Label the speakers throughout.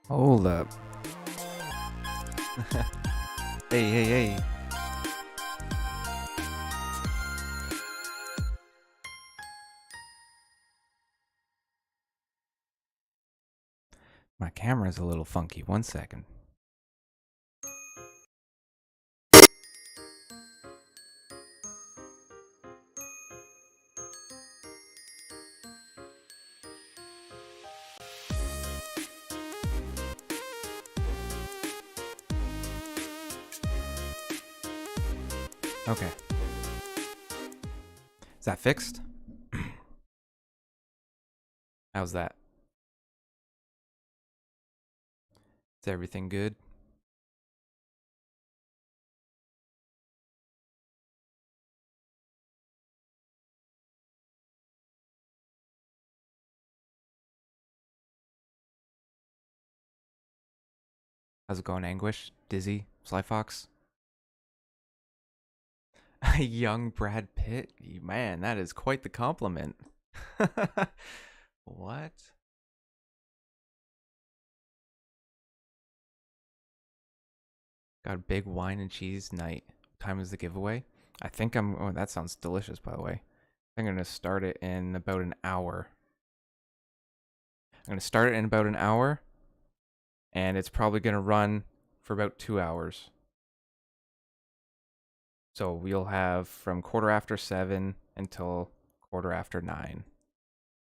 Speaker 1: Hold up. Hey. My camera's a little funky. 1 second. Okay. Is that fixed? How's that? Is everything good? How's it going, Anguish? Dizzy? Sly Fox? A young Brad Pitt? Man, that is quite the compliment. What? Got a big wine and cheese night. What time is the giveaway? I think oh, that sounds delicious, by the way. I'm going to start it in about an hour. And it's probably going to run for about 2 hours. So we'll have from 7:15 until 9:15.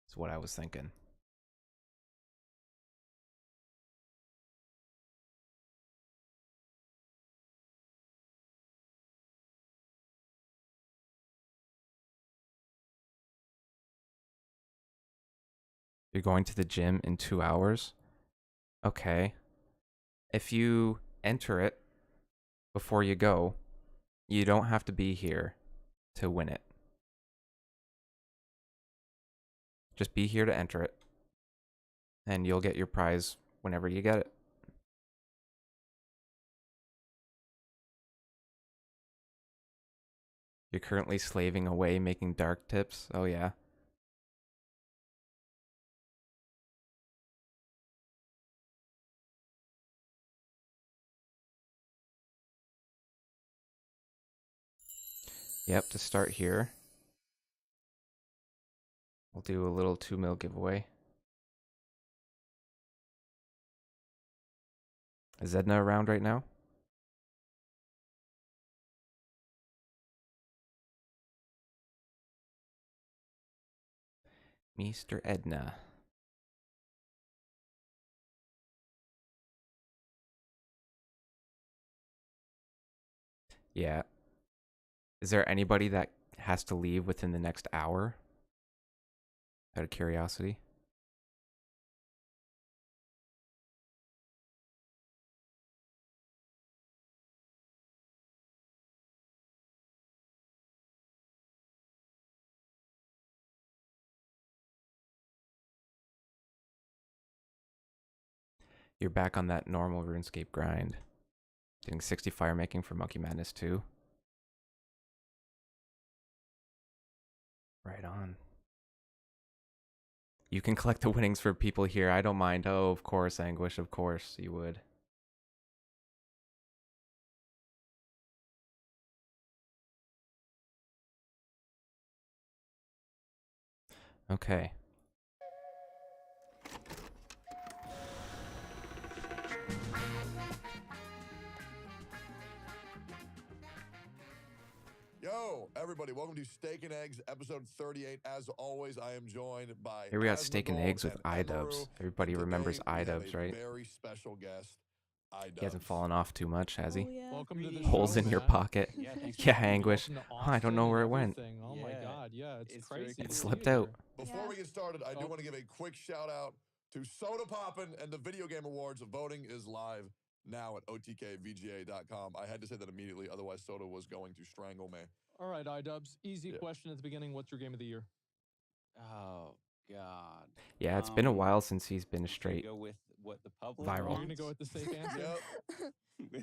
Speaker 1: That's what I was thinking. You're going to the gym in 2 hours? Okay. If you enter it before you go, you don't have to be here to win it. Just be here to enter it, and you'll get your prize whenever you get it. You're currently slaving away making dark tips? Oh yeah. Yep, to start here, we'll do a little 2 mil giveaway. Is Edna around right now? Mr. Edna. Yeah. Is there anybody that has to leave within the next hour? Out of curiosity. You're back on that normal RuneScape grind. Getting 60 fire making for Monkey Madness 2. Right on. You can collect the winnings for people here. I don't mind. Oh, of course, Anguish. Of course you would. Okay.
Speaker 2: Yo, go, everybody. Welcome to Steak and Eggs, episode 38. As always, I am joined by
Speaker 1: Here we got steak and
Speaker 2: Asmongold
Speaker 1: eggs with
Speaker 2: and
Speaker 1: iDubbbz.
Speaker 2: Emaru.
Speaker 1: Everybody
Speaker 2: And
Speaker 1: remembers
Speaker 2: today we have
Speaker 1: iDubbbz,
Speaker 2: a
Speaker 1: right?
Speaker 2: very special guest,
Speaker 1: He hasn't
Speaker 2: iDubbbz.
Speaker 1: fallen off too much, has he?
Speaker 3: Oh, yeah.
Speaker 4: Welcome to the
Speaker 1: Holes
Speaker 4: show,
Speaker 1: in your
Speaker 4: man.
Speaker 1: pocket.
Speaker 4: Yeah, thanks for
Speaker 1: Yeah,
Speaker 4: having me.
Speaker 1: Anguish.
Speaker 4: Welcome to
Speaker 1: Oh, I don't
Speaker 4: Austin
Speaker 1: know where
Speaker 4: and
Speaker 1: it went.
Speaker 4: everything. Oh my
Speaker 5: Yeah.
Speaker 4: God, yeah, it's
Speaker 5: Very
Speaker 4: crazy.
Speaker 5: cool.
Speaker 1: It
Speaker 4: to
Speaker 1: slipped
Speaker 4: be
Speaker 1: out.
Speaker 4: here.
Speaker 2: Before
Speaker 3: Yeah.
Speaker 2: we get started, I do
Speaker 4: Oh.
Speaker 2: want to give a quick shout out to Soda Poppin' and the Video Game Awards. Voting is live now at otkvga.com. I had to say that immediately, otherwise Soda was going to strangle me.
Speaker 4: All right, iDubbbz. Easy
Speaker 2: Yeah.
Speaker 4: question at the beginning. What's your game of the year?
Speaker 5: Oh God.
Speaker 1: Yeah, it's been a
Speaker 5: Um,
Speaker 1: while since he's been
Speaker 5: Should we
Speaker 1: straight.
Speaker 5: go with what the public
Speaker 1: Viral.
Speaker 4: You're
Speaker 5: wants?
Speaker 4: gonna go with the safe answer.
Speaker 2: Yep.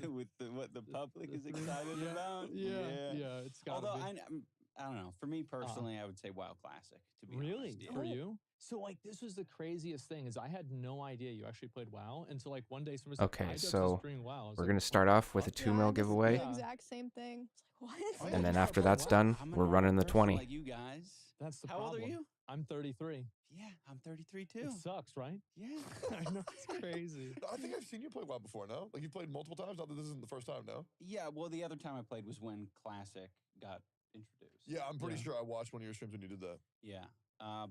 Speaker 5: with what the public is excited
Speaker 4: yeah,
Speaker 5: about.
Speaker 4: Yeah, it's got
Speaker 5: Although
Speaker 4: to be.
Speaker 5: I don't know. For me personally, I would say WoW Classic. To be
Speaker 4: Really?
Speaker 5: honest, yeah.
Speaker 4: For you? So like this was the craziest thing is I had no idea you actually played WoW until like one day someone was
Speaker 1: Okay,
Speaker 4: like, iDubbbz
Speaker 1: so
Speaker 4: is streaming WoW. I was
Speaker 1: We're
Speaker 4: like,
Speaker 1: going to start
Speaker 4: what the
Speaker 1: off with a
Speaker 4: fuck?
Speaker 1: 2
Speaker 3: Yeah,
Speaker 1: mil
Speaker 3: this is
Speaker 1: giveaway.
Speaker 3: the exact same thing. It's like, what?
Speaker 1: And then
Speaker 2: Yeah,
Speaker 1: after
Speaker 2: bro,
Speaker 1: that's
Speaker 2: wow.
Speaker 1: done,
Speaker 5: I'm a
Speaker 1: we're running the
Speaker 5: normal person
Speaker 1: 20.
Speaker 5: Like you guys.
Speaker 4: That's the
Speaker 5: How
Speaker 4: problem.
Speaker 5: old are you?
Speaker 4: I'm 33.
Speaker 5: Yeah, I'm 33 too.
Speaker 4: It sucks, right?
Speaker 5: Yeah.
Speaker 4: I know it's crazy.
Speaker 2: I think I've seen you play WoW before, no? Like you've played multiple times? Not that this isn't the first time, no?
Speaker 5: Yeah. Well, the other time I played was when Classic got introduced.
Speaker 2: Yeah, I'm pretty
Speaker 4: Yeah.
Speaker 2: sure I watched one of your streams when you did that.
Speaker 5: Yeah.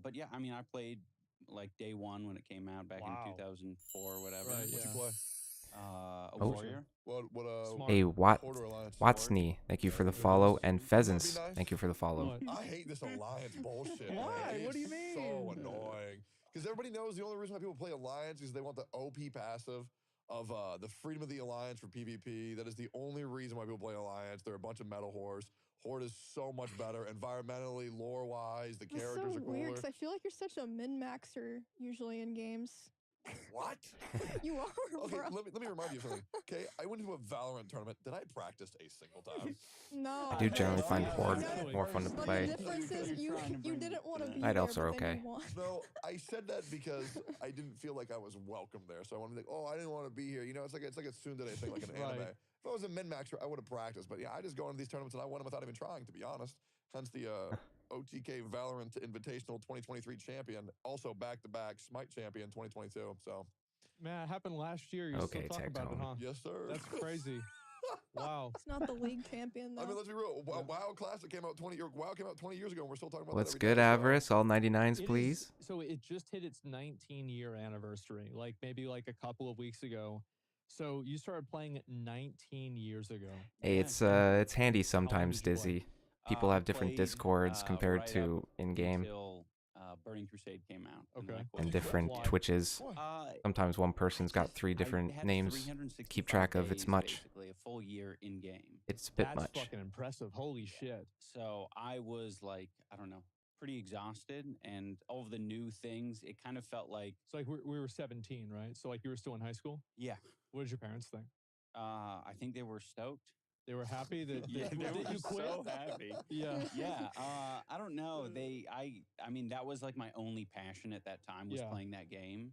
Speaker 5: But yeah, I mean, I played like day one when it came out back
Speaker 4: Wow.
Speaker 5: in 2004 or whatever.
Speaker 4: Right,
Speaker 2: What'd
Speaker 4: yeah.
Speaker 2: you play?
Speaker 5: A
Speaker 1: Oh.
Speaker 5: warrior.
Speaker 2: What
Speaker 4: Smart.
Speaker 1: Hey,
Speaker 2: Order Alliance.
Speaker 1: Watsney, thank you for the
Speaker 2: Yeah,
Speaker 1: follow.
Speaker 2: nice.
Speaker 1: And
Speaker 2: Wouldn't that be
Speaker 1: Pheasants,
Speaker 2: nice?
Speaker 1: thank you for the follow.
Speaker 4: What?
Speaker 2: I hate this alliance bullshit. man.
Speaker 4: Why? What do you
Speaker 2: It's So
Speaker 4: mean?
Speaker 2: annoying. Because everybody knows the only reason why people play alliance is they want the OP passive of the freedom of the alliance for PvP. That is the only reason why people play alliance. They're a bunch of metal whores. Horde is so much better environmentally, lore wise. The
Speaker 3: That's
Speaker 2: characters
Speaker 3: so
Speaker 2: are cooler.
Speaker 3: weird because I feel like you're such a min-maxer usually in games.
Speaker 2: What?
Speaker 3: You are,
Speaker 2: Okay,
Speaker 3: bro.
Speaker 2: let me remind you of something. Okay, I went to a Valorant tournament. Did I practice a single time?
Speaker 3: No.
Speaker 1: I do generally find
Speaker 5: Yeah,
Speaker 1: Horde
Speaker 4: exactly.
Speaker 1: more fun to
Speaker 3: But
Speaker 1: play.
Speaker 3: the difference is you
Speaker 5: Trying to bring
Speaker 3: didn't want to
Speaker 5: the
Speaker 3: be
Speaker 1: Night
Speaker 3: there,
Speaker 1: elves are
Speaker 3: but then
Speaker 1: okay.
Speaker 3: you won.
Speaker 2: No, I said that because I didn't feel like I was welcome there. So I wanted to be like, oh, I didn't want to be here. You know, it's like a tsundere thing, like an anime.
Speaker 4: Right.
Speaker 2: If I was a min-maxer, I would have practiced. But yeah, I just go into these tournaments and I won them without even trying, to be honest. Hence the OTK Valorant Invitational 2023 champion, also back-to-back Smite champion 2022. So
Speaker 4: Man, it happened last year. You
Speaker 1: Okay,
Speaker 4: still talk about it,
Speaker 1: Tectone.
Speaker 4: huh?
Speaker 2: yes, sir.
Speaker 4: That's crazy. Wow.
Speaker 3: It's not the league champion though.
Speaker 2: I mean, let's be real.
Speaker 4: Yeah.
Speaker 2: WoW Classic came out 20 years. WoW came out 20 years ago, and we're still talking about
Speaker 1: What's
Speaker 2: that every
Speaker 1: good,
Speaker 2: day, so-
Speaker 1: Avarice? All 99s,
Speaker 4: It is-
Speaker 1: please.
Speaker 4: so it just hit its 19-year anniversary, like maybe like a couple of weeks ago. So you started playing it 19 years ago.
Speaker 1: Hey,
Speaker 5: Yeah.
Speaker 1: it's handy sometimes,
Speaker 4: did you play?
Speaker 1: Dizzy. People
Speaker 5: I
Speaker 1: have different
Speaker 5: played,
Speaker 1: discords compared
Speaker 5: right
Speaker 1: to
Speaker 5: up
Speaker 1: in-game
Speaker 5: until Burning Crusade came out. And then
Speaker 4: Okay.
Speaker 5: I quit.
Speaker 1: and
Speaker 2: Did you
Speaker 1: different
Speaker 4: Why?
Speaker 1: Twitches.
Speaker 2: Why?
Speaker 1: Sometimes one person's got 3 different names. Keep track of, it's much.
Speaker 5: Basically, a full year in game.
Speaker 1: It's a bit
Speaker 4: That's
Speaker 1: much.
Speaker 4: fucking impressive. Holy shit.
Speaker 5: So I was like, I don't know, pretty exhausted, and all of the new things. It kind of felt like,
Speaker 4: So like we were 17, right? So like you were still in high school.
Speaker 5: yeah.
Speaker 4: What did your parents think?
Speaker 5: I think they were stoked.
Speaker 4: They were happy that,
Speaker 5: Yeah,
Speaker 4: that,
Speaker 5: they
Speaker 4: that
Speaker 5: were
Speaker 4: you quit.
Speaker 5: so happy.
Speaker 4: Yeah.
Speaker 5: Yeah, I don't know. I mean, that was like my only passion at that time was
Speaker 4: Yeah.
Speaker 5: playing that game.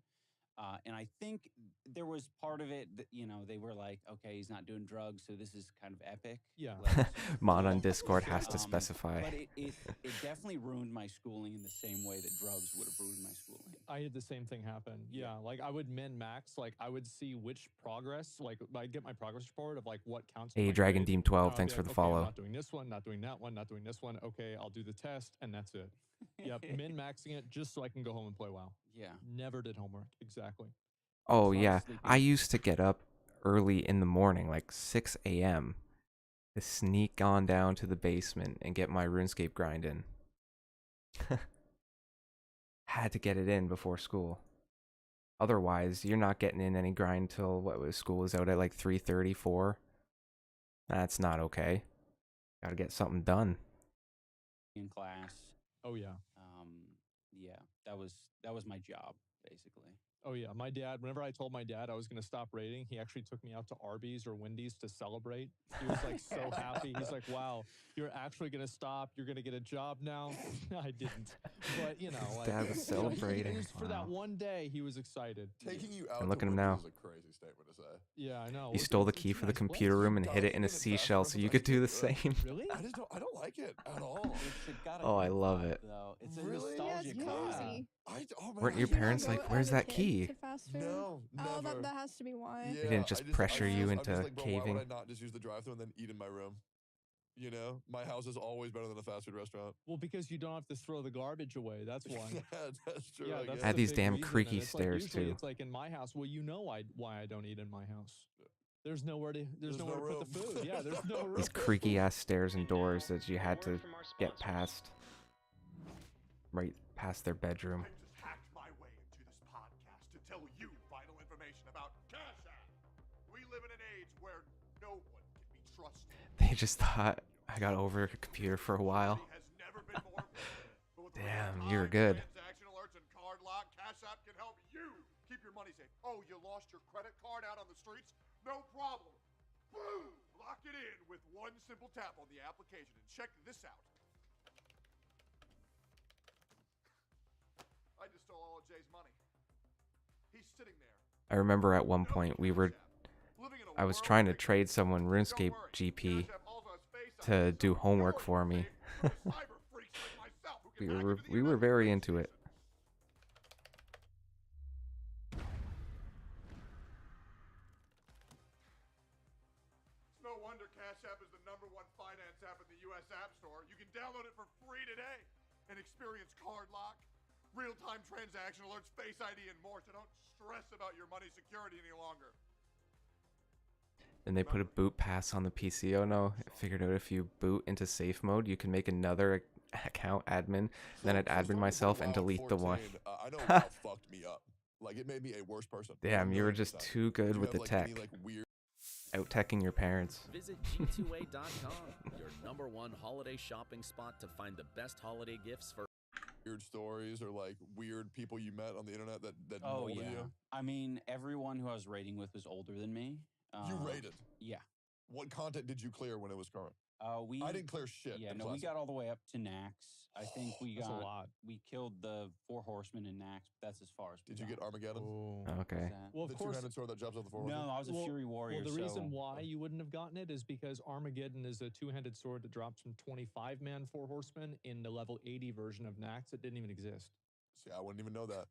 Speaker 5: And I think there was part of it that, you know, they were like, okay, he's not doing drugs, so this is kind of epic.
Speaker 4: Yeah.
Speaker 5: Like,
Speaker 1: Mod on
Speaker 5: cool.
Speaker 1: Discord has to
Speaker 5: But
Speaker 1: specify.
Speaker 5: it definitely ruined my schooling in the same way that drugs would have ruined my schooling.
Speaker 4: I had the same thing happen. Yeah, like I would min max, like I would see which progress, like I'd get my progress report of like what counts. as
Speaker 1: Hey,
Speaker 4: my
Speaker 1: Dragon
Speaker 4: grade,
Speaker 1: Deem
Speaker 4: and
Speaker 1: 12,
Speaker 4: I'd
Speaker 1: thanks
Speaker 4: be
Speaker 1: for
Speaker 4: like,
Speaker 1: the
Speaker 4: okay, I'm
Speaker 1: follow.
Speaker 4: not doing this one, not doing that one, not doing this one. Okay, I'll do the test, and that's it. Yep, min maxing it just so I can go home and play WoW.
Speaker 5: Yeah.
Speaker 4: Never did homework. Exactly.
Speaker 1: Oh,
Speaker 5: So I was
Speaker 1: yeah.
Speaker 5: sleeping.
Speaker 1: I used to get up early in the morning, like 6 a.m., to sneak on down to the basement and get my RuneScape grind in. Had to get it in before school. Otherwise, you're not getting in any grind till school is out at like 3:30, 4. That's not okay. Gotta get something done.
Speaker 5: In class.
Speaker 4: Oh yeah.
Speaker 5: Yeah, that was my job basically.
Speaker 4: Oh yeah. My dad. Whenever I told my dad I was going to stop raiding, he actually took me out to Arby's or Wendy's to celebrate. He was like so happy. He's like, "Wow, you're actually going to stop. You're going to get a job now." I didn't, but you know, like,
Speaker 1: Dad was celebrating.
Speaker 4: Just for that
Speaker 1: Wow.
Speaker 4: one day, he was excited.
Speaker 2: Taking you out
Speaker 1: And look
Speaker 2: to
Speaker 1: at him
Speaker 2: Wendy's
Speaker 1: now.
Speaker 2: is a crazy statement to say.
Speaker 4: Yeah, I know.
Speaker 1: You
Speaker 4: It's-
Speaker 1: stole the
Speaker 4: it's
Speaker 1: key
Speaker 4: a
Speaker 1: for the
Speaker 4: nice
Speaker 1: computer
Speaker 4: place.
Speaker 1: room and hid it in a
Speaker 2: Dying in a
Speaker 1: seashell
Speaker 2: fast
Speaker 1: so you
Speaker 2: food
Speaker 1: could do the
Speaker 2: restaurant.
Speaker 1: same.
Speaker 4: Really?
Speaker 2: I don't like it at all.
Speaker 5: It's got a
Speaker 1: Oh, I
Speaker 5: good
Speaker 1: love
Speaker 5: vibe,
Speaker 1: it.
Speaker 5: Though. It's
Speaker 2: Really?
Speaker 5: a
Speaker 2: Yeah,
Speaker 3: Yeah,
Speaker 5: nostalgic
Speaker 3: it's
Speaker 5: vibe.
Speaker 3: cozy.
Speaker 2: Oh man,
Speaker 1: Weren't
Speaker 2: I
Speaker 1: your
Speaker 2: hate
Speaker 1: parents
Speaker 2: that.
Speaker 1: like,
Speaker 3: Go
Speaker 1: "Where's
Speaker 3: as a
Speaker 1: that
Speaker 3: kid
Speaker 1: key?"
Speaker 3: To fast food?
Speaker 2: No,
Speaker 3: Oh,
Speaker 2: never.
Speaker 3: that has to be why.
Speaker 2: Yeah,
Speaker 1: didn't just pressure you
Speaker 2: I'm
Speaker 1: into
Speaker 2: just like, bro, why
Speaker 1: caving?
Speaker 2: would I not just use the drive-thru and then eat in my room? You know, my house is always better than a fast food restaurant.
Speaker 4: Well, because you don't have to throw the garbage away. That's why.
Speaker 2: Yeah, that's true.
Speaker 4: Yeah,
Speaker 2: I
Speaker 4: that's
Speaker 2: guess.
Speaker 1: I had
Speaker 4: the
Speaker 1: these
Speaker 4: big
Speaker 1: damn
Speaker 4: reason,
Speaker 1: creaky
Speaker 4: and it's like
Speaker 1: stairs
Speaker 4: usually
Speaker 1: too.
Speaker 4: it's like in my house. Well, you know why I don't eat in my house. There's nowhere to
Speaker 2: There's
Speaker 4: nowhere
Speaker 2: no
Speaker 4: to put the
Speaker 2: room.
Speaker 4: food. Yeah, there's no room.
Speaker 1: These creaky ass stairs and doors that you had to get past, right past their bedroom.
Speaker 6: I just hacked my way into this podcast to tell you vital information about Cash App. We live in an age where no one can be trusted.
Speaker 1: They just thought I got over a computer for a while.
Speaker 6: Has never been more important. But with
Speaker 1: Damn,
Speaker 6: real-time
Speaker 1: you're good.
Speaker 6: Transaction alerts and card lock, Cash App can help you keep your money safe. Oh, you lost your credit card out on the streets? No problem. Boom! Lock it in with one simple tap on the application. And check this out. I just stole all of Jay's money. He's sitting there.
Speaker 1: I remember at one point I was trying to trade someone RuneScape GP to do homework for me. we were very into it.
Speaker 6: It's no wonder Cash App is the #1 finance app in the US App Store. You can download it for free today and experience card lock, real-time transaction alerts, Face ID, and more. So don't stress about your money security any longer.
Speaker 1: And they put a boot pass on the PC. Oh no, I figured out if you boot into safe mode, you can make another account admin, then I'd admin myself and delete the one.
Speaker 2: I know WoW fucked me up. Like, it made me a worse person.
Speaker 1: Damn, you were
Speaker 2: 1,000,000%.
Speaker 1: just too good
Speaker 2: Did you
Speaker 1: with the
Speaker 2: have, like,
Speaker 1: tech.
Speaker 2: any, like, weird
Speaker 1: Out-teching your parents.
Speaker 7: Visit G2A.com, your #1 holiday shopping spot to find the best holiday gifts for
Speaker 2: stories or like weird people you met on the internet that
Speaker 5: Oh
Speaker 2: molded
Speaker 5: yeah.
Speaker 2: you?
Speaker 5: I mean, everyone who I was raiding with was older than me.
Speaker 2: You rated.
Speaker 5: Yeah.
Speaker 2: What content did you clear when it was current?
Speaker 5: We
Speaker 2: I didn't clear shit.
Speaker 5: Yeah,
Speaker 2: in
Speaker 5: no, we
Speaker 2: Classic.
Speaker 5: got all the way up to Nax. I think we
Speaker 4: That's a
Speaker 5: got
Speaker 4: lot.
Speaker 5: we killed the 4 horsemen in Nax. But that's as far as we
Speaker 2: Did you
Speaker 5: got.
Speaker 2: get Armageddon?
Speaker 4: Oh.
Speaker 1: Okay.
Speaker 5: What's that?
Speaker 4: Well,
Speaker 2: The
Speaker 4: of course.
Speaker 2: two-handed sword that jumps off the forward.
Speaker 5: No, I was a Fury Warrior.
Speaker 4: Well, the reason
Speaker 5: so-
Speaker 4: why you wouldn't have gotten it is because Armageddon is a two-handed sword that drops from 25-man 4 horsemen in the level 80 version of Nax. It didn't even exist.
Speaker 2: See, I wouldn't even know that.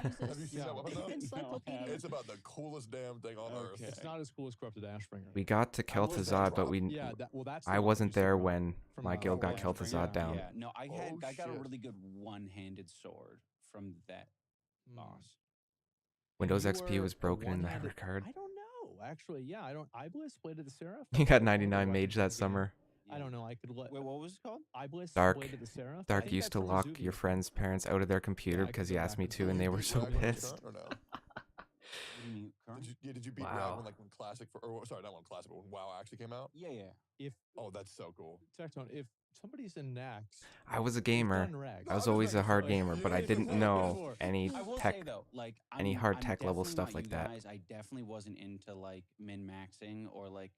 Speaker 3: Jesus.
Speaker 2: Have you seen that weapon though?
Speaker 3: Encyclopedia.
Speaker 2: It's about the coolest damn thing on earth.
Speaker 4: It's not as cool as Corrupted Ashbringer.
Speaker 1: We got to
Speaker 2: I was that
Speaker 1: Kel'Thuzad, but
Speaker 2: drop.
Speaker 1: we
Speaker 4: Yeah, that's the
Speaker 1: I
Speaker 4: one
Speaker 1: wasn't
Speaker 4: that you
Speaker 1: there
Speaker 4: said
Speaker 1: when
Speaker 4: from,
Speaker 1: my guild got
Speaker 4: yeah.
Speaker 1: Kel'Thuzad down.
Speaker 5: Yeah, no, I got a
Speaker 2: shit.
Speaker 5: really good one-handed sword from that
Speaker 4: Mm.
Speaker 5: boss.
Speaker 1: Windows
Speaker 4: You
Speaker 1: XP
Speaker 4: were
Speaker 1: was
Speaker 4: a
Speaker 1: broken in that
Speaker 4: one-handed-
Speaker 1: regard.
Speaker 4: I don't know, actually. Yeah, I don't. Iblis Blade of the Seraph.
Speaker 1: You got
Speaker 4: One of the
Speaker 1: 99
Speaker 4: weapons
Speaker 1: mage
Speaker 4: in
Speaker 1: that
Speaker 4: the game.
Speaker 1: summer.
Speaker 4: I don't know. I could let
Speaker 5: Wait, what was it called?
Speaker 4: Iblis
Speaker 1: Dark-
Speaker 4: Blade of the Seraph. I
Speaker 1: Dark
Speaker 4: think
Speaker 1: used to
Speaker 4: that's from
Speaker 1: lock
Speaker 4: Azubi.
Speaker 1: your friends' parents out of their computer
Speaker 4: I could
Speaker 1: because
Speaker 4: go
Speaker 1: he asked
Speaker 4: back
Speaker 1: me
Speaker 4: and
Speaker 1: to,
Speaker 4: do
Speaker 1: and
Speaker 4: it.
Speaker 1: they
Speaker 2: Did
Speaker 1: were
Speaker 2: you
Speaker 1: so
Speaker 2: beat Ragnar
Speaker 1: pissed.
Speaker 2: current or no?
Speaker 5: What do you mean, current?
Speaker 2: Did you beat
Speaker 1: Wow.
Speaker 2: Ragnar like when Classic or sorry, not when Classic, but when WoW actually came out?
Speaker 5: Yeah, yeah.
Speaker 4: If
Speaker 2: Oh, that's so cool.
Speaker 4: Tectone, if somebody's in Nax,
Speaker 1: I was a
Speaker 4: they've
Speaker 1: gamer.
Speaker 4: done rags.
Speaker 1: I was
Speaker 2: was
Speaker 1: always a
Speaker 2: like-
Speaker 1: hard
Speaker 2: like,
Speaker 1: gamer,
Speaker 2: you
Speaker 1: but
Speaker 2: know,
Speaker 1: I
Speaker 2: you
Speaker 1: didn't
Speaker 2: said
Speaker 1: know
Speaker 4: before.
Speaker 1: any
Speaker 5: I will
Speaker 1: tech.
Speaker 5: say though, like
Speaker 1: any
Speaker 5: I'm-
Speaker 1: hard
Speaker 5: I'm
Speaker 1: tech level
Speaker 5: definitely
Speaker 1: stuff
Speaker 5: not
Speaker 1: like
Speaker 5: you
Speaker 1: that.
Speaker 5: guys. I definitely wasn't into like min-maxing or like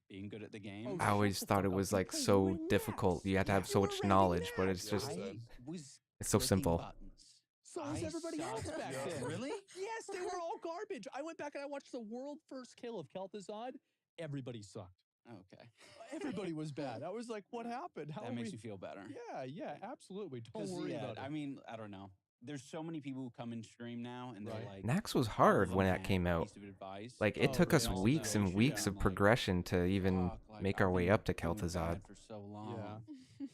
Speaker 5: being good at the game.
Speaker 4: Oh,
Speaker 1: I
Speaker 4: shut
Speaker 1: always
Speaker 4: the
Speaker 1: thought
Speaker 4: fuck
Speaker 1: it
Speaker 4: up.
Speaker 1: was
Speaker 3: You
Speaker 1: like
Speaker 3: play
Speaker 1: so
Speaker 3: Ruin
Speaker 1: difficult.
Speaker 3: Max.
Speaker 1: You had to have
Speaker 3: Yeah,
Speaker 1: so
Speaker 3: you
Speaker 1: much
Speaker 3: were raiding
Speaker 1: knowledge, but
Speaker 3: Max.
Speaker 1: it's just
Speaker 2: Yeah.
Speaker 5: I was
Speaker 1: it's so
Speaker 5: clicking
Speaker 1: simple.
Speaker 5: buttons.
Speaker 4: So was
Speaker 5: I
Speaker 4: everybody else
Speaker 5: sucked.
Speaker 4: back
Speaker 2: Yeah.
Speaker 4: then.
Speaker 5: Really?
Speaker 4: Yes, they were all garbage. I went back and I watched the world first kill of Kel'Thuzad. Everybody sucked.
Speaker 5: Okay.
Speaker 4: Everybody was bad. I was like, what happened? How
Speaker 5: That
Speaker 4: are
Speaker 5: makes
Speaker 4: we?
Speaker 5: you feel better.
Speaker 4: Yeah, absolutely. Don't
Speaker 5: 'Cause,
Speaker 4: worry
Speaker 5: yeah,
Speaker 4: about it.
Speaker 5: I mean, I don't know. There's so many people who come and stream now, and they're
Speaker 4: Right.
Speaker 5: like,
Speaker 1: Nax was
Speaker 5: all of
Speaker 1: hard
Speaker 5: them
Speaker 1: when that
Speaker 5: have
Speaker 1: came
Speaker 5: a
Speaker 1: out.
Speaker 5: piece of advice.
Speaker 1: Like it
Speaker 4: Oh,
Speaker 1: took us
Speaker 4: really?
Speaker 1: weeks and
Speaker 4: Yeah,
Speaker 1: weeks
Speaker 5: I'm
Speaker 1: of
Speaker 5: like,
Speaker 1: progression to even
Speaker 5: "Fuck, like,
Speaker 1: make
Speaker 5: I've
Speaker 1: our way
Speaker 5: been
Speaker 1: up to
Speaker 5: doing
Speaker 1: Kel'Thuzad.
Speaker 5: bad for so long."
Speaker 4: Yeah.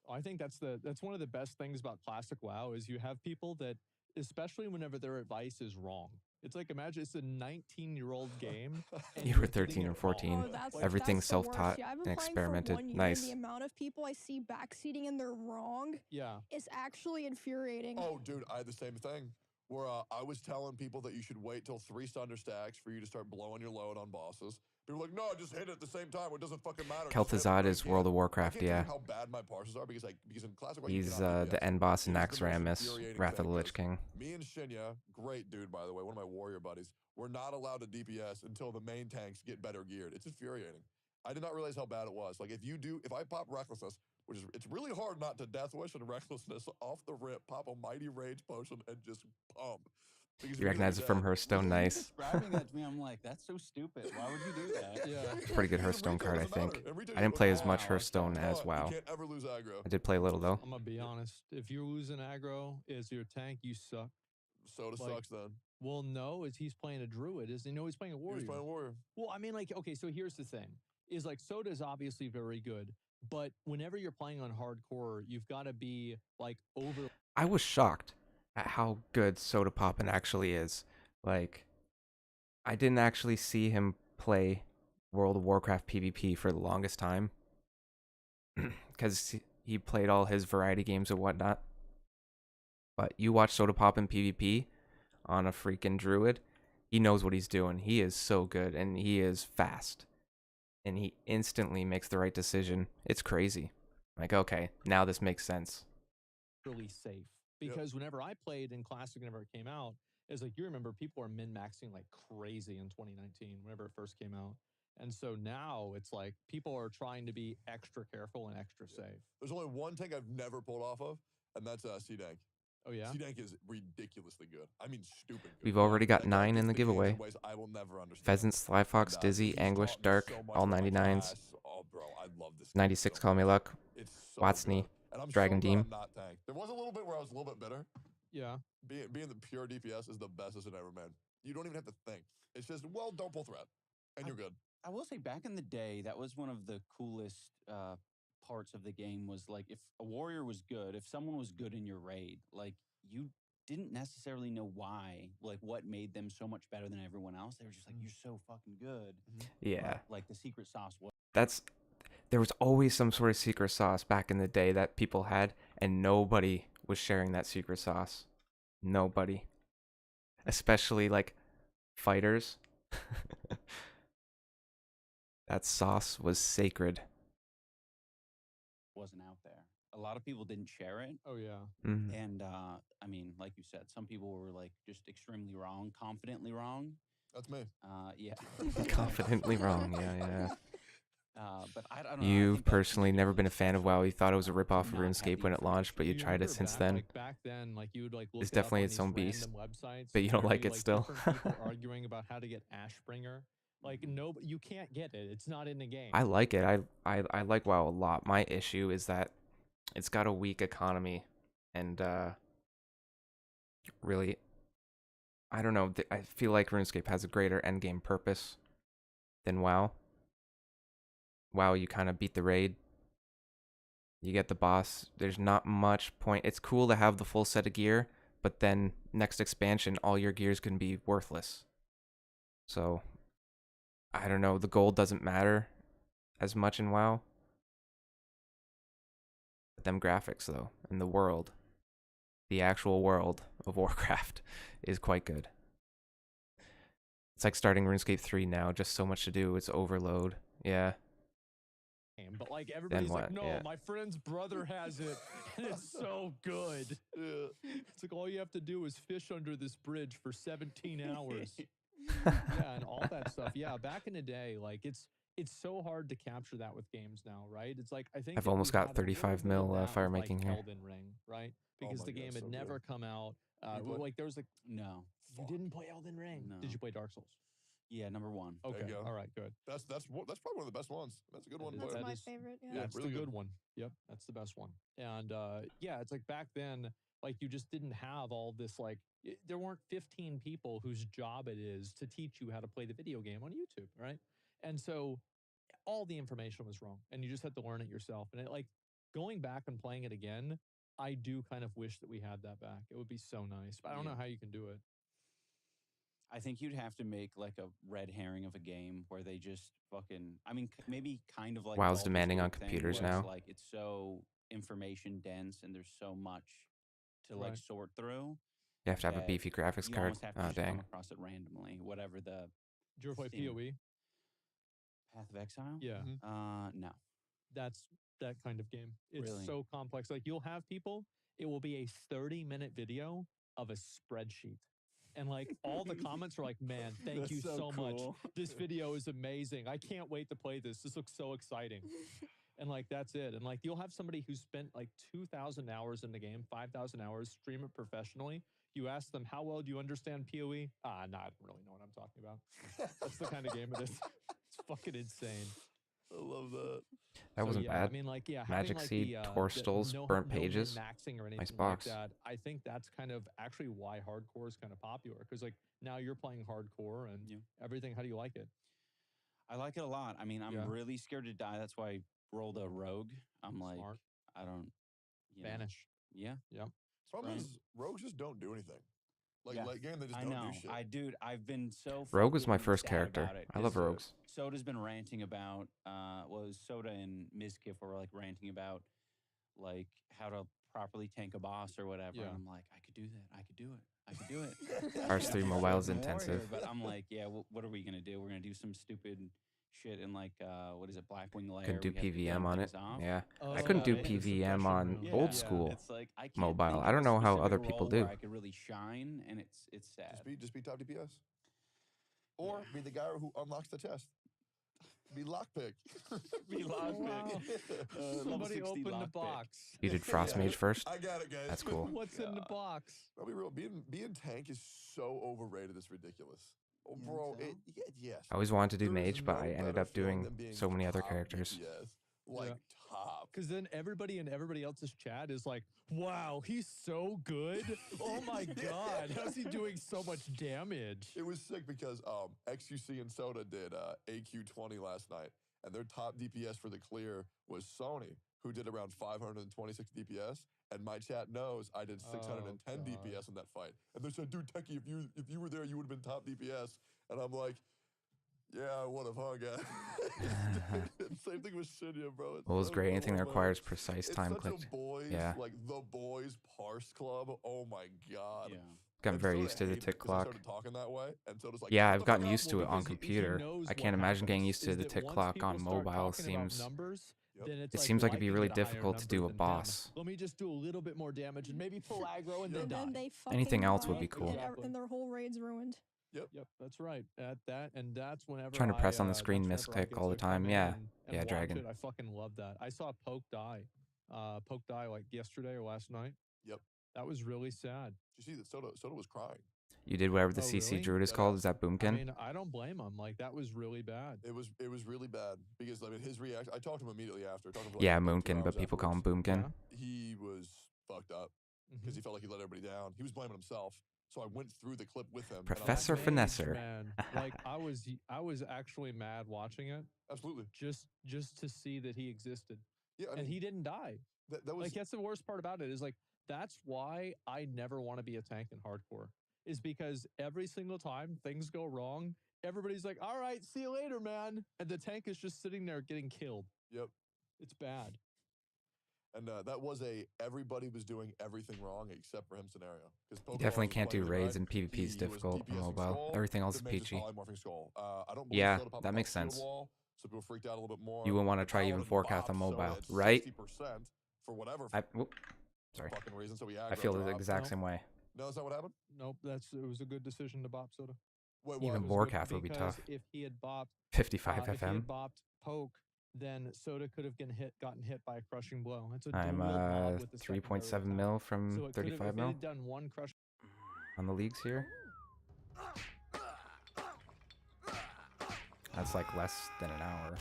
Speaker 4: I think that's one of the best things about classic WoW is you have people that, especially whenever their advice is wrong. It's like imagine it's a 19-year-old game. And
Speaker 1: You
Speaker 4: you're
Speaker 1: were
Speaker 4: getting
Speaker 1: 13
Speaker 4: it
Speaker 1: or
Speaker 4: wrong.
Speaker 1: 14.
Speaker 3: Oh, that's
Speaker 1: Everything's
Speaker 3: that's the worst.
Speaker 1: self-taught
Speaker 3: Yeah, I've
Speaker 1: and
Speaker 3: been playing
Speaker 1: experimented.
Speaker 3: for 1 year,
Speaker 1: Nice.
Speaker 3: and the amount of people I see backseating and they're wrong
Speaker 4: Yeah.
Speaker 3: is actually infuriating.
Speaker 2: Oh, dude, I had the same thing. Where I was telling people that you should wait till 3 Sunder stacks for you to start blowing your load on bosses. People were like, no, just hit it at the same time. It doesn't fucking matter. Just hit it
Speaker 1: Kel'Thuzad
Speaker 2: when I
Speaker 1: is
Speaker 2: can."
Speaker 1: World of
Speaker 2: I
Speaker 1: Warcraft,
Speaker 2: can't tell you
Speaker 1: yeah.
Speaker 2: how bad my parsers are because in Classic WoW, you
Speaker 1: He's
Speaker 2: cannot
Speaker 1: the
Speaker 2: DPS.
Speaker 1: end boss in
Speaker 2: He's the most
Speaker 1: Naxxramas,
Speaker 2: infuriating
Speaker 1: Wrath of the
Speaker 2: thing,
Speaker 1: Lich
Speaker 2: 'cause
Speaker 1: King.
Speaker 2: Me and Shinya, great dude by the way, one of my warrior buddies, we're not allowed to DPS until the main tanks get better geared. It's infuriating. I did not realize how bad it was. Like if I pop Recklessness, which is it's really hard not to Death Wish and Recklessness off the rip, pop a Mighty Rage potion and just pump. Because
Speaker 1: You recognize it from Hearthstone, nice.
Speaker 5: Describing that to me, I'm like, that's so stupid. Why would you do that?
Speaker 4: Yeah.
Speaker 1: It's a pretty good Hearthstone card, I think. I didn't play as much Hearthstone as WoW.
Speaker 2: You can't ever lose aggro.
Speaker 1: I did play a little though.
Speaker 4: I'm gonna be honest. If you're losing aggro as your tank, you suck.
Speaker 2: Soda
Speaker 4: Like,
Speaker 2: sucks then.
Speaker 4: Well, no, is he's playing a druid? Is he? No, he's playing a
Speaker 2: He
Speaker 4: warrior.
Speaker 2: was playing warrior.
Speaker 4: Well, I mean, like, okay, so here's the thing. is like Soda is obviously very good, but whenever you're playing on hardcore, you've got to be like over.
Speaker 1: I was shocked at how good Soda Poppin actually is. Like, I didn't actually see him play World of Warcraft PvP for the longest time because he played all his variety games and whatnot. But you watch Soda Poppin PvP on a freaking druid, he knows what he's doing. He is so good and he is fast. And he instantly makes the right decision. It's crazy. Like, okay, now this makes sense.
Speaker 4: Really safe because whenever I played in Classic, whenever it came out, it's like you remember people are min maxing like crazy in 2019 whenever it first came out. And so now it's like people are trying to be extra careful and extra safe.
Speaker 2: There's only one tank I've never pulled off of, and that's C-Dank.
Speaker 4: Oh, yeah?
Speaker 2: C-Dank is ridiculously good. I mean, stupid good.
Speaker 1: We've already got
Speaker 2: That guy
Speaker 1: 9 in
Speaker 2: gets
Speaker 1: the
Speaker 2: games in
Speaker 1: giveaway.
Speaker 2: ways I will never understand.
Speaker 1: Pheasant, Sly Fox,
Speaker 2: And,
Speaker 1: Dizzy,
Speaker 2: he's
Speaker 1: Anguish,
Speaker 2: taught me
Speaker 1: Dark,
Speaker 2: so much
Speaker 1: all
Speaker 2: about my
Speaker 1: 99s.
Speaker 2: class. Oh, bro, I love this game
Speaker 1: 96,
Speaker 2: so
Speaker 1: Call Me
Speaker 2: much.
Speaker 1: Luck.
Speaker 2: It's so
Speaker 1: Watsney,
Speaker 2: good. And I'm
Speaker 1: Dragon
Speaker 2: so glad
Speaker 1: Deem.
Speaker 2: I'm not tanked. There was a little bit where I was a little bit bitter.
Speaker 4: Yeah.
Speaker 2: Being the pure DPS is the best decision ever made. You don't even have to think. It's just, well, don't pull threat, and you're good.
Speaker 5: I will say, back in the day, that was one of the coolest parts of the game. Was like if a warrior was good, if someone was good in your raid, like you didn't necessarily know why, like what made them so much better than everyone else. They were just like, "You're so fucking good."
Speaker 1: Yeah.
Speaker 5: But, like the secret sauce was.
Speaker 1: There was always some sort of secret sauce back in the day that people had, and nobody was sharing that secret sauce. Nobody. Especially like fighters. That sauce was sacred.
Speaker 5: Wasn't out there. A lot of people didn't share it.
Speaker 4: Oh, yeah.
Speaker 1: Mhm.
Speaker 5: And I mean, like you said, some people were like just extremely wrong, confidently wrong.
Speaker 2: That's me.
Speaker 5: Yeah.
Speaker 1: Confidently wrong. Yeah.
Speaker 5: But I don't know. I
Speaker 1: You've
Speaker 5: think that
Speaker 1: personally
Speaker 5: just
Speaker 1: never
Speaker 5: gives
Speaker 1: been a
Speaker 5: us
Speaker 1: fan of
Speaker 5: such
Speaker 1: WoW. You thought it was a ripoff of
Speaker 5: not have
Speaker 1: RuneScape
Speaker 5: the
Speaker 1: when it launched, but you
Speaker 4: You
Speaker 1: tried it
Speaker 4: remember
Speaker 1: since
Speaker 4: back,
Speaker 1: then.
Speaker 4: Like back then, like you would like look
Speaker 1: It's
Speaker 4: it up
Speaker 1: definitely
Speaker 4: on
Speaker 1: its
Speaker 4: these
Speaker 1: own beast.
Speaker 4: random websites,
Speaker 1: But you don't
Speaker 4: where
Speaker 1: like
Speaker 4: you,
Speaker 1: it still.
Speaker 4: Different people arguing about how to get Ashbringer. Like no, you can't get it. It's not in the game.
Speaker 1: I like it. I like WoW a lot. My issue is that it's got a weak economy, and really, I don't know. I feel like RuneScape has a greater endgame purpose than WoW. WoW, you kind of beat the raid. You get the boss. There's not much point. It's cool to have the full set of gear, but then next expansion, all your gears can be worthless. So, I don't know. The gold doesn't matter as much in WoW. But them graphics, though, and the world, the actual world of Warcraft, is quite good. It's like starting RuneScape 3 now. Just so much to do. It's overload. Yeah.
Speaker 4: But like everybody's like,
Speaker 1: what?
Speaker 4: no,
Speaker 1: Yeah.
Speaker 4: my friend's brother has it, and it's so good.
Speaker 2: Yeah.
Speaker 4: It's like all you have to do is fish under this bridge for 17 hours. Yeah, and all that stuff. Yeah, back in the day, like it's so hard to capture that with games now, right? It's like I think
Speaker 1: I've
Speaker 4: that
Speaker 1: almost
Speaker 4: we
Speaker 1: got
Speaker 4: had a little
Speaker 1: 35
Speaker 4: bit of
Speaker 1: mil
Speaker 4: that
Speaker 1: fire
Speaker 4: with,
Speaker 1: making
Speaker 4: like
Speaker 1: here.
Speaker 4: Elden Ring, right? Because
Speaker 2: my
Speaker 4: the
Speaker 2: God,
Speaker 4: game had
Speaker 2: so
Speaker 4: never
Speaker 2: good.
Speaker 4: come out.
Speaker 2: You play?
Speaker 4: Like there was like
Speaker 5: No.
Speaker 4: you didn't play Elden Ring.
Speaker 5: No.
Speaker 4: Did you play Dark Souls?
Speaker 5: Yeah, number one.
Speaker 2: There you
Speaker 4: Okay,
Speaker 2: go.
Speaker 4: all right, good.
Speaker 2: That's probably one of the best ones. That's a good one.
Speaker 4: That
Speaker 3: That's
Speaker 4: that
Speaker 3: my
Speaker 4: is-
Speaker 3: favorite. Yeah.
Speaker 2: Yeah,
Speaker 4: That's
Speaker 2: really
Speaker 4: the
Speaker 2: good.
Speaker 4: good one. Yep, that's the best one. And yeah, it's like back then, like you just didn't have all this like there weren't 15 people whose job it is to teach you how to play the video game on YouTube, right? And so all the information was wrong, and you just had to learn it yourself. And it like going back and playing it again, I do kind of wish that we had that back. It would be so nice, but I don't know
Speaker 5: Yeah.
Speaker 4: how you can do it.
Speaker 5: I think you'd have to make like a red herring of a game where they just fucking. I mean, maybe kind of like
Speaker 1: WoW's
Speaker 5: Baldur's
Speaker 1: demanding on
Speaker 5: Gate thing,
Speaker 1: computers
Speaker 5: where it's
Speaker 1: now.
Speaker 5: like it's so information dense and there's so much to like
Speaker 4: Right.
Speaker 5: sort through.
Speaker 1: You have to have a
Speaker 5: that
Speaker 1: beefy graphics
Speaker 5: You
Speaker 1: card.
Speaker 5: almost have to
Speaker 1: Oh,
Speaker 5: just
Speaker 1: dang.
Speaker 5: come across it randomly, whatever the
Speaker 4: Did you ever play
Speaker 5: theme.
Speaker 4: PoE?
Speaker 5: Path of Exile.
Speaker 4: Yeah.
Speaker 5: No.
Speaker 4: That's that kind of game. It's
Speaker 5: Really?
Speaker 4: so complex. Like you'll have people, it will be a 30-minute video of a spreadsheet. And like all the comments are like, man, thank
Speaker 5: That's
Speaker 4: you
Speaker 5: so
Speaker 4: so much.
Speaker 5: cool.
Speaker 4: This video is amazing. I can't wait to play this. This looks so exciting. And like that's it. And like you'll have somebody who spent like 2,000 hours in the game, 5,000 hours, stream it professionally. You ask them, how well do you understand PoE? No, I don't really know what I'm talking about. That's the kind of game it is. It's fucking insane.
Speaker 2: I love that.
Speaker 1: That wasn't
Speaker 4: yeah,
Speaker 1: bad.
Speaker 4: I mean, like, yeah,
Speaker 1: Magic
Speaker 4: having, like,
Speaker 1: Seed, Torstals, Burnt Pages.
Speaker 4: maxing or anything
Speaker 1: Nice
Speaker 4: like
Speaker 1: box.
Speaker 4: that. I think that's kind of actually why hardcore is kind of popular because, like, now you're playing hardcore and
Speaker 5: Yeah.
Speaker 4: everything. How do you like it?
Speaker 5: I like it a lot. I mean, I'm
Speaker 4: Yeah.
Speaker 5: really scared to die. That's why I rolled a rogue. I'm like,
Speaker 4: Smart.
Speaker 5: I don't, you know.
Speaker 4: Vanish.
Speaker 5: Yeah.
Speaker 4: Yep.
Speaker 2: Problem
Speaker 5: Right.
Speaker 2: is, rogues just don't do anything. Like
Speaker 5: Yeah.
Speaker 2: late game, they just
Speaker 5: I
Speaker 2: don't
Speaker 5: know.
Speaker 2: do shit.
Speaker 5: Dude, I've been so
Speaker 1: Rogue was my
Speaker 5: fucking
Speaker 1: first
Speaker 5: sad
Speaker 1: character.
Speaker 5: about it.
Speaker 1: I love
Speaker 5: 'cause,
Speaker 1: rogues.
Speaker 5: Soda's been ranting about, well, it was Soda and Mizkif were like ranting about like how to properly tank a boss or whatever.
Speaker 4: Yeah.
Speaker 5: And I'm like, I could do that. I could do it. I could do it.
Speaker 1: R3
Speaker 5: I'm a
Speaker 1: mobile is
Speaker 5: fucking warrior,
Speaker 1: intensive.
Speaker 5: but I'm like, yeah, what are we gonna do? We're gonna do some stupid shit in like what is it, Blackwing Lair?
Speaker 1: Couldn't do
Speaker 5: We have to
Speaker 1: PVM
Speaker 5: gun
Speaker 1: on it.
Speaker 5: things off.
Speaker 1: Yeah.
Speaker 4: Oh,
Speaker 1: I couldn't do
Speaker 4: yeah, the
Speaker 1: PVM
Speaker 4: suppression
Speaker 1: on
Speaker 4: room.
Speaker 1: old
Speaker 4: Yeah.
Speaker 1: school
Speaker 5: It's like I can't
Speaker 1: mobile.
Speaker 5: think
Speaker 1: I
Speaker 5: of
Speaker 1: don't
Speaker 5: a
Speaker 1: know how
Speaker 5: specific
Speaker 1: other people
Speaker 5: role
Speaker 1: do.
Speaker 5: where I could really shine, and it's sad.
Speaker 2: Just be top DPS. Or be the guy who unlocks the chest. Be lockpick.
Speaker 5: Be lockpick. Level
Speaker 4: Somebody
Speaker 5: 60
Speaker 4: open the
Speaker 5: lockpick.
Speaker 4: box.
Speaker 1: You did Frost
Speaker 2: Yeah.
Speaker 1: Mage first?
Speaker 2: I got it, guys.
Speaker 1: That's cool.
Speaker 4: What's in the box?
Speaker 2: I'll be real. Being tank is so overrated. It's ridiculous. Oh,
Speaker 5: You
Speaker 2: bro.
Speaker 5: think
Speaker 2: Yes.
Speaker 1: I always wanted to do
Speaker 2: There is
Speaker 1: Mage, but
Speaker 2: no
Speaker 1: I ended
Speaker 2: better
Speaker 1: up
Speaker 2: feeling
Speaker 1: doing
Speaker 2: than being
Speaker 1: so many other
Speaker 2: top
Speaker 1: characters.
Speaker 2: DPS. Like
Speaker 4: Yeah.
Speaker 2: top.
Speaker 4: Because then everybody in everybody else's chat is like, wow, he's so good. Oh my God. How's he doing so much damage?
Speaker 2: It was sick because XUC and Soda did AQ20 last night, and their top DPS for the clear was Sony, who did around 526 DPS. And my chat knows I did 610
Speaker 4: God.
Speaker 2: DPS in that fight. And they said, dude, Techie, if you were there, you would have been top DPS. And I'm like, yeah, I would have, huh, guys? Same thing with Shinya, bro.
Speaker 1: Well, it's great. Anything that
Speaker 2: man.
Speaker 1: requires precise
Speaker 2: It's
Speaker 1: time
Speaker 2: such
Speaker 1: clicked.
Speaker 2: a boys,
Speaker 1: Yeah.
Speaker 2: like the boys parse club. Oh my god.
Speaker 5: Yeah.
Speaker 1: Gotten
Speaker 2: And
Speaker 1: very
Speaker 2: Soda
Speaker 1: used to the
Speaker 2: hated it
Speaker 1: tick
Speaker 2: 'cause I
Speaker 1: clock.
Speaker 2: started talking that way, and Soda's like,
Speaker 1: Yeah,
Speaker 2: "Shut
Speaker 1: I've
Speaker 2: the
Speaker 1: gotten
Speaker 2: fuck up."
Speaker 1: used to it on
Speaker 4: because he
Speaker 1: computer.
Speaker 4: knows
Speaker 1: I
Speaker 4: what
Speaker 1: can't imagine getting
Speaker 4: happens
Speaker 1: used to
Speaker 4: is
Speaker 1: the
Speaker 4: that
Speaker 1: tick
Speaker 4: once
Speaker 1: clock
Speaker 4: people
Speaker 1: on
Speaker 4: start
Speaker 1: mobile.
Speaker 4: talking about
Speaker 1: Seems
Speaker 4: numbers,
Speaker 2: Yep.
Speaker 4: then it's
Speaker 1: it
Speaker 4: like,
Speaker 1: seems like
Speaker 4: well,
Speaker 1: it'd be
Speaker 4: I can
Speaker 1: really
Speaker 4: get a higher
Speaker 1: difficult to do
Speaker 4: number
Speaker 1: a
Speaker 4: than them.
Speaker 1: boss.
Speaker 4: Let me just do a little bit more damage and maybe pull aggro and
Speaker 2: Yep.
Speaker 4: then die.
Speaker 3: And then they fucking
Speaker 1: Anything else would
Speaker 3: die,
Speaker 1: be cool.
Speaker 4: Exactly.
Speaker 3: and their whole raid's ruined.
Speaker 4: Yep, that's right. That's whenever
Speaker 1: Trying to press on the
Speaker 4: that's
Speaker 1: screen,
Speaker 4: whenever I
Speaker 1: misclick
Speaker 4: get
Speaker 1: all the
Speaker 4: to come
Speaker 1: time.
Speaker 4: in
Speaker 1: Yeah.
Speaker 4: and
Speaker 1: Yeah,
Speaker 4: watch
Speaker 1: Dragon.
Speaker 4: it. I fucking love that. I saw Poke die. Poke die like yesterday or last night.
Speaker 2: Yep.
Speaker 4: That was really sad.
Speaker 2: Did you see that Soda was crying?
Speaker 1: You did whatever the
Speaker 4: Oh,
Speaker 1: CC
Speaker 4: really?
Speaker 1: Druid is
Speaker 2: Dead
Speaker 1: called.
Speaker 2: ass.
Speaker 1: Is that
Speaker 4: I
Speaker 1: Boomkin?
Speaker 4: mean, I don't blame him. Like that was really bad.
Speaker 2: It was really bad because I mean his reaction. I talked to him immediately after. Talked to him for, like,
Speaker 1: Yeah,
Speaker 2: like 2
Speaker 1: Moonkin,
Speaker 2: hours
Speaker 1: but people call him
Speaker 2: afterwards.
Speaker 1: Boomkin.
Speaker 4: Yeah.
Speaker 2: He was fucked up because
Speaker 4: Mhm.
Speaker 2: he felt like he let everybody down. He was blaming himself. So I went through the clip with him. and I'm like,
Speaker 1: Professor
Speaker 4: Mage,
Speaker 1: Finesser.
Speaker 4: man. Like I was actually mad watching it
Speaker 2: Absolutely.
Speaker 4: just to see that he existed
Speaker 2: Yeah. I mean,
Speaker 4: and he didn't die.
Speaker 2: that was
Speaker 4: Like that's the worst part about it is like that's why I never want to be a tank in hardcore is because every single time things go wrong, everybody's like, "All right, see you later, man," and the tank is just sitting there getting killed.
Speaker 2: Yep.
Speaker 4: It's bad.
Speaker 2: And that was everybody was doing everything wrong except for him scenario. Because
Speaker 1: You definitely can't do raids and PvP is difficult on mobile. Everything else is peachy.
Speaker 2: Polymorphing skull. I don't believe
Speaker 1: Yeah,
Speaker 2: Soda popped
Speaker 1: that
Speaker 2: up
Speaker 1: makes
Speaker 2: on Shield
Speaker 1: sense.
Speaker 2: Wall, so people freaked out a little bit more.
Speaker 1: You wouldn't want to try even
Speaker 2: Paladin
Speaker 1: 4Cath on
Speaker 2: bopped Soda
Speaker 1: mobile,
Speaker 2: at
Speaker 1: right?
Speaker 2: 60% for whatever
Speaker 1: Sorry.
Speaker 2: fucking reason. So he
Speaker 1: I feel the
Speaker 2: dropped.
Speaker 1: exact
Speaker 4: No.
Speaker 1: same way.
Speaker 2: No, is that what happened?
Speaker 4: Nope, it was a good decision to bop Soda.
Speaker 2: Wait,
Speaker 1: Even
Speaker 2: what?
Speaker 1: more
Speaker 4: It was
Speaker 1: Vorkath
Speaker 4: good
Speaker 1: would be
Speaker 4: because
Speaker 1: tough.
Speaker 4: if he had bopped
Speaker 1: 55
Speaker 4: if he
Speaker 1: FM.
Speaker 4: had bopped Poke, then Soda could have gotten hit by a crushing blow. It's a
Speaker 1: I'm
Speaker 4: dual mob with the
Speaker 1: 3.7
Speaker 4: secondary
Speaker 1: mil
Speaker 4: attack.
Speaker 1: from
Speaker 4: So it could have,
Speaker 1: 35
Speaker 4: if it
Speaker 1: mil
Speaker 4: had done one crushing
Speaker 1: on the leagues here. That's like less than an hour.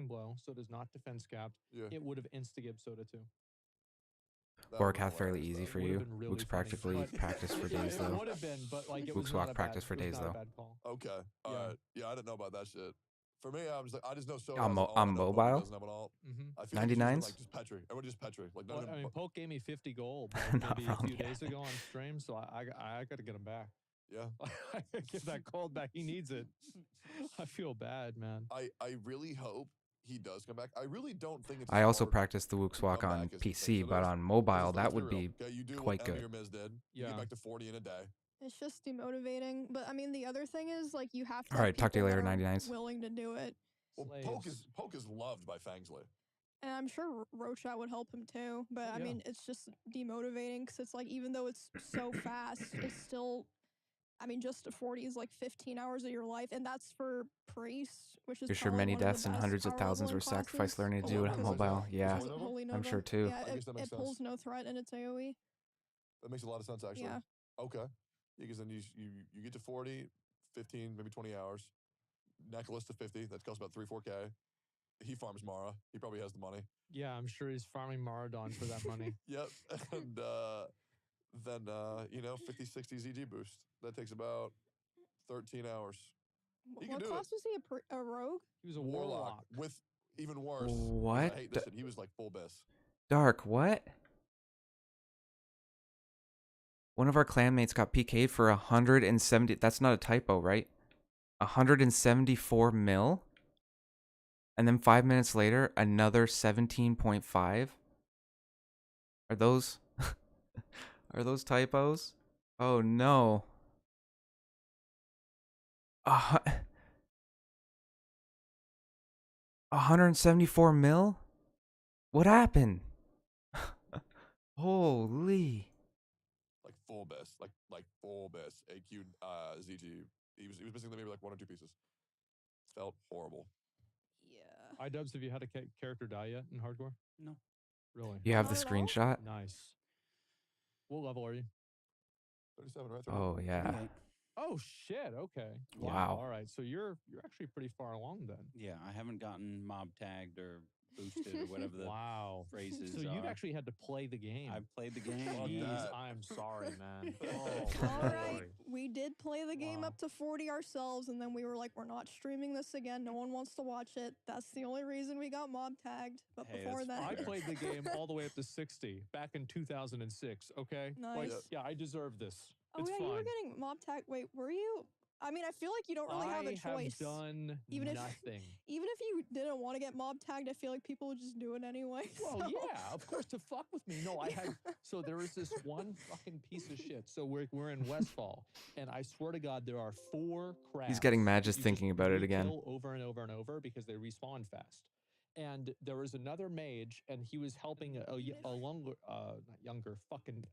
Speaker 4: blow, Soda's not defense capped,
Speaker 2: Yeah.
Speaker 4: it would have insta-gib Soda too.
Speaker 2: That would've been
Speaker 1: Vorkath fairly
Speaker 2: hilarious,
Speaker 1: easy
Speaker 2: though.
Speaker 1: for
Speaker 4: Would've
Speaker 1: you.
Speaker 4: been really
Speaker 1: Luke's
Speaker 4: funny,
Speaker 1: practically
Speaker 4: but-
Speaker 1: practice for days
Speaker 4: It
Speaker 1: though.
Speaker 4: would have been, but like it
Speaker 1: Luke's
Speaker 4: was not
Speaker 1: walk
Speaker 4: a
Speaker 1: practice
Speaker 4: bad,
Speaker 1: for
Speaker 4: it was
Speaker 1: days
Speaker 4: not
Speaker 1: though.
Speaker 4: a bad call.
Speaker 2: Okay.
Speaker 4: Yeah.
Speaker 2: Yeah, I didn't know about that shit. For me, I just know Soda
Speaker 1: On
Speaker 2: has
Speaker 1: mo-
Speaker 2: an alt,
Speaker 1: on
Speaker 2: I know Poke
Speaker 1: mobile?
Speaker 2: doesn't have an alt.
Speaker 4: Mm-hmm.
Speaker 2: I feel like he's using,
Speaker 1: 99s?
Speaker 2: like just Petri. Everybody just Petri. Like
Speaker 4: Well,
Speaker 2: none
Speaker 4: I
Speaker 2: of
Speaker 4: mean,
Speaker 2: them.
Speaker 4: Poke gave me 50 gold
Speaker 1: Not
Speaker 4: maybe a
Speaker 1: wrong,
Speaker 4: few
Speaker 1: yeah.
Speaker 4: days ago on stream, so I got to get him back.
Speaker 2: Yeah.
Speaker 4: I gotta give that gold back. He needs it. I feel bad, man.
Speaker 2: I really hope he does come back. I really don't think it's.
Speaker 1: I also
Speaker 2: smart
Speaker 1: practiced the Wook's
Speaker 2: to
Speaker 1: walk
Speaker 2: come
Speaker 1: on
Speaker 2: back as he
Speaker 1: PC,
Speaker 2: thinks it
Speaker 1: but
Speaker 2: is,
Speaker 1: on
Speaker 2: 'cause
Speaker 1: mobile
Speaker 2: let's
Speaker 1: that
Speaker 2: be
Speaker 1: would
Speaker 2: real,
Speaker 1: be
Speaker 2: okay, you do
Speaker 1: quite
Speaker 2: what Emmy
Speaker 1: good.
Speaker 2: or Miz did. You
Speaker 4: Yeah.
Speaker 2: get back to 40 in a day.
Speaker 3: It's just demotivating. But I mean, the other thing is like you have to.
Speaker 1: All
Speaker 3: have
Speaker 1: right, talk to you
Speaker 3: people
Speaker 1: later,
Speaker 3: that are
Speaker 1: 99s.
Speaker 3: Willing to do it,
Speaker 2: Well,
Speaker 4: Slaves.
Speaker 2: Poke is loved by Fangsley.
Speaker 3: and I'm sure Rochat would help him too. But
Speaker 4: Oh,
Speaker 3: I
Speaker 4: yeah.
Speaker 3: mean, it's just demotivating because it's like even though it's so fast, it's still. I mean, just a 40 is like 15 hours of your life, and that's for priest, which is
Speaker 1: You're sure
Speaker 3: probably
Speaker 1: many
Speaker 3: one of the
Speaker 1: deaths and
Speaker 3: best
Speaker 1: hundreds of
Speaker 3: power
Speaker 1: thousands
Speaker 3: leveling
Speaker 1: were sacrificed
Speaker 3: classes.
Speaker 1: learning to
Speaker 2: Oh,
Speaker 1: do it
Speaker 2: wow,
Speaker 1: on
Speaker 2: that's like
Speaker 1: mobile.
Speaker 2: that.
Speaker 1: Yeah,
Speaker 2: Is it Holy
Speaker 3: Holy
Speaker 1: I'm
Speaker 3: Nova.
Speaker 1: sure too.
Speaker 3: Yeah,
Speaker 2: I guess that makes
Speaker 3: it pulls
Speaker 2: sense.
Speaker 3: no threat in its AoE.
Speaker 2: That makes a lot of sense, actually.
Speaker 3: Yeah.
Speaker 2: Okay. Yeah, because then you get to 40, 15, maybe 20 hours. Necklace to 50. That costs about 3-4K. He farms Mara. He probably has the money.
Speaker 4: Yeah, I'm sure he's farming Maradon for that money.
Speaker 2: Yep. And then 50, 60 ZG boost. That takes about 13 hours. He can
Speaker 3: What
Speaker 2: do it.
Speaker 3: class was he? A rogue?
Speaker 4: He was a warlock.
Speaker 2: With even worse.
Speaker 1: What?
Speaker 2: I hate this shit. He was like full best.
Speaker 1: Dark, what? One of our clanmates got PK'd for 170. That's not a typo, right? 174 mil? And then 5 minutes later, another 17.5? Are those are those typos? Oh no. 174 mil? What happened? Holy.
Speaker 2: Like full best. Like full best. AQ ZG. He was missing maybe like 1 or 2 pieces. Felt horrible.
Speaker 3: Yeah.
Speaker 4: iDubbbz, have you had a character die yet in hardcore?
Speaker 5: No.
Speaker 4: Really?
Speaker 1: You have the
Speaker 3: Not at all?
Speaker 1: screenshot?
Speaker 4: Nice. What level are you?
Speaker 2: 37, right?
Speaker 1: Oh yeah.
Speaker 5: 38.
Speaker 4: Oh shit. Okay.
Speaker 1: Wow.
Speaker 4: All right. So you're actually pretty far along then.
Speaker 5: Yeah, I haven't gotten mob tagged or boosted or whatever the
Speaker 4: Wow.
Speaker 5: phrases
Speaker 4: So
Speaker 5: are.
Speaker 4: you've actually had to play the game.
Speaker 5: I've played the game.
Speaker 2: Fuck
Speaker 5: yeah.
Speaker 2: that.
Speaker 4: I'm sorry, man.
Speaker 3: All right, we did play the game
Speaker 4: Wow.
Speaker 3: up to 40 ourselves, and then we were like, we're not streaming this again. No one wants to watch it. That's the only reason we got mob tagged. But
Speaker 5: Hey,
Speaker 3: before
Speaker 5: that's
Speaker 3: that,
Speaker 4: I
Speaker 5: fair.
Speaker 4: played the game all the way up to 60 back in 2006. Okay. Like,
Speaker 3: Nice.
Speaker 4: yeah, I deserve this.
Speaker 3: Oh
Speaker 4: It's
Speaker 3: yeah,
Speaker 4: fine.
Speaker 3: you were getting mob tagged. Wait, were you? I mean, I feel like you don't really have a choice.
Speaker 4: I have done
Speaker 3: Even if-
Speaker 4: nothing.
Speaker 3: Even if you didn't want to get mob tagged, I feel like people would just do it anyway.
Speaker 4: Well,
Speaker 3: so-
Speaker 4: yeah, of course, to fuck with me. No, I had. So there is this one fucking piece of shit. So we're in Westfall, and I swear to God, there are 4 crabs.
Speaker 1: He's getting mad
Speaker 4: that
Speaker 1: just
Speaker 4: you
Speaker 1: thinking about it again.
Speaker 4: kill over and over and over because they respawn fast. And there was another mage, and he was helping a younger, not younger, fucking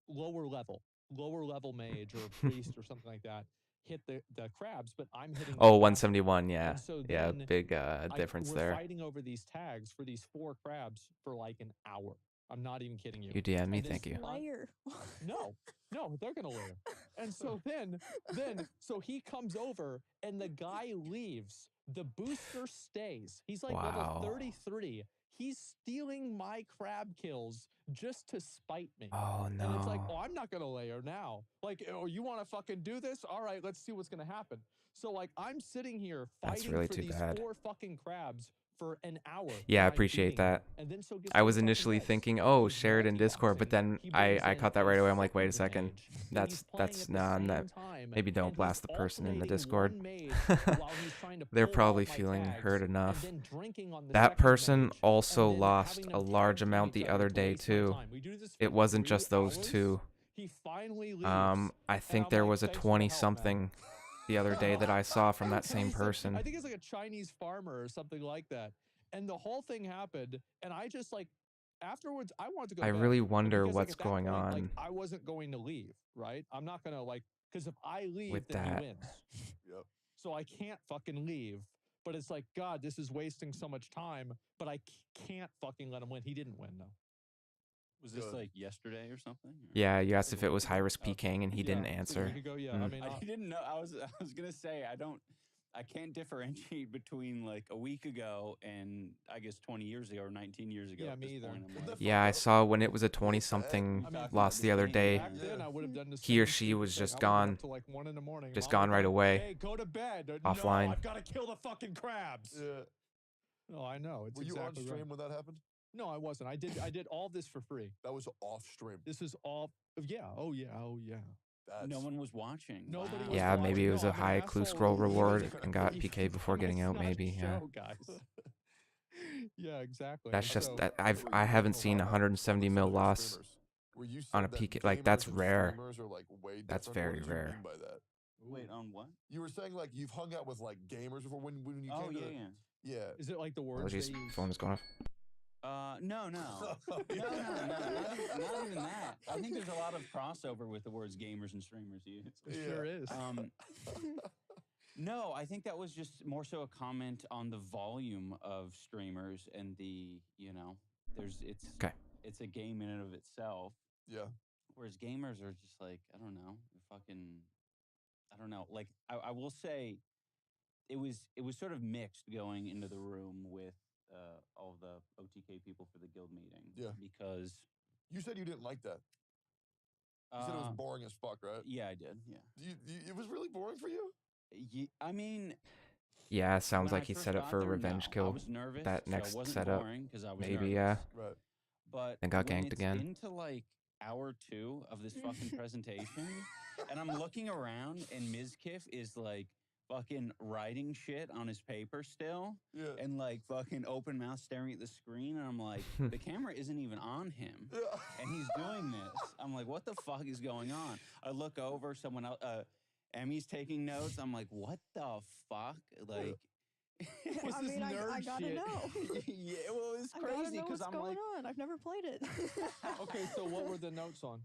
Speaker 4: lower level mage or priest or something like that hit the crabs, but I'm hitting.
Speaker 1: Oh,
Speaker 4: them
Speaker 1: 171, yeah.
Speaker 4: And so
Speaker 1: Yeah,
Speaker 4: then
Speaker 1: big difference
Speaker 4: we're
Speaker 1: there.
Speaker 4: fighting over these tags for these 4 crabs for like an hour. I'm not even kidding you.
Speaker 1: You DM me,
Speaker 4: And this
Speaker 1: thank you.
Speaker 3: Liar.
Speaker 4: No, they're gonna layer. And so then so he comes over and the guy leaves. The booster stays. He's like level
Speaker 1: Wow.
Speaker 4: 33. He's stealing my crab kills just to spite me.
Speaker 1: Oh
Speaker 4: And it's like,
Speaker 1: no.
Speaker 4: oh, I'm not gonna layer now. Like, oh, you want to fucking do this? All right, let's see what's gonna happen. So like, I'm sitting here
Speaker 1: That's
Speaker 4: fighting
Speaker 1: really
Speaker 4: for
Speaker 1: too
Speaker 4: these
Speaker 1: bad.
Speaker 4: 4 fucking crabs for an hour.
Speaker 1: Yeah, I
Speaker 4: and I'm
Speaker 1: appreciate
Speaker 4: beating them.
Speaker 1: that.
Speaker 4: And then so guess
Speaker 1: I
Speaker 4: what
Speaker 1: was
Speaker 4: he fucking
Speaker 1: initially
Speaker 4: does?
Speaker 1: thinking, oh,
Speaker 4: He's
Speaker 1: share it in Discord, but then
Speaker 4: multi-boxing. He brings
Speaker 1: I
Speaker 4: in
Speaker 1: caught that
Speaker 4: a
Speaker 1: right away. I'm like, wait a
Speaker 4: second
Speaker 1: second.
Speaker 4: mage, and he's playing at the
Speaker 1: Nah,
Speaker 4: same
Speaker 1: that
Speaker 4: time,
Speaker 1: maybe don't
Speaker 4: and
Speaker 1: blast
Speaker 4: he's
Speaker 1: the person in the
Speaker 4: alternating
Speaker 1: Discord.
Speaker 4: one mage while he's trying to
Speaker 1: They're
Speaker 4: pull
Speaker 1: probably
Speaker 4: all my
Speaker 1: feeling
Speaker 4: tags,
Speaker 1: hurt enough.
Speaker 4: and then drinking on the
Speaker 1: That
Speaker 4: second
Speaker 1: person
Speaker 4: mage,
Speaker 1: also
Speaker 4: and then
Speaker 1: lost
Speaker 4: having
Speaker 1: a
Speaker 4: them
Speaker 1: large
Speaker 4: tag team
Speaker 1: amount
Speaker 4: each
Speaker 1: the
Speaker 4: other
Speaker 1: other
Speaker 4: to
Speaker 1: day
Speaker 4: waste my
Speaker 1: too.
Speaker 4: time. We do this
Speaker 1: It
Speaker 4: for
Speaker 1: wasn't
Speaker 4: 3
Speaker 1: just those
Speaker 4: hours.
Speaker 1: 2.
Speaker 4: He finally leaves.
Speaker 1: I
Speaker 4: and
Speaker 1: think
Speaker 4: I'm
Speaker 1: there
Speaker 4: like,
Speaker 1: was a
Speaker 4: "Thanks for the help,
Speaker 1: 20
Speaker 4: man."
Speaker 1: something the other day that I saw from that
Speaker 4: And
Speaker 1: same
Speaker 4: he's like-
Speaker 1: person.
Speaker 4: I think it's like a Chinese farmer or something like that. And the whole thing happened, and I just like afterwards I wanted to go.
Speaker 1: I
Speaker 4: to bed,
Speaker 1: really
Speaker 4: but
Speaker 1: wonder
Speaker 4: because, like,
Speaker 1: what's
Speaker 4: at that
Speaker 1: going
Speaker 4: point, like,
Speaker 1: on
Speaker 4: I wasn't going to leave, right? I'm not gonna like because if I leave,
Speaker 1: with
Speaker 4: then
Speaker 1: that.
Speaker 4: he wins.
Speaker 2: Yep.
Speaker 4: So I can't fucking leave. But it's like, God, this is wasting so much time. But I can't fucking let him win. He didn't win though.
Speaker 5: Was this
Speaker 2: Good.
Speaker 5: like yesterday or something? Or?
Speaker 1: Yeah, you asked
Speaker 5: A
Speaker 1: if it
Speaker 5: week
Speaker 1: was
Speaker 5: ago?
Speaker 1: high risk
Speaker 5: Okay.
Speaker 1: PKing and he didn't
Speaker 4: Yeah, a
Speaker 1: answer.
Speaker 4: week ago, yeah. I
Speaker 1: Mm.
Speaker 4: mean,
Speaker 5: I didn't know. I was gonna say I can't differentiate between like a week ago and I guess 20 years ago or 19 years ago.
Speaker 4: Yeah,
Speaker 5: at
Speaker 4: me
Speaker 5: this
Speaker 4: either.
Speaker 5: point. I'm
Speaker 2: What the
Speaker 5: like,
Speaker 1: Yeah, I
Speaker 2: fuck?
Speaker 1: saw when it was a 20
Speaker 2: What the
Speaker 1: something
Speaker 2: heck?
Speaker 4: I mean,
Speaker 1: lost the other
Speaker 5: this
Speaker 1: day.
Speaker 4: back then I would have done the
Speaker 1: He or
Speaker 4: same
Speaker 1: she
Speaker 4: stupid
Speaker 1: was
Speaker 4: thing.
Speaker 1: just
Speaker 4: I would've been
Speaker 1: gone.
Speaker 4: up till like 1 in the morning.
Speaker 1: Just
Speaker 4: Mom
Speaker 1: gone
Speaker 4: would
Speaker 1: right
Speaker 4: be like,
Speaker 1: away.
Speaker 4: Hey, go to bed.
Speaker 1: Offline.
Speaker 4: No, I've got to kill the fucking crabs.
Speaker 2: Yeah.
Speaker 4: No, I know. It's
Speaker 2: Were you on
Speaker 4: exactly
Speaker 2: stream
Speaker 4: right.
Speaker 2: when that happened?
Speaker 4: No, I wasn't. I did all this for free.
Speaker 2: That was off stream.
Speaker 4: This is all. Yeah. Oh yeah. Oh yeah.
Speaker 2: That's
Speaker 5: no one was watching.
Speaker 4: Nobody
Speaker 5: Wow.
Speaker 4: was
Speaker 1: Yeah,
Speaker 4: watching.
Speaker 1: maybe it was
Speaker 4: No,
Speaker 1: a
Speaker 4: I'm an
Speaker 1: high clue
Speaker 4: asshole.
Speaker 1: scroll
Speaker 4: He
Speaker 1: reward
Speaker 4: was-
Speaker 1: and got
Speaker 4: he-
Speaker 1: PK before
Speaker 4: I'm
Speaker 1: getting out.
Speaker 4: not
Speaker 1: Maybe. Yeah.
Speaker 4: show, guys. Yeah, exactly.
Speaker 1: That's
Speaker 4: And
Speaker 1: just
Speaker 4: so-
Speaker 1: that
Speaker 2: Were
Speaker 1: I
Speaker 2: you
Speaker 1: haven't
Speaker 2: saying
Speaker 1: seen
Speaker 2: a lot about
Speaker 1: 170 mil
Speaker 2: some of your
Speaker 1: loss
Speaker 2: streamers, where you
Speaker 1: on
Speaker 2: said
Speaker 1: a
Speaker 2: that
Speaker 1: PK. Like that's
Speaker 2: gamers and
Speaker 1: rare.
Speaker 2: streamers are like way
Speaker 1: That's
Speaker 2: different? What
Speaker 1: very
Speaker 2: did you
Speaker 1: rare.
Speaker 2: mean by that?
Speaker 5: Wait, on what?
Speaker 2: You were saying like you've hung out with like gamers before when you
Speaker 5: Oh
Speaker 2: came to
Speaker 5: yeah,
Speaker 2: the,
Speaker 5: yeah.
Speaker 2: yeah.
Speaker 4: Is it like the words
Speaker 1: Apologies,
Speaker 4: they use?
Speaker 1: phone is going off.
Speaker 5: No, not even that. I think there's a lot of crossover with the words gamers and streamers used.
Speaker 4: It
Speaker 2: Yeah.
Speaker 4: sure is.
Speaker 5: No, I think that was just more so a comment on the volume of streamers and the,
Speaker 1: Okay.
Speaker 5: it's a game in and of itself.
Speaker 2: Yeah.
Speaker 5: Whereas gamers are just like, I don't know, I don't know. Like I will say it was sort of mixed going into the room with all the OTK people for the guild meeting.
Speaker 2: Yeah.
Speaker 5: Because
Speaker 2: You said you didn't like that. You said it was boring as fuck, right?
Speaker 5: Yeah, I did. Yeah.
Speaker 2: It was really boring for you?
Speaker 5: I mean,
Speaker 1: Yeah, sounds
Speaker 5: when I
Speaker 1: like he
Speaker 5: first
Speaker 1: set up
Speaker 5: got
Speaker 1: for a
Speaker 5: there,
Speaker 1: revenge
Speaker 5: no, I
Speaker 1: kill.
Speaker 5: was nervous.
Speaker 1: That
Speaker 5: So
Speaker 1: next
Speaker 5: it wasn't
Speaker 1: setup,
Speaker 5: boring because I was
Speaker 1: maybe,
Speaker 5: nervous.
Speaker 2: Right.
Speaker 5: But
Speaker 1: Then got
Speaker 5: when
Speaker 1: ganked
Speaker 5: it's
Speaker 1: again.
Speaker 5: into like hour 2 of this fucking presentation, and I'm looking around, and Mizkif is like fucking writing shit on his paper still,
Speaker 2: Yeah.
Speaker 5: and like fucking open mouth staring at the screen, and I'm like, the camera isn't even on him,
Speaker 2: Yeah.
Speaker 5: and he's doing this. I'm like, what the fuck is going on? I look over, someone else, Emmy's taking notes. I'm like, what the fuck? Like.
Speaker 4: What's
Speaker 3: I
Speaker 4: this
Speaker 3: mean, I
Speaker 4: nerd
Speaker 3: gotta
Speaker 4: shit?
Speaker 3: know.
Speaker 5: Yeah, well, it's
Speaker 3: I gotta
Speaker 5: crazy
Speaker 3: know
Speaker 5: because
Speaker 3: what's
Speaker 5: I'm
Speaker 3: going
Speaker 5: like,
Speaker 3: on. I've never played it.
Speaker 4: Okay, so what were the notes on?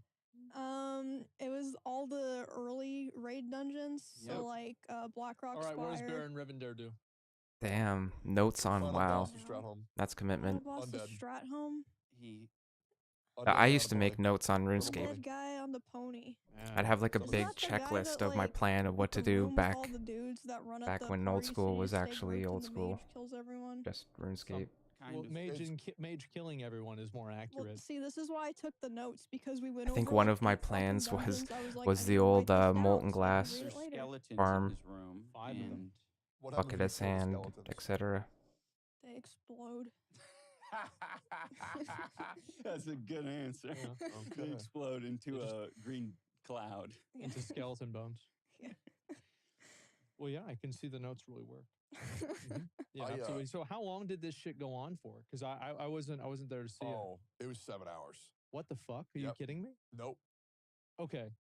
Speaker 3: It was all the early raid dungeons.
Speaker 5: Yep.
Speaker 3: So like Blackrock
Speaker 4: All right, what does
Speaker 3: Spire.
Speaker 4: Baron Rivendare do?
Speaker 1: Damn, notes on
Speaker 2: Final
Speaker 1: WoW.
Speaker 2: boss of Stratholme.
Speaker 1: That's commitment.
Speaker 3: Final boss of
Speaker 2: Undead.
Speaker 3: Stratholme.
Speaker 5: he.
Speaker 1: I
Speaker 2: Undead
Speaker 1: used to
Speaker 2: guy on a
Speaker 1: make
Speaker 2: pony.
Speaker 1: notes on
Speaker 2: Little
Speaker 1: RuneScape.
Speaker 2: pony.
Speaker 3: Dead guy on the pony.
Speaker 1: I'd have like a
Speaker 3: Is
Speaker 1: big
Speaker 3: that the guy
Speaker 1: checklist
Speaker 3: that,
Speaker 1: of my
Speaker 3: like,
Speaker 1: plan of what to
Speaker 3: the
Speaker 1: do
Speaker 3: room with
Speaker 1: back
Speaker 3: all the dudes that run
Speaker 1: back
Speaker 3: at the
Speaker 1: when old
Speaker 3: party, so
Speaker 1: school
Speaker 3: you
Speaker 1: was
Speaker 3: stay
Speaker 1: actually
Speaker 3: grouped
Speaker 1: old
Speaker 3: and the
Speaker 1: school.
Speaker 3: mage kills everyone.
Speaker 1: Just RuneScape.
Speaker 5: Kind
Speaker 4: Well,
Speaker 5: of.
Speaker 4: mage killing everyone is more
Speaker 3: Well,
Speaker 4: accurate.
Speaker 3: see, this is why I took the notes because we went
Speaker 1: I think
Speaker 3: over
Speaker 1: one
Speaker 3: like
Speaker 1: of my
Speaker 3: 8 fucking
Speaker 1: plans was
Speaker 3: dungeons. I was like,
Speaker 1: was
Speaker 3: I
Speaker 1: the
Speaker 3: need to
Speaker 1: old
Speaker 3: write this down
Speaker 1: molten
Speaker 3: so I can
Speaker 1: glass
Speaker 3: read it
Speaker 5: There's
Speaker 3: later.
Speaker 5: skeletons
Speaker 1: farm.
Speaker 5: in his room.
Speaker 4: 5 of them.
Speaker 5: and
Speaker 2: What happens
Speaker 1: bucket
Speaker 2: when
Speaker 1: of
Speaker 2: you kill the
Speaker 1: sand,
Speaker 2: skeletons?
Speaker 1: etc.
Speaker 3: They explode.
Speaker 5: That's a good answer.
Speaker 4: Yeah.
Speaker 5: They
Speaker 2: Okay.
Speaker 5: explode into
Speaker 4: They just-
Speaker 5: a green cloud.
Speaker 3: Yeah.
Speaker 4: Into skeleton bones.
Speaker 3: Yeah.
Speaker 4: Well, yeah, I can see the notes really work. Mhm. Yeah,
Speaker 2: I,
Speaker 4: absolutely. So, how long did this shit go on for? Because I wasn't there to see it.
Speaker 2: Oh, it was 7 hours.
Speaker 4: What the fuck? Are you
Speaker 2: Yep.
Speaker 4: kidding me?
Speaker 2: Nope.
Speaker 4: Okay.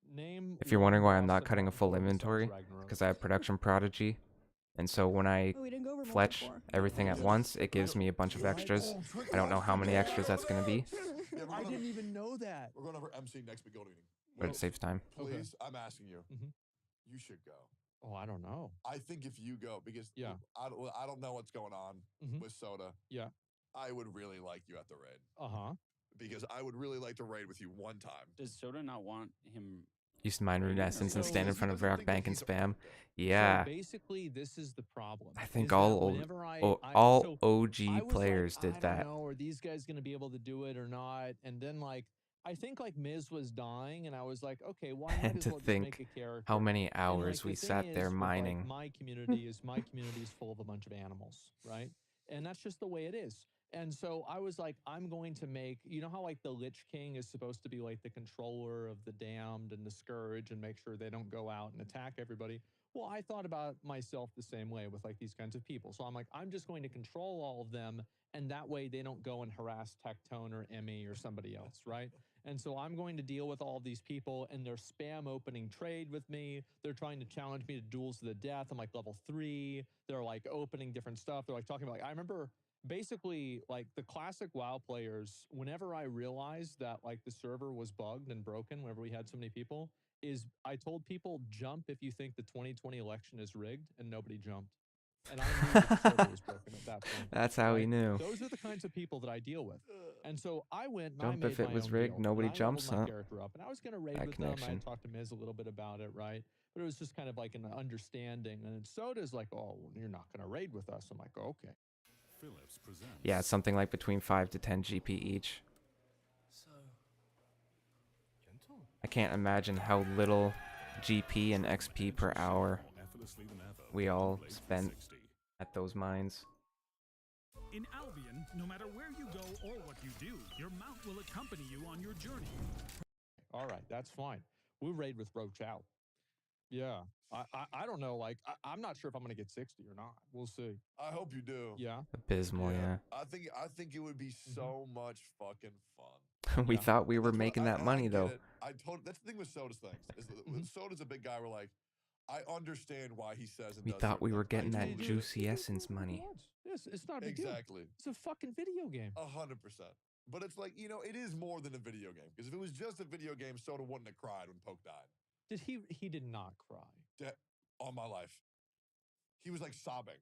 Speaker 4: Name.
Speaker 1: If you're wondering
Speaker 4: one
Speaker 1: why I'm
Speaker 4: boss
Speaker 1: not
Speaker 4: of
Speaker 1: cutting a
Speaker 4: God of
Speaker 1: full
Speaker 4: War besides
Speaker 1: inventory,
Speaker 4: Ragnarok.
Speaker 1: because I have production prodigy, and so when I
Speaker 3: Oh, we didn't go over
Speaker 1: fletch
Speaker 3: multicore.
Speaker 1: everything at
Speaker 2: Yes.
Speaker 1: once, it gives me a bunch of extras. I don't know how many extras that's gonna be,
Speaker 2: Yeah,
Speaker 4: I didn't even know that.
Speaker 2: We're going over MC next week gold meeting.
Speaker 1: but it saves time.
Speaker 2: Please,
Speaker 4: Okay.
Speaker 2: I'm asking you.
Speaker 4: Mhm.
Speaker 2: You should go.
Speaker 4: Oh, I don't know.
Speaker 2: I think if you go, because
Speaker 4: Yeah.
Speaker 2: I don't know what's going on
Speaker 4: Mhm.
Speaker 2: with Soda.
Speaker 4: Yeah.
Speaker 2: I would really like you at the raid
Speaker 4: Uh huh.
Speaker 2: because I would really like to raid with you one time.
Speaker 5: Does Soda not want him?
Speaker 1: Used to mine
Speaker 5: Rating or
Speaker 1: Runescence and
Speaker 5: so-
Speaker 1: stand in
Speaker 2: He
Speaker 1: front of
Speaker 2: doesn't
Speaker 1: Rock
Speaker 2: think that
Speaker 1: Bank and
Speaker 2: he's a
Speaker 1: spam.
Speaker 2: character.
Speaker 1: Yeah,
Speaker 4: So basically, this is the problem.
Speaker 1: I think
Speaker 4: is that
Speaker 1: all
Speaker 4: whenever I
Speaker 1: all
Speaker 4: so
Speaker 1: OG
Speaker 4: I was
Speaker 1: players
Speaker 4: like,
Speaker 1: did
Speaker 4: I
Speaker 1: that.
Speaker 4: don't know, are these guys going to be able to do it or not? And then like I think like Miz was dying, and I was like, okay, well, I might
Speaker 1: And
Speaker 4: as
Speaker 1: to
Speaker 4: well just
Speaker 1: think
Speaker 4: make a character.
Speaker 1: how many
Speaker 4: And,
Speaker 1: hours
Speaker 4: like,
Speaker 1: we
Speaker 4: the thing
Speaker 1: sat there
Speaker 4: is with,
Speaker 1: mining.
Speaker 4: Like, my community is full of a bunch of animals, right? And that's just the way it is. And so I was like, I'm going to make, you know how like the Lich King is supposed to be like the controller of the damned and the scourge and make sure they don't go out and attack everybody. Well, I thought about myself the same way with like these kinds of people. So I'm like, I'm just going to control all of them, and that way they don't go and harass Tectone or Emmy or somebody else, right? And so I'm going to deal with all these people, and they're spam opening trade with me. They're trying to challenge me to duels to the death. I'm like level 3. They're like opening different stuff. They're like talking about, like, I remember basically like the classic WoW players, whenever I realized that like the server was bugged and broken, whenever we had so many people, is I told people jump if you think the 2020 election is rigged, and nobody jumped. And I knew that the server was broken at that point.
Speaker 1: That's how he
Speaker 4: right?
Speaker 1: knew.
Speaker 4: Those are the kinds of people that I deal with. And so I went and I
Speaker 1: Jump
Speaker 4: made
Speaker 1: if it
Speaker 4: my
Speaker 1: was
Speaker 4: own
Speaker 1: rigged,
Speaker 4: guild,
Speaker 1: nobody
Speaker 4: and I leveled
Speaker 1: jumps,
Speaker 4: my
Speaker 1: huh?
Speaker 4: character up, and I was going to raid
Speaker 1: Bad
Speaker 4: with them. I
Speaker 1: connection.
Speaker 4: had talked to Miz a little bit about it, right? But it was just kind of like an understanding. And then Soda's like, "Oh, you're not going to raid with us." I'm like, "Okay."
Speaker 8: Phillips presents.
Speaker 1: Yeah, it's something like between 5 to 10 GP each.
Speaker 8: So gentle.
Speaker 1: I can't imagine how little GP and XP per hour
Speaker 8: Effortlessly than ever
Speaker 1: we
Speaker 8: with
Speaker 1: all
Speaker 8: Blade
Speaker 1: spent
Speaker 8: 360.
Speaker 1: at those mines.
Speaker 9: In Albion, no matter where you go or what you do, your mount will accompany you on your journey.
Speaker 4: All right, that's fine. We'll raid with Roach out. Yeah, I don't know. Like, I'm not sure if I'm going to get 60 or not. We'll see.
Speaker 2: I hope you do.
Speaker 4: Yeah.
Speaker 1: Abysmal, yeah.
Speaker 2: I think it would be so much fucking fun.
Speaker 1: We
Speaker 4: Yeah.
Speaker 1: thought we were
Speaker 2: That's what-
Speaker 1: making that
Speaker 2: I
Speaker 1: money,
Speaker 2: get
Speaker 1: though.
Speaker 2: it. That's the thing with Soda's things. Is that when Soda's a big guy. We're like, I understand why he says and
Speaker 1: We
Speaker 2: does
Speaker 1: thought we
Speaker 2: certain
Speaker 1: were
Speaker 2: things. I
Speaker 1: getting that
Speaker 2: totally do.
Speaker 1: juicy essence money.
Speaker 4: Yes, it's not a big deal.
Speaker 2: Exactly.
Speaker 4: It's a fucking video game.
Speaker 2: 100%. But it's like, it is more than a video game. Because if it was just a video game, Soda wouldn't have cried when Poke died.
Speaker 4: Did he did not cry.
Speaker 2: On my life. He was like sobbing.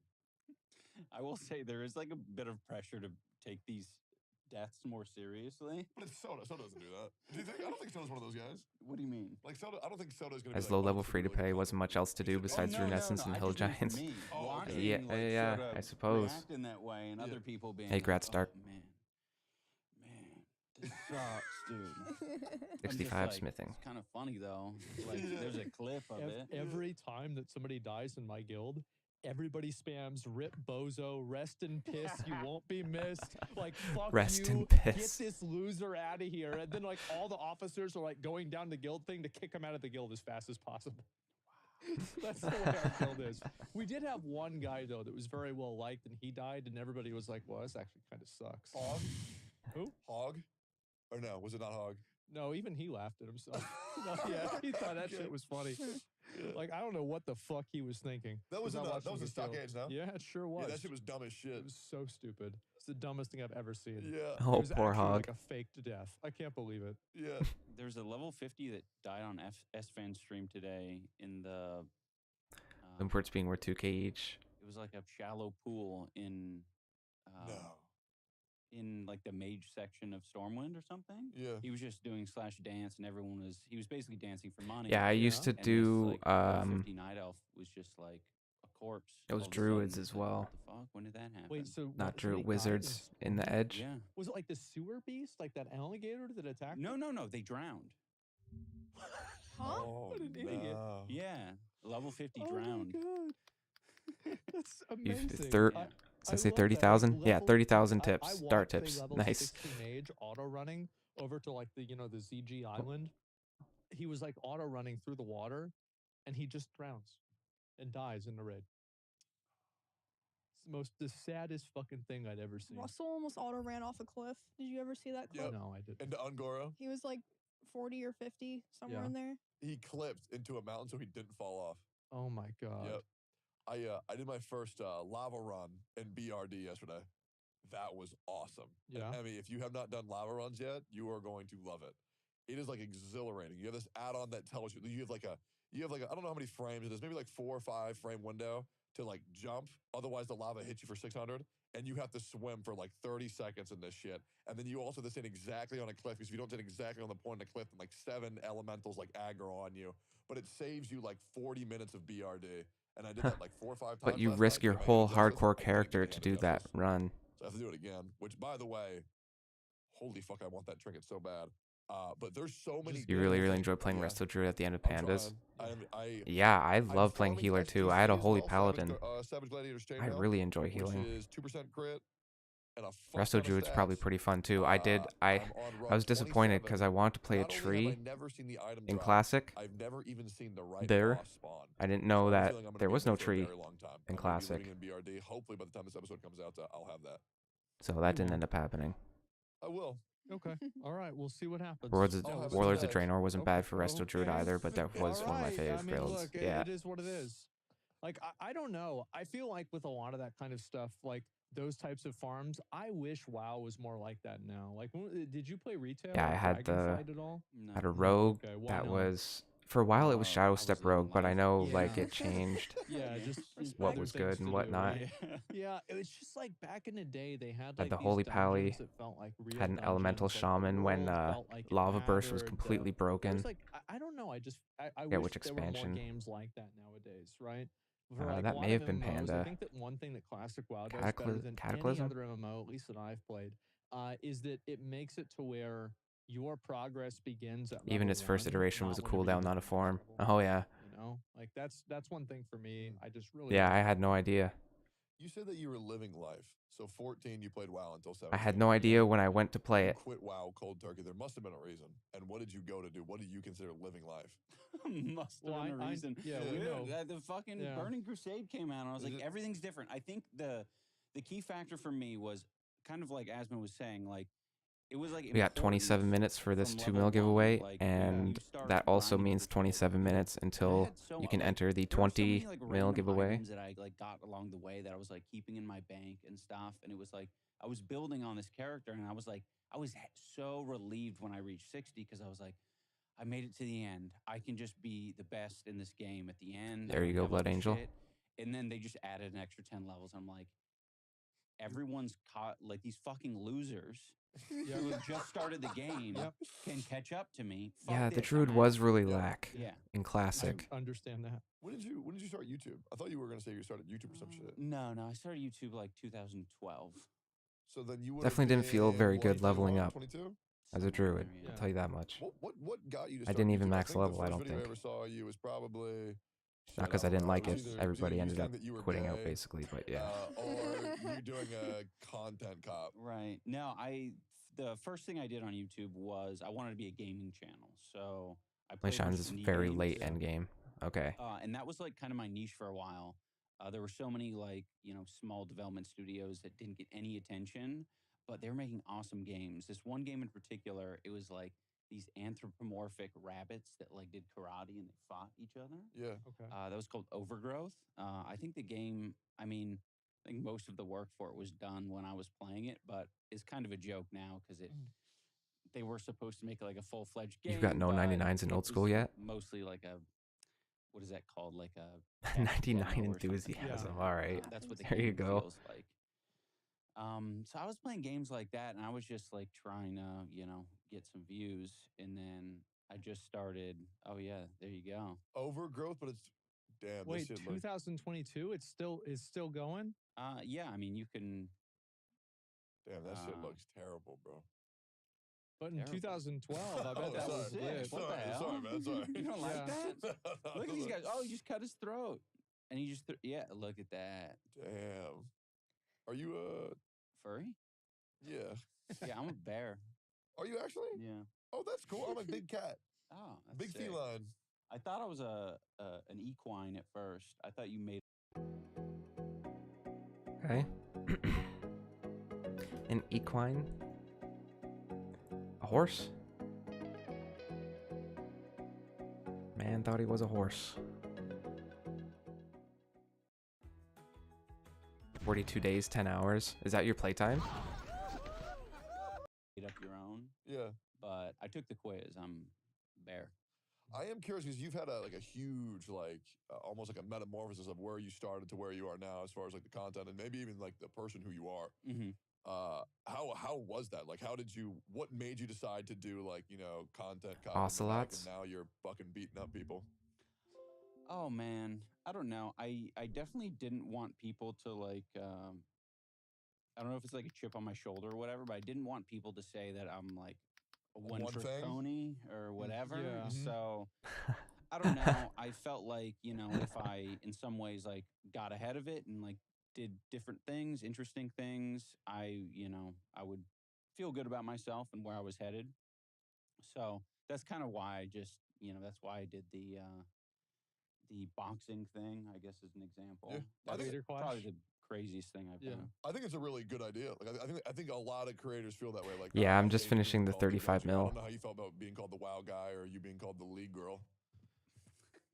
Speaker 5: I will say there is like a bit of pressure to take these deaths more seriously.
Speaker 2: But it's Soda. Soda doesn't do that. Do you think? I don't think Soda's one of those guys.
Speaker 5: What do you mean?
Speaker 2: Like Soda, I don't think Soda's gonna
Speaker 1: As
Speaker 2: be like,
Speaker 1: low level
Speaker 2: this is
Speaker 1: free to
Speaker 2: really
Speaker 1: pay
Speaker 2: fun.
Speaker 1: wasn't much else to do besides
Speaker 5: Oh, no,
Speaker 1: Runescence and
Speaker 5: I
Speaker 1: Hill
Speaker 5: just mean for
Speaker 1: Giants.
Speaker 5: me,
Speaker 2: Oh, okay.
Speaker 5: watching,
Speaker 1: Yeah,
Speaker 5: like,
Speaker 1: yeah,
Speaker 5: Soda
Speaker 1: I suppose.
Speaker 5: reacting that way, and
Speaker 2: Yeah.
Speaker 5: other people being
Speaker 1: Hey,
Speaker 5: like,
Speaker 1: Grat Stark.
Speaker 5: "Oh, man, sucks, dude.
Speaker 1: 65 smithing.
Speaker 5: It's kind of funny though. Like there's a clip of it.
Speaker 4: Every time that somebody dies in my guild, everybody spams "Rip Bozo, rest in piss, you won't be missed." Like fuck
Speaker 1: Rest
Speaker 4: you,
Speaker 1: in
Speaker 4: get
Speaker 1: piss.
Speaker 4: this loser out of here. And then like all the officers are like going down the guild thing to kick him out of the guild as fast as possible. That's the way our guild is. We did have one guy though that was very well liked, and he died, and everybody was like, "Well, this actually kind of sucks."
Speaker 2: Hog?
Speaker 4: Who?
Speaker 2: Hog? Or no, was it not Hog?
Speaker 4: No, even he laughed at himself. No, yeah, he thought that shit was funny. Like I don't know what the fuck he was thinking.
Speaker 2: That was
Speaker 4: I
Speaker 2: in
Speaker 4: watched
Speaker 2: that was
Speaker 4: him
Speaker 2: a
Speaker 4: get killed.
Speaker 2: Stockades, no?
Speaker 4: Yeah, it sure was.
Speaker 2: Yeah, that shit was dumb as shit.
Speaker 4: It was so stupid. It's the dumbest thing I've ever seen.
Speaker 2: Yeah.
Speaker 1: Oh,
Speaker 4: it was
Speaker 1: poor
Speaker 4: actually
Speaker 1: hog.
Speaker 4: like a faked death. I can't believe it.
Speaker 2: Yeah.
Speaker 5: There's a level 50 that died on S-Fan stream today in the.
Speaker 1: Imports being worth 2k each.
Speaker 5: It was like a shallow pool in.
Speaker 2: No.
Speaker 5: In like the mage section of Stormwind or something.
Speaker 2: Yeah.
Speaker 5: He was just doing /dance and he was basically dancing for money.
Speaker 1: Yeah, I used to
Speaker 5: And
Speaker 1: do
Speaker 5: this, like, level 50 night elf was just like a corpse.
Speaker 1: It was
Speaker 5: all of a
Speaker 1: druids
Speaker 5: sudden.
Speaker 1: as
Speaker 5: It's like,
Speaker 1: well.
Speaker 5: what the fuck? When did that happen?
Speaker 4: Wait, so
Speaker 1: Not
Speaker 4: what,
Speaker 1: druid,
Speaker 4: somebody died
Speaker 1: wizards in the
Speaker 4: Stormwind?
Speaker 1: edge.
Speaker 5: Yeah.
Speaker 4: Was it like the sewer beast, like that alligator that attacked?
Speaker 5: No, they drowned.
Speaker 3: Huh?
Speaker 2: Oh,
Speaker 4: What an idiot.
Speaker 2: no.
Speaker 5: Yeah. Level 50
Speaker 4: Oh
Speaker 5: drowned.
Speaker 4: my god. That's
Speaker 1: You've
Speaker 4: amazing.
Speaker 1: Did I say
Speaker 4: love that,
Speaker 1: 30,000? Yeah,
Speaker 4: level-
Speaker 1: 30,000
Speaker 4: I
Speaker 1: tips.
Speaker 4: watched
Speaker 1: Dart
Speaker 4: a
Speaker 1: tips.
Speaker 4: level
Speaker 1: Nice.
Speaker 4: 60 mage auto running over to like the the ZG island. He was like auto running through the water, and he just drowns and dies in the raid. It's the saddest fucking thing I'd ever seen.
Speaker 3: Russell almost auto ran off a cliff. Did you ever see that clip?
Speaker 2: Yep.
Speaker 4: No, I didn't.
Speaker 2: Into Ungoro,
Speaker 3: He was like 40 or 50, somewhere
Speaker 4: Yeah.
Speaker 3: in there.
Speaker 2: he clipped into a mountain so he didn't fall off.
Speaker 4: Oh my god.
Speaker 2: Yep. I did my first lava run in BRD yesterday. That was awesome.
Speaker 4: Yeah.
Speaker 2: And, Emmy, if you have not done lava runs yet, you are going to love it. It is like exhilarating. You have this add-on that tells you you have like a I don't know how many frames it is, maybe like 4 or 5 frame window to like jump. Otherwise, the lava hits you for 600, and you have to swim for like 30 seconds in this shit. And then you also descend exactly on a cliff, because if you don't stand exactly on the point of the cliff, then like 7 elementals like aggro on you. But it saves you like 40 minutes of BRD. And I did that like 4 or 5 times.
Speaker 1: But you
Speaker 2: last
Speaker 1: risk
Speaker 2: night,
Speaker 1: your
Speaker 2: and I
Speaker 1: whole
Speaker 2: did justice.
Speaker 1: hardcore
Speaker 2: I didn't
Speaker 1: character
Speaker 2: get
Speaker 1: to
Speaker 2: the
Speaker 1: do that
Speaker 2: justice.
Speaker 1: run.
Speaker 2: So I have to do it again, which, by the way, holy fuck, I want that trinket so bad. But there's so many.
Speaker 1: You really,
Speaker 2: guilds
Speaker 1: really
Speaker 2: that-
Speaker 1: enjoy playing
Speaker 2: yeah,
Speaker 1: Resto Druid at the end of
Speaker 2: I'm
Speaker 1: Pandas.
Speaker 2: trying.
Speaker 1: Yeah, I
Speaker 2: I'm
Speaker 1: love playing
Speaker 2: farming
Speaker 1: healer too.
Speaker 2: SGC
Speaker 1: I had a
Speaker 2: as
Speaker 1: holy
Speaker 2: well,
Speaker 1: paladin.
Speaker 2: Savage Gladiator's
Speaker 1: I
Speaker 2: Chainmail,
Speaker 1: really enjoy
Speaker 2: which
Speaker 1: healing.
Speaker 2: is 2% crit and a fuck
Speaker 1: Resto
Speaker 2: ton of
Speaker 1: Druid's probably
Speaker 2: stats.
Speaker 1: pretty fun too. I
Speaker 2: I'm on
Speaker 1: I
Speaker 2: run
Speaker 1: was disappointed
Speaker 2: 27.
Speaker 1: because I wanted to play a
Speaker 2: Not only have
Speaker 1: tree
Speaker 2: I never seen the item
Speaker 1: in
Speaker 2: drop,
Speaker 1: Classic.
Speaker 2: I've never even seen the right
Speaker 1: There.
Speaker 2: boss spawn.
Speaker 1: I didn't
Speaker 2: So
Speaker 1: know
Speaker 2: I have a
Speaker 1: that
Speaker 2: feeling I'm gonna
Speaker 1: there
Speaker 2: be
Speaker 1: was
Speaker 2: in
Speaker 1: no
Speaker 2: there for a
Speaker 1: tree
Speaker 2: very long time.
Speaker 1: in
Speaker 2: I'm gonna be
Speaker 1: Classic.
Speaker 2: living in BRD. Hopefully, by the time this episode comes out, I'll have that.
Speaker 1: So that didn't
Speaker 4: won't.
Speaker 1: end up happening.
Speaker 2: I will.
Speaker 4: Okay. All right. We'll see what happens.
Speaker 1: Warlords
Speaker 2: I'll have it
Speaker 1: Warlords of
Speaker 2: today.
Speaker 1: Draenor wasn't bad for
Speaker 4: Okay,
Speaker 1: Resto Druid
Speaker 4: okay.
Speaker 1: either, but that was
Speaker 4: All
Speaker 1: one of my
Speaker 4: right.
Speaker 1: favorite
Speaker 4: I mean,
Speaker 1: builds.
Speaker 4: look,
Speaker 1: Yeah.
Speaker 4: it is what it is. Like, I don't know. I feel like with a lot of that kind of stuff, like those types of farms, I wish WoW was more like that now. Like, did you play retail?
Speaker 1: Yeah, I
Speaker 4: like
Speaker 1: had
Speaker 4: Dragonfight at all?
Speaker 5: No.
Speaker 1: Had a rogue
Speaker 4: Okay, why
Speaker 1: that
Speaker 4: not?
Speaker 1: was for a while it was
Speaker 5: Oh,
Speaker 1: Shadow
Speaker 5: I was
Speaker 1: Step
Speaker 5: living
Speaker 1: Rogue, but I
Speaker 5: life.
Speaker 1: know like
Speaker 4: Yeah.
Speaker 1: it changed.
Speaker 4: Yeah, just
Speaker 1: what
Speaker 4: other
Speaker 1: was
Speaker 4: things
Speaker 1: good
Speaker 4: to
Speaker 1: and
Speaker 4: do,
Speaker 1: whatnot.
Speaker 4: right? Yeah, it was just like back in the day they had
Speaker 1: Had
Speaker 4: like
Speaker 1: the
Speaker 4: these
Speaker 1: Holy Pally,
Speaker 4: dungeons that felt like real
Speaker 1: had an elemental
Speaker 4: dungeons, like, the
Speaker 1: shaman when
Speaker 4: world felt like it
Speaker 1: Lava Burst was
Speaker 4: mattered,
Speaker 1: completely
Speaker 4: It
Speaker 1: broken.
Speaker 4: was like I don't know. I
Speaker 1: Yeah,
Speaker 4: wish
Speaker 1: which
Speaker 4: there were more
Speaker 1: expansion?
Speaker 4: games like that nowadays, right? For like a
Speaker 1: That
Speaker 4: lot
Speaker 1: may
Speaker 4: of
Speaker 1: have been
Speaker 4: MMOs, I
Speaker 1: Panda.
Speaker 4: think that one thing that Classic WoW does better than any
Speaker 1: Cataclysm?
Speaker 4: other MMO, at least that I've played, is that it makes it to where your progress begins at
Speaker 1: Even
Speaker 4: level
Speaker 1: its first
Speaker 4: 1,
Speaker 1: iteration was a
Speaker 4: not whenever you
Speaker 1: cooldown,
Speaker 4: hit
Speaker 1: not
Speaker 4: the
Speaker 1: a
Speaker 4: next
Speaker 1: form.
Speaker 4: level.
Speaker 1: Oh yeah.
Speaker 4: You know, like that's one thing for me. I just really
Speaker 1: Yeah,
Speaker 4: don't
Speaker 1: I
Speaker 4: like
Speaker 1: had no idea.
Speaker 2: You said that you were living life. So 14, you played WoW until 17.
Speaker 1: I had no idea when I went to play
Speaker 2: You
Speaker 1: it.
Speaker 2: quit WoW cold turkey. There must have been a reason. And what did you go to do? What do you consider living life?
Speaker 5: Must have
Speaker 4: Well,
Speaker 5: been a reason.
Speaker 4: yeah,
Speaker 2: we
Speaker 5: Dude,
Speaker 4: know.
Speaker 5: The fucking
Speaker 4: Yeah.
Speaker 5: Burning Crusade came out, and I was
Speaker 2: Is
Speaker 5: like,
Speaker 2: it-
Speaker 5: everything's different. I think the key factor for me was kind of like Asman was saying, like it was like
Speaker 1: We got 27 minutes for this
Speaker 5: from
Speaker 1: 2
Speaker 5: level
Speaker 1: mil
Speaker 5: 1,
Speaker 1: giveaway,
Speaker 5: like,
Speaker 1: and
Speaker 5: you start
Speaker 1: that also
Speaker 5: grinding
Speaker 1: means
Speaker 5: for
Speaker 1: 27 minutes until
Speaker 5: had so-
Speaker 1: you can
Speaker 5: like,
Speaker 1: enter the
Speaker 5: there were so many,
Speaker 1: 20
Speaker 5: like,
Speaker 1: mil
Speaker 5: random
Speaker 1: giveaway.
Speaker 5: items that I like got along the way that I was like keeping in my bank and stuff, and it was like I was building on this character, and I was so relieved when I reached 60 because I was like, I made it to the end. I can just be the best in this game at the end.
Speaker 1: There
Speaker 5: I
Speaker 1: you
Speaker 5: don't
Speaker 1: go,
Speaker 5: have all
Speaker 1: Blood
Speaker 5: the
Speaker 1: Angel.
Speaker 5: shit. And then they just added an extra 10 levels. I'm like, everyone's caught like these fucking losers who have just started the game
Speaker 4: Yep.
Speaker 5: can catch up to me. Fuck
Speaker 1: Yeah, the
Speaker 5: this,
Speaker 1: Druid
Speaker 5: I'm
Speaker 1: was
Speaker 5: out.
Speaker 1: really
Speaker 2: Yeah.
Speaker 1: lack
Speaker 5: Yeah.
Speaker 1: in Classic.
Speaker 4: I understand that.
Speaker 2: When did you start YouTube? I thought you were going to say you started YouTube or some shit.
Speaker 5: No, I started YouTube like 2012.
Speaker 2: So then you would
Speaker 1: Definitely didn't feel very good leveling up.
Speaker 2: 22?
Speaker 1: as a
Speaker 5: somewhere in
Speaker 1: druid.
Speaker 5: there,
Speaker 1: I'll
Speaker 4: Yeah.
Speaker 1: tell you that much.
Speaker 2: What got you to
Speaker 1: I
Speaker 2: start
Speaker 1: didn't even
Speaker 2: YouTube?
Speaker 1: max
Speaker 2: I think
Speaker 1: level,
Speaker 2: the
Speaker 1: I
Speaker 2: first
Speaker 1: don't
Speaker 2: video I
Speaker 1: think.
Speaker 2: ever saw you was probably
Speaker 1: Not
Speaker 2: shit,
Speaker 1: because
Speaker 2: I
Speaker 1: I
Speaker 2: don't
Speaker 1: didn't
Speaker 2: know.
Speaker 1: like it.
Speaker 2: It was
Speaker 1: Everybody
Speaker 2: either you
Speaker 1: ended
Speaker 2: saying
Speaker 1: up
Speaker 2: that you were
Speaker 1: quitting out
Speaker 2: gay,
Speaker 1: basically, but yeah.
Speaker 2: or you doing a content cop.
Speaker 5: Right. No, the first thing I did on YouTube was I wanted to be a gaming channel. So I
Speaker 1: My
Speaker 5: played a bunch
Speaker 1: Shines
Speaker 5: of
Speaker 1: is
Speaker 5: indie
Speaker 1: very
Speaker 5: games.
Speaker 1: late end game. Okay.
Speaker 5: And that was like kind of my niche for a while. There were so many like, small development studios that didn't get any attention, but they were making awesome games. This one game in particular, it was like these anthropomorphic rabbits that like did karate and they fought each other.
Speaker 2: Yeah.
Speaker 4: Okay.
Speaker 5: That was called Overgrowth. I think the game, I think most of the work for it was done when I was playing it, but it's kind of a joke now because they were supposed to make like a full-fledged game.
Speaker 1: You've got no
Speaker 5: but
Speaker 1: 99s in
Speaker 5: it
Speaker 1: old school
Speaker 5: was
Speaker 1: yet?
Speaker 5: mostly like what is that called? Like a beta
Speaker 1: 99
Speaker 5: demo or something like
Speaker 1: enthusiasm.
Speaker 5: that.
Speaker 1: All right.
Speaker 5: That's what the
Speaker 1: There you
Speaker 5: game
Speaker 1: go.
Speaker 5: feels like. So I was playing games like that, and I was just like trying to, get some views, and then I just started. Oh yeah, there you go.
Speaker 2: Overgrowth, but it's damn.
Speaker 4: Wait,
Speaker 2: this shit looks
Speaker 4: 2022? It's still going?
Speaker 5: Yeah, you can.
Speaker 2: damn. That shit looks terrible, bro.
Speaker 4: But in
Speaker 5: Terrible.
Speaker 4: 2012, I bet
Speaker 2: Oh,
Speaker 4: that
Speaker 2: sorry.
Speaker 4: was
Speaker 5: sick.
Speaker 4: lit.
Speaker 5: What the
Speaker 2: Sorry,
Speaker 5: hell?
Speaker 2: sorry, man. Sorry.
Speaker 5: You don't like
Speaker 4: Yeah.
Speaker 5: that? Look at these guys. Oh, you just cut his throat, and he just yeah. Look at that,
Speaker 2: Damn. Are you
Speaker 5: furry.
Speaker 2: Yeah.
Speaker 5: Yeah, I'm a bear.
Speaker 2: Are you actually?
Speaker 5: Yeah.
Speaker 2: Oh, that's cool. I'm a big cat.
Speaker 5: Oh, that's
Speaker 2: Big
Speaker 5: sick.
Speaker 2: feline.
Speaker 5: I thought I was an equine at first. I thought you made.
Speaker 1: Okay. An equine? A horse? Man thought he was a horse. 42 days, 10 hours. Is that your playtime?
Speaker 5: Made up your own,
Speaker 2: Yeah.
Speaker 5: but I took the quiz. I'm bear.
Speaker 2: I am curious because you've had a huge almost like a metamorphosis of where you started to where you are now as far as like the content and maybe even like the person who you are.
Speaker 5: Mm-hmm.
Speaker 2: How was that? Like, what made you decide to do content copy
Speaker 1: Ocelots?
Speaker 2: and now you're fucking beating up people?
Speaker 5: Oh man, I don't know. I definitely didn't want people to like. I don't know if it's like a chip on my shoulder or whatever, but I didn't want people to say that I'm like a one trick
Speaker 2: thing?
Speaker 5: pony or whatever.
Speaker 4: Yeah.
Speaker 5: So I don't know. I felt like, if I in some ways like got ahead of it and like did different things, interesting things, I would feel good about myself and where I was headed. So that's kind of why I just, that's why I did the boxing thing, I guess, as an example.
Speaker 2: Yeah. I
Speaker 5: That's
Speaker 2: think
Speaker 5: probably the craziest thing I've
Speaker 4: Yeah.
Speaker 5: done.
Speaker 2: I think it's a really good idea. Like, I think a lot of creators feel that way. Like,
Speaker 1: Yeah,
Speaker 2: I
Speaker 1: I'm just
Speaker 2: hated being
Speaker 1: finishing the
Speaker 2: called the
Speaker 1: 35
Speaker 2: Gucci. I
Speaker 1: mil.
Speaker 2: don't know how you felt about being called the WoW guy or you being called the League girl.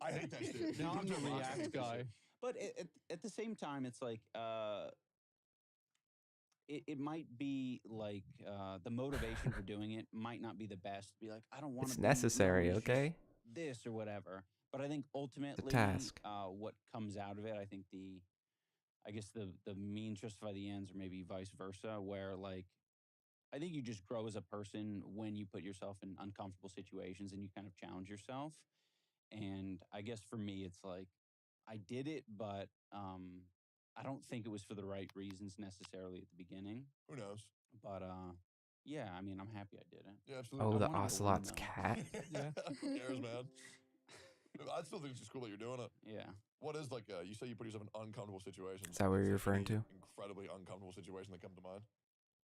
Speaker 2: I hate that shit.
Speaker 4: Now I'm the
Speaker 2: I hate
Speaker 4: React
Speaker 2: that
Speaker 4: guy.
Speaker 2: shit.
Speaker 5: But at the same time, it's like it might be like the motivation for doing it might not be the best. Be like, I don't want to.
Speaker 1: It's necessary, okay?
Speaker 5: This or whatever. But I think ultimately,
Speaker 1: task.
Speaker 5: what comes out of it, I think I guess the means justify the ends, or maybe vice versa. Where like, I think you just grow as a person when you put yourself in uncomfortable situations and you kind of challenge yourself. And I guess for me, it's like I did it, but I don't think it was for the right reasons necessarily at the beginning.
Speaker 2: Who knows?
Speaker 5: But yeah, I'm happy I did it.
Speaker 2: Yeah, absolutely.
Speaker 1: Oh,
Speaker 5: I
Speaker 1: the
Speaker 5: wanted to win,
Speaker 1: ocelot's
Speaker 5: though.
Speaker 1: cat?
Speaker 4: Yeah.
Speaker 2: Who cares, man? I still think it's just cool that you're doing it.
Speaker 5: Yeah.
Speaker 2: What is you say you put yourself in uncomfortable situations?
Speaker 1: Is that what
Speaker 2: Is
Speaker 1: you're
Speaker 2: there
Speaker 1: referring
Speaker 2: any
Speaker 1: to?
Speaker 2: Incredibly uncomfortable situation that come to mind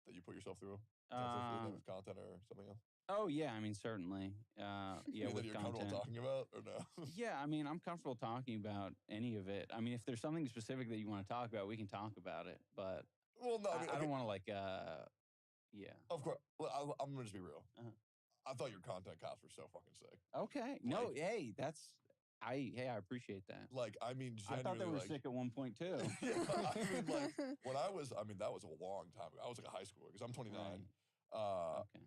Speaker 2: that you put yourself through? Is that the name of content or something else?
Speaker 5: Oh yeah, certainly. Yeah,
Speaker 2: That
Speaker 5: with
Speaker 2: you're
Speaker 5: content.
Speaker 2: comfortable talking about or no?
Speaker 5: Yeah, I'm comfortable talking about any of it. If there's something specific that you want to talk about, we can talk about it. But
Speaker 2: Well, no,
Speaker 5: I don't want to like, yeah.
Speaker 2: Of course. Well, I'm gonna just be real.
Speaker 5: Uh-huh.
Speaker 2: I thought your content cops were so fucking sick.
Speaker 5: Okay. No, hey, I appreciate that.
Speaker 2: Like, I mean,
Speaker 5: I thought they
Speaker 2: genuinely,
Speaker 5: were sick at one point too.
Speaker 2: Yeah, when that was a long time ago. I was like a high schooler because I'm 29.
Speaker 5: Right. Okay.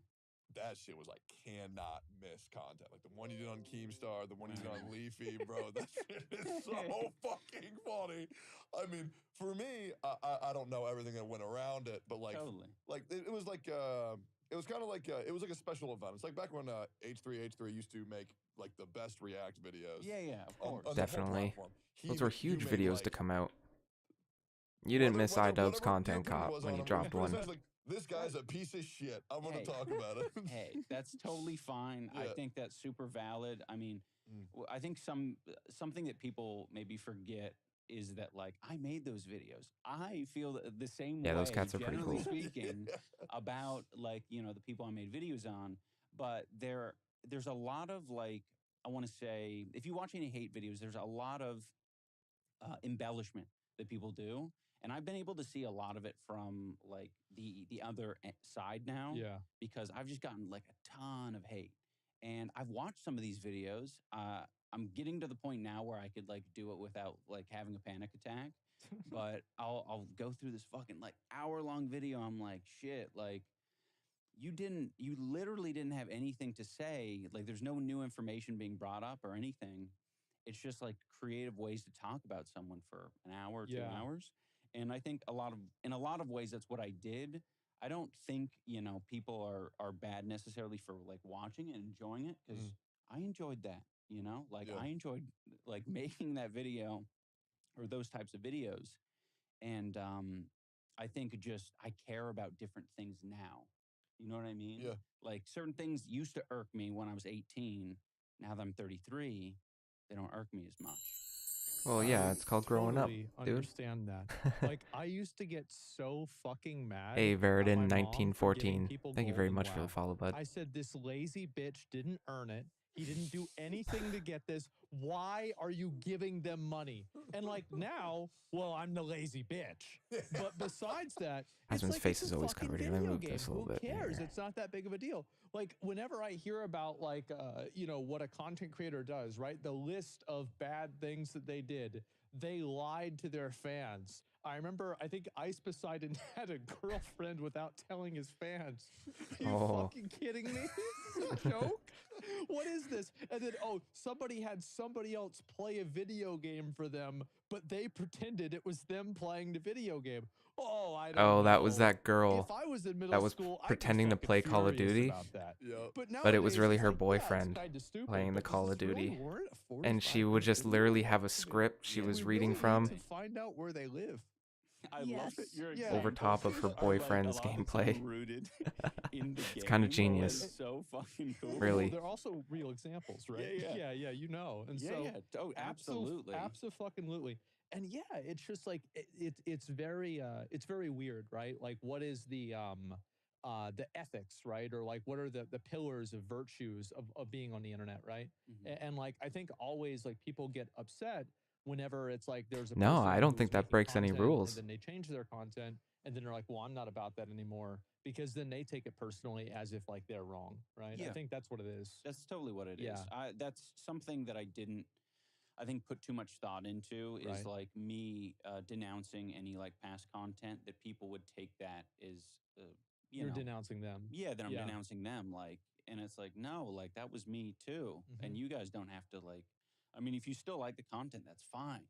Speaker 2: That shit was like cannot miss content. Like the one you did on Keemstar, the one you did on Leafy, bro. That shit is so fucking funny. I mean, for me, I don't know everything that went around it, but like,
Speaker 5: Totally.
Speaker 2: like it was like it was kind of like it was like a special event. It's like back when H3 used to make like the best React videos.
Speaker 5: Yeah, of course.
Speaker 2: on the whole
Speaker 1: Definitely.
Speaker 2: platform.
Speaker 1: Those were
Speaker 2: You
Speaker 1: huge
Speaker 2: made,
Speaker 1: videos to
Speaker 2: like,
Speaker 1: come out. You didn't miss
Speaker 2: whatever
Speaker 1: iDubbbz
Speaker 2: your
Speaker 1: content
Speaker 2: opinion
Speaker 1: cop
Speaker 2: was
Speaker 1: when
Speaker 2: on
Speaker 1: you
Speaker 2: him,
Speaker 1: dropped
Speaker 2: but
Speaker 1: one.
Speaker 2: essentially, This guy's a piece of shit. I'm going
Speaker 5: Hey.
Speaker 2: to talk about it.
Speaker 5: Hey, that's totally fine. I
Speaker 2: Yeah.
Speaker 5: think that's super valid. I mean, I think something that people maybe forget is that like I made those videos. I feel the same
Speaker 1: Yeah, those
Speaker 5: way,
Speaker 1: cats are pretty
Speaker 5: generally
Speaker 1: cool.
Speaker 5: speaking, about like the people I made videos on. But there's a lot of like I want to say if you watch any hate videos, there's a lot of embellishment that people do, and I've been able to see a lot of it from like the other side now.
Speaker 4: Yeah.
Speaker 5: Because I've just gotten like a ton of hate, and I've watched some of these videos. I'm getting to the point now where I could like do it without like having a panic attack. But I'll go through this fucking like hour-long video. I'm like, shit, like you literally didn't have anything to say. Like there's no new information being brought up or anything. It's just like creative ways to talk about someone for an hour,
Speaker 4: Yeah.
Speaker 5: 2 hours. And I think in a lot of ways that's what I did. I don't think, people are bad necessarily for like watching and enjoying it because I enjoyed that, like
Speaker 2: Yeah.
Speaker 5: I enjoyed like making that video or those types of videos. And I think just I care about different things now. You know what I mean?
Speaker 2: Yeah.
Speaker 5: Like certain things used to irk me when I was 18. Now that I'm 33, they don't irk me as much.
Speaker 1: Well, yeah, it's called growing up,
Speaker 4: Totally
Speaker 1: dude.
Speaker 4: understand that. Like I used to get so fucking mad.
Speaker 1: Hey,
Speaker 4: at my
Speaker 1: Veridin
Speaker 4: mom for giving
Speaker 1: 1914.
Speaker 4: people
Speaker 1: Thank you very
Speaker 4: gold and
Speaker 1: much for the
Speaker 4: WoW.
Speaker 1: follow, bud.
Speaker 4: I said this lazy bitch didn't earn it. He didn't do anything to get this. Why are you giving them money? And like now, well, I'm the lazy bitch. But besides that, it's
Speaker 1: Husband's
Speaker 4: like
Speaker 1: face
Speaker 4: it's
Speaker 1: is
Speaker 4: a
Speaker 1: always
Speaker 4: fucking
Speaker 1: covered here. Let me
Speaker 4: video
Speaker 1: move
Speaker 4: game.
Speaker 1: this a little
Speaker 4: Who
Speaker 1: bit
Speaker 4: cares?
Speaker 1: here.
Speaker 4: It's not that big of a deal. Like whenever I hear about like what a content creator does, right? The list of bad things that they did, they lied to their fans. I remember, I think Ice Poseidon had a girlfriend without telling his fans. Are you
Speaker 1: Oh.
Speaker 4: fucking kidding me? This is a joke? What is this? And then, somebody had somebody else play a video game for them, but they pretended it was them playing the video game. Oh, I don't know.
Speaker 1: Oh, that was that girl
Speaker 4: If I was in middle
Speaker 1: that was
Speaker 4: school,
Speaker 1: pretending
Speaker 4: I'd
Speaker 1: to
Speaker 4: be
Speaker 1: play
Speaker 4: fucking
Speaker 1: Call of
Speaker 4: furious
Speaker 1: Duty.
Speaker 4: about that.
Speaker 2: Yep.
Speaker 4: But
Speaker 1: But it was
Speaker 4: nowadays,
Speaker 1: really
Speaker 4: it's
Speaker 1: her
Speaker 4: like, yeah, it's
Speaker 1: boyfriend
Speaker 4: kinda stupid,
Speaker 1: playing the
Speaker 4: but
Speaker 1: Call
Speaker 4: does
Speaker 1: of
Speaker 4: this really
Speaker 1: Duty.
Speaker 4: warrant a
Speaker 1: And she
Speaker 4: 45
Speaker 1: would
Speaker 4: minute
Speaker 1: just
Speaker 4: video?
Speaker 1: literally have a script she
Speaker 5: Yeah.
Speaker 1: was
Speaker 4: We
Speaker 1: reading
Speaker 4: really
Speaker 1: from
Speaker 4: need to find out where they live.
Speaker 5: I love it.
Speaker 3: Yes.
Speaker 5: Your
Speaker 4: Yeah.
Speaker 1: over top of her
Speaker 5: examples are, like, a
Speaker 1: boyfriend's
Speaker 5: lot of it's
Speaker 1: gameplay.
Speaker 5: rooted in the
Speaker 1: It's kinda
Speaker 5: game.
Speaker 1: genius.
Speaker 5: It's so fucking cool.
Speaker 1: Really.
Speaker 4: Well, they're also real examples, right?
Speaker 5: Yeah.
Speaker 4: yeah, you know. And
Speaker 5: Yeah,
Speaker 4: so
Speaker 5: yeah. Oh, absolutely.
Speaker 4: Absolutely. And yeah, it's just like it's very weird, right? Like what is the ethics, right? Or like what are the pillars of virtues of being on the internet, right?
Speaker 5: Mhm.
Speaker 4: And like I think always like people get upset whenever it's like there's a
Speaker 1: No,
Speaker 4: person
Speaker 1: I don't
Speaker 4: who's
Speaker 1: think that
Speaker 4: making
Speaker 1: breaks any
Speaker 4: content
Speaker 1: rules.
Speaker 4: and then they change their content and then they're like, well, I'm not about that anymore because then they take it personally as if like they're wrong, right? I
Speaker 5: Yeah.
Speaker 4: think that's what it is.
Speaker 5: That's totally what it is.
Speaker 4: Yeah.
Speaker 5: That's something that I didn't, I think, put too much thought into is
Speaker 4: Right.
Speaker 5: like me denouncing any like past content that people would take that as,
Speaker 4: You're denouncing them.
Speaker 5: yeah, that I'm
Speaker 4: Yeah.
Speaker 5: denouncing them. Like, and it's like, no, like that was me too. And
Speaker 4: Mhm.
Speaker 5: you guys don't have to like, I mean, if you still like the content, that's fine.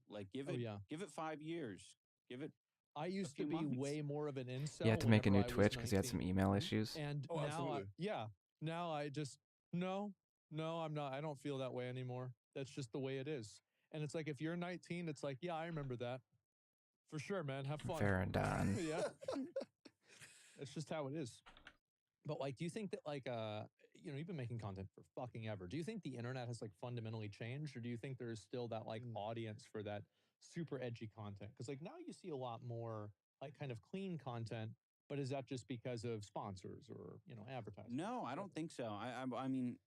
Speaker 5: Like give
Speaker 4: Oh
Speaker 5: it,
Speaker 4: yeah.
Speaker 5: give it 5 years, give it
Speaker 4: I used to
Speaker 5: few
Speaker 4: be
Speaker 5: months.
Speaker 4: way more of an incel.
Speaker 1: You had to make a
Speaker 4: whenever
Speaker 1: new
Speaker 4: I was
Speaker 1: Twitch because you had some
Speaker 4: 19.
Speaker 1: email issues.
Speaker 4: And
Speaker 2: Oh,
Speaker 4: now,
Speaker 2: absolutely.
Speaker 4: now I just no, I'm not. I don't feel that way anymore. That's just the way it is. And it's like if you're 19, it's like, yeah, I remember that for sure, man. Have fun.
Speaker 1: Veridon.
Speaker 4: Yeah, that's just how it is. But like, do you think that like you've been making content for fucking ever. Do you think the internet has like fundamentally changed, or do you think there's still that like audience for that super edgy content? Because like now you see a lot more like kind of clean content, but is that just because of sponsors or advertising?
Speaker 5: No, I don't think so. I mean,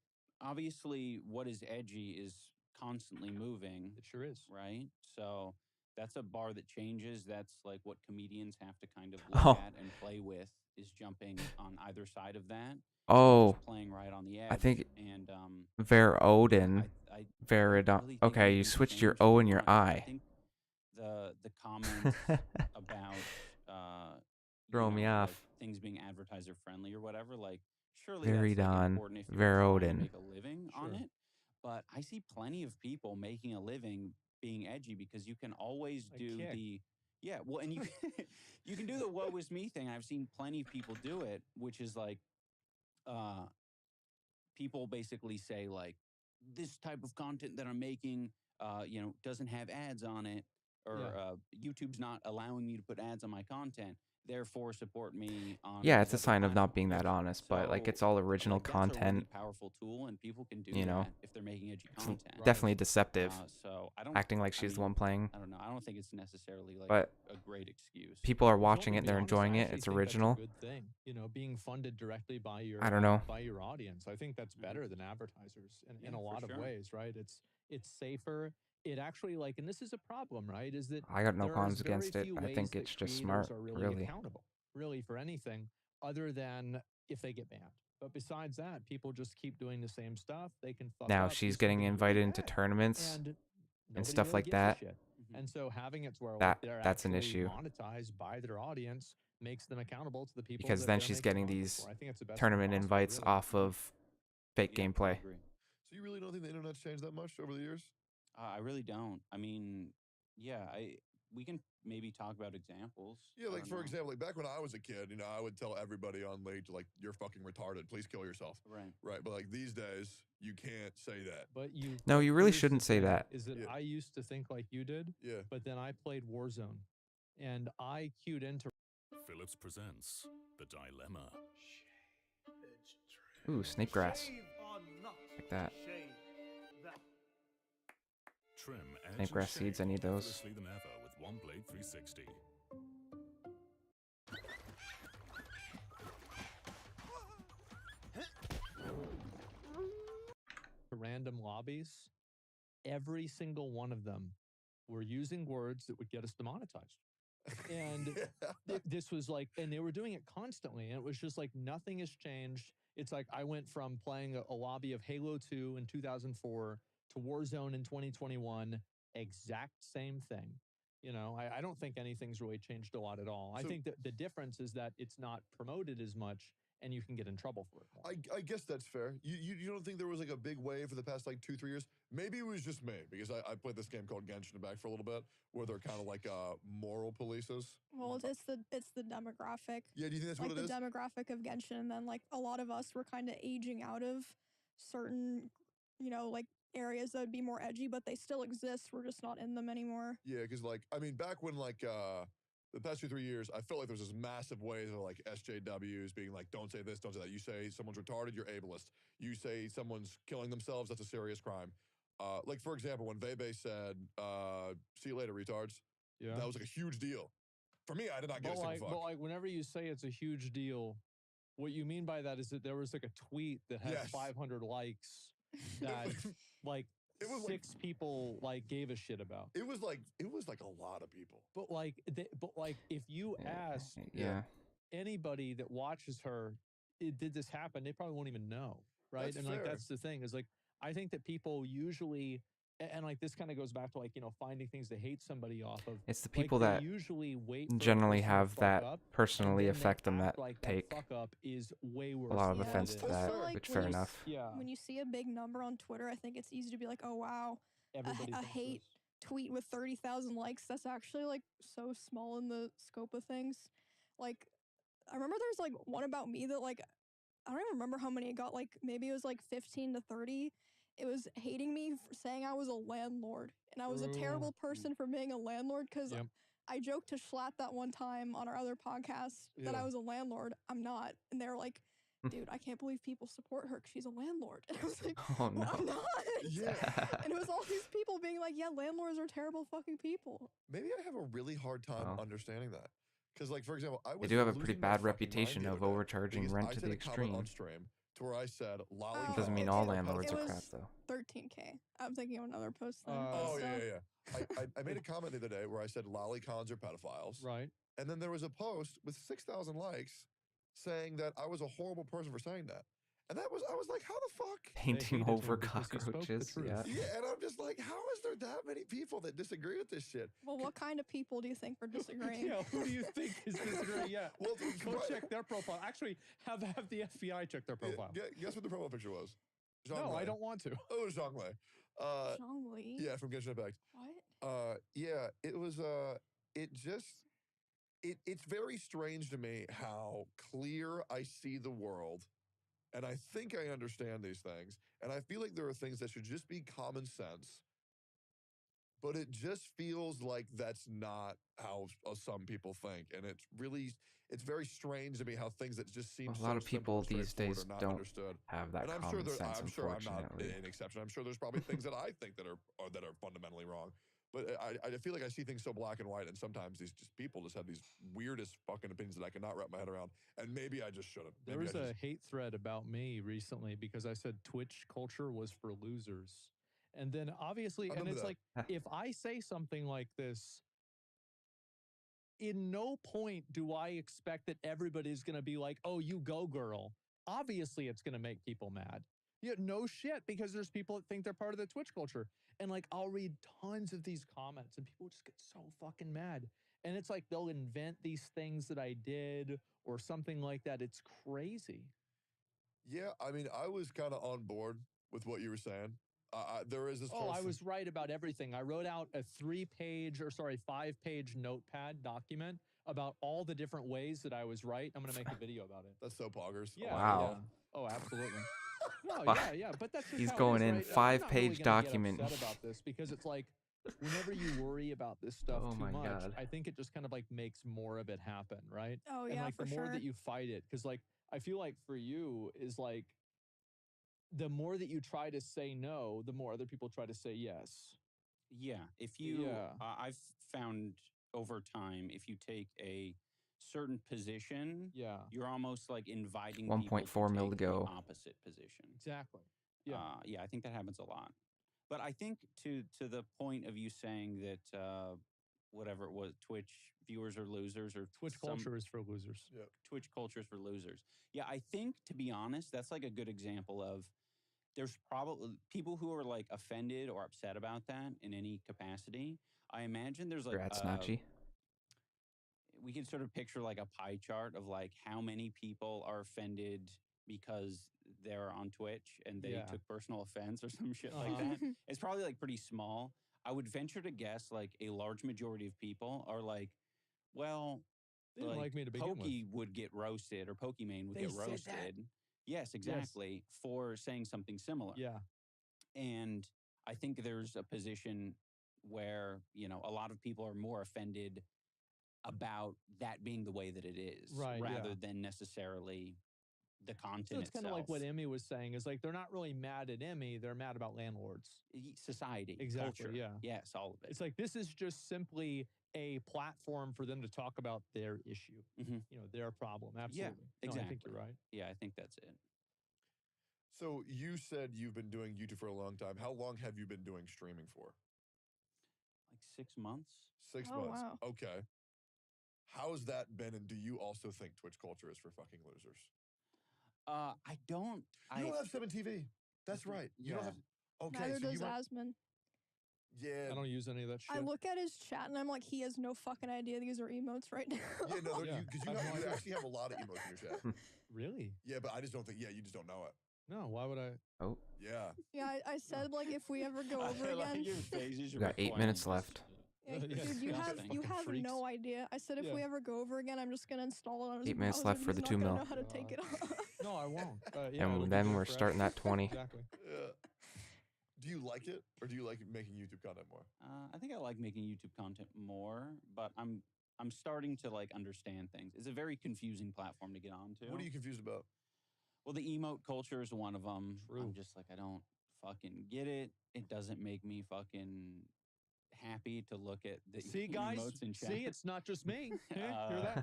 Speaker 5: obviously, what is edgy is constantly moving,
Speaker 4: It sure is.
Speaker 5: right? So that's a bar that changes. That's like what comedians have to kind of
Speaker 1: Oh.
Speaker 5: look at and play with is jumping on either side of that.
Speaker 1: Oh,
Speaker 5: Just playing right on the edge.
Speaker 1: I think
Speaker 5: and
Speaker 1: Verodin.
Speaker 5: I
Speaker 1: Veridon.
Speaker 5: really think
Speaker 1: Okay, you
Speaker 5: nothing's
Speaker 1: switched your
Speaker 5: changed
Speaker 1: O
Speaker 5: too
Speaker 1: in your
Speaker 5: much. I
Speaker 1: I.
Speaker 5: think the comments about
Speaker 1: Throw me off.
Speaker 5: like things being advertiser friendly or whatever, like surely that's like
Speaker 1: Veridon.
Speaker 5: important if you're trying to
Speaker 1: Verodin.
Speaker 5: make a living on
Speaker 4: Sure.
Speaker 5: it. But I see plenty of people making a living being edgy because you can always
Speaker 4: A
Speaker 5: do
Speaker 4: kick.
Speaker 5: and you you can do the woe is me thing. I've seen plenty of people do it, which is like people basically say like this type of content that I'm making doesn't have ads on it or YouTube's not allowing me to put ads on my content. Therefore, support me on.
Speaker 1: Yeah,
Speaker 5: these
Speaker 1: it's a
Speaker 5: other
Speaker 1: sign of not being
Speaker 5: platforms.
Speaker 1: that honest, but like it's
Speaker 5: So,
Speaker 1: all original
Speaker 5: like, that's a really
Speaker 1: content.
Speaker 5: powerful tool, and people can do
Speaker 1: You know,
Speaker 5: that if they're making edgy
Speaker 1: it's
Speaker 5: content.
Speaker 1: definitely deceptive.
Speaker 5: So I don't.
Speaker 1: Acting like
Speaker 5: I
Speaker 1: she's the
Speaker 5: mean,
Speaker 1: one playing.
Speaker 5: I don't know. I don't think it's necessarily like
Speaker 1: But
Speaker 5: a great excuse.
Speaker 1: people are
Speaker 4: So
Speaker 1: watching
Speaker 4: to
Speaker 1: it,
Speaker 4: be
Speaker 1: they're
Speaker 4: honest,
Speaker 1: enjoying
Speaker 4: I
Speaker 1: it.
Speaker 4: actually
Speaker 1: It's
Speaker 4: think
Speaker 1: original.
Speaker 4: That's a good thing, being funded directly by
Speaker 1: I don't know.
Speaker 4: your audience. I think that's better than advertisers in a
Speaker 5: for
Speaker 4: lot of
Speaker 5: sure.
Speaker 4: ways, right? It's safer. It actually like, and this is a problem, right? Is that
Speaker 1: I got no
Speaker 4: there is
Speaker 1: cons
Speaker 4: very
Speaker 1: against it.
Speaker 4: few
Speaker 1: I
Speaker 4: ways
Speaker 1: think
Speaker 4: that
Speaker 1: it's just
Speaker 4: creators
Speaker 1: smart,
Speaker 4: are really
Speaker 1: really.
Speaker 4: accountable, really for anything other than if they get banned. But besides that, people just keep doing the same stuff. They can fuck
Speaker 1: Now
Speaker 4: up, do
Speaker 1: she's getting
Speaker 4: something really
Speaker 1: invited into
Speaker 4: bad,
Speaker 1: tournaments
Speaker 4: and
Speaker 1: and
Speaker 4: nobody
Speaker 1: stuff
Speaker 4: really
Speaker 1: like
Speaker 4: gives a
Speaker 1: that.
Speaker 4: shit. And so having it to where like
Speaker 1: That
Speaker 4: they're
Speaker 1: that's an
Speaker 4: actually
Speaker 1: issue
Speaker 4: monetized by their audience makes them accountable to the people
Speaker 1: because
Speaker 4: that
Speaker 1: then
Speaker 4: they're
Speaker 1: she's
Speaker 4: making
Speaker 1: getting
Speaker 4: content
Speaker 1: these
Speaker 4: for. I think it's the best thing
Speaker 1: tournament
Speaker 4: possible,
Speaker 1: invites
Speaker 4: really.
Speaker 1: off of fake
Speaker 5: Yeah, I
Speaker 1: gameplay.
Speaker 5: agree.
Speaker 2: So you really don't think the internet's changed that much over the years?
Speaker 5: I really don't. I mean, yeah, we can maybe talk about examples.
Speaker 2: Yeah,
Speaker 5: I
Speaker 2: like
Speaker 5: don't
Speaker 2: for
Speaker 5: know.
Speaker 2: example, like back when I was a kid, I would tell everybody on League to like, you're fucking retarded. Please kill yourself.
Speaker 5: Right.
Speaker 2: Right. But like these days, you can't say that.
Speaker 4: But
Speaker 1: No, you really
Speaker 4: here's the
Speaker 1: shouldn't say
Speaker 4: thing,
Speaker 1: that.
Speaker 4: Is that
Speaker 2: Yeah.
Speaker 4: I used to think like you did,
Speaker 2: Yeah.
Speaker 4: but then I played Warzone, and I queued into
Speaker 8: Phillips presents The Dilemma.
Speaker 1: Ooh, snake grass. Like that.
Speaker 8: Trim, edge,
Speaker 1: Snake
Speaker 8: and
Speaker 1: grass
Speaker 8: shave
Speaker 1: seeds, I need those.
Speaker 8: effortlessly than ever with One Blade 360.
Speaker 4: random lobbies. Every single one of them were using words that would get us demonetized. And this was like, and they were doing it constantly. And it was just like, nothing has changed. It's like, I went from playing a lobby of Halo 2 in 2004 to Warzone in 2021, exact same thing. I don't think anything's really changed a lot at all. I
Speaker 2: So-
Speaker 4: think that the difference is that it's not promoted as much and you can get in trouble for it more.
Speaker 2: I guess that's fair. You don't think there was like a big wave for the past like 2-3 years? Maybe it was just me because I played this game called Genshin Impact for a little bit, where they're kind of like moral polices.
Speaker 3: Well, it's the demographic.
Speaker 2: Yeah, do you think that's
Speaker 3: Like
Speaker 2: what it
Speaker 3: the
Speaker 2: is?
Speaker 3: demographic of Genshin, and then like a lot of us were kind of aging out of certain, like areas that would be more edgy, but they still exist. We're just not in them anymore.
Speaker 2: Yeah, because like I mean, back when like the past 2-3 years, I felt like there was this massive wave of like SJWs being like, don't say this, don't say that. You say someone's retarded, you're ableist. You say someone's killing themselves, that's a serious crime. Like for example, when Vebe said, "See you later, retards,"
Speaker 4: Yeah.
Speaker 2: that was like a huge deal. For me, I did not get a single fuck.
Speaker 4: But like whenever you say it's a huge deal, what you mean by that is that there was like a tweet that had
Speaker 2: Yes.
Speaker 4: 500 likes that like
Speaker 2: It was like-
Speaker 4: 6 people like gave a shit about.
Speaker 2: It was like a lot of people.
Speaker 4: But like if you ask
Speaker 1: Yeah.
Speaker 4: anybody that watches her, did this happen? They probably won't even know, right?
Speaker 2: That's
Speaker 4: and like
Speaker 2: fair.
Speaker 4: that's the thing is like I think that people usually and like this kind of goes back to like finding things to hate somebody off of.
Speaker 1: It's the
Speaker 4: Like,
Speaker 1: people
Speaker 4: they
Speaker 1: that
Speaker 4: usually wait for a
Speaker 1: generally
Speaker 4: person to
Speaker 1: have
Speaker 4: fuck
Speaker 1: that
Speaker 4: up, and
Speaker 1: personally
Speaker 4: then they
Speaker 1: affect them
Speaker 4: act
Speaker 1: that
Speaker 4: like
Speaker 1: take
Speaker 4: that fuck up is way worse.
Speaker 1: a lot of
Speaker 4: than
Speaker 1: offense
Speaker 4: it
Speaker 1: to
Speaker 4: is.
Speaker 1: that,
Speaker 3: Also, like,
Speaker 1: which
Speaker 3: when
Speaker 1: fair
Speaker 3: you s-
Speaker 1: enough.
Speaker 4: Yeah,
Speaker 3: When you see a big number on Twitter, I think it's easy to be like, oh wow,
Speaker 4: everybody
Speaker 3: a
Speaker 4: thinks
Speaker 3: hate
Speaker 4: this.
Speaker 3: tweet with 30,000 likes. That's actually like so small in the scope of things. Like, I remember there's like one about me that like I don't even remember how many it got. Like maybe it was like 15 to 30. It was hating me for saying I was a landlord, and I was a terrible person for being a landlord because
Speaker 4: Yep.
Speaker 3: I joked to Schlatt that one time on our other podcast that
Speaker 2: Yeah.
Speaker 3: I was a landlord. I'm not, and they're like, "Dude, I can't believe people support her because she's a landlord." And I was like,
Speaker 1: Oh
Speaker 3: well, I'm
Speaker 1: no.
Speaker 3: not.
Speaker 2: Yeah.
Speaker 3: And it was all these people being like, "Yeah, landlords are terrible fucking people."
Speaker 2: Maybe I have a really hard time
Speaker 1: Well.
Speaker 2: understanding that. Because, like, for example, I was
Speaker 1: They do have a pretty
Speaker 2: losing my
Speaker 1: bad
Speaker 2: fucking
Speaker 1: reputation
Speaker 2: mind the
Speaker 1: of
Speaker 2: other day
Speaker 1: overcharging
Speaker 2: because
Speaker 1: rent
Speaker 2: I
Speaker 1: to
Speaker 2: said
Speaker 1: the
Speaker 2: a comment on
Speaker 1: extreme.
Speaker 2: stream to where I said, "Lolly
Speaker 3: Oh,
Speaker 1: It doesn't mean
Speaker 3: it-
Speaker 1: all
Speaker 3: it-
Speaker 1: landlords
Speaker 3: it
Speaker 1: are
Speaker 3: was
Speaker 1: crap though.
Speaker 3: 13K. I'm thinking of another post then.
Speaker 2: Oh,
Speaker 3: So-
Speaker 2: yeah. I made a comment the other day where I said lolicons are pedophiles.
Speaker 4: Right.
Speaker 2: And then there was a post with 6,000 likes saying that I was a horrible person for saying that. And I was like, how the fuck?
Speaker 1: Painting
Speaker 4: hated
Speaker 1: over
Speaker 4: him because he spoke the
Speaker 1: cockroaches.
Speaker 4: truth.
Speaker 1: Yeah.
Speaker 2: Yeah, and I'm just like, how is there that many people that disagree with this shit?
Speaker 3: Well, what kind of people do you think are disagreeing?
Speaker 4: Yeah, who do you think is disagreeing? Yeah,
Speaker 2: Well,
Speaker 4: go
Speaker 2: right.
Speaker 4: check their profile. Actually, have the FBI check their profile.
Speaker 2: Guess what the profile picture was? Zhang
Speaker 4: No,
Speaker 2: Wei.
Speaker 4: I don't want to.
Speaker 2: Oh, it was Zhang Wei.
Speaker 3: Zhongli?
Speaker 2: Yeah, from Genshin Impact.
Speaker 3: What?
Speaker 2: Yeah, it was it's very strange to me how clear I see the world, and I think I understand these things, and I feel like there are things that should just be common sense, but it just feels like that's not how some people think, and it's very strange to me how things that just seem
Speaker 1: A
Speaker 2: so
Speaker 1: lot of
Speaker 2: simple
Speaker 1: people
Speaker 2: and
Speaker 1: these
Speaker 2: straightforward
Speaker 1: days
Speaker 2: are not
Speaker 1: don't
Speaker 2: understood.
Speaker 1: have that
Speaker 2: And
Speaker 1: common sense,
Speaker 2: I'm sure I'm not
Speaker 1: unfortunately.
Speaker 2: an exception. I'm sure there's probably things that I think that are fundamentally wrong. But I feel like I see things so black and white, and sometimes these just people just have these weirdest fucking opinions that I cannot wrap my head around. And maybe I just shouldn't.
Speaker 4: There
Speaker 2: Maybe
Speaker 4: was a hate thread about me recently because I said Twitch culture was for losers. And then obviously,
Speaker 2: I
Speaker 4: and
Speaker 2: remember
Speaker 4: it's
Speaker 2: that.
Speaker 4: like, if I say something like this, in no point do I expect that everybody's going to be like, oh, you go, girl. Obviously, it's going to make people mad. Yeah, no shit, because there's people that think they're part of the Twitch culture. And like, I'll read tons of these comments and people just get so fucking mad. And it's like they'll invent these things that I did or something like that. It's crazy.
Speaker 2: Yeah, I mean, I was kind of on board with what you were saying. There is this
Speaker 4: Oh,
Speaker 2: whole
Speaker 4: I was right about everything. I wrote out a 5-page notepad document about all the different ways that I was right. I'm going to make a video about it.
Speaker 2: That's so poggers.
Speaker 4: Yeah.
Speaker 1: Wow.
Speaker 4: Yeah. Oh, absolutely. No,
Speaker 1: Wow.
Speaker 4: yeah. But that's just
Speaker 1: He's
Speaker 4: how
Speaker 1: going
Speaker 4: it is,
Speaker 1: in
Speaker 4: right? I'm not
Speaker 1: 5-page
Speaker 4: really gonna
Speaker 1: document.
Speaker 4: Get upset about this because it's like whenever you worry about this stuff
Speaker 1: Oh
Speaker 4: too
Speaker 1: my
Speaker 4: much,
Speaker 1: God.
Speaker 4: I think it just kind of like makes more of it happen, right?
Speaker 3: Oh,
Speaker 4: And
Speaker 3: yeah,
Speaker 4: like
Speaker 3: for
Speaker 4: the more
Speaker 3: sure.
Speaker 4: that you fight it, because like I feel like for you is like the more that you try to say no, the more other people try to say yes.
Speaker 5: Yeah. If you,
Speaker 4: Yeah.
Speaker 5: I've found over time, if you take a certain position,
Speaker 4: Yeah.
Speaker 5: you're almost like inviting
Speaker 1: 1.4
Speaker 5: people to
Speaker 1: mil
Speaker 5: take
Speaker 1: to go.
Speaker 5: the opposite position.
Speaker 4: Exactly. Yeah.
Speaker 5: Yeah, I think that happens a lot. But I think to the point of you saying that whatever it was, Twitch viewers are losers, or
Speaker 4: Twitch culture is for losers.
Speaker 2: Yeah.
Speaker 5: Twitch culture is for losers. Yeah, I think to be honest, that's like a good example of there's probably people who are like offended or upset about that in any capacity. I imagine there's like
Speaker 1: Congrats, Nachi.
Speaker 5: we can sort of picture like a pie chart of like how many people are offended because they're on Twitch and they
Speaker 4: Yeah.
Speaker 5: took personal offense or some shit like
Speaker 4: Uh-huh.
Speaker 5: that. It's probably like pretty small. I would venture to guess like a large majority of people are like, well,
Speaker 4: They didn't like me to begin with.
Speaker 5: Pokey would get roasted or Pokimane would
Speaker 4: They
Speaker 5: get
Speaker 4: said that.
Speaker 5: roasted. Yes, exactly. For saying something similar.
Speaker 4: Yeah.
Speaker 5: And I think there's a position where, you know, a lot of people are more offended about that being the way that it is,
Speaker 4: Right,
Speaker 5: rather
Speaker 4: yeah.
Speaker 5: than necessarily the content
Speaker 4: So it's kind of like
Speaker 5: itself.
Speaker 4: what Emmy was saying is like they're not really mad at Emmy, they're mad about landlords.
Speaker 5: Society,
Speaker 4: Exactly,
Speaker 5: culture.
Speaker 4: yeah.
Speaker 5: Yes, all of it.
Speaker 4: It's like this is just simply a platform for them to talk about their issue,
Speaker 5: Mhm.
Speaker 4: you know, their problem. Absolutely.
Speaker 5: Yeah, exactly.
Speaker 4: No, I think you're right.
Speaker 5: Yeah, I think that's it.
Speaker 2: So you said you've been doing YouTube for a long time. How long have you been doing streaming for?
Speaker 5: Like 6 months.
Speaker 2: 6
Speaker 3: Oh,
Speaker 2: months.
Speaker 3: wow.
Speaker 2: Okay. How's that been? And do you also think Twitch culture is for fucking losers?
Speaker 5: I don't.
Speaker 2: You don't have 7 TV. That's right. You don't
Speaker 5: Yeah.
Speaker 2: have. Okay,
Speaker 3: Neither
Speaker 2: so
Speaker 3: does
Speaker 2: you might.
Speaker 3: Asman.
Speaker 2: Yeah.
Speaker 4: I don't use any of that shit.
Speaker 3: I look at his chat and I'm like, he has no fucking idea these are emotes right now.
Speaker 2: Yeah, no,
Speaker 4: Yeah.
Speaker 2: because
Speaker 4: I have no
Speaker 2: you
Speaker 4: idea.
Speaker 2: actually have a lot of emotes in your chat.
Speaker 4: Really?
Speaker 2: Yeah, but I just don't think. Yeah, you just don't know it.
Speaker 4: No, why would I?
Speaker 1: Oh,
Speaker 2: Yeah.
Speaker 3: Yeah, I said like if we ever go over
Speaker 5: I like
Speaker 3: again.
Speaker 5: your faces
Speaker 1: we got 8 minutes left.
Speaker 3: Yeah,
Speaker 4: Yeah,
Speaker 3: dude, you have
Speaker 5: disgusting.
Speaker 3: you
Speaker 4: Fucking
Speaker 3: have
Speaker 4: freaks.
Speaker 3: no idea. I said if we
Speaker 4: Yeah.
Speaker 3: ever go over again, I'm just gonna install it on his
Speaker 1: 8 minutes
Speaker 3: browser
Speaker 1: left
Speaker 3: and
Speaker 1: for
Speaker 3: he's
Speaker 1: the
Speaker 3: not
Speaker 1: 2
Speaker 3: gonna
Speaker 1: mil.
Speaker 3: know how to take it off.
Speaker 4: No, I won't. Yeah, it'll
Speaker 1: And
Speaker 4: be
Speaker 1: then
Speaker 4: good
Speaker 1: we're
Speaker 4: for
Speaker 1: starting
Speaker 4: us.
Speaker 1: at 20.
Speaker 4: Exactly.
Speaker 2: Yeah. Do you like it, or do you like making YouTube content more?
Speaker 5: I think I like making YouTube content more, but I'm starting to like understand things. It's a very confusing platform to get onto.
Speaker 2: What are you confused about?
Speaker 5: Well, the emote culture is one of them.
Speaker 4: True.
Speaker 5: I'm just like, I don't fucking get it. It doesn't make me fucking happy to look at the
Speaker 4: See, guys?
Speaker 5: emotes in chat.
Speaker 4: See, it's not just me. Hear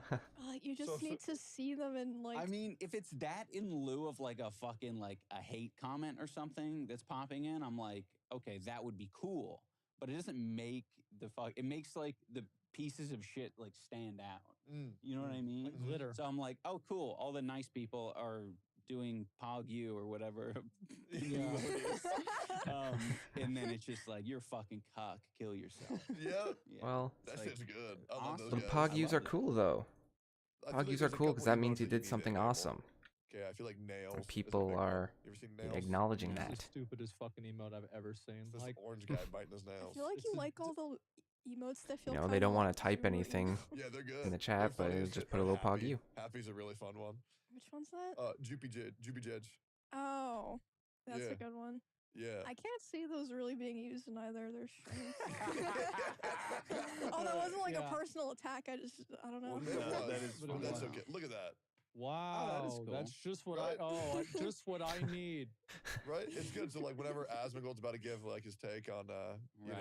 Speaker 4: that?
Speaker 3: Like you just
Speaker 2: So-
Speaker 3: need to see them and like.
Speaker 5: I mean, if it's that in lieu of like a fucking like a hate comment or something that's popping in, I'm like, okay, that would be cool. But it doesn't make it makes like the pieces of shit like stand out. You know what I mean?
Speaker 4: Like glitter.
Speaker 5: So I'm like, oh, cool. All the nice people are doing Pog you or whatever. the emote is. And then it's just like, you're a fucking cuck. Kill yourself.
Speaker 2: Yeah.
Speaker 5: Yeah.
Speaker 1: Well,
Speaker 2: That
Speaker 5: Like,
Speaker 2: shit's good. I love
Speaker 5: awesome.
Speaker 2: those
Speaker 1: the
Speaker 2: guys.
Speaker 1: Pog yous
Speaker 5: love
Speaker 1: are
Speaker 5: it.
Speaker 1: cool though.
Speaker 2: I feel
Speaker 1: Pog
Speaker 2: like
Speaker 1: yous
Speaker 2: there's
Speaker 1: are
Speaker 2: a
Speaker 1: cool
Speaker 2: couple
Speaker 1: because that
Speaker 2: emotes
Speaker 1: means you
Speaker 2: that
Speaker 1: did
Speaker 2: need to
Speaker 1: something
Speaker 2: enable.
Speaker 1: awesome.
Speaker 2: Okay, I feel like nails.
Speaker 1: And
Speaker 2: is a
Speaker 1: people
Speaker 2: big one.
Speaker 1: are
Speaker 2: You ever seen nails?
Speaker 1: acknowledging
Speaker 4: It's
Speaker 1: that.
Speaker 4: the stupidest fucking emote I've ever seen.
Speaker 2: It's this
Speaker 4: Like,
Speaker 2: orange guy biting his
Speaker 3: I
Speaker 2: nails.
Speaker 3: feel like
Speaker 4: It's
Speaker 3: you
Speaker 4: a
Speaker 3: like all the emotes that feel.
Speaker 1: You know, they don't want to type anything
Speaker 2: Yeah, they're good.
Speaker 1: in the
Speaker 2: They're
Speaker 1: chat, but
Speaker 2: funny
Speaker 1: it'll
Speaker 2: as
Speaker 1: just
Speaker 2: shit.
Speaker 1: put a
Speaker 2: Or
Speaker 1: little Pog
Speaker 2: Happy.
Speaker 1: you.
Speaker 2: Happy's a really fun one.
Speaker 3: Which one's that?
Speaker 2: Joopy Jedge.
Speaker 3: Oh, that's
Speaker 2: Yeah.
Speaker 3: a good one.
Speaker 2: Yeah.
Speaker 3: I can't see those really being used in either of their streams. Oh, that wasn't like
Speaker 4: Yeah.
Speaker 3: a personal attack. I don't know.
Speaker 2: Well, it
Speaker 5: No,
Speaker 2: was,
Speaker 5: that is
Speaker 2: but
Speaker 5: funny.
Speaker 2: that's
Speaker 5: Wow.
Speaker 2: okay. Look at that.
Speaker 4: Wow,
Speaker 5: cool.
Speaker 4: that's just what
Speaker 2: Right?
Speaker 4: just what I need.
Speaker 2: Right? It's good. So like whenever Asmongold's about to give like his take on you know,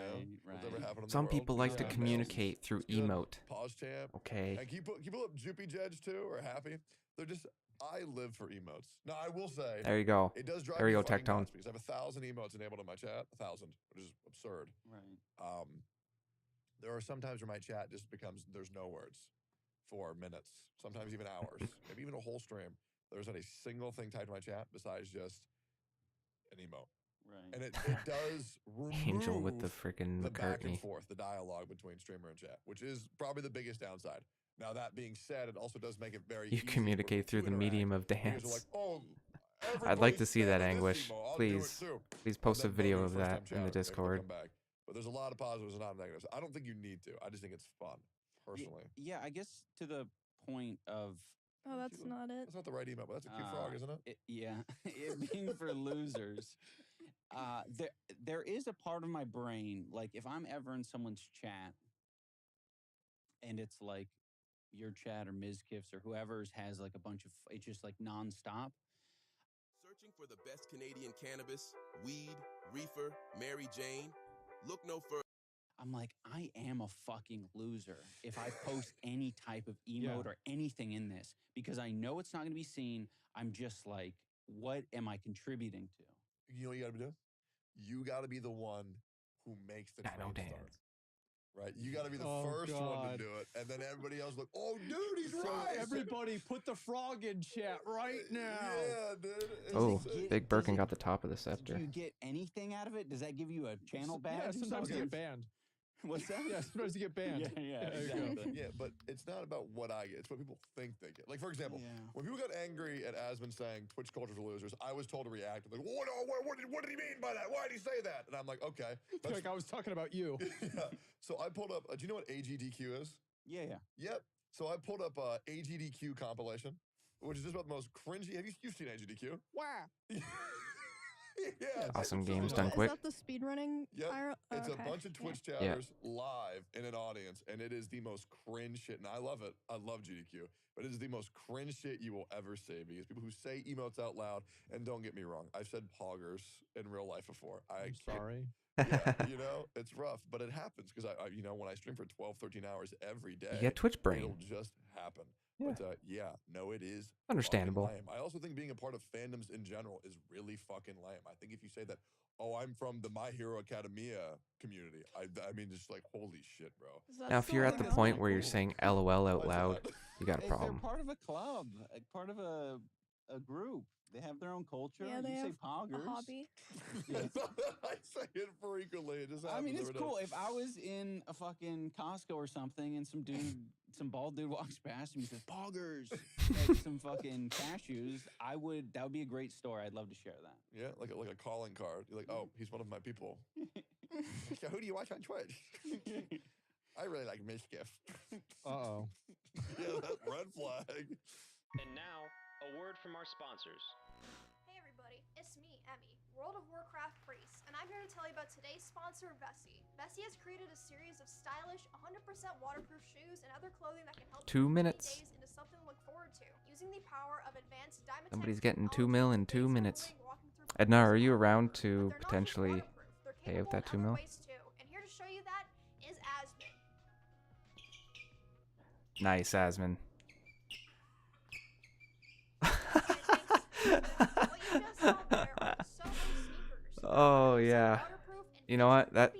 Speaker 2: what's ever
Speaker 5: Right.
Speaker 2: happened in
Speaker 1: Some
Speaker 2: the world.
Speaker 1: people like to
Speaker 4: Yeah.
Speaker 1: communicate through
Speaker 2: It's good.
Speaker 1: emote.
Speaker 2: Pause champ.
Speaker 1: Okay.
Speaker 2: And keep up Joopy Jedge too, or Happy. They're just I live for emotes. Now I will say
Speaker 1: There you go.
Speaker 2: it does drive
Speaker 1: There
Speaker 2: me
Speaker 1: you go,
Speaker 2: fucking
Speaker 1: Tectone.
Speaker 2: nuts because I have 1,000 emotes enabled in my chat. 1,000, which is absurd.
Speaker 5: Right.
Speaker 2: There are some times where my chat just becomes there's no words for minutes, sometimes even hours, maybe even a whole stream. There's not a single thing typed in my chat besides just an emote.
Speaker 5: Right.
Speaker 2: And it does remove
Speaker 1: Angel with the freaking
Speaker 2: the back and
Speaker 1: McCartney.
Speaker 2: forth, the dialogue between streamer and chat, which is probably the biggest downside. Now, that being said, it also does make it very
Speaker 1: You
Speaker 2: easy for
Speaker 1: communicate
Speaker 2: people
Speaker 1: through
Speaker 2: to
Speaker 1: the
Speaker 2: interact
Speaker 1: medium of
Speaker 2: because they're
Speaker 1: dance.
Speaker 2: like, oh,
Speaker 1: I'd like to
Speaker 2: everybody's
Speaker 1: see that
Speaker 2: spamming this
Speaker 1: Anguish.
Speaker 2: emo, I'll do it
Speaker 1: Please.
Speaker 2: too.
Speaker 1: Please
Speaker 2: And
Speaker 1: post a
Speaker 2: then they'll
Speaker 1: video
Speaker 2: be
Speaker 1: of
Speaker 2: first-time
Speaker 1: that in the
Speaker 2: chatter, maybe they'll
Speaker 1: Discord.
Speaker 2: come back. But there's a lot of positives and not negatives. I don't think you need to. I just think it's fun, personally.
Speaker 5: Yeah, I guess to the point of
Speaker 3: Oh, that's not it.
Speaker 2: That's not the right email, but that's a cute frog, isn't it?
Speaker 5: yeah, it being for losers. There is a part of my brain, like if I'm ever in someone's chat and it's like your chat or Mizkif's or whoever's has like a bunch of, it's just like nonstop.
Speaker 10: Searching for the best Canadian cannabis, weed, reefer, Mary Jane? Look no further.
Speaker 5: I'm like, I am a fucking loser if I post any type of emote or anything in this because I know it's not going to be seen. I'm just like, what am I contributing to?
Speaker 2: You know what you got to do? You got to be the one who makes the train start. Right? You got to be the first one to do it. And then everybody else like, oh, dude, he's right.
Speaker 4: Everybody put the frog in chat right now.
Speaker 2: Yeah, dude.
Speaker 1: Oh, Big Birkin got the top of the scepter.
Speaker 5: Do you get anything out of it? Does that give you a channel badge?
Speaker 4: Yeah, sometimes you get banned.
Speaker 5: What's that?
Speaker 4: Yeah, sometimes you get banned.
Speaker 5: Yeah,
Speaker 4: exactly.
Speaker 2: Yeah, but it's not about what I get. It's what people think they get. Like, for example, when people got angry at Asmon saying Twitch culture for losers, I was told to react. Like, what did he mean by that? Why did he say that? And I'm like, okay.
Speaker 4: Like I was talking about you.
Speaker 2: Yeah. So I pulled up, do you know what AGDQ is?
Speaker 5: Yeah.
Speaker 2: Yep. So I pulled up AGDQ compilation, which is just about the most cringy. You've seen AGDQ?
Speaker 3: Wow.
Speaker 2: Yeah.
Speaker 1: Awesome games done quick.
Speaker 3: Is that the speedrunning?
Speaker 2: Yep. It's
Speaker 3: okay.
Speaker 2: a bunch of Twitch chatters live in an audience, and it is the most cringe shit. And I love it. I love GDQ, but it is the most cringe shit you will ever see because people who say emotes out loud, and don't get me wrong, I've said poggers in real life before.
Speaker 4: I'm sorry.
Speaker 2: Yeah, you know, it's rough, but it happens because I, you know, when I stream for 12, 13 hours every day,
Speaker 1: You get Twitch brain.
Speaker 2: It'll just happen.
Speaker 1: Yeah.
Speaker 2: But no, it is
Speaker 1: Understandable.
Speaker 2: fucking lame. I also think being a part of fandoms in general is really fucking lame. I think if you say that, oh, I'm from the My Hero Academia community, I mean, just like, holy shit, bro.
Speaker 1: Now, if you're at the point where you're saying LOL out loud, you got a
Speaker 5: If
Speaker 1: problem.
Speaker 5: they're part of a club, like part of a group. They have their own culture.
Speaker 3: Yeah, they
Speaker 5: you
Speaker 3: have
Speaker 5: say poggers.
Speaker 3: a hobby.
Speaker 2: I say it frequently. It just happens.
Speaker 5: I mean, it's
Speaker 2: every day.
Speaker 5: cool. If I was in a fucking Costco or something and some bald dude walks past and he says, poggers, like some fucking cashews, that would be a great story. I'd love to share that.
Speaker 2: Yeah, like a calling card. You're like, oh, he's one of my people. So who do you watch on Twitch? I really like Mischief.
Speaker 4: Uh-oh.
Speaker 2: Yeah, that red flag.
Speaker 11: And now, a word from our sponsors.
Speaker 12: Hey everybody, it's me, Emmy, World of Warcraft Priest, and I'm here to tell you about today's sponsor, Vessi. Vessi has created a series of stylish, 100% waterproof shoes and other clothing that can help
Speaker 1: 2 minutes.
Speaker 12: days into something to look forward to. Using the power of advanced diamond
Speaker 1: Somebody's getting 2 mil in 2 minutes. Edna, are you around to potentially pay out that 2 mil?
Speaker 12: And here to show you that is Asmon.
Speaker 1: Nice, Asmon. Oh yeah. You know what? That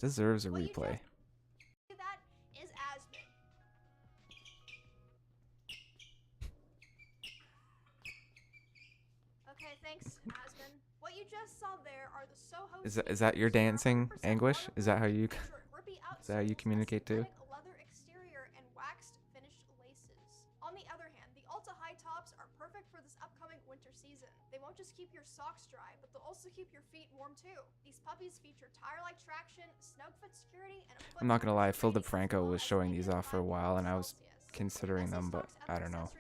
Speaker 1: deserves a replay.
Speaker 12: That is Asmon. Okay, thanks, Asmon. What you just saw there are the Soho.
Speaker 1: Is that your dancing, Anguish? Is that how you communicate too?
Speaker 12: Leather exterior and waxed finished laces. On the other hand, the Ulta high tops are perfect for this upcoming winter season. They won't just keep your socks dry, but they'll also keep your feet warm too. These puppies feature tire-like traction, snug fit security, and a
Speaker 1: I'm not gonna lie, Phil DeFranco was showing these off for a while, and I was considering them, but I don't know.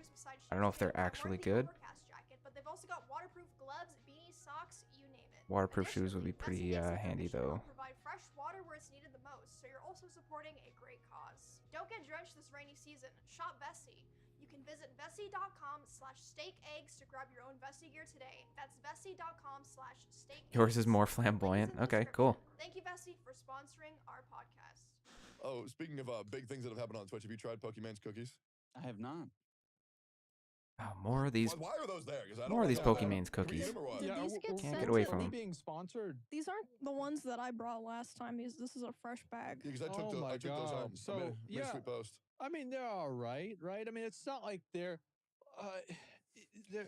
Speaker 1: I don't know if they're actually good.
Speaker 12: Jacket, but they've also got waterproof gloves, beanies, socks, you name it.
Speaker 1: Waterproof shoes would be
Speaker 12: Bessie
Speaker 1: pretty
Speaker 12: makes it their
Speaker 1: handy
Speaker 12: mission to
Speaker 1: though.
Speaker 12: help provide fresh water where it's needed the most, so you're also supporting a great cause. Don't get drenched this rainy season. Shop Bessie. You can visit Bessie.com/steak eggs to grab your own Bessie gear today. That's Bessie.com/steak.
Speaker 1: Yours is more flamboyant. Okay, cool.
Speaker 12: Thank you, Bessie, for sponsoring our podcast.
Speaker 2: Oh, speaking of big things that have happened on Twitch, have you tried Pokemon's cookies?
Speaker 5: I have not.
Speaker 1: Oh, more of these.
Speaker 2: Why are those there? Because I don't
Speaker 1: More of
Speaker 2: want
Speaker 1: these
Speaker 2: those there.
Speaker 1: Pokemon's
Speaker 2: Can we
Speaker 1: cookies.
Speaker 2: eat 'em or what?
Speaker 3: Did these get
Speaker 1: Can't
Speaker 3: sent?
Speaker 1: get away
Speaker 4: Are
Speaker 1: from
Speaker 4: we
Speaker 1: them.
Speaker 4: being sponsored?
Speaker 3: These aren't the ones that I brought last time. This is a fresh bag.
Speaker 2: Yeah, because I took,
Speaker 4: Oh my
Speaker 2: I took those
Speaker 4: God.
Speaker 2: home.
Speaker 4: So,
Speaker 2: I made a
Speaker 4: yeah.
Speaker 2: sweet post.
Speaker 4: I mean, they're all right, right? I mean, it's not like uh,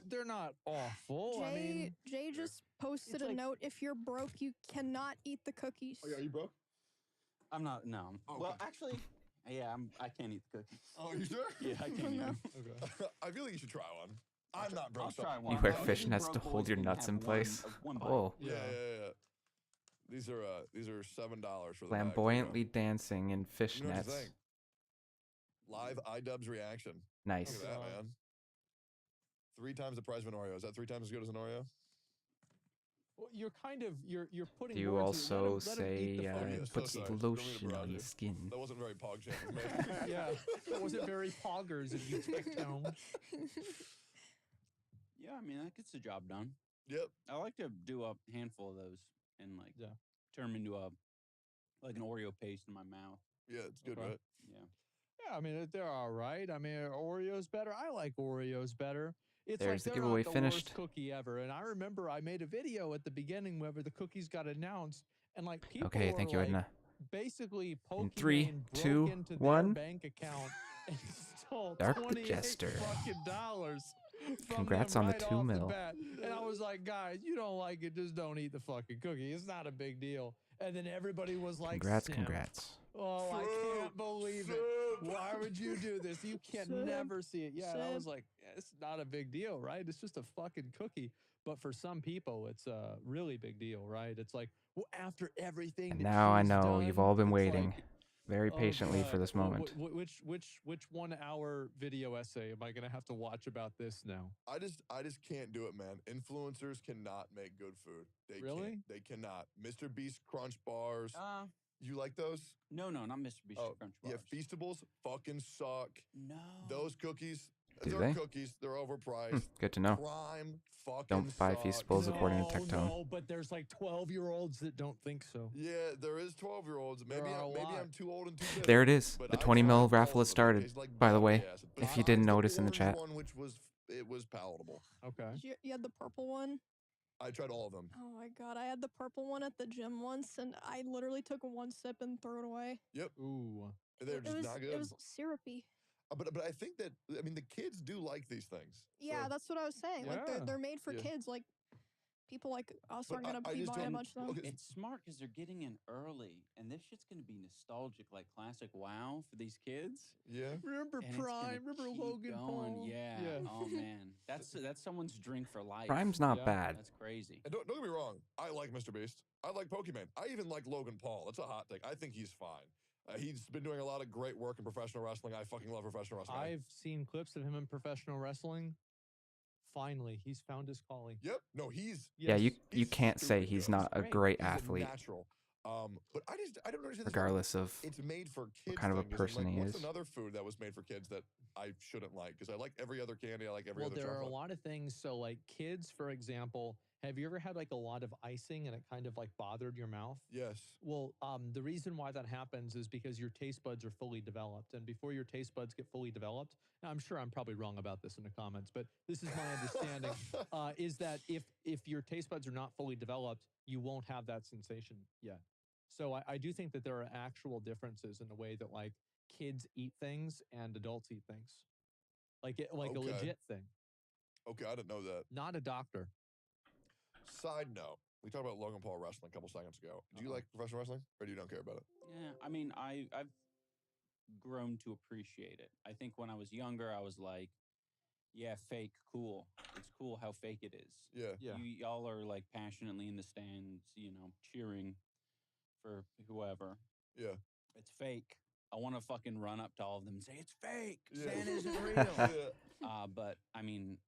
Speaker 4: they're not awful. I mean,
Speaker 3: Jay just posted a
Speaker 4: like-
Speaker 3: note. If you're broke, you cannot eat the cookies.
Speaker 2: Oh, yeah, are you broke?
Speaker 5: I'm not. No.
Speaker 2: Oh,
Speaker 5: Well,
Speaker 2: okay.
Speaker 5: actually, yeah, I can't eat the cookies.
Speaker 2: Oh, you sure?
Speaker 5: Yeah, I can't eat them.
Speaker 4: okay.
Speaker 2: I feel like you should try one. I'm not broke.
Speaker 5: I'll
Speaker 2: so-
Speaker 5: try one.
Speaker 1: You wear
Speaker 5: Maybe
Speaker 1: fishnets
Speaker 5: broke
Speaker 1: to
Speaker 5: boys
Speaker 1: hold your
Speaker 5: can
Speaker 1: nuts
Speaker 5: have
Speaker 1: in place.
Speaker 5: one bite.
Speaker 1: Oh,
Speaker 2: Yeah. These are $7 for the bag.
Speaker 1: flamboyantly dancing in
Speaker 2: Let me know what you
Speaker 1: fishnets.
Speaker 2: think. Live iDubbbz reaction.
Speaker 1: Nice.
Speaker 2: Look at that, man. 3 times the price of an Oreo. Is that 3 times as good as an Oreo?
Speaker 4: Well, you're putting.
Speaker 1: Do you
Speaker 4: words in it.
Speaker 1: also
Speaker 4: Let 'em eat the
Speaker 1: say
Speaker 2: Oh, yeah, so
Speaker 1: put
Speaker 2: sorry. Don't mean to
Speaker 1: lotion
Speaker 2: barrage
Speaker 1: on
Speaker 2: you.
Speaker 1: your skin?
Speaker 2: That wasn't very pog champ of me.
Speaker 4: Yeah, that wasn't very poggers if you take down.
Speaker 5: Yeah, I mean that gets the job done.
Speaker 2: Yep.
Speaker 5: I like to do a handful of those and like turn them into like an Oreo paste in my mouth.
Speaker 2: Yeah, it's good,
Speaker 4: Okay.
Speaker 2: right?
Speaker 5: Yeah.
Speaker 4: Yeah, I mean they're all right. I mean Oreo's better. I like Oreos better. It's
Speaker 1: There's the
Speaker 4: like they're
Speaker 1: giveaway
Speaker 4: not the
Speaker 1: finished.
Speaker 4: worst cookie ever. And I remember I made a video at the beginning whenever the cookies got announced, and like people
Speaker 1: Okay,
Speaker 4: were
Speaker 1: thank you,
Speaker 4: like,
Speaker 1: Edna.
Speaker 4: basically
Speaker 1: In
Speaker 4: Pokemon
Speaker 1: 3,
Speaker 4: broke
Speaker 1: 2,
Speaker 4: into
Speaker 1: 1.
Speaker 4: their bank account and stole
Speaker 1: Dark the
Speaker 4: 28
Speaker 1: Jester.
Speaker 4: fucking dollars. From
Speaker 1: Congrats
Speaker 4: them
Speaker 1: on the
Speaker 4: right
Speaker 1: 2
Speaker 4: off
Speaker 1: mil.
Speaker 4: The bat. And I was like, guys, you don't like it, just don't eat the fucking cookie. It's not a big deal. And then everybody was like,
Speaker 1: Congrats,
Speaker 4: "Simp."
Speaker 1: congrats.
Speaker 4: Oh, I can't believe it. Why would you do this? You can
Speaker 3: Simp.
Speaker 4: never see it. Yeah, and I was
Speaker 3: Simp.
Speaker 4: like, it's not a big deal, right? It's just a fucking cookie. But for some people, it's a really big deal, right? It's like, well, after everything.
Speaker 1: And
Speaker 4: that
Speaker 1: now I
Speaker 4: she's
Speaker 1: know you've
Speaker 4: done,
Speaker 1: all been
Speaker 4: it's
Speaker 1: waiting
Speaker 4: like,
Speaker 1: very
Speaker 4: oh,
Speaker 1: patiently for
Speaker 4: God.
Speaker 1: this
Speaker 4: Well,
Speaker 1: moment.
Speaker 4: which 1 hour video essay am I gonna have to watch about this now?
Speaker 2: I just can't do it, man. Influencers cannot make good food. They
Speaker 4: Really?
Speaker 2: can't. They cannot. Mr. Beast Crunch Bars. You like those?
Speaker 5: No, not Mr. Beast Crunch Bars.
Speaker 2: Yeah, Feastables fucking suck.
Speaker 5: No.
Speaker 2: Those cookies,
Speaker 1: Do
Speaker 2: they're
Speaker 1: they?
Speaker 2: cookies. They're overpriced.
Speaker 1: Good to know.
Speaker 2: Prime fucking
Speaker 1: Don't buy
Speaker 2: sucks.
Speaker 1: Feastables according to Tectone.
Speaker 4: No, but there's like 12-year-olds that don't think so.
Speaker 2: Yeah, there is 12-year-olds.
Speaker 4: There
Speaker 2: Maybe
Speaker 4: are a
Speaker 2: maybe
Speaker 4: lot.
Speaker 2: I'm too old and too bitter.
Speaker 1: There it is.
Speaker 2: But
Speaker 1: The
Speaker 2: I
Speaker 1: 20
Speaker 2: tried
Speaker 1: mil
Speaker 2: all
Speaker 1: raffle
Speaker 2: of
Speaker 1: has
Speaker 2: them. They
Speaker 1: started,
Speaker 2: taste like
Speaker 1: by the way,
Speaker 2: donkey acid.
Speaker 1: if you
Speaker 2: Besides
Speaker 1: didn't
Speaker 2: the
Speaker 1: notice in the
Speaker 2: orange
Speaker 1: chat.
Speaker 2: one, which was palatable.
Speaker 4: Okay.
Speaker 3: You had the purple one?
Speaker 2: I tried all of them.
Speaker 3: Oh my god, I had the purple one at the gym once, and I literally took 1 sip and threw it away.
Speaker 2: Yep.
Speaker 4: Ooh.
Speaker 2: They're just not good.
Speaker 3: It was syrupy.
Speaker 2: But I think that, I mean, the kids do like these things.
Speaker 3: Yeah,
Speaker 2: So-
Speaker 3: that's what I was saying. Like
Speaker 2: Yeah.
Speaker 3: they're made for
Speaker 2: Yeah.
Speaker 3: kids. Like people like us
Speaker 2: But
Speaker 3: aren't gonna
Speaker 2: I
Speaker 3: be
Speaker 2: just
Speaker 3: buying a
Speaker 2: don't-
Speaker 3: bunch of them.
Speaker 2: okay,
Speaker 5: It's smart because they're getting in early, and this shit's gonna be nostalgic, like classic WoW for these kids.
Speaker 2: Yeah.
Speaker 4: Remember
Speaker 5: And it's gonna
Speaker 4: Prime? Remember
Speaker 5: keep
Speaker 4: Logan
Speaker 5: going.
Speaker 4: Paul?
Speaker 5: Yeah.
Speaker 4: Yeah.
Speaker 5: Oh man, that's someone's drink for life.
Speaker 1: Prime's not bad.
Speaker 5: That's crazy.
Speaker 2: And don't get me wrong, I like Mr. Beast. I like Pokemon. I even like Logan Paul. That's a hot take. I think he's fine. He's been doing a lot of great work in professional wrestling. I fucking love professional wrestling.
Speaker 4: I've seen clips of him in professional wrestling. Finally, he's found his calling.
Speaker 2: Yep. No, he's
Speaker 1: Yeah, you
Speaker 2: he's
Speaker 1: can't say
Speaker 2: stupid
Speaker 1: he's
Speaker 2: good.
Speaker 1: not a great
Speaker 2: He's
Speaker 1: athlete.
Speaker 2: natural. But I don't understand. this
Speaker 1: Regardless
Speaker 2: whole,
Speaker 1: of
Speaker 2: it's made for kids.
Speaker 1: kind of a
Speaker 2: thing, 'cause I'm
Speaker 1: person
Speaker 2: like,
Speaker 1: he
Speaker 2: what's
Speaker 1: is.
Speaker 2: another food that was made for kids that I shouldn't like? Because I like every other candy. I like every
Speaker 4: Well,
Speaker 2: other
Speaker 4: there are a
Speaker 2: chocolate.
Speaker 4: lot of things. So, like kids, for example, have you ever had like a lot of icing and it kind of like bothered your mouth?
Speaker 2: Yes.
Speaker 4: Well, the reason why that happens is because your taste buds are fully developed, and before your taste buds get fully developed, now I'm sure I'm probably wrong about this in the comments, but this is my understanding, is that if your taste buds are not fully developed, you won't have that sensation yet. So I do think that there are actual differences in the way that like kids eat things and adults eat things, like a
Speaker 2: Okay.
Speaker 4: legit thing,
Speaker 2: Okay, I didn't know that.
Speaker 4: not a doctor.
Speaker 2: Side note: we talked about Logan Paul wrestling a couple seconds ago. Do you like professional wrestling, or do you don't care about it?
Speaker 5: Yeah, I mean, I've grown to appreciate it. I think when I was younger, I was like, yeah, fake, cool. It's cool how fake it is.
Speaker 2: Yeah.
Speaker 4: Yeah.
Speaker 5: Y'all are like passionately in the stands, cheering for whoever.
Speaker 2: Yeah.
Speaker 5: It's fake. I want to fucking run up to all of them and say, it's fake.
Speaker 2: Yeah.
Speaker 5: Santa isn't real.
Speaker 2: Yeah.
Speaker 5: But I mean,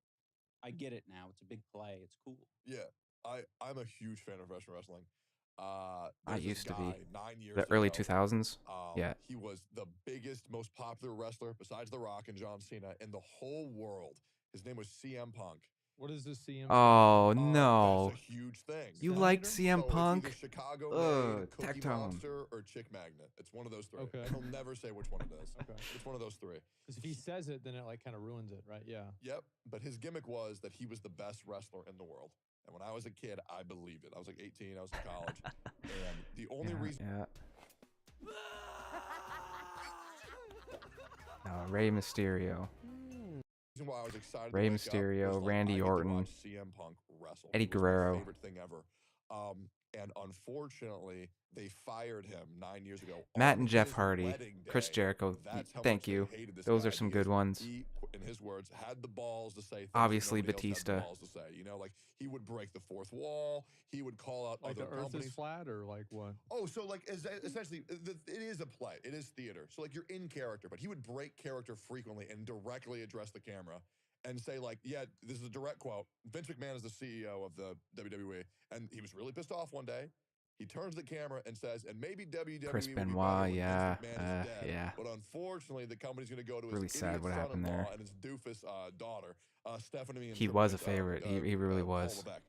Speaker 5: I get it now. It's a big play. It's cool.
Speaker 2: Yeah. I'm a huge fan of professional wrestling.
Speaker 1: I
Speaker 2: There's this
Speaker 1: used to
Speaker 2: guy
Speaker 1: be.
Speaker 2: 9 years
Speaker 1: The
Speaker 2: ago.
Speaker 1: early 2000s. Yeah.
Speaker 2: He was the biggest, most popular wrestler besides The Rock and John Cena in the whole world. His name was CM Punk.
Speaker 4: What is this CM?
Speaker 1: Oh no.
Speaker 2: That's a huge thing.
Speaker 1: You liked CM
Speaker 2: So
Speaker 1: Punk?
Speaker 2: it's either Chicago Made, Cookie
Speaker 1: Tectone.
Speaker 2: Monster, or Chick Magnet. It's one of those three.
Speaker 4: Okay.
Speaker 2: He'll never say which one it is.
Speaker 4: Okay.
Speaker 2: It's one of those three.
Speaker 4: Because if he says it, then it like kind of ruins it, right? Yeah.
Speaker 2: Yep. But his gimmick was that he was the best wrestler in the world. And when I was a kid, I believed it. I was like 18. I was in college. And the only reason...
Speaker 1: Yeah. No, Rey Mysterio.
Speaker 2: why I was excited
Speaker 1: Rey
Speaker 2: to wake up
Speaker 1: Mysterio,
Speaker 2: was, like,
Speaker 1: Randy
Speaker 2: I get to
Speaker 1: Orton,
Speaker 2: watch CM Punk wrestle.
Speaker 1: Eddie
Speaker 2: It was my
Speaker 1: Guerrero.
Speaker 2: favorite thing ever. And unfortunately, they fired him 9 years ago.
Speaker 1: Matt
Speaker 2: on
Speaker 1: and Jeff
Speaker 2: his
Speaker 1: Hardy,
Speaker 2: wedding
Speaker 1: Chris
Speaker 2: day.
Speaker 1: Jericho.
Speaker 2: That's how
Speaker 1: Thank
Speaker 2: much they
Speaker 1: you.
Speaker 2: hated this
Speaker 1: Those
Speaker 2: guy
Speaker 1: are some
Speaker 2: because
Speaker 1: good ones.
Speaker 2: He, in his words, had the balls to say things
Speaker 1: Obviously,
Speaker 2: that nobody else had the
Speaker 1: Batista.
Speaker 2: balls to say. You know, like he would break the fourth wall. He would call out
Speaker 4: Like
Speaker 2: other
Speaker 4: the Earth
Speaker 2: companies.
Speaker 4: is flat, or like what?
Speaker 2: Oh, so like essentially, it is a play. It is theater. So like you're in character, but he would break character frequently and directly address the camera and say like, yeah, this is a direct quote. Vince McMahon is the CEO of the WWE, and he was really pissed off one day. He turns the camera and says, and maybe WWE
Speaker 1: Chris
Speaker 2: will be
Speaker 1: Benoit,
Speaker 2: better when
Speaker 1: yeah,
Speaker 2: Vince McMahon is dead.
Speaker 1: yeah.
Speaker 2: But unfortunately, the company's going to go to his
Speaker 1: Really sad
Speaker 2: idiot
Speaker 1: what happened
Speaker 2: son-in-law
Speaker 1: there.
Speaker 2: and his doofus daughter, Stephanie. And
Speaker 1: He
Speaker 2: Triple
Speaker 1: was a
Speaker 2: H,
Speaker 1: favorite. He really
Speaker 2: Paul
Speaker 1: was.
Speaker 2: Levesque.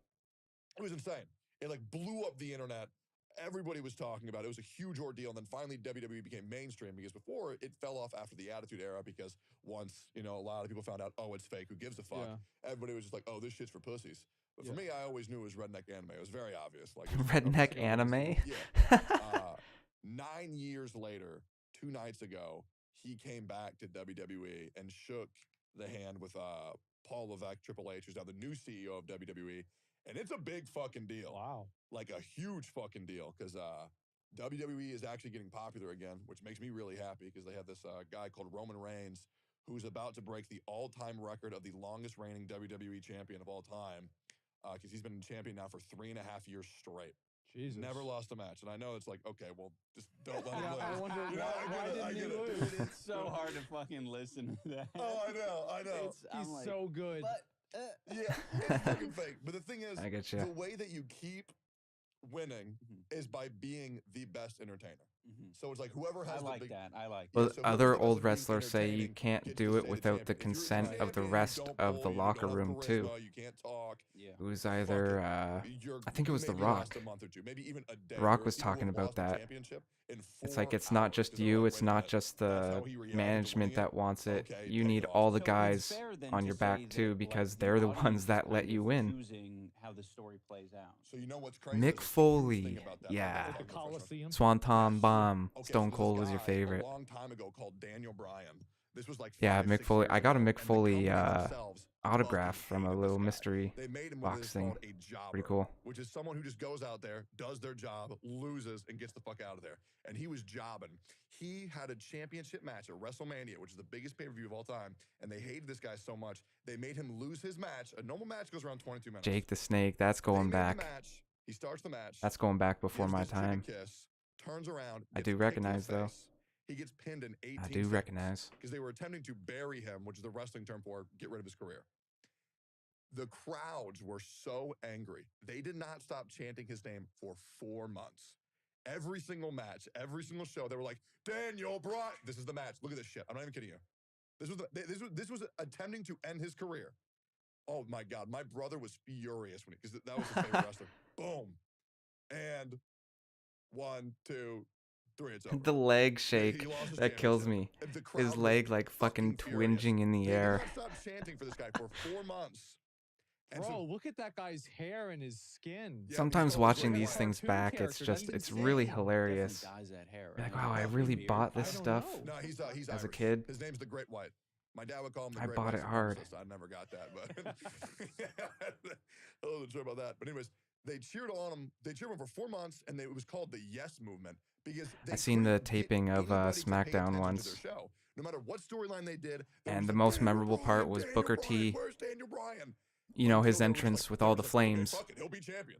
Speaker 2: It was insane. It like blew up the internet. Everybody was talking about it. It was a huge ordeal. And then finally WWE became mainstream because before it fell off after the Attitude Era because once, you know, a lot of people found out, oh, it's fake. Who gives a fuck?
Speaker 4: Yeah.
Speaker 2: Everybody was just like, oh, this shit's for pussies. But for
Speaker 4: Yeah.
Speaker 2: me, I always knew it was redneck anime. It was very obvious. Like
Speaker 1: Redneck anime?
Speaker 2: Yeah. 9 years later, 2 nights ago, he came back to WWE and shook the hand with Paul Levesque, Triple H, who's now the new CEO of WWE. And it's a big fucking deal.
Speaker 4: Wow.
Speaker 2: Like a huge fucking deal because WWE is actually getting popular again, which makes me really happy because they have this guy called Roman Reigns who's about to break the all-time record of the longest reigning WWE champion of all time because he's been champion now for 3.5 years straight.
Speaker 4: Jesus.
Speaker 2: Never lost a match. And I know it's like, okay, well, just don't let him lose.
Speaker 4: I wonder
Speaker 2: You know,
Speaker 4: why
Speaker 2: I
Speaker 4: didn't
Speaker 2: get
Speaker 4: he
Speaker 2: it.
Speaker 4: lose?
Speaker 5: Dude, it's so hard to fucking listen to that.
Speaker 2: Oh, I know.
Speaker 4: He's so good.
Speaker 2: Yeah, it's fucking fake. But the thing is,
Speaker 1: I get ya.
Speaker 2: the way that you keep winning is by being the best entertainer. So it's like whoever has
Speaker 5: I
Speaker 2: the
Speaker 5: like
Speaker 2: big,
Speaker 5: that. I like
Speaker 1: Well,
Speaker 5: that.
Speaker 2: so
Speaker 1: other
Speaker 2: whoever has
Speaker 1: old
Speaker 2: the big
Speaker 1: wrestlers say you
Speaker 2: entertaining
Speaker 1: can't
Speaker 2: gets
Speaker 1: do
Speaker 2: to
Speaker 1: it
Speaker 2: say
Speaker 1: without the
Speaker 2: champion. If you're
Speaker 1: consent of the
Speaker 2: champion, you
Speaker 1: rest
Speaker 2: don't
Speaker 1: of the
Speaker 2: bully, you
Speaker 1: locker
Speaker 2: don't have
Speaker 1: room too.
Speaker 2: charisma, you can't talk.
Speaker 5: Yeah.
Speaker 1: It was
Speaker 2: Fuck
Speaker 1: either
Speaker 2: it.
Speaker 1: I think it was The
Speaker 2: maybe
Speaker 1: Rock.
Speaker 2: last a month or two, maybe even a day.
Speaker 1: The Rock
Speaker 2: There are
Speaker 1: was
Speaker 2: people who
Speaker 1: talking
Speaker 2: have
Speaker 1: about
Speaker 2: lost the
Speaker 1: that.
Speaker 2: championship in
Speaker 1: It's like
Speaker 2: 4
Speaker 1: it's not
Speaker 2: hours
Speaker 1: just
Speaker 2: 'cause they're
Speaker 1: you,
Speaker 2: like,
Speaker 1: it's
Speaker 2: wait a
Speaker 1: not
Speaker 2: minute,
Speaker 1: just
Speaker 2: that's
Speaker 1: the
Speaker 2: how he reacted to
Speaker 1: management
Speaker 2: winning it?
Speaker 1: that wants it.
Speaker 2: Okay,
Speaker 1: You
Speaker 2: then
Speaker 1: need
Speaker 2: lost
Speaker 1: all
Speaker 2: it.
Speaker 1: the
Speaker 5: So it's
Speaker 1: guys
Speaker 5: fair then
Speaker 1: on
Speaker 5: to
Speaker 1: your
Speaker 5: say
Speaker 1: back
Speaker 5: that,
Speaker 1: too
Speaker 5: like,
Speaker 1: because
Speaker 5: the
Speaker 1: they're the
Speaker 5: audience
Speaker 1: ones
Speaker 5: is
Speaker 1: that
Speaker 5: kind
Speaker 1: let you
Speaker 5: of
Speaker 1: win.
Speaker 5: choosing how the story plays out.
Speaker 2: So you know what's crazy?
Speaker 1: Mick
Speaker 2: There's a huge
Speaker 1: Foley,
Speaker 2: thing about that.
Speaker 1: yeah.
Speaker 4: Like the Coliseum.
Speaker 1: Swanton
Speaker 2: Yes.
Speaker 1: Bomb.
Speaker 2: Okay,
Speaker 1: Stone
Speaker 2: so this
Speaker 1: Cold was your
Speaker 2: guy
Speaker 1: favorite.
Speaker 2: A long time ago called Daniel Bryan. This was like
Speaker 1: Yeah,
Speaker 2: 5,
Speaker 1: Mick
Speaker 2: 6
Speaker 1: Foley.
Speaker 2: years
Speaker 1: I got a
Speaker 2: ago,
Speaker 1: Mick
Speaker 2: and the
Speaker 1: Foley
Speaker 2: company themselves
Speaker 1: autograph
Speaker 2: fucking
Speaker 1: from a
Speaker 2: hated
Speaker 1: little
Speaker 2: this guy.
Speaker 1: mystery
Speaker 2: They made him what
Speaker 1: box
Speaker 2: is
Speaker 1: thing.
Speaker 2: called a jobber.
Speaker 1: Pretty cool.
Speaker 2: Which is someone who just goes out there, does their job, loses, and gets the fuck out of there. And he was jobbing. He had a championship match at WrestleMania, which is the biggest pay-per-view of all time, and they hated this guy so much, they made him lose his match. A normal match goes around 22 minutes.
Speaker 1: Jake the Snake. That's
Speaker 2: They
Speaker 1: going
Speaker 2: made the
Speaker 1: back.
Speaker 2: match. He starts the match.
Speaker 1: That's going back before
Speaker 2: gives
Speaker 1: my
Speaker 2: this chick a
Speaker 1: time.
Speaker 2: kiss, turns around.
Speaker 1: I
Speaker 2: gets
Speaker 1: do
Speaker 2: kicked in the
Speaker 1: recognize, though.
Speaker 2: face. He gets pinned in 18
Speaker 1: I do recognize.
Speaker 2: because they were attempting to bury him, which is the wrestling term for get rid of his career. The crowds were so angry. They did not stop chanting his name for 4 months. Every single match, every single show, they were like, Daniel Bryan. This is the match. Look at this shit. I'm not even kidding you. This was attempting to end his career. Oh my God. My brother was furious when because that was his favorite wrestler. Boom. And 1, 2, 3, it's over.
Speaker 1: The leg
Speaker 2: He
Speaker 1: shake.
Speaker 2: lost his
Speaker 1: That kills
Speaker 2: championship.
Speaker 1: me.
Speaker 2: And the crowd
Speaker 1: His
Speaker 2: was
Speaker 1: leg like fucking
Speaker 2: furious.
Speaker 1: twinging in the
Speaker 2: They
Speaker 1: air.
Speaker 2: did not stop chanting for this guy for 4 months. And
Speaker 4: Bro,
Speaker 2: so,
Speaker 4: look at that guy's hair and his skin.
Speaker 2: Yeah,
Speaker 1: Sometimes
Speaker 2: he's
Speaker 1: watching
Speaker 2: always
Speaker 1: these
Speaker 2: like a
Speaker 1: things
Speaker 4: cartoon
Speaker 1: back, it's
Speaker 4: character.
Speaker 1: just,
Speaker 4: That's
Speaker 1: it's really
Speaker 4: insane.
Speaker 1: hilarious.
Speaker 5: Definitely dyes that hair,
Speaker 1: You're like,
Speaker 5: right?
Speaker 1: wow, I
Speaker 5: That's
Speaker 1: really
Speaker 5: weird.
Speaker 1: bought this
Speaker 4: I don't
Speaker 1: stuff
Speaker 4: know.
Speaker 2: no, he's
Speaker 1: as a
Speaker 2: Irish.
Speaker 1: kid.
Speaker 2: His name's the Great White. My dad would call him the
Speaker 1: I
Speaker 2: Great
Speaker 1: bought
Speaker 2: White
Speaker 1: it hard.
Speaker 2: Supremacist. I never got that, but I wasn't sure about that. But anyways, they cheered on him. They cheered him for 4 months, and it was called the Yes Movement because they
Speaker 1: I seen the
Speaker 2: couldn't get
Speaker 1: taping of
Speaker 2: anybody to pay
Speaker 1: SmackDown
Speaker 2: attention to
Speaker 1: once.
Speaker 2: their show. No matter what storyline they did, there
Speaker 1: And
Speaker 2: was
Speaker 1: the
Speaker 2: a
Speaker 1: most
Speaker 2: Daniel
Speaker 1: memorable
Speaker 2: Bryan,
Speaker 1: part was
Speaker 2: Daniel
Speaker 1: Booker
Speaker 2: Bryan,
Speaker 1: T.
Speaker 2: Where's Daniel Bryan?
Speaker 1: You know, his
Speaker 2: Until there was,
Speaker 1: entrance
Speaker 2: like,
Speaker 1: with
Speaker 2: there
Speaker 1: all
Speaker 2: was
Speaker 1: the
Speaker 2: like, okay,
Speaker 1: flames.
Speaker 2: fuck it, he'll be champion.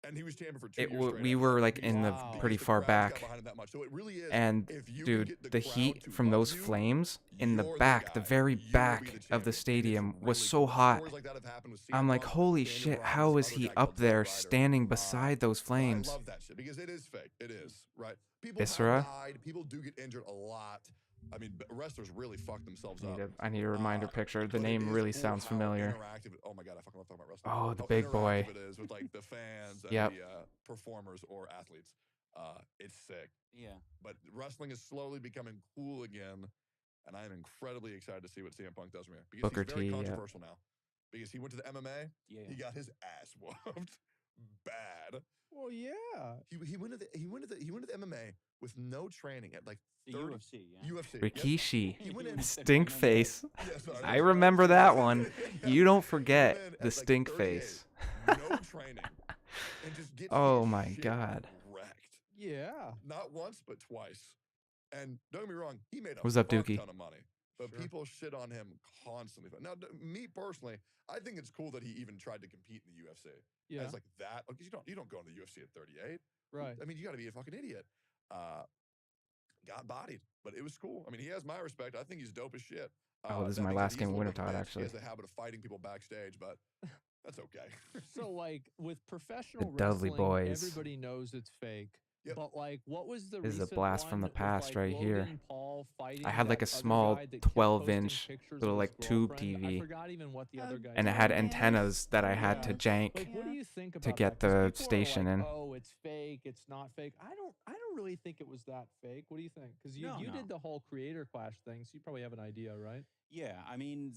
Speaker 2: And he was champion for 2 years straight.
Speaker 1: We
Speaker 2: after
Speaker 1: were
Speaker 2: that
Speaker 1: like in the
Speaker 2: because
Speaker 1: pretty
Speaker 2: the
Speaker 1: far
Speaker 2: crowds got
Speaker 1: back.
Speaker 2: behind him that much. So it really is.
Speaker 1: And
Speaker 2: If you can
Speaker 1: dude,
Speaker 2: get the
Speaker 1: the
Speaker 2: crowd
Speaker 1: heat
Speaker 2: to
Speaker 1: from
Speaker 2: love
Speaker 1: those
Speaker 2: you,
Speaker 1: flames in the
Speaker 2: you're
Speaker 1: back, the
Speaker 2: guy.
Speaker 1: very
Speaker 2: You will be
Speaker 1: back
Speaker 2: the
Speaker 1: of the
Speaker 2: champion. And it's
Speaker 1: stadium was
Speaker 2: really
Speaker 1: so
Speaker 2: cool.
Speaker 1: hot.
Speaker 2: Stories like that have happened with CM
Speaker 1: I'm like,
Speaker 2: Punk,
Speaker 1: holy
Speaker 2: Daniel
Speaker 1: shit,
Speaker 2: Bryan,
Speaker 1: how
Speaker 2: this
Speaker 1: is
Speaker 2: other
Speaker 1: he
Speaker 2: guy called
Speaker 1: up there
Speaker 2: Zack Ryder.
Speaker 1: standing beside those
Speaker 2: But
Speaker 1: flames?
Speaker 2: I love that shit because it is fake. It is, right? People
Speaker 1: Viscera?
Speaker 2: have died. People do get injured a lot. I mean, wrestlers really fuck themselves up.
Speaker 1: I need a reminder picture. The
Speaker 2: But it
Speaker 1: name
Speaker 2: is
Speaker 1: really
Speaker 2: cool
Speaker 1: sounds
Speaker 2: how
Speaker 1: familiar.
Speaker 2: interactive. Oh my god, I fucking love talking about wrestling.
Speaker 1: Oh, the
Speaker 2: How
Speaker 1: big boy.
Speaker 2: interactive it is with like the fans and
Speaker 1: Yep.
Speaker 2: the performers or athletes. It's sick.
Speaker 5: Yeah.
Speaker 2: But wrestling is slowly becoming cool again, and I am incredibly excited to see what CM Punk does from here because
Speaker 1: Booker
Speaker 2: he's very
Speaker 1: T,
Speaker 2: controversial now. Because he went to the MMA,
Speaker 5: Yeah.
Speaker 2: he got his ass whooped bad.
Speaker 4: Well, yeah.
Speaker 2: He went to the MMA with no training at like
Speaker 5: The
Speaker 2: 30,
Speaker 5: UFC, yeah.
Speaker 2: UFC.
Speaker 1: Rikishi.
Speaker 2: He went in
Speaker 1: Stink face.
Speaker 2: Yeah, sorry,
Speaker 1: I
Speaker 2: that's
Speaker 1: remember
Speaker 2: right.
Speaker 1: that one.
Speaker 2: Yeah.
Speaker 1: You don't
Speaker 2: He
Speaker 1: forget
Speaker 2: went in
Speaker 1: the
Speaker 2: at, like,
Speaker 1: stink
Speaker 2: 38,
Speaker 1: face.
Speaker 2: No training. And just gets
Speaker 1: Oh
Speaker 2: his
Speaker 1: my
Speaker 2: shit
Speaker 1: god.
Speaker 2: wrecked.
Speaker 4: Yeah.
Speaker 2: Not once, but twice. And don't get me wrong, he made a
Speaker 1: What's up,
Speaker 2: fuck
Speaker 1: Dookie?
Speaker 2: ton of money. But people shit on him constantly. Now, me personally, I think it's cool that he even tried to compete in the UFC.
Speaker 4: Yeah.
Speaker 2: It's like that. Because you don't go into the UFC at 38.
Speaker 4: Right.
Speaker 2: I mean, you got to be a fucking idiot. Got bodied, but it was cool. I mean, he has my respect. I think he's dope as shit.
Speaker 1: Oh, this is
Speaker 2: That
Speaker 1: my
Speaker 2: being said,
Speaker 1: last
Speaker 2: he's
Speaker 1: game
Speaker 2: a
Speaker 1: of
Speaker 2: little bit
Speaker 1: Wintertide,
Speaker 2: of a bitch.
Speaker 1: actually.
Speaker 2: He has a habit of fighting people backstage, but that's okay.
Speaker 4: So like with professional
Speaker 1: Dudley
Speaker 4: wrestling,
Speaker 1: Boys.
Speaker 4: everybody knows it's fake.
Speaker 2: Yep.
Speaker 4: But like, what was the
Speaker 1: This is a
Speaker 4: recent
Speaker 1: blast from
Speaker 4: one
Speaker 1: the
Speaker 4: with,
Speaker 1: past
Speaker 4: like,
Speaker 1: right here.
Speaker 4: Logan Paul fighting
Speaker 1: I had like a
Speaker 4: that other
Speaker 1: small
Speaker 4: guy that kept
Speaker 1: 12-inch
Speaker 4: posting pictures
Speaker 1: little
Speaker 4: of his
Speaker 1: like tube
Speaker 4: girlfriend? I
Speaker 1: TV,
Speaker 4: forgot even what the other guy.
Speaker 1: and it had antennas that I had
Speaker 4: Yeah.
Speaker 1: to jank
Speaker 4: Like, what do you think about
Speaker 1: to get
Speaker 4: that? 'Cause
Speaker 1: the
Speaker 4: people are
Speaker 1: station
Speaker 4: like,
Speaker 1: in.
Speaker 4: Oh, it's fake. It's not fake. I don't really think it was that fake. What do you think? Because you
Speaker 5: No.
Speaker 4: did the whole Creator Clash thing, so you probably have an idea, right?
Speaker 5: Yeah, I mean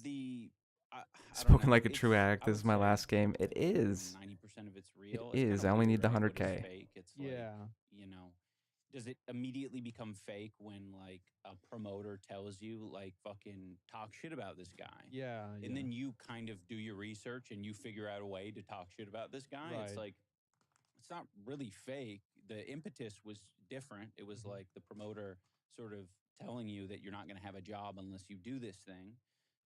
Speaker 5: I don't
Speaker 1: Spoken
Speaker 5: know.
Speaker 1: like a true
Speaker 5: It's-
Speaker 1: addict.
Speaker 5: I
Speaker 1: This
Speaker 5: would
Speaker 1: is my
Speaker 5: say
Speaker 1: last game. It is.
Speaker 5: 90% of it's real.
Speaker 1: It
Speaker 5: It's
Speaker 1: is.
Speaker 5: kinda
Speaker 1: I only
Speaker 5: weird,
Speaker 1: need the
Speaker 5: right? What is
Speaker 1: 100K.
Speaker 5: fake? It's like,
Speaker 4: Yeah.
Speaker 5: you know, does it immediately become fake when like a promoter tells you like fucking talk shit about this guy?
Speaker 4: Yeah.
Speaker 5: And then you kind of do your research and you figure out a way to talk shit about this guy. It's
Speaker 4: Right.
Speaker 5: like it's not really fake. The impetus was different. It was like the promoter sort of telling you that you're not going to have a job unless you do this thing.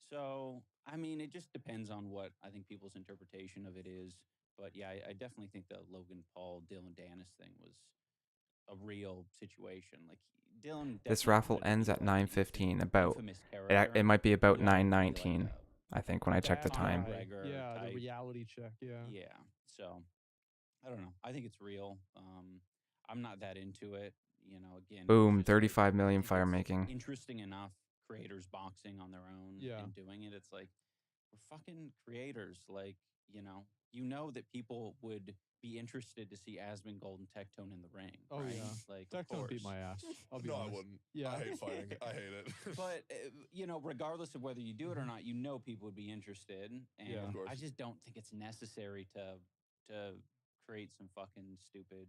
Speaker 5: So, I mean, it just depends on what I think people's interpretation of it is. But yeah, I definitely think the Logan Paul, Dylan Dennis thing was a real situation. Like Dylan.
Speaker 1: This
Speaker 5: definitely
Speaker 1: raffle
Speaker 5: wanted to
Speaker 1: ends
Speaker 5: be,
Speaker 1: at
Speaker 5: like, an
Speaker 1: 9:15. About
Speaker 5: infamous
Speaker 1: it,
Speaker 5: character.
Speaker 1: it might be about
Speaker 5: He wanted to be,
Speaker 1: 9:19. I think when I checked the
Speaker 4: Bad
Speaker 1: time.
Speaker 4: guy.
Speaker 5: McGregor
Speaker 4: Yeah, the
Speaker 5: type.
Speaker 4: reality check. Yeah.
Speaker 5: Yeah. So I don't know. I think it's real. I'm not that into it. You know, again, it's
Speaker 1: Boom,
Speaker 5: just, like,
Speaker 1: 35
Speaker 5: I
Speaker 1: million
Speaker 5: think
Speaker 1: fire
Speaker 5: it's
Speaker 1: making.
Speaker 5: interesting enough. Creators boxing on their own
Speaker 4: Yeah.
Speaker 5: and doing it. It's like we're fucking creators. Like, you know that people would be interested to see Asmund Gold and Tectone in the ring.
Speaker 4: Oh
Speaker 5: right?
Speaker 4: yeah.
Speaker 5: Like, of
Speaker 4: Tectone beat
Speaker 5: course.
Speaker 4: my ass. I'll be
Speaker 2: No, I
Speaker 4: honest.
Speaker 2: wouldn't.
Speaker 4: Yeah.
Speaker 2: I hate fighting. I hate it.
Speaker 5: But regardless of whether you do it or not, you know people would be interested, and
Speaker 4: Yeah. Of
Speaker 2: course.
Speaker 5: I just don't think it's necessary to create some fucking stupid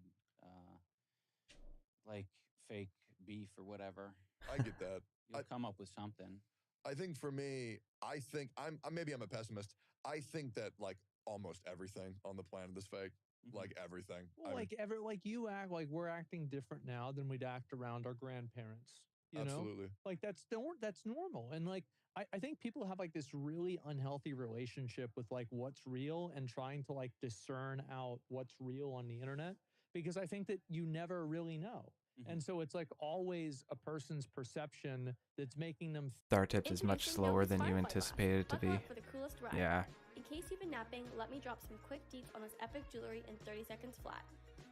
Speaker 5: like fake beef or whatever.
Speaker 2: I get that.
Speaker 5: You'll come up with something.
Speaker 2: I think for me, I think maybe I'm a pessimist. I think that like almost everything on the planet is fake. Like everything.
Speaker 4: Well, like you act like we're acting different now than we'd act around our grandparents. You know?
Speaker 2: Absolutely.
Speaker 4: Like that's normal. And like I think people have like this really unhealthy relationship with like what's real and trying to like discern out what's real on the internet because I think that you never really know. And so it's like always a person's perception that's making them
Speaker 1: Star Tips is much slower than you anticipated it to be.
Speaker 13: For the coolest ride.
Speaker 1: Yeah.
Speaker 13: In case you've been napping, let me drop some quick deets on this epic jewelry in 30 seconds flat.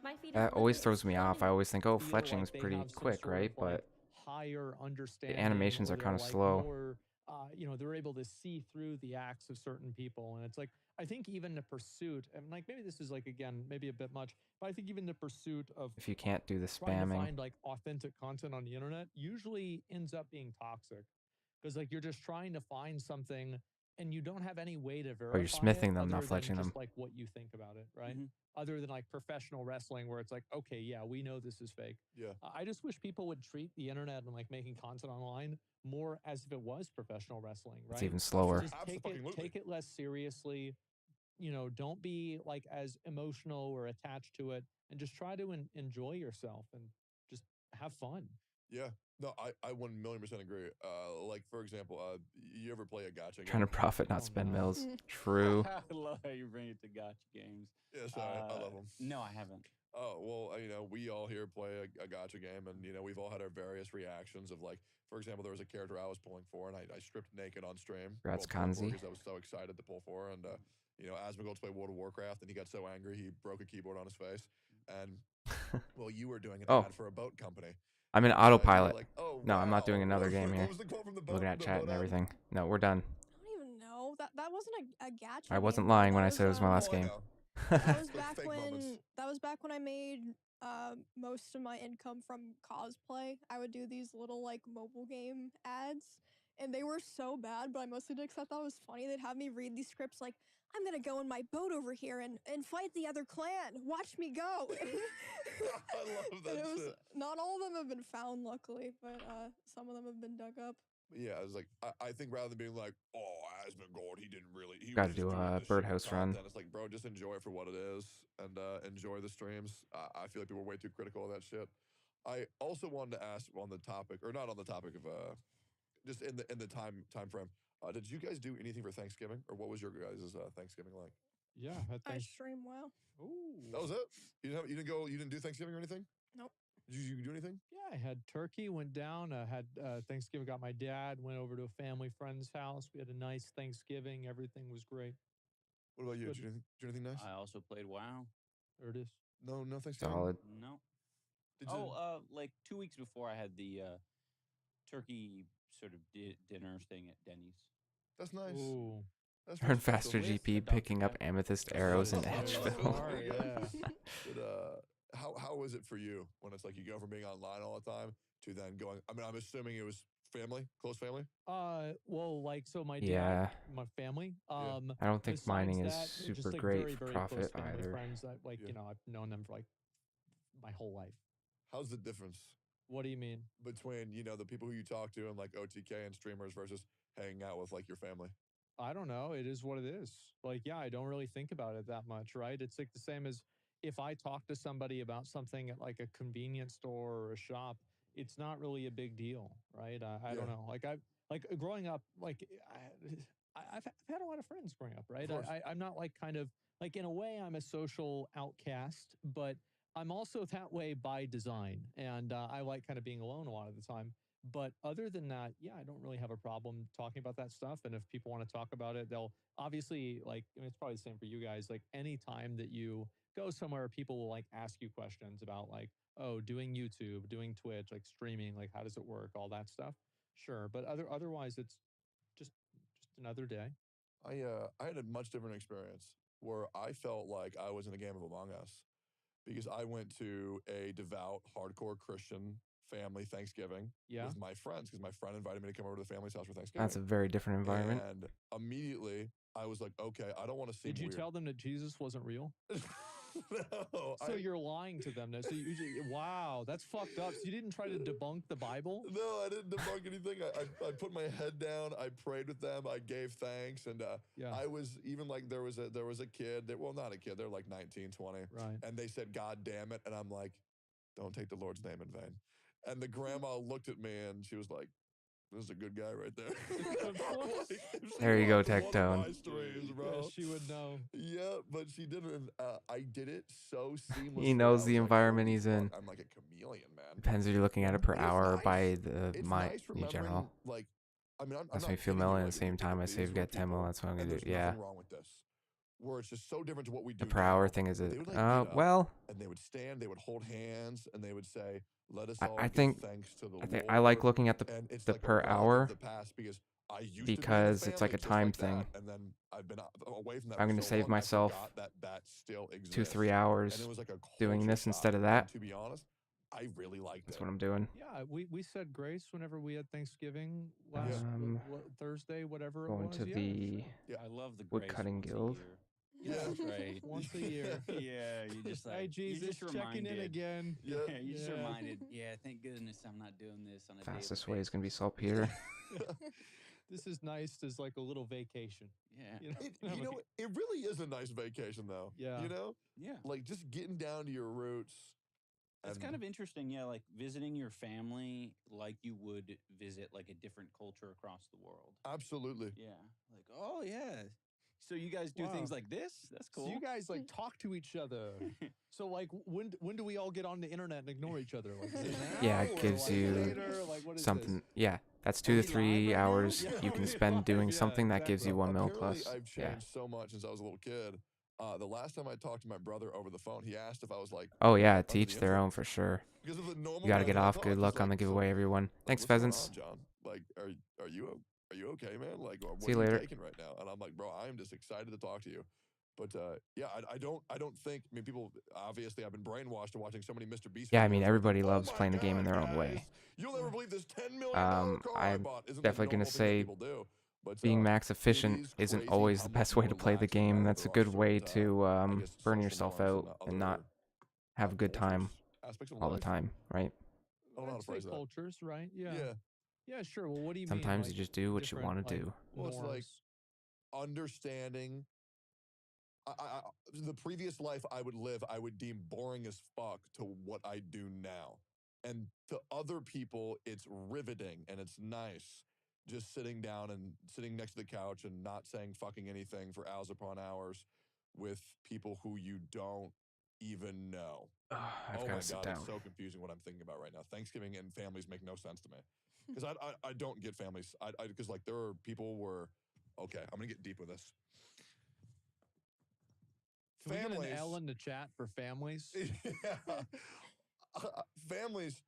Speaker 13: My feet
Speaker 1: That always throws me off. I always think, oh,
Speaker 4: feel
Speaker 1: fletching's
Speaker 4: like they
Speaker 1: pretty
Speaker 4: have some
Speaker 1: quick,
Speaker 4: sort
Speaker 1: right?
Speaker 4: of, like,
Speaker 1: But
Speaker 4: higher understanding.
Speaker 1: animations
Speaker 4: or
Speaker 1: are
Speaker 4: they're,
Speaker 1: kinda
Speaker 4: like,
Speaker 1: slow.
Speaker 4: More, they're able to see through the acts of certain people, and it's like I think even the pursuit, and like maybe this is like again maybe a bit much, but I think even the pursuit of
Speaker 1: if you can't do the
Speaker 4: trying to
Speaker 1: spamming,
Speaker 4: find like authentic content on the internet usually ends up being toxic because like you're just trying to find something and you don't have any way to verify
Speaker 1: you're smithing
Speaker 4: it
Speaker 1: them, not
Speaker 4: other than
Speaker 1: fletching
Speaker 4: just
Speaker 1: them.
Speaker 4: like what you think about it, right? Other than like professional wrestling where it's like, okay, yeah, we know this is fake.
Speaker 2: Yeah.
Speaker 4: I just wish people would treat the internet and like making content online more as if it was professional wrestling, right?
Speaker 1: It's even slower.
Speaker 4: Just take it less seriously. Don't be like as emotional or attached to it and just try to enjoy yourself and just have fun.
Speaker 2: Yeah. No, I 1,000,000% agree. Like for example, you ever play a gotcha
Speaker 1: Trying to
Speaker 2: game?
Speaker 1: profit, not
Speaker 4: Oh,
Speaker 1: spend
Speaker 4: no.
Speaker 1: mills. True.
Speaker 5: I love how you bring it to gotcha games.
Speaker 2: Yeah, sorry, I love them.
Speaker 5: No, I haven't.
Speaker 2: Oh well, we all here play a gotcha game, and we've all had our various reactions of like, for example, there was a character I was pulling for, and I stripped naked on stream
Speaker 1: Congrats,
Speaker 2: while pulling for
Speaker 1: Kanzi.
Speaker 2: because I was so excited to pull for, and Asmongold to play World of Warcraft, and he got so angry he broke a keyboard on his face, and well, you were doing an
Speaker 1: Oh.
Speaker 2: ad for a boat company.
Speaker 1: I'm in
Speaker 2: You were
Speaker 1: autopilot.
Speaker 2: like, oh
Speaker 1: No, I'm not doing
Speaker 2: wow.
Speaker 1: another game
Speaker 2: What
Speaker 1: here.
Speaker 2: was the quote from the boat?
Speaker 1: Looking at
Speaker 2: The
Speaker 1: chat
Speaker 2: boat
Speaker 1: and
Speaker 2: ad?
Speaker 1: everything. No, we're done.
Speaker 3: I don't even know. That wasn't a gacha
Speaker 1: I wasn't
Speaker 3: game, though.
Speaker 1: lying when
Speaker 3: That
Speaker 1: I said it was my last
Speaker 2: Oh, I
Speaker 1: game.
Speaker 2: know.
Speaker 3: That was
Speaker 2: Those
Speaker 3: back
Speaker 2: fake moments.
Speaker 3: when I made most of my income from cosplay. I would do these little like mobile game ads, and they were so bad, but I mostly did because I thought it was funny. They'd have me read these scripts like, "I'm gonna go in my boat over here and fight the other clan. Watch me go."
Speaker 2: I love that
Speaker 3: And it was
Speaker 2: shit.
Speaker 3: not all of them have been found, luckily, but some of them have been dug up.
Speaker 2: Yeah, I was like, I think rather than being like, oh, Asmongold, he
Speaker 1: Gotta
Speaker 2: was just
Speaker 1: do
Speaker 2: doing
Speaker 1: a
Speaker 2: this shit for
Speaker 1: birdhouse run.
Speaker 2: content. It's like, bro, just enjoy it for what it is and enjoy the streams. I feel like people are way too critical of that shit. I also wanted to ask on the topic, or not on the topic of just in the time frame. Did you guys do anything for Thanksgiving, or what was your guys' Thanksgiving like?
Speaker 4: Yeah,
Speaker 3: I stream WoW.
Speaker 4: Ooh.
Speaker 2: That was it. You didn't do Thanksgiving or anything.
Speaker 3: Nope.
Speaker 2: Did you do anything?
Speaker 4: Yeah, I had turkey, went down, had Thanksgiving, got my dad, went over to a family friend's house. We had a nice Thanksgiving. Everything was great.
Speaker 2: What about you?
Speaker 4: Good.
Speaker 2: Did you do anything nice?
Speaker 5: I also played WoW.
Speaker 4: There it is.
Speaker 2: No Thanksgiving.
Speaker 1: Solid.
Speaker 5: No.
Speaker 2: Did you?
Speaker 5: Like 2 weeks before I had the turkey sort of dinner thing at Denny's.
Speaker 2: That's nice.
Speaker 4: Ooh.
Speaker 2: That's
Speaker 1: Earn
Speaker 2: real
Speaker 1: faster
Speaker 2: special.
Speaker 1: GP picking up amethyst arrows in Edgeville.
Speaker 2: How was it for you when it's like you go from being online all the time to then going? I mean, I'm assuming it was family, close family.
Speaker 4: Well, like so my
Speaker 1: Yeah.
Speaker 4: dad, my family.
Speaker 1: I don't think
Speaker 4: besides
Speaker 1: mining is
Speaker 4: that,
Speaker 1: super
Speaker 4: just like
Speaker 1: great
Speaker 4: very,
Speaker 1: for
Speaker 4: very
Speaker 1: profit
Speaker 4: close family
Speaker 1: either.
Speaker 4: friends that like
Speaker 2: Yeah.
Speaker 4: I've known them for like my whole life.
Speaker 2: How's the difference
Speaker 4: What do you mean?
Speaker 2: between the people who you talk to and like OTK and streamers versus hanging out with like your family?
Speaker 4: I don't know. It is what it is. Like, yeah, I don't really think about it that much, right? It's like the same as if I talk to somebody about something at like a convenience store or a shop, it's not really a big deal, right? I don't
Speaker 2: Yeah.
Speaker 4: know. Like growing up, like I've had a lot of friends growing up, right?
Speaker 2: course.
Speaker 4: I'm not like kind of like in a way I'm a social outcast, but I'm also that way by design, and I like kind of being alone a lot of the time. But other than that, yeah, I don't really have a problem talking about that stuff. And if people want to talk about it, they'll obviously like, I mean, it's probably the same for you guys. Like anytime that you go somewhere, people will like ask you questions about like, oh, doing YouTube, doing Twitch, like streaming, like how does it work, all that stuff. Sure, but otherwise, it's just another day.
Speaker 2: I had a much different experience where I felt like I was in a game of Among Us because I went to a devout, hardcore Christian family Thanksgiving
Speaker 4: Yeah.
Speaker 2: with my friends because my friend invited me to come over to the family's house for Thanksgiving.
Speaker 1: That's a very different environment.
Speaker 2: And immediately I was like, okay, I don't want to seem
Speaker 4: Did you
Speaker 2: weird.
Speaker 4: tell them that Jesus wasn't real?
Speaker 2: No,
Speaker 4: So you're lying to them. So wow, that's fucked up. So you didn't try to debunk the Bible?
Speaker 2: No, I didn't debunk anything. I put my head down. I prayed with them. I gave thanks, and
Speaker 4: Yeah.
Speaker 2: I was even like there was a kid that, well, not a kid. They're like 19, 20,
Speaker 4: Right.
Speaker 2: and they said, "God damn it," and I'm like, "Don't take the Lord's name in vain." And the grandma looked at me and she was like, "This is a good guy right there." Like, if she
Speaker 1: There you go,
Speaker 2: watches one of
Speaker 1: Tectone.
Speaker 2: my streams, bro.
Speaker 4: Yeah, she would know.
Speaker 2: Yeah, but she didn't. I did it so seamlessly.
Speaker 1: He knows
Speaker 2: I
Speaker 1: the
Speaker 2: was like,
Speaker 1: environment
Speaker 2: "Holy
Speaker 1: he's
Speaker 2: fuck,
Speaker 1: in.
Speaker 2: I'm like a chameleon, man."
Speaker 1: Depends if you're looking at it per
Speaker 2: And it's
Speaker 1: hour or
Speaker 2: nice.
Speaker 1: by the
Speaker 2: It's
Speaker 1: my
Speaker 2: nice
Speaker 1: in general.
Speaker 2: remembering, like, I mean, I'm
Speaker 1: That's
Speaker 2: not
Speaker 1: me feel
Speaker 2: kidding
Speaker 1: million
Speaker 2: you.
Speaker 1: at
Speaker 2: Like,
Speaker 1: the same time I
Speaker 2: these
Speaker 1: save
Speaker 2: were
Speaker 1: get 10 mil.
Speaker 2: people,
Speaker 1: That's what I'm
Speaker 2: and
Speaker 1: gonna do.
Speaker 2: there's
Speaker 1: Yeah.
Speaker 2: nothing wrong with this. Where it's just so different to what we do
Speaker 1: The per hour
Speaker 2: now.
Speaker 1: thing is
Speaker 2: They
Speaker 1: it?
Speaker 2: would like get up,
Speaker 1: Well,
Speaker 2: and they would stand, they would hold hands, and they would say, "Let us
Speaker 1: I-
Speaker 2: all
Speaker 1: I
Speaker 2: give
Speaker 1: think-
Speaker 2: thanks to the
Speaker 1: I think
Speaker 2: Lord."
Speaker 1: I like looking at
Speaker 2: and it's
Speaker 1: the
Speaker 2: like
Speaker 1: per
Speaker 2: a relic
Speaker 1: hour
Speaker 2: of the past because I used to be in a
Speaker 1: because it's like
Speaker 2: family
Speaker 1: a
Speaker 2: just
Speaker 1: time
Speaker 2: like
Speaker 1: thing.
Speaker 2: that, and then I've been away from that
Speaker 1: I'm
Speaker 2: for
Speaker 1: gonna
Speaker 2: so
Speaker 1: save
Speaker 2: long,
Speaker 1: myself
Speaker 2: I forgot that still exists.
Speaker 1: 2-3
Speaker 2: And
Speaker 1: hours
Speaker 2: it was like a
Speaker 1: doing
Speaker 2: culture
Speaker 1: this
Speaker 2: shock.
Speaker 1: instead of
Speaker 2: And
Speaker 1: that.
Speaker 2: to be honest, I really liked
Speaker 1: That's
Speaker 2: it.
Speaker 1: what I'm doing.
Speaker 4: Yeah, we said grace whenever we had Thanksgiving last Thursday, whatever it
Speaker 1: Going
Speaker 4: was.
Speaker 1: to
Speaker 4: Yeah,
Speaker 1: the
Speaker 4: sure.
Speaker 2: Yeah.
Speaker 5: I love the
Speaker 1: wood
Speaker 5: grace
Speaker 1: cutting
Speaker 5: once
Speaker 1: guild.
Speaker 5: a year.
Speaker 2: Yeah.
Speaker 5: That's right.
Speaker 4: Once a year.
Speaker 5: Yeah, you just like
Speaker 4: Hey,
Speaker 5: you're
Speaker 4: Jesus,
Speaker 5: just
Speaker 4: checking in
Speaker 5: reminded.
Speaker 4: again.
Speaker 2: Yeah.
Speaker 5: Yeah, you just
Speaker 4: Yeah.
Speaker 5: reminded. Yeah, thank goodness I'm not doing this on a
Speaker 1: Fastest
Speaker 5: daily
Speaker 1: way is gonna be
Speaker 5: basis.
Speaker 1: saltpeter.
Speaker 4: This is nice as like a little vacation.
Speaker 5: Yeah.
Speaker 4: You know,
Speaker 2: It really is a nice vacation though.
Speaker 4: Yeah.
Speaker 2: You know?
Speaker 5: Yeah.
Speaker 2: Like just getting down to your roots
Speaker 5: That's kind of interesting. Yeah, like visiting your family like you would visit like a different culture across the world.
Speaker 2: Absolutely.
Speaker 5: Yeah. Like, oh yeah. So you guys do things
Speaker 4: Wow.
Speaker 5: like this? That's cool.
Speaker 4: So you guys like talk to each other. So like when do we all get on the internet and ignore each other? Like, is it now
Speaker 1: Yeah, it
Speaker 4: or,
Speaker 1: gives
Speaker 4: like,
Speaker 1: you
Speaker 4: later? Like, what is
Speaker 1: something.
Speaker 4: this?
Speaker 1: Yeah, that's
Speaker 5: Are
Speaker 1: 2 to
Speaker 5: we live
Speaker 1: 3
Speaker 5: right now?
Speaker 1: hours
Speaker 4: Yeah,
Speaker 1: you
Speaker 4: are
Speaker 1: can
Speaker 4: we
Speaker 1: spend
Speaker 4: live?
Speaker 1: doing
Speaker 4: Yeah,
Speaker 1: something that gives
Speaker 4: exactly.
Speaker 1: you 1 mil
Speaker 2: Apparently,
Speaker 1: plus.
Speaker 2: I've
Speaker 1: Yeah.
Speaker 2: changed so much since I was a little kid. The last time I talked to my brother over the phone, he asked if I was like,
Speaker 1: Oh yeah,
Speaker 2: under
Speaker 1: to each
Speaker 2: the
Speaker 1: their own
Speaker 2: influence.
Speaker 1: for sure.
Speaker 2: Because of the normal
Speaker 1: You got to
Speaker 2: guys
Speaker 1: get
Speaker 2: that I
Speaker 1: off.
Speaker 2: talk,
Speaker 1: Good
Speaker 2: he's
Speaker 1: luck on
Speaker 2: like,
Speaker 1: the giveaway, everyone. Thanks,
Speaker 2: what's going
Speaker 1: pheasants.
Speaker 2: on, John? Like, are you okay, man? Like, what
Speaker 1: See
Speaker 2: are
Speaker 1: you
Speaker 2: you
Speaker 1: later.
Speaker 2: taking right now? And I'm like, bro, I'm just excited to talk to you. But yeah, I don't think. I mean, people obviously I've been brainwashed to watching so many Mr. Beast.
Speaker 1: Yeah, I
Speaker 2: videos
Speaker 1: mean
Speaker 2: where it's
Speaker 1: everybody
Speaker 2: like, oh
Speaker 1: loves
Speaker 2: my
Speaker 1: playing the game in
Speaker 2: God,
Speaker 1: their own
Speaker 2: guys,
Speaker 1: way.
Speaker 2: you'll never believe this $10 million car I
Speaker 1: I'm
Speaker 2: bought. Isn't the
Speaker 1: definitely gonna
Speaker 2: normal thing that
Speaker 1: say
Speaker 2: people do? But
Speaker 1: being max
Speaker 2: it
Speaker 1: efficient
Speaker 2: is
Speaker 1: isn't
Speaker 2: crazy
Speaker 1: always
Speaker 2: how
Speaker 1: the
Speaker 2: much
Speaker 1: best way
Speaker 2: more
Speaker 1: to play the
Speaker 2: lax and
Speaker 1: game.
Speaker 2: relevant
Speaker 1: That's a
Speaker 2: there are
Speaker 1: good way
Speaker 2: certain,
Speaker 1: to
Speaker 2: I guess,
Speaker 1: burn
Speaker 2: social
Speaker 1: yourself
Speaker 2: norms
Speaker 1: out and not
Speaker 2: other
Speaker 1: have a good time
Speaker 2: cultures, aspects of
Speaker 1: all the
Speaker 2: life.
Speaker 1: time, right?
Speaker 2: I don't know how
Speaker 4: I'd
Speaker 2: to
Speaker 4: say
Speaker 2: phrase that.
Speaker 4: cultures, right? Yeah.
Speaker 2: Yeah.
Speaker 4: Yeah, sure. Well, what do you mean,
Speaker 1: Sometimes you
Speaker 4: like
Speaker 1: just do what you
Speaker 4: different
Speaker 1: want to
Speaker 4: like
Speaker 1: do.
Speaker 2: Well, it's like
Speaker 4: norms?
Speaker 2: understanding. The previous life I would live, I would deem boring as fuck to what I do now. And to other people, it's riveting and it's nice just sitting down and sitting next to the couch and not saying fucking anything for hours upon hours with people who you don't even know.
Speaker 1: I've
Speaker 2: Oh
Speaker 1: got
Speaker 2: my
Speaker 1: to sit
Speaker 2: God, it's
Speaker 1: down.
Speaker 2: so confusing what I'm thinking about right now. Thanksgiving and families make no sense to me. Because I don't get families. Because like there are people where, okay, I'm going to get deep with this.
Speaker 4: Can we get
Speaker 2: Families.
Speaker 4: an L in the chat for families?
Speaker 2: Yeah. Families,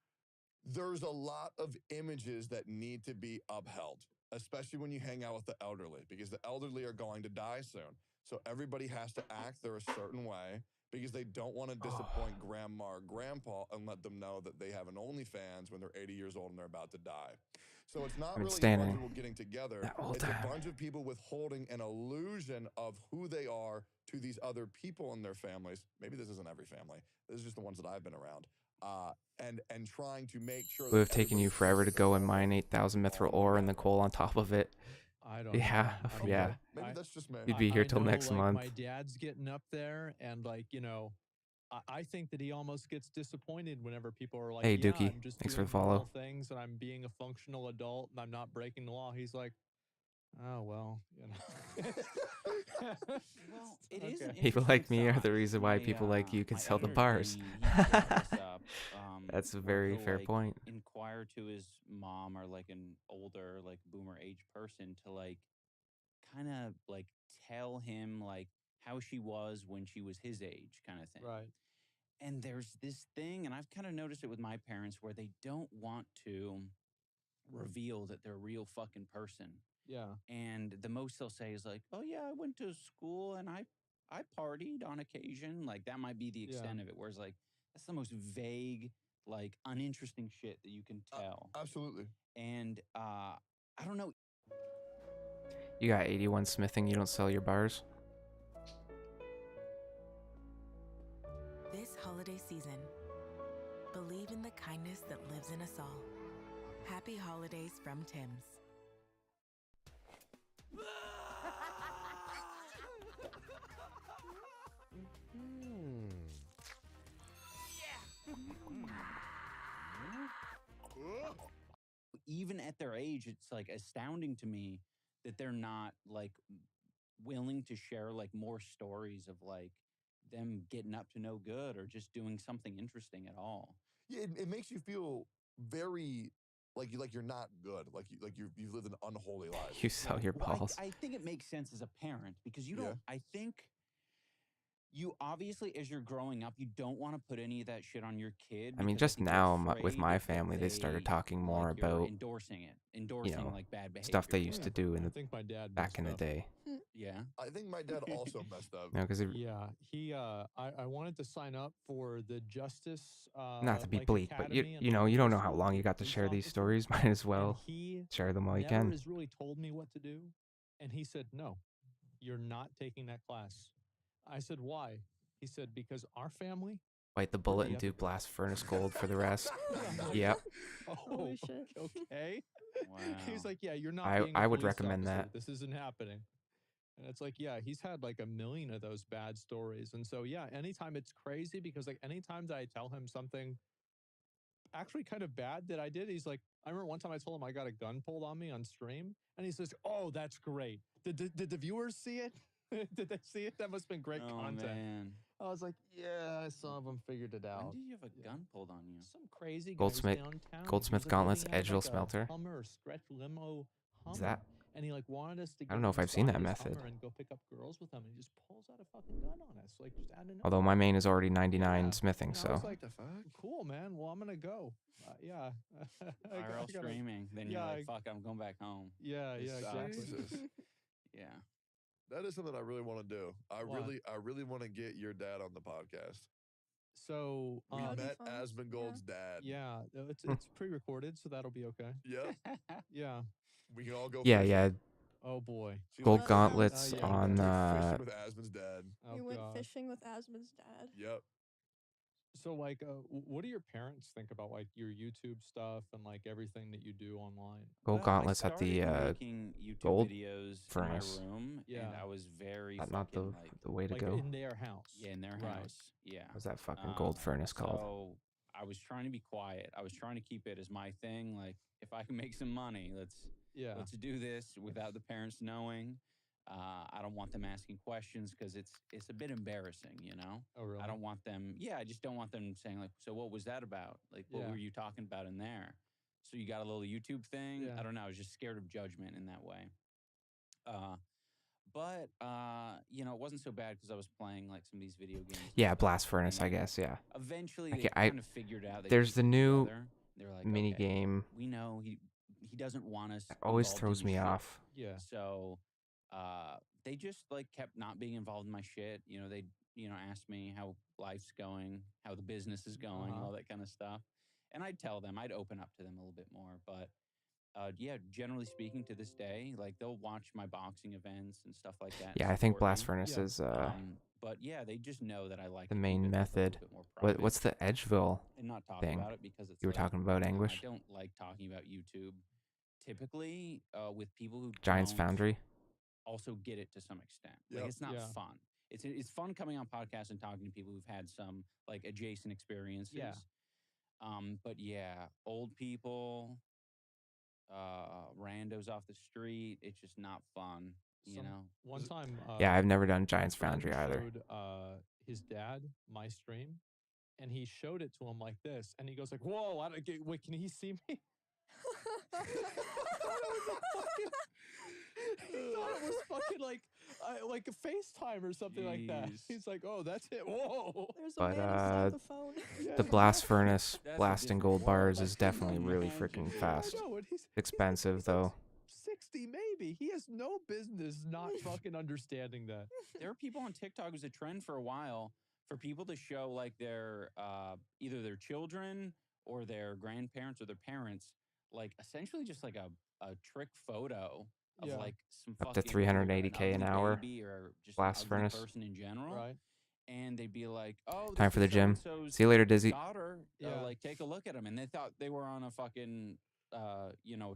Speaker 2: there's a lot of images that need to be upheld, especially when you hang out with the elderly, because the elderly are going to die soon. So everybody has to act their a certain way because they don't want to disappoint grandma or grandpa and let them know that they have an OnlyFans when they're 80 years old and they're about to die. So it's not
Speaker 1: I've been
Speaker 2: really a bunch of
Speaker 1: standing
Speaker 2: people getting together.
Speaker 1: that whole
Speaker 2: It's
Speaker 1: time.
Speaker 2: a bunch of people withholding an illusion of who they are to these other people in their families. Maybe this isn't every family. This is just the ones that I've been around. And trying to make sure
Speaker 1: It would
Speaker 2: that
Speaker 1: have taken you
Speaker 2: everybody
Speaker 1: forever to
Speaker 2: thinks they're
Speaker 1: go and
Speaker 2: normal.
Speaker 1: mine 8,000 mithril
Speaker 2: Oh my
Speaker 1: ore and
Speaker 2: God.
Speaker 1: the coal on top of it.
Speaker 4: I don't
Speaker 1: Yeah,
Speaker 4: know. I don't
Speaker 1: yeah.
Speaker 4: know.
Speaker 2: Maybe that's just me.
Speaker 1: You'd be here
Speaker 4: I
Speaker 1: till
Speaker 4: know,
Speaker 1: next
Speaker 4: like,
Speaker 1: month.
Speaker 4: my dad's getting up there, and like, I think that he almost gets disappointed whenever people are like,
Speaker 1: Hey,
Speaker 4: "Yeah,
Speaker 1: Dookie,
Speaker 4: I'm just
Speaker 1: thanks for
Speaker 4: doing
Speaker 1: the follow.
Speaker 4: normal things, and I'm being a functional adult, and I'm not breaking the law." He's like, "Oh well,
Speaker 5: Well, it is an
Speaker 1: People
Speaker 5: interesting
Speaker 1: like me are the
Speaker 5: side.
Speaker 1: reason why people like you can
Speaker 5: My
Speaker 1: sell the
Speaker 5: editor,
Speaker 1: bars.
Speaker 5: Dane, he brought this up.
Speaker 1: That's a
Speaker 5: where
Speaker 1: very
Speaker 5: he'll,
Speaker 1: fair
Speaker 5: like,
Speaker 1: point.
Speaker 5: inquire to his mom or like an older, like boomer age person to like kind of like tell him like how she was when she was his age, kind of thing.
Speaker 4: right,
Speaker 5: And there's this thing, and I've kind of noticed it with my parents where they don't want to reveal that they're a real fucking person.
Speaker 4: yeah,
Speaker 5: And the most they'll say is like, "Oh yeah, I went to school and I partied on occasion." Like that might be the
Speaker 4: yeah."
Speaker 5: extent of it. Whereas like that's the most vague, like uninteresting shit that you can tell.
Speaker 2: Absolutely.
Speaker 5: And I don't know.
Speaker 1: You got 81 smithing, you don't sell your bars?
Speaker 14: This holiday season, believe in the kindness that lives in us all. Happy holidays from Tim's.
Speaker 5: Even at their age, it's like astounding to me that they're not like willing to share like more stories of like them getting up to no good or just doing something interesting at all.
Speaker 2: Yeah, it makes you feel very like you're not good. You've lived an unholy life.
Speaker 1: You sell your
Speaker 5: Well,
Speaker 1: balls.
Speaker 5: I think it makes sense as a parent because you
Speaker 2: Yeah.
Speaker 5: don't, I think you obviously, as you're growing up, you don't want to put any of that shit on your kid.
Speaker 1: I mean,
Speaker 5: because I
Speaker 1: just
Speaker 5: think you're
Speaker 1: now with
Speaker 5: afraid
Speaker 1: my
Speaker 5: that
Speaker 1: family, they started
Speaker 5: they,
Speaker 1: talking more
Speaker 5: like, you're
Speaker 1: about,
Speaker 5: endorsing it,
Speaker 1: you
Speaker 5: endorsing
Speaker 1: know,
Speaker 5: like bad behavior.
Speaker 1: stuff they used to do in
Speaker 4: I
Speaker 1: the
Speaker 4: think my dad
Speaker 1: back in the
Speaker 4: messed up.
Speaker 1: day.
Speaker 5: Yeah.
Speaker 2: I think my dad also messed up.
Speaker 1: No, because
Speaker 4: Yeah, he. I wanted to sign up for the Justice.
Speaker 1: not to be
Speaker 4: Like
Speaker 1: bleak, but
Speaker 4: Academy and
Speaker 1: you know,
Speaker 4: like
Speaker 1: you don't
Speaker 4: high
Speaker 1: know how
Speaker 4: school
Speaker 1: long
Speaker 4: for
Speaker 1: you got to
Speaker 4: police
Speaker 1: share these
Speaker 4: officers,
Speaker 1: stories. Might as
Speaker 4: and
Speaker 1: well
Speaker 4: he
Speaker 1: share them while you
Speaker 4: never
Speaker 1: can.
Speaker 4: has really told me what to do. And he said, "No, you're not taking that class." I said, "Why?" He said, "Because our family."
Speaker 1: Bite the
Speaker 4: we're
Speaker 1: bullet
Speaker 4: the
Speaker 1: and do
Speaker 4: ethical
Speaker 1: blast
Speaker 4: ones."
Speaker 1: furnace gold for the rest.
Speaker 4: I'm like,
Speaker 1: Yep.
Speaker 4: Oh,
Speaker 3: Holy shit.
Speaker 4: okay.
Speaker 5: Wow.
Speaker 4: He's like, "Yeah, you're not
Speaker 1: I
Speaker 4: being a
Speaker 1: I would
Speaker 4: police
Speaker 1: recommend
Speaker 4: officer.
Speaker 1: that.
Speaker 4: This isn't happening." And it's like, yeah, he's had like a million of those bad stories. And so, yeah, anytime it's crazy because like anytime that I tell him something actually kind of bad that I did, he's like, I remember one time I told him I got a gun pulled on me on stream, and he says, "Oh, that's great. Did the viewers see it? Did they see it? That must have been great content."
Speaker 5: Man.
Speaker 4: I was like, yeah, some of them figured it out.
Speaker 5: When did you have a gun pulled on you?
Speaker 4: Some crazy guy was downtown.
Speaker 1: Goldsmith
Speaker 4: he was,
Speaker 1: Gauntlets,
Speaker 4: he had,
Speaker 1: Edgeville
Speaker 4: like, a
Speaker 1: Smelter.
Speaker 4: Hummer or stretch limo Hummer.
Speaker 1: Is that?
Speaker 4: And he like wanted us to
Speaker 1: I don't
Speaker 4: get
Speaker 1: know if I've seen
Speaker 4: inside
Speaker 1: that
Speaker 4: his
Speaker 1: method.
Speaker 4: Hummer and go pick up girls with him, and he just pulls out a fucking gun on us, like just out of nowhere.
Speaker 1: Although my main is already 99
Speaker 4: Yeah.
Speaker 1: smithing,
Speaker 4: And I
Speaker 1: so.
Speaker 4: was like, cool, man. Well, I'm gonna go. Yeah.
Speaker 5: IRL streaming. Then you're like, fuck, I'm going back home.
Speaker 4: Yeah, exactly.
Speaker 5: Yeah.
Speaker 2: That is something I really want to do. I
Speaker 4: What?
Speaker 2: really want to get your dad on the podcast.
Speaker 4: So
Speaker 2: We met Asmongold's dad.
Speaker 4: Yeah, it's pre-recorded, so that'll be okay.
Speaker 2: Yeah.
Speaker 4: Yeah.
Speaker 2: We can all go.
Speaker 1: Yeah,
Speaker 2: fishing.
Speaker 1: yeah.
Speaker 4: Oh boy.
Speaker 1: Gold Gauntlets
Speaker 4: Yeah.
Speaker 1: on.
Speaker 2: Fishing with Asmon's dad.
Speaker 3: We went
Speaker 4: God.
Speaker 3: fishing with Asmon's dad.
Speaker 2: Yep.
Speaker 4: So like, what do your parents think about like your YouTube stuff and like everything that you do online?
Speaker 1: Gold Gauntlets at the
Speaker 5: making YouTube
Speaker 1: gold
Speaker 5: videos
Speaker 1: furnace.
Speaker 5: in my room,
Speaker 4: Yeah.
Speaker 5: and I was very
Speaker 1: Not the
Speaker 5: fucking like
Speaker 1: the way to
Speaker 4: Like
Speaker 1: go.
Speaker 4: in their house.
Speaker 5: Yeah, in their
Speaker 4: Right.
Speaker 5: house. Yeah.
Speaker 1: What's that fucking gold furnace called?
Speaker 5: So I was trying to be quiet. I was trying to keep it as my thing. Like, if I can make some money, let's do this without the parents knowing. I don't want them asking questions because it's a bit embarrassing, you know?
Speaker 4: Oh, really?
Speaker 5: I don't want them. Yeah, I just don't want them saying like, so what was that about? Like, what
Speaker 4: Yeah.
Speaker 5: were you talking about in there? So you got a little YouTube thing?
Speaker 4: Yeah.
Speaker 5: I don't know. I was just scared of judgment in that way. But you know, it wasn't so bad because I was playing like some of these video games. and
Speaker 1: Yeah,
Speaker 5: stuff,
Speaker 1: Blast Furnace,
Speaker 5: and
Speaker 1: I
Speaker 5: then
Speaker 1: guess. Yeah.
Speaker 5: Eventually,
Speaker 1: Okay,
Speaker 5: they kind of figured out. They
Speaker 1: there's
Speaker 5: pieced
Speaker 1: the
Speaker 5: it
Speaker 1: new
Speaker 5: together. They're like,
Speaker 1: mini
Speaker 5: okay,
Speaker 1: game.
Speaker 5: we know he doesn't want us.
Speaker 1: Always
Speaker 5: involved
Speaker 1: throws
Speaker 5: in
Speaker 1: me
Speaker 5: his shit.
Speaker 1: off.
Speaker 4: Yeah.
Speaker 5: So they just like kept not being involved in my shit. You know, they asked me how life's going, how the business is going, all that kind of stuff. And I'd tell them, I'd open up to them a little bit more. But yeah, generally speaking, to this day, like they'll watch my boxing events and stuff like that.
Speaker 1: Yeah,
Speaker 5: and
Speaker 1: I think
Speaker 5: support
Speaker 1: Blast
Speaker 5: me.
Speaker 1: Furnace is
Speaker 5: But yeah, they just know that I like
Speaker 1: the
Speaker 5: to keep
Speaker 1: main
Speaker 5: it, like, a little
Speaker 1: method.
Speaker 5: bit more private
Speaker 1: What's the Edgeville
Speaker 5: and not talk
Speaker 1: thing?
Speaker 5: about it because it's
Speaker 1: You were
Speaker 5: like,
Speaker 1: talking about
Speaker 5: I
Speaker 1: Anguish?
Speaker 5: don't like talking about YouTube. Typically, with people who
Speaker 1: Giants
Speaker 5: don't
Speaker 1: Foundry.
Speaker 5: also get it to some extent.
Speaker 2: Yep.
Speaker 5: Like it's not
Speaker 4: Yeah.
Speaker 5: fun. It's fun coming on podcasts and talking to people who've had some like adjacent experiences.
Speaker 4: Yeah.
Speaker 5: But yeah, old people, randos off the street. It's just not fun. You know.
Speaker 4: One time.
Speaker 1: Yeah, I've never done
Speaker 4: my
Speaker 1: Giants
Speaker 4: friend
Speaker 1: Foundry either.
Speaker 4: Showed his dad my stream, and he showed it to him like this, and he goes like, "Whoa! Wait, can he see me?" He thought it was fucking like a FaceTime or something like that.
Speaker 5: Jeez.
Speaker 4: He's like, "Oh, that's it." Whoa.
Speaker 3: There's a
Speaker 1: But
Speaker 3: man inside the phone.
Speaker 1: the Blast Furnace
Speaker 5: That's a
Speaker 1: blasting
Speaker 5: different
Speaker 1: gold
Speaker 5: world.
Speaker 1: bars
Speaker 5: I
Speaker 1: is
Speaker 5: can
Speaker 1: definitely really
Speaker 5: imagine.
Speaker 1: freaking
Speaker 4: I
Speaker 1: fast.
Speaker 4: know, and he's
Speaker 1: Expensive though.
Speaker 4: 60 maybe. He has no business not fucking understanding that.
Speaker 5: There are people on TikTok. It was a trend for a while for people to show like their either their children or their grandparents or their parents, like essentially just like a trick photo of
Speaker 4: Yeah.
Speaker 5: like some
Speaker 1: Up to
Speaker 5: fucking
Speaker 1: 380K an
Speaker 5: ugly
Speaker 1: hour.
Speaker 5: baby or just
Speaker 1: Blast
Speaker 5: an ugly
Speaker 1: Furnace.
Speaker 5: person in general.
Speaker 4: Right.
Speaker 5: And they'd be like, "Oh,
Speaker 1: Time
Speaker 5: this
Speaker 1: for the
Speaker 5: is
Speaker 1: gym.
Speaker 5: so-and-so's
Speaker 1: See you later, Dizzy."
Speaker 5: daughter.
Speaker 4: Yeah.
Speaker 5: Like, take a look at them." And they thought they were on a fucking,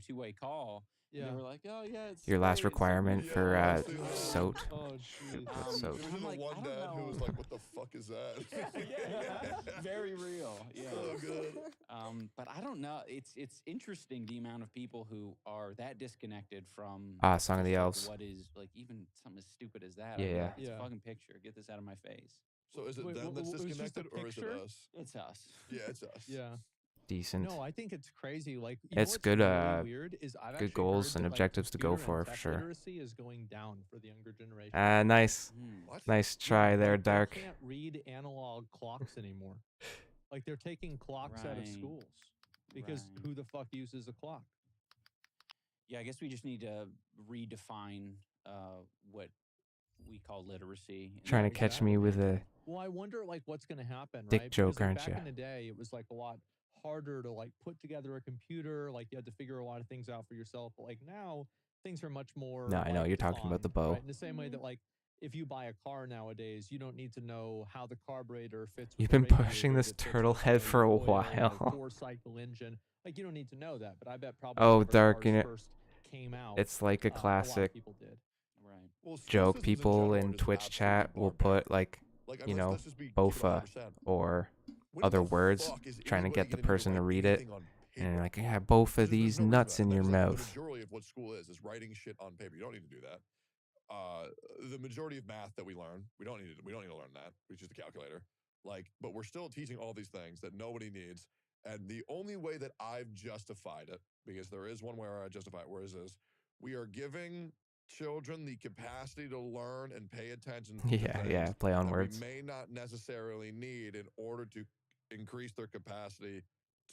Speaker 5: two-way call. And
Speaker 4: Yeah.
Speaker 5: they were like, "Oh yeah, it's
Speaker 1: Your last
Speaker 5: great, it's so
Speaker 1: requirement
Speaker 5: great."
Speaker 1: for
Speaker 2: Yeah,
Speaker 1: SOT.
Speaker 4: Oh, jeez.
Speaker 1: So
Speaker 2: It was
Speaker 5: I'm
Speaker 2: the
Speaker 5: like,
Speaker 2: one
Speaker 5: I don't
Speaker 2: dad who
Speaker 5: know.
Speaker 2: was like, "What the fuck is that?"
Speaker 5: yeah. Very real. Yeah.
Speaker 2: So good.
Speaker 5: But I don't know. It's interesting the amount of people who are that disconnected from
Speaker 1: Song of the
Speaker 5: just, like,
Speaker 1: Elves.
Speaker 5: what is like even something as stupid as that.
Speaker 1: Yeah,
Speaker 5: I'd be
Speaker 1: yeah.
Speaker 5: like, it's
Speaker 4: Yeah.
Speaker 5: a fucking picture. Get this out of my face.
Speaker 2: So is it
Speaker 4: Wait,
Speaker 2: them that's
Speaker 4: it was just a
Speaker 2: disconnected or is it
Speaker 4: picture?
Speaker 2: us?
Speaker 5: It's us.
Speaker 2: Yeah, it's us.
Speaker 4: Yeah.
Speaker 1: Decent.
Speaker 4: No, I think it's crazy. Like, you know
Speaker 1: It's
Speaker 4: what's
Speaker 1: good,
Speaker 4: really weird is I've
Speaker 1: good
Speaker 4: actually
Speaker 1: goals
Speaker 4: heard
Speaker 1: and
Speaker 4: that, like,
Speaker 1: objectives to go
Speaker 4: computer and
Speaker 1: for
Speaker 4: tech
Speaker 1: sure.
Speaker 4: literacy is going down for the younger generation.
Speaker 1: Nice.
Speaker 2: What?
Speaker 1: Nice try there,
Speaker 4: Like,
Speaker 1: Dark.
Speaker 4: They can't read analog clocks anymore. Like they're taking clocks out of
Speaker 5: Right.
Speaker 4: schools because
Speaker 5: Right.
Speaker 4: who the fuck uses a clock?
Speaker 5: Yeah, I guess we just need to redefine what we call literacy. and
Speaker 1: Trying to
Speaker 5: that-
Speaker 1: catch me with a
Speaker 4: Well, I wonder like what's going to happen,
Speaker 1: dick
Speaker 4: right?
Speaker 1: joke,
Speaker 4: because, like,
Speaker 1: aren't
Speaker 4: back
Speaker 1: ya?
Speaker 4: in the day, it was like a lot harder to like put together a computer. Like you had to figure a lot of things out for yourself. But like now, things are much more.
Speaker 1: No, I know,
Speaker 4: like,
Speaker 1: you're talking about the
Speaker 4: defined,
Speaker 1: bow.
Speaker 4: right? In the same way that like if you buy a car nowadays, you don't need to know how the carburetor fits. With
Speaker 1: You've
Speaker 4: the
Speaker 1: been pushing
Speaker 4: radiator
Speaker 1: this
Speaker 4: that fits
Speaker 1: turtle
Speaker 4: with,
Speaker 1: head
Speaker 4: say,
Speaker 1: for a
Speaker 4: oil and
Speaker 1: while.
Speaker 4: four-cycle engine. Like you don't need to know that, but I bet probably
Speaker 1: Oh,
Speaker 4: whenever
Speaker 1: Dark,
Speaker 4: cars
Speaker 1: you know,
Speaker 4: first came out,
Speaker 1: it's like a
Speaker 4: lot of
Speaker 1: classic.
Speaker 4: people did.
Speaker 5: Right.
Speaker 2: Well, school
Speaker 1: joke,
Speaker 2: systems in
Speaker 1: people
Speaker 2: general are
Speaker 1: in
Speaker 2: just
Speaker 1: Twitch
Speaker 2: absolutely
Speaker 1: chat will
Speaker 2: barbaric.
Speaker 1: put like,
Speaker 2: Like, I
Speaker 1: you
Speaker 2: mean,
Speaker 1: know,
Speaker 2: let's just be keep it
Speaker 1: bofa
Speaker 2: 100%.
Speaker 1: or
Speaker 2: When
Speaker 1: other
Speaker 2: the
Speaker 1: words,
Speaker 2: fuck is
Speaker 1: trying to
Speaker 2: anybody
Speaker 1: get the
Speaker 2: gonna need to
Speaker 1: person to
Speaker 2: write
Speaker 1: read it,
Speaker 2: anything on
Speaker 1: and you're
Speaker 2: paper?
Speaker 1: like, yeah, both of
Speaker 2: There's
Speaker 1: these
Speaker 2: no reason
Speaker 1: nuts
Speaker 2: for that.
Speaker 1: in your
Speaker 2: That is like the
Speaker 1: mouth.
Speaker 2: majority of what school is writing shit on paper. You don't need to do that. The majority of math that we learn, we don't need to learn that. We just a calculator. Like, but we're still teaching all these things that nobody needs. And the only way that I've justified it, because there is one way where I justify it, whereas is we are giving children the capacity to learn and pay attention to
Speaker 1: Yeah, yeah,
Speaker 2: things
Speaker 1: play on
Speaker 2: that
Speaker 1: words.
Speaker 2: we may not necessarily need in order to increase their capacity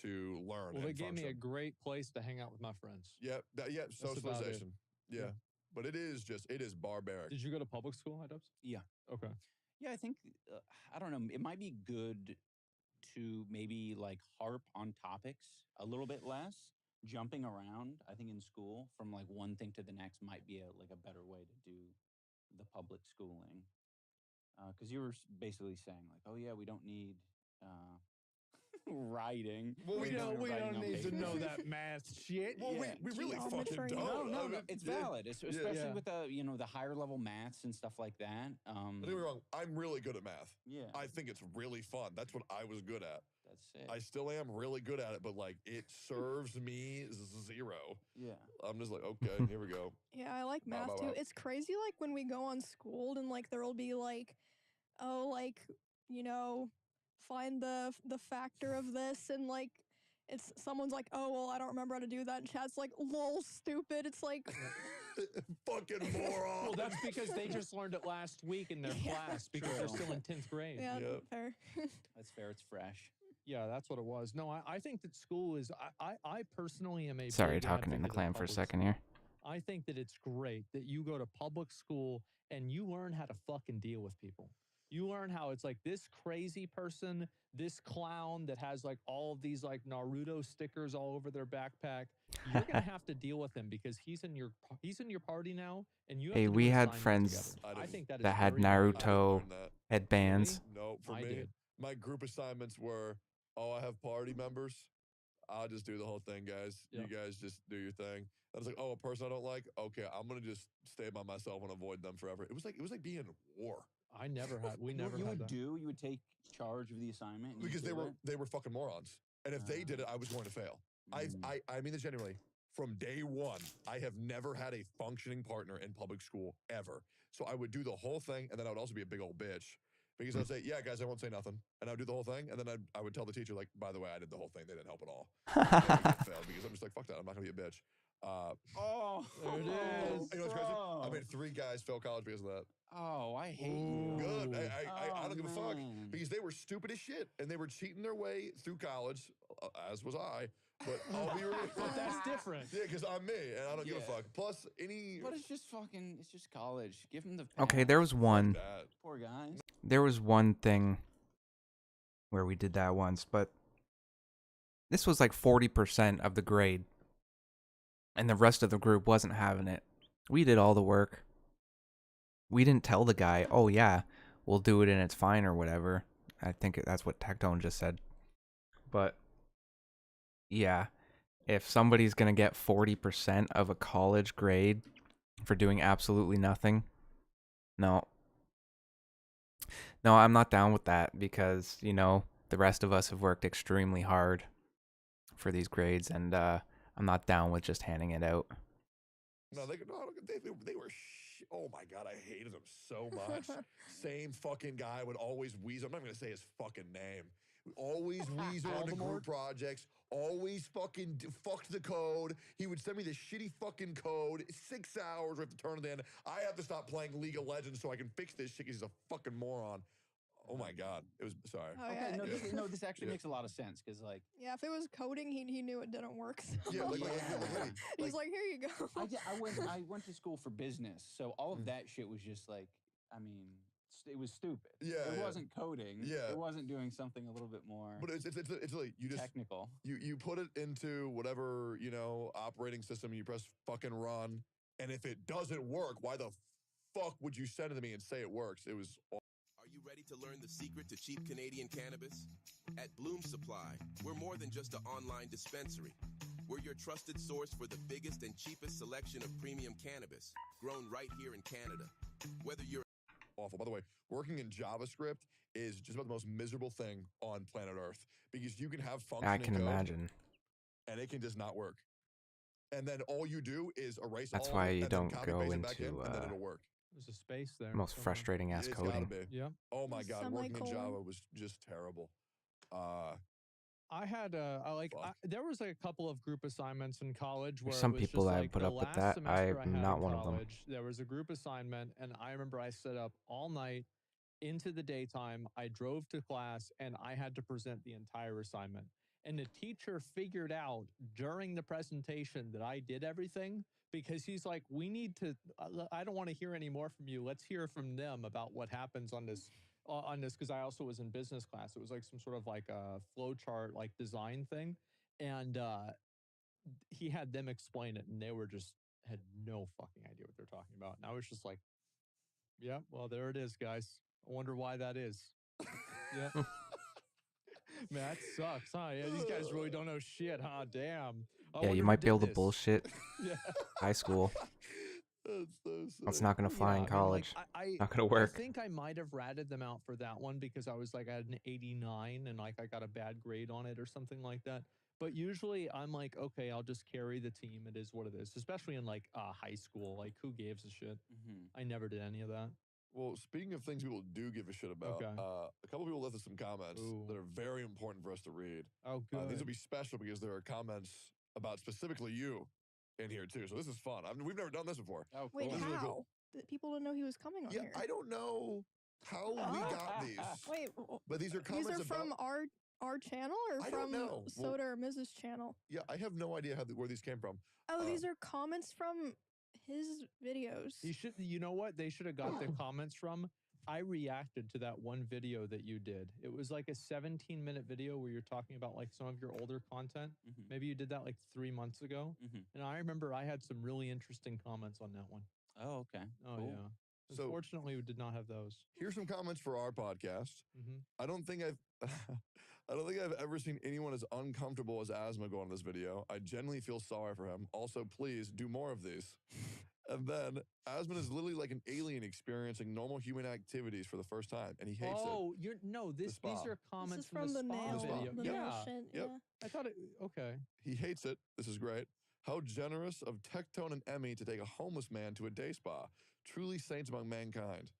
Speaker 2: to learn.
Speaker 4: Well,
Speaker 2: and
Speaker 4: they gave me a
Speaker 2: function.
Speaker 4: great place to hang out with my friends.
Speaker 2: Yeah,
Speaker 4: That's about it.
Speaker 2: socialization. Yeah.
Speaker 4: Yeah.
Speaker 2: But it is barbaric.
Speaker 4: Did you go to public school, Dubs?
Speaker 5: Yeah.
Speaker 4: Okay.
Speaker 5: Yeah, I think I don't know. It might be good to maybe like harp on topics a little bit less. Jumping around, I think in school from like one thing to the next might be a better way to do the public schooling. Because you were basically saying like, oh yeah, we don't need writing.
Speaker 2: Well, we don't
Speaker 4: need to know that math shit.
Speaker 2: Well,
Speaker 5: Yeah.
Speaker 2: we really fucking
Speaker 3: Geometry.
Speaker 2: don't.
Speaker 5: No,
Speaker 2: I mean,
Speaker 5: it's
Speaker 2: yeah.
Speaker 5: valid, especially
Speaker 4: Yeah.
Speaker 5: with the higher level maths and stuff like that.
Speaker 2: Don't get me wrong. I'm really good at math.
Speaker 5: Yeah,
Speaker 2: I think it's really fun. That's what I was good at.
Speaker 5: that's it.
Speaker 2: I still am really good at it, but like it serves me zero.
Speaker 5: Yeah.
Speaker 2: I'm just like, okay, here we go.
Speaker 3: Yeah, I like
Speaker 2: Bow,
Speaker 3: math
Speaker 2: bow,
Speaker 3: too.
Speaker 2: bow.
Speaker 3: It's crazy, like when we go unschooled and like there will be like, oh, like, you know, find the factor of this, and like it's someone's like, oh well, I don't remember how to do that, and chat's like, lol, stupid. It's like,
Speaker 2: Fucking moron.
Speaker 4: Well, that's because they just learned it last week in their
Speaker 3: Yeah.
Speaker 4: class because they're still in 10th grade.
Speaker 3: yeah,
Speaker 2: Yep.
Speaker 3: fair.
Speaker 5: That's fair. It's fresh.
Speaker 4: Yeah, that's what it was. No, I think that school is. I personally am a.
Speaker 1: Sorry,
Speaker 4: big
Speaker 1: talking in the
Speaker 4: advocate of
Speaker 1: clan for a
Speaker 4: public
Speaker 1: second
Speaker 4: school.
Speaker 1: here.
Speaker 4: I think that it's great that you go to public school and you learn how to fucking deal with people. You learn how it's like this crazy person, this clown that has like all of these like Naruto stickers all over their backpack. You're gonna have to deal with him because he's in your party now, and you have
Speaker 1: Hey,
Speaker 4: to do
Speaker 1: we
Speaker 4: an
Speaker 1: had
Speaker 4: assignment
Speaker 1: friends
Speaker 4: together. I think that is
Speaker 1: that had
Speaker 4: very, very
Speaker 2: I
Speaker 4: valuable.
Speaker 2: didn't
Speaker 1: Naruto
Speaker 2: learn that.
Speaker 1: headbands.
Speaker 2: No, for
Speaker 4: I
Speaker 2: me,
Speaker 4: did.
Speaker 2: my group assignments were, oh, I have party members. I'll just do the whole thing, guys.
Speaker 4: Yeah.
Speaker 2: You guys just do your thing. I was like, oh, a person I don't like. Okay, I'm gonna just stay by myself and avoid them forever. It was like being in war
Speaker 4: I never had. We never
Speaker 5: You
Speaker 4: had
Speaker 5: would
Speaker 4: that.
Speaker 5: you would take charge of the assignment and you
Speaker 2: because
Speaker 5: do it?
Speaker 2: they were fucking morons. And if they did it, I was going to fail. I mean this genuinely. From day one, I have never had a functioning partner in public school ever. So I would do the whole thing, and then I would also be a big old bitch. Because I'd say, yeah, guys, I won't say nothing. And I would do the whole thing, and then I would tell the teacher, like, by the way, I did the whole thing. They didn't help at all. Failed because I'm just like, fuck that. I'm not going to be a bitch.
Speaker 5: Oh,
Speaker 4: There it is.
Speaker 2: You know what's crazy? I
Speaker 5: bro.
Speaker 2: made 3 guys fail college because of that.
Speaker 5: Oh, I hate you.
Speaker 2: Good. I
Speaker 5: Oh,
Speaker 2: don't give a fuck.
Speaker 5: man.
Speaker 2: Because they were stupid as shit, and they were cheating their way through college, as was I. But I'll be real.
Speaker 4: But that's different.
Speaker 2: Yeah, because I'm me, and I don't give a
Speaker 5: Yeah.
Speaker 2: fuck. Plus, any...
Speaker 5: But it's just college. Give him the
Speaker 1: Okay,
Speaker 5: pass.
Speaker 1: there was
Speaker 2: Fuck
Speaker 1: one.
Speaker 2: that.
Speaker 5: Poor guys.
Speaker 1: There was one thing where we did that once, but this was like 40% of the grade, and the rest of the group wasn't having it. We did all the work. We didn't tell the guy, oh yeah, we'll do it and it's fine or whatever. I think that's what Tectone just said. But yeah, if somebody's going to get 40% of a college grade for doing absolutely nothing, no, I'm not down with that because, you know, the rest of us have worked extremely hard for these grades, and I'm not down with just handing it out.
Speaker 2: No, they were... Oh my God, I hated them so much. Same fucking guy would always weasel. I'm not going to say his fucking name. Always weasel into group projects. Always fucking fucked the code. He would send me this shitty fucking code. 6 hours, we have to turn it in. I have to stop playing League of Legends so I can fix this shit because he's a fucking moron. Oh my God. It was... Sorry.
Speaker 3: Oh,
Speaker 5: Okay,
Speaker 3: yeah.
Speaker 5: this actually makes a lot of sense because like
Speaker 3: Yeah, if it was coding, he knew it didn't work. So.
Speaker 2: Yeah,
Speaker 3: He's like, here you go.
Speaker 5: I went to school for business, so all of that shit was just like, I mean, it was stupid.
Speaker 2: Yeah,
Speaker 5: it
Speaker 2: yeah.
Speaker 5: wasn't coding.
Speaker 2: Yeah.
Speaker 5: It wasn't doing something a little bit more.
Speaker 2: But it's like you just
Speaker 5: technical.
Speaker 2: You put it into whatever, you know, operating system, you press fucking run, and if it doesn't work, why the fuck would you send it to me and say it works? It was...
Speaker 10: Are you ready to learn the secret to cheap Canadian cannabis? At Bloom Supply, we're more than just an online dispensary. We're your trusted source for the biggest and cheapest selection of premium cannabis, grown right here in Canada. Whether you're
Speaker 2: awful. By the way, working in JavaScript is just about the most miserable thing on planet Earth because you can have
Speaker 1: I
Speaker 2: functioning
Speaker 1: can
Speaker 2: code
Speaker 1: imagine.
Speaker 2: and it can just not work. And then all you do is erase
Speaker 1: That's
Speaker 2: all
Speaker 1: why
Speaker 2: of it
Speaker 1: you
Speaker 2: and then
Speaker 1: don't
Speaker 2: copy
Speaker 1: go
Speaker 2: paste it back in,
Speaker 1: into
Speaker 2: and then it'll work.
Speaker 4: There's a space there.
Speaker 1: most
Speaker 4: somewhere.
Speaker 1: frustrating ass
Speaker 2: It's
Speaker 1: coding.
Speaker 2: gotta be.
Speaker 4: Yeah.
Speaker 2: Oh my God, working in
Speaker 3: Semicolon.
Speaker 2: Java was just terrible.
Speaker 4: I had there was like a couple of group assignments in college where
Speaker 1: There's some
Speaker 4: it was
Speaker 1: people
Speaker 4: just
Speaker 1: that
Speaker 4: like
Speaker 1: put
Speaker 4: the
Speaker 1: up with
Speaker 4: last
Speaker 1: that.
Speaker 4: semester I
Speaker 1: I'm
Speaker 4: had
Speaker 1: not
Speaker 4: in
Speaker 1: one of them.
Speaker 4: college, there was a group assignment, and I remember I stayed up all night into the daytime. I drove to class and I had to present the entire assignment. And the teacher figured out during the presentation that I did everything because he's like, we need to, I don't want to hear any more from you. Let's hear from them about what happens on this because I also was in business class. It was like some sort of like a flow chart, like design thing. And he had them explain it and they were just had no fucking idea what they're talking about. And I was just like, yeah, well, there it is, guys. I wonder why that is. Yeah. Man, that sucks, huh? Yeah, these guys really don't know shit, huh? Damn.
Speaker 1: Yeah, you might be able to bullshit high school.
Speaker 2: That's so sick.
Speaker 1: That's not going to fly in college. Not going to work.
Speaker 4: I think I might have ratted them out for that one because I was like, I had an 89 and like I got a bad grade on it or something like that. But usually I'm like, okay, I'll just carry the team. It is what it is, especially in like high school. Like, who gives a shit? I never did any of that.
Speaker 2: Well, speaking of things people do give a shit about,
Speaker 4: Okay.
Speaker 2: a couple people left us some comments that are very important for us to read.
Speaker 4: Oh, good.
Speaker 2: These will be special because there are comments about specifically you in here too. So this is fun. I mean, we've never done this before.
Speaker 4: Oh,
Speaker 3: Wait,
Speaker 2: This is
Speaker 3: how?
Speaker 2: really cool.
Speaker 3: People didn't know he was coming on
Speaker 2: Yeah,
Speaker 3: here.
Speaker 2: I don't know how we got these.
Speaker 3: Wait,
Speaker 2: but these are comments
Speaker 3: these are from
Speaker 2: about
Speaker 3: our channel or
Speaker 2: I don't
Speaker 3: from
Speaker 2: know.
Speaker 3: Soda or Mrs. channel?
Speaker 2: Yeah, I have no idea where these came from.
Speaker 3: Oh, these are comments from his videos.
Speaker 4: He should, you know what? They should have got the comments from. I reacted to that one video that you did. It was like a 17-minute video where you're talking about like some of your older content. Maybe you did that like 3 months ago. And I remember I had some really interesting comments on that one.
Speaker 5: Oh, okay.
Speaker 4: Oh,
Speaker 5: Cool.
Speaker 4: yeah.
Speaker 2: So-
Speaker 4: Unfortunately, we did not have those.
Speaker 2: Here's some comments for our podcast. I don't think I've ever seen anyone as uncomfortable as Asma go on this video. I genuinely feel sorry for him. Also, please do more of these. And then Asman is literally like an alien experiencing normal human activities for the first time, and he hates it.
Speaker 4: Oh, you're no. These are comments
Speaker 3: This is from the
Speaker 4: spa
Speaker 3: nail,
Speaker 4: video.
Speaker 3: the
Speaker 4: yeah.
Speaker 3: nail shit.
Speaker 2: Yep.
Speaker 3: Yeah.
Speaker 4: I thought it. Okay.
Speaker 2: He hates it. This is great. How generous of Tectone and Emmy to take a homeless man to a day spa. Truly saints among mankind.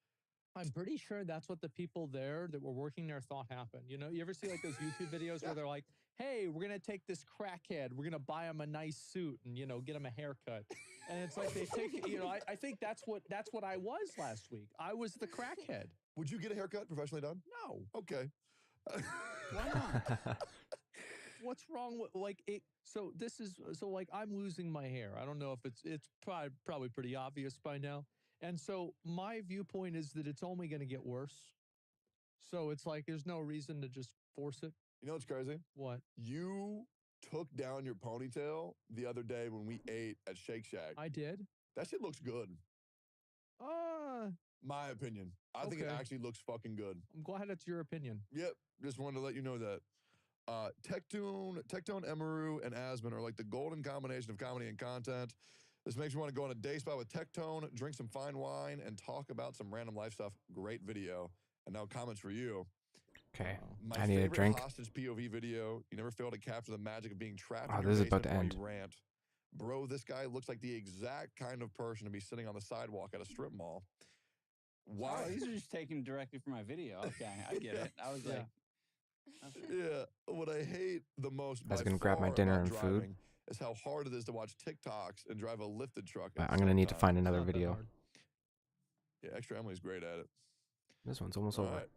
Speaker 4: I'm pretty sure that's what the people there that were working there thought happened. You know, you ever see like those YouTube videos where they're like, hey, we're going to take this crackhead, we're going to buy him a nice suit and, you know, get him a haircut. And it's like they take, you know, I think that's what I was last week. I was the crackhead.
Speaker 2: Would you get a haircut professionally done?
Speaker 4: No.
Speaker 2: Okay.
Speaker 4: Why not? What's wrong with like it? So this is like I'm losing my hair. I don't know if it's probably pretty obvious by now. And so my viewpoint is that it's only going to get worse. So it's like there's no reason to just force it.
Speaker 2: You know what's crazy?
Speaker 4: What?
Speaker 2: You took down your ponytail the other day when we ate at Shake Shack.
Speaker 4: I did.
Speaker 2: That shit looks good. My opinion. I think it
Speaker 4: Okay.
Speaker 2: actually looks fucking good.
Speaker 4: I'm glad it's your opinion.
Speaker 2: Yep. Just wanted to let you know that. Tectone, Emaru, and Asman are like the golden combination of comedy and content. This makes you want to go on a day spa with Tectone, drink some fine wine, and talk about some random life stuff. Great video. And now comments for you.
Speaker 1: Okay.
Speaker 2: My
Speaker 1: I need a
Speaker 2: favorite
Speaker 1: drink.
Speaker 2: hostage POV video. You never fail to capture the magic of being trapped
Speaker 1: Oh,
Speaker 2: in your
Speaker 1: this is about
Speaker 2: basement
Speaker 1: to
Speaker 2: while
Speaker 1: end.
Speaker 2: you rant. Bro, this guy looks like the exact kind of person to be sitting on the sidewalk at a strip mall. Why?
Speaker 5: Oh, these are just taken directly from my video. Okay, I get it. I was like,
Speaker 2: Yeah, what I hate the most
Speaker 1: I was
Speaker 2: by
Speaker 1: gonna grab my
Speaker 2: far
Speaker 1: dinner
Speaker 2: about
Speaker 1: and food.
Speaker 2: driving is how hard it is to watch TikToks and drive a lifted truck.
Speaker 1: But
Speaker 2: at the
Speaker 1: I'm going to
Speaker 2: same
Speaker 1: need to
Speaker 2: time.
Speaker 1: find another video.
Speaker 2: Yeah, Extra Emily's great at it.
Speaker 1: This one's almost
Speaker 2: All
Speaker 1: over.
Speaker 2: right.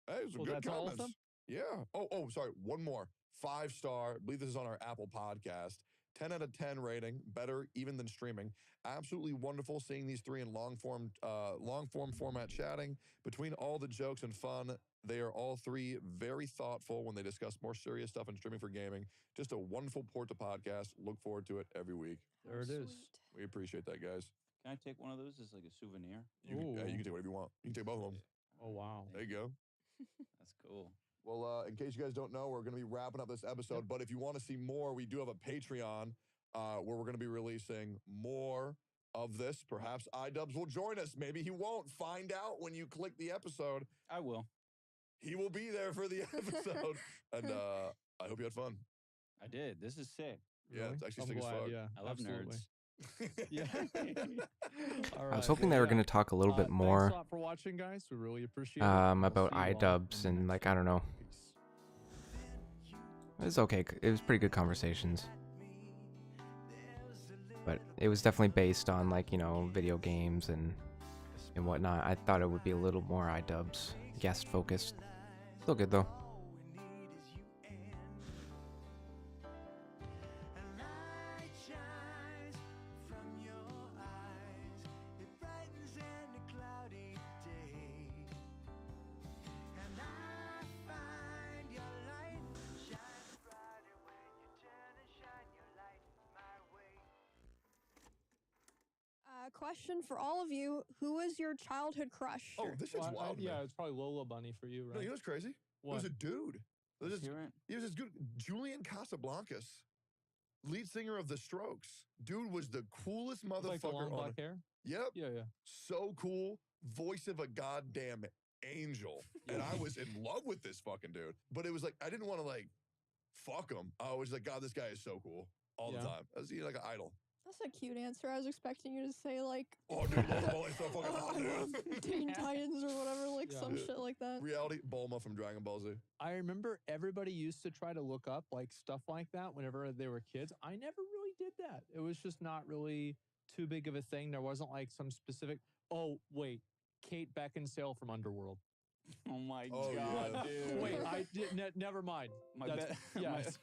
Speaker 2: Hey, some
Speaker 4: Well,
Speaker 2: good
Speaker 4: that's all of
Speaker 2: comments.
Speaker 4: them?
Speaker 2: Yeah. Oh, sorry. One more. 5-star. I believe this is on our Apple podcast. 10 out of 10 rating. Better even than streaming. Absolutely wonderful seeing these three in long form format chatting. Between all the jokes and fun, they are all three very thoughtful when they discuss more serious stuff in streaming for gaming. Just a wonderful port to podcast. Look forward to it every week.
Speaker 4: There it is.
Speaker 2: We appreciate that, guys.
Speaker 5: can I take one of those as like a souvenir?
Speaker 2: You can take whatever you want. You can take both of them.
Speaker 4: Oh, wow.
Speaker 2: There you go.
Speaker 5: That's cool.
Speaker 2: Well, in case you guys don't know, we're going to be wrapping up this episode. But if you want to see more, we do have a Patreon where we're going to be releasing more of this. Perhaps iDubbbz will join us. Maybe he won't. Find out when you click the episode.
Speaker 5: I will.
Speaker 2: He will be there for the episode. And I hope you had fun.
Speaker 5: I did. This is sick.
Speaker 2: Yeah, it's actually sick as fuck.
Speaker 4: Yeah,
Speaker 5: I love
Speaker 4: absolutely.
Speaker 5: nerds.
Speaker 4: Yeah. All
Speaker 1: I was
Speaker 4: right,
Speaker 1: hoping they
Speaker 4: well,
Speaker 1: were going to talk a little bit
Speaker 4: Thanks
Speaker 1: more
Speaker 4: a lot for watching, guys. We really appreciate it. We'll
Speaker 1: about
Speaker 4: see you all in
Speaker 1: iDubbbz
Speaker 4: the
Speaker 1: and
Speaker 4: next
Speaker 1: like,
Speaker 4: one.
Speaker 1: I don't know.
Speaker 4: Peace.
Speaker 1: It was okay. It was pretty good conversations. But it was definitely based on like, you know, video games and whatnot. I thought it would be a little more iDubbbz guest focused. Still good though.
Speaker 3: Question for all of you: who was your childhood crush?
Speaker 2: Oh, this shit's wild.
Speaker 4: Yeah, it's probably Lola Bunny for you, right?
Speaker 2: No, you know what's crazy?
Speaker 4: What?
Speaker 2: It was a dude.
Speaker 5: Let's hear it.
Speaker 2: He was this good Julian Casablancas, lead singer of The Strokes. Dude was the coolest motherfucker
Speaker 4: Like the long
Speaker 2: on
Speaker 4: black hair?
Speaker 2: Yep.
Speaker 4: Yeah, yeah.
Speaker 2: So cool. Voice of a goddamn angel. And I was in love with this fucking dude. But it was like, I didn't want to like fuck him. I was like, God, this guy is so cool all the time. I was like an idol.
Speaker 3: That's a cute answer. I was expecting you to say like,
Speaker 2: oh, dude, Bulma's so fucking hot, dude.
Speaker 3: Teen Titans or whatever, like some shit like that.
Speaker 2: Reality Bulma from Dragon Ball Z.
Speaker 4: I remember everybody used to try to look up like stuff like that whenever they were kids. I never really did that. It was just not really too big of a thing. There wasn't like some specific, oh, wait, Kate Beckinsale from Underworld.
Speaker 5: Oh my
Speaker 2: Oh,
Speaker 5: god,
Speaker 2: yeah.
Speaker 5: dude.
Speaker 4: Wait, I did. Never mind.
Speaker 5: My
Speaker 4: That's,
Speaker 5: be-
Speaker 4: yes.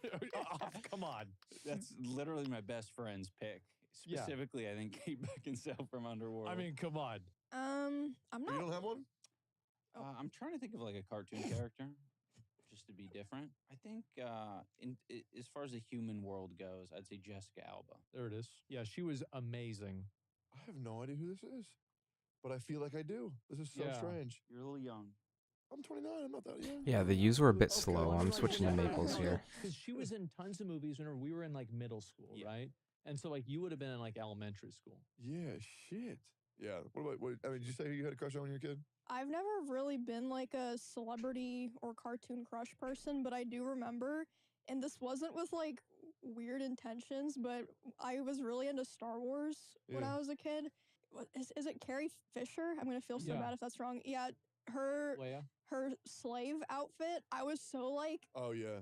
Speaker 4: Come on.
Speaker 5: That's literally my best friend's pick.
Speaker 4: Yeah.
Speaker 5: Specifically, I think Kate Beckinsale from Underworld.
Speaker 4: I mean, come on.
Speaker 3: I'm not.
Speaker 2: You don't have one?
Speaker 5: I'm trying to think of like a cartoon character, just to be different. I think as far as the human world goes, I'd say Jessica Alba.
Speaker 4: There it is. Yeah, she was amazing.
Speaker 2: I have no idea who this is, but I feel like I do. This is so
Speaker 4: Yeah.
Speaker 2: strange.
Speaker 5: You're a little young.
Speaker 2: I'm 29. I'm not that young.
Speaker 1: Yeah, the U's were a bit
Speaker 2: Okay,
Speaker 1: slow. I'm switching to Maples here.
Speaker 4: Because she was in tons of movies whenever we were in like middle school, right? And so like you would have been in like elementary school.
Speaker 2: Yeah, shit. Yeah. Did you say you had a crush on when you were a kid?
Speaker 3: I've never really been like a celebrity or cartoon crush person, but I do remember, and this wasn't with like weird intentions, but I was really into Star Wars when
Speaker 2: Yeah.
Speaker 3: I was a kid. Is it Carrie Fisher? I'm gonna feel so
Speaker 4: Yeah.
Speaker 3: bad if that's wrong. Yeah, her
Speaker 4: Leia.
Speaker 3: her slave outfit. I was so like
Speaker 2: Oh, yeah.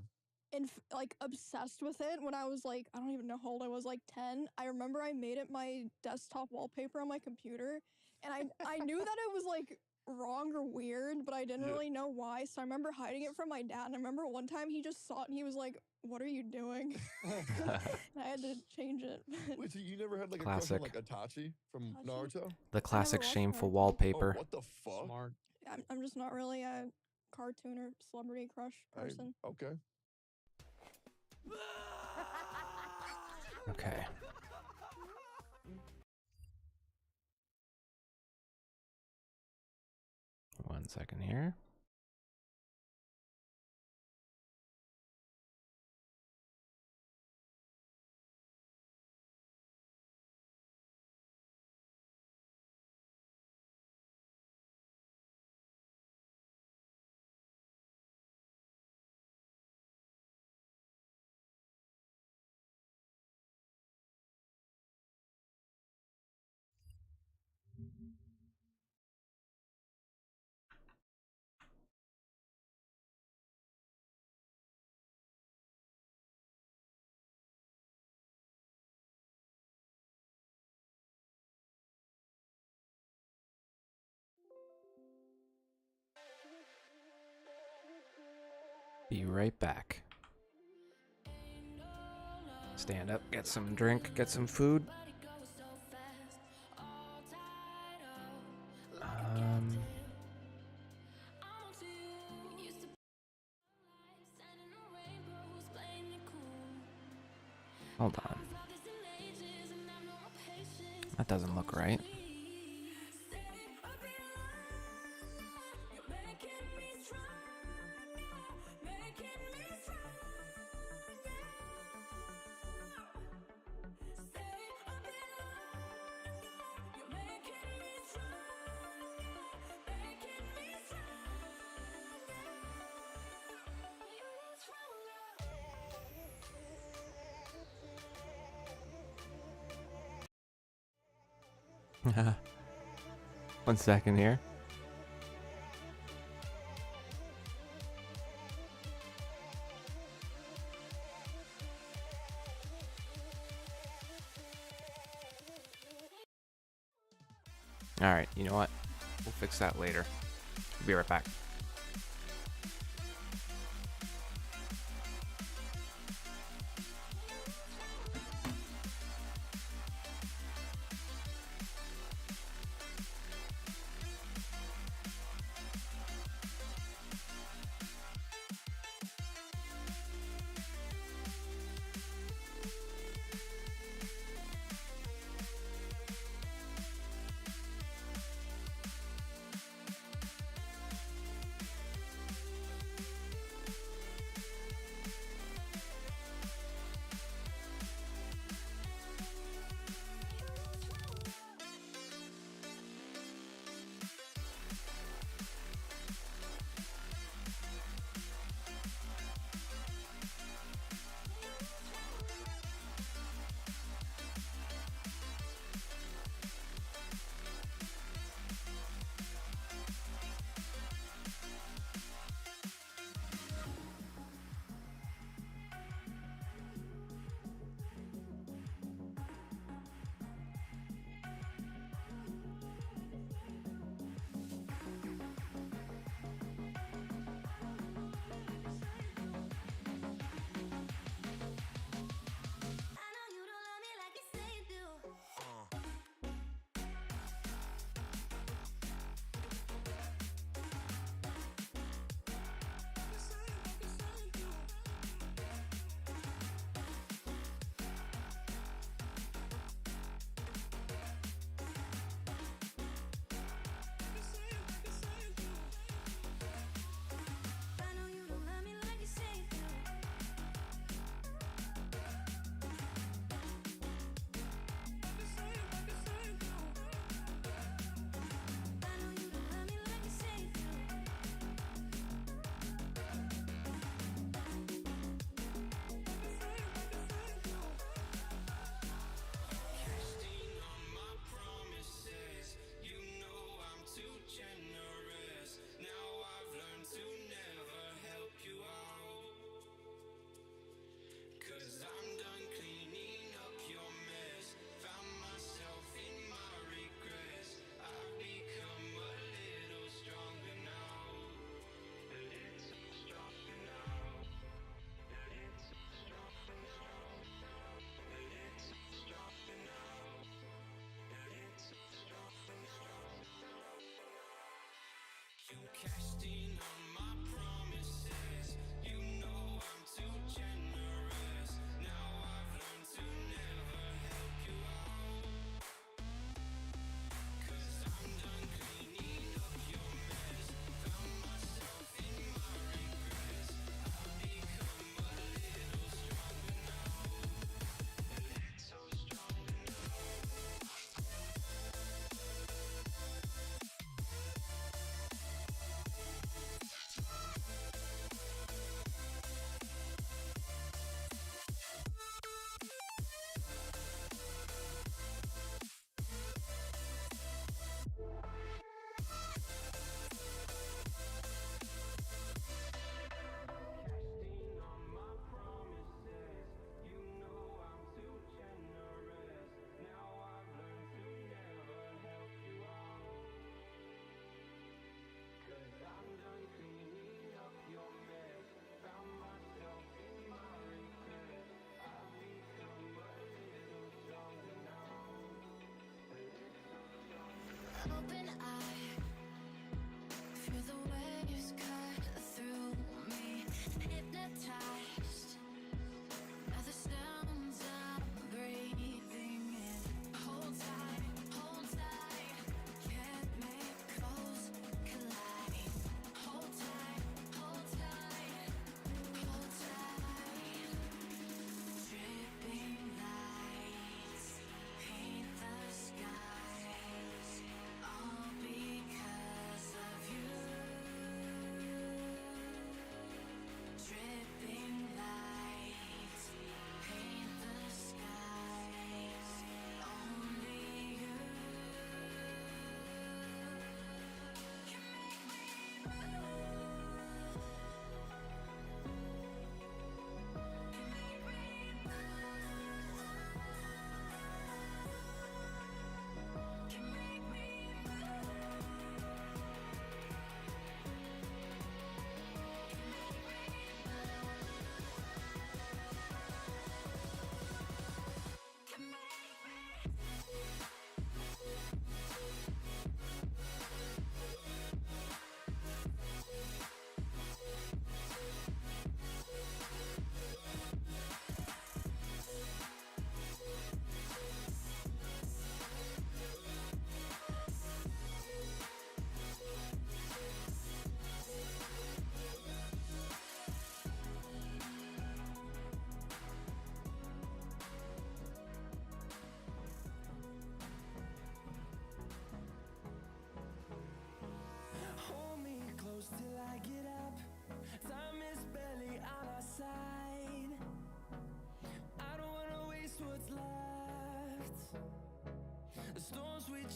Speaker 3: like obsessed with it when I was like, I don't even know how old I was, like 10. I remember I made it my desktop wallpaper on my computer, and I knew that it was like wrong or weird, but I didn't really know why. So I remember hiding it from my dad, and I remember one time he just saw it and he was like, "What are you doing?" And I had to change it.
Speaker 2: Wait, so you never had like a crush
Speaker 1: Classic.
Speaker 2: on like Itachi from
Speaker 3: Itachi?
Speaker 2: Naruto?
Speaker 1: The classic
Speaker 3: watched
Speaker 1: shameful
Speaker 3: Naruto.
Speaker 1: wallpaper.
Speaker 2: Oh, what the fuck?
Speaker 4: Smart.
Speaker 3: I'm just not really a cartoon or celebrity crush person.
Speaker 2: Okay.
Speaker 1: Okay. One second here. Be right back. Stand up, get some drink, get some food. Hold on. That doesn't look right. 1 second here. All right, you know what? We'll fix that later. Be right back.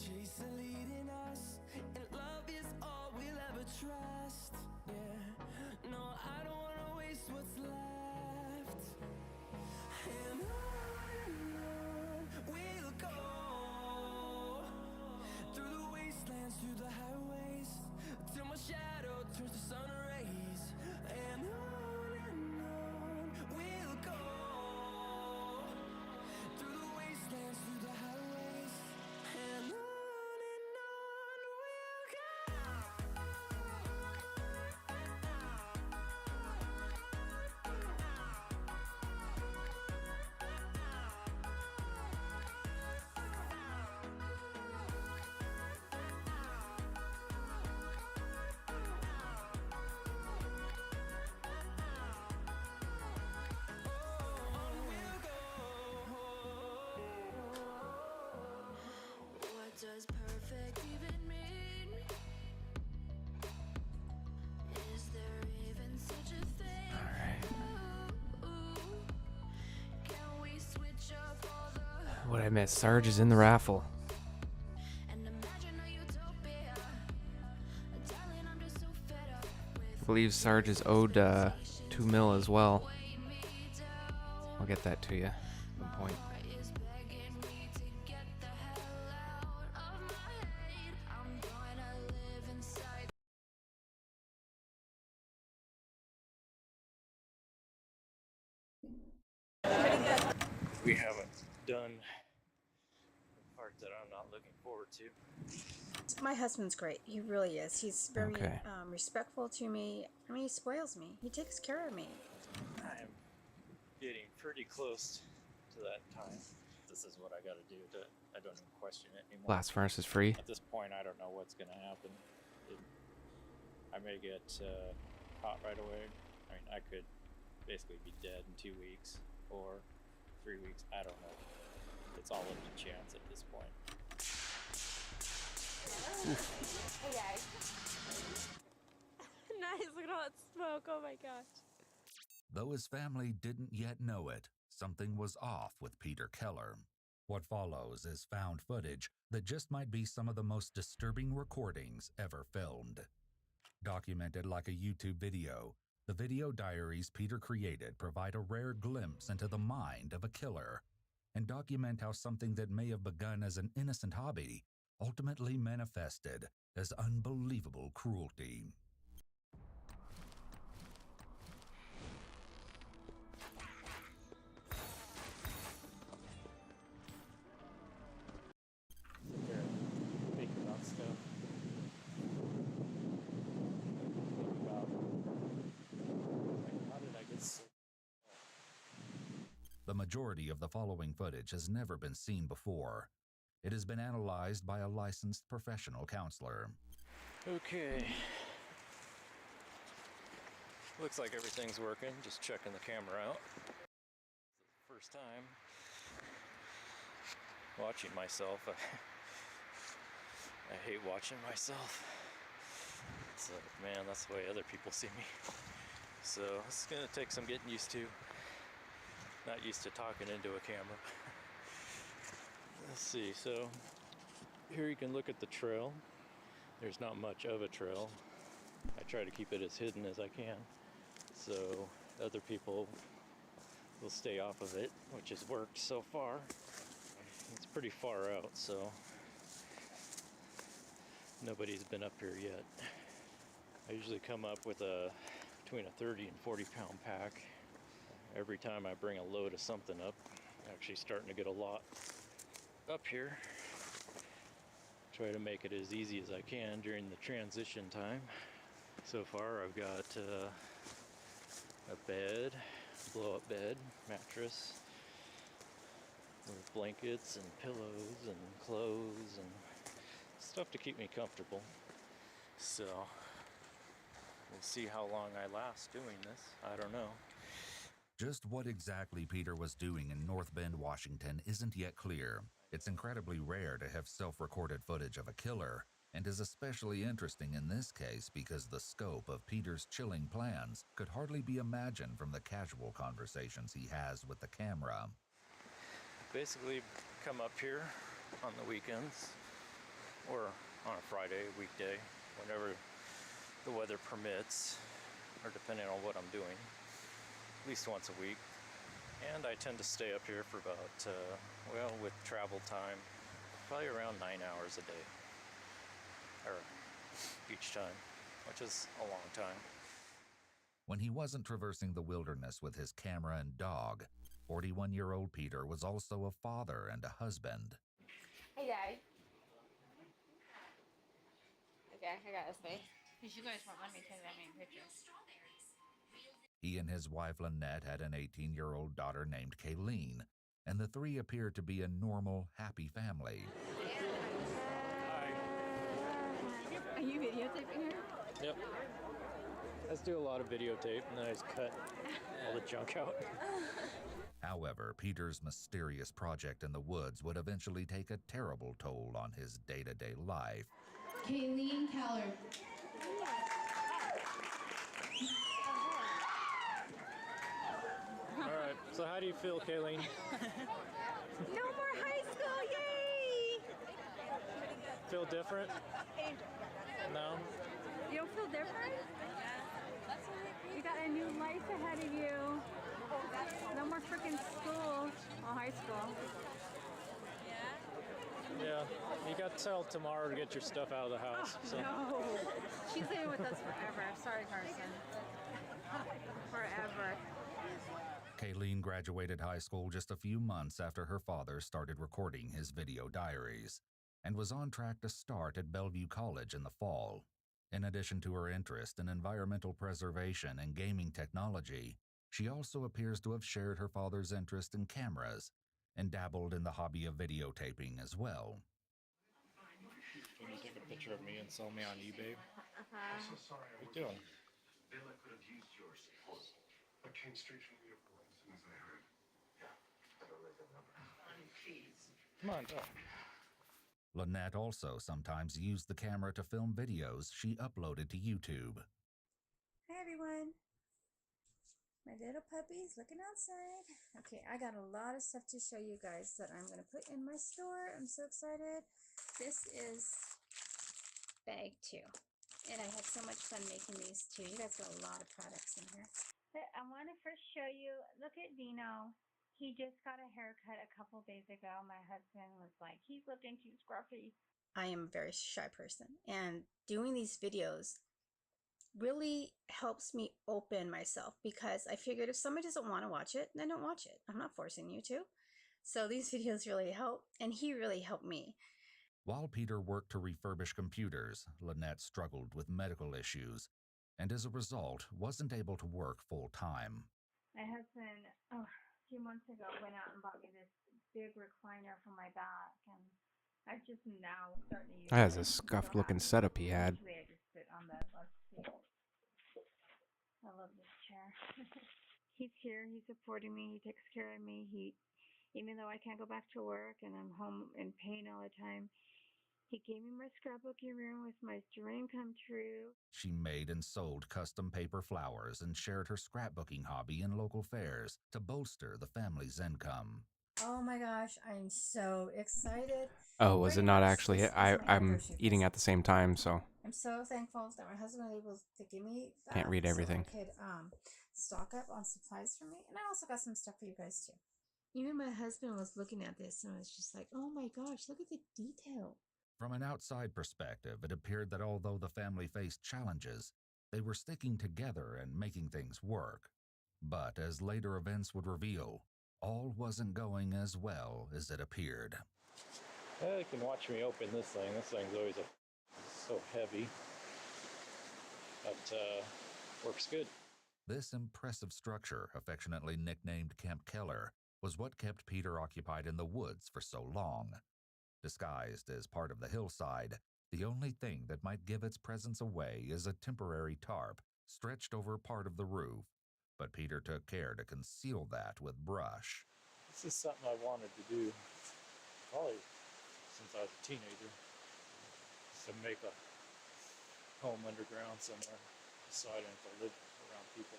Speaker 15: chase the leading us, and love is all we'll ever trust. Yeah, no, I don't wanna waste what's left. And on we'll go, through the wastelands, through the highways, till my shadow turns to sun rays. And on we'll go, through the wastelands, through the highways, and on we'll go. What does perfect even mean? Is there even such a thing? Ooh, can we switch up all the
Speaker 1: What I missed? Sarge is in the raffle.
Speaker 15: and imagine a utopia? Darling, I'm just so fed up with
Speaker 1: I believe Sarge is owed 2 mil as well. I'll get that to you at some point.
Speaker 15: is begging me to get the hell out of my head. I'm gonna live inside.
Speaker 16: We haven't done the part that I'm not looking forward to.
Speaker 17: My husband's great. He really is. He's very
Speaker 1: Okay.
Speaker 17: respectful to me. I mean, he spoils me. He takes care of me.
Speaker 16: I'm getting pretty close to that time. This is what I got to do. I don't even question it anymore.
Speaker 1: Blast furnace is free.
Speaker 16: At this point, I don't know what's going to happen. I may get caught right away. I mean, I could basically be dead in 2 weeks or 3 weeks. I don't know. It's all up to chance at this point.
Speaker 13: Hey guys. Nice, look at all that smoke. Oh my gosh.
Speaker 18: Though his family didn't yet know it, something was off with Peter Keller. What follows is found footage that just might be some of the most disturbing recordings ever filmed. Documented like a YouTube video, the video diaries Peter created provide a rare glimpse into the mind of a killer and document how something that may have begun as an innocent hobby ultimately manifested as unbelievable cruelty.
Speaker 16: Think about stuff. Think about, like, how did I get so...
Speaker 18: The majority of the following footage has never been seen before. It has been analyzed by a licensed professional counselor.
Speaker 16: Okay. Looks like everything's working. Just checking the camera out. First time watching myself. I hate watching myself. It's like, man, that's the way other people see me. So it's gonna take some getting used to. Not used to talking into a camera. Let's see, so here you can look at the trail. There's not much of a trail. I try to keep it as hidden as I can, so other people will stay off of it, which has worked so far. It's pretty far out, so nobody's been up here yet. I usually come up with between a 30 and 40 pound pack. Every time I bring a load of something up, I'm actually starting to get a lot up here. Try to make it as easy as I can during the transition time. So far I've got a bed, blow-up bed, mattress, with blankets and pillows and clothes and stuff to keep me comfortable. So we'll see how long I last doing this. I don't know.
Speaker 18: Just what exactly Peter was doing in North Bend, Washington isn't yet clear. It's incredibly rare to have self-recorded footage of a killer, and is especially interesting in this case because the scope of Peter's chilling plans could hardly be imagined from the casual conversations he has with the camera.
Speaker 16: Basically come up here on the weekends or on a Friday, weekday, whenever the weather permits, or depending on what I'm doing, at least once a week. And I tend to stay up here for about, well, with travel time, probably around 9 hours a day, or each time, which is a long time.
Speaker 18: When he wasn't traversing the wilderness with his camera and dog, 41-year-old Peter was also a father and a husband.
Speaker 19: Hey, Dad. Okay, I got this face. Because you guys won't let me take that many pictures.
Speaker 18: He and his wife Lynette had an 18-year-old daughter named Kayleen, and the three appeared to be a normal, happy family.
Speaker 19: Are you videotaping her?
Speaker 16: Yep. I just do a lot of videotape, and then I just cut all the junk out.
Speaker 18: However, Peter's mysterious project in the woods would eventually take a terrible toll on his day-to-day life.
Speaker 20: Kayleen Keller.
Speaker 16: All right, so how do you feel, Kayleen?
Speaker 19: No more high school, yay!
Speaker 16: Feel different? No?
Speaker 19: You don't feel different? You got a new life ahead of you. No more freaking school. Well, high school.
Speaker 16: Yeah, you got till tomorrow to get your stuff out of the house. So.
Speaker 19: No. She's living with us forever. Sorry, Carson. Forever.
Speaker 18: Kayleen graduated high school just a few months after her father started recording his video diaries, and was on track to start at Bellevue College in the fall. In addition to her interest in environmental preservation and gaming technology, she also appears to have shared her father's interest in cameras and dabbled in the hobby of videotaping as well.
Speaker 16: Can you take a picture of me and sell me on eBay?
Speaker 19: Uh-huh.
Speaker 16: So sorry. What are you doing?
Speaker 21: Bill, I could have used your support. I came straight from the airport as soon as I heard. Yeah, I don't like that number. Honey, please.
Speaker 16: Come on, talk.
Speaker 18: Lynette also sometimes used the camera to film videos she uploaded to YouTube.
Speaker 17: Hi everyone. My little puppy's looking outside. Okay, I got a lot of stuff to show you guys that I'm going to put in my store. I'm so excited. This is bag 2. And I had so much fun making these too. You guys got a lot of products in here.
Speaker 19: I want to first show you, look at Dino. He just got a haircut a couple days ago. My husband was like, he's looking too scruffy.
Speaker 17: I am a very shy person, and doing these videos really helps me open myself, because I figured if somebody doesn't want to watch it, then don't watch it. I'm not forcing you to. So these videos really help, and he really helped me.
Speaker 18: While Peter worked to refurbish computers, Lynette struggled with medical issues, and as a result, wasn't able to work full-time.
Speaker 19: My husband, a few months ago, went out and bought me this big recliner for my back, and I just now starting to use it.
Speaker 1: That is a scuffed looking setup he had.
Speaker 19: Usually I just sit on the left seat. I love this chair. He's here. He's supporting me. He takes care of me. Even though I can't go back to work and I'm home in pain all the time, he gave me my scrapbooking room with my dream come true.
Speaker 18: She made and sold custom paper flowers and shared her scrapbooking hobby in local fairs to bolster the family's income.
Speaker 17: Oh my gosh, I'm so excited.
Speaker 1: Oh, was it not
Speaker 17: Pretty much
Speaker 1: actually?
Speaker 17: this is
Speaker 1: I'm
Speaker 17: my anniversary
Speaker 1: eating at the same time, so
Speaker 17: I'm so thankful that my husband was able to give me that.
Speaker 1: Can't read everything.
Speaker 17: So I could stock up on supplies for me. And I also got some stuff for you guys too. Even my husband was looking at this and was just like, oh my gosh, look at the detail.
Speaker 18: From an outside perspective, it appeared that although the family faced challenges, they were sticking together and making things work. But as later events would reveal, all wasn't going as well as it appeared.
Speaker 16: Yeah, you can watch me open this thing. This thing's always so heavy, but works good.
Speaker 18: This impressive structure, affectionately nicknamed Camp Keller, was what kept Peter occupied in the woods for so long. Disguised as part of the hillside, the only thing that might give its presence away is a temporary tarp stretched over part of the roof, but Peter took care to conceal that with brush.
Speaker 16: This is something I wanted to do probably since I was a teenager, to make a home underground somewhere so I didn't have to live around people.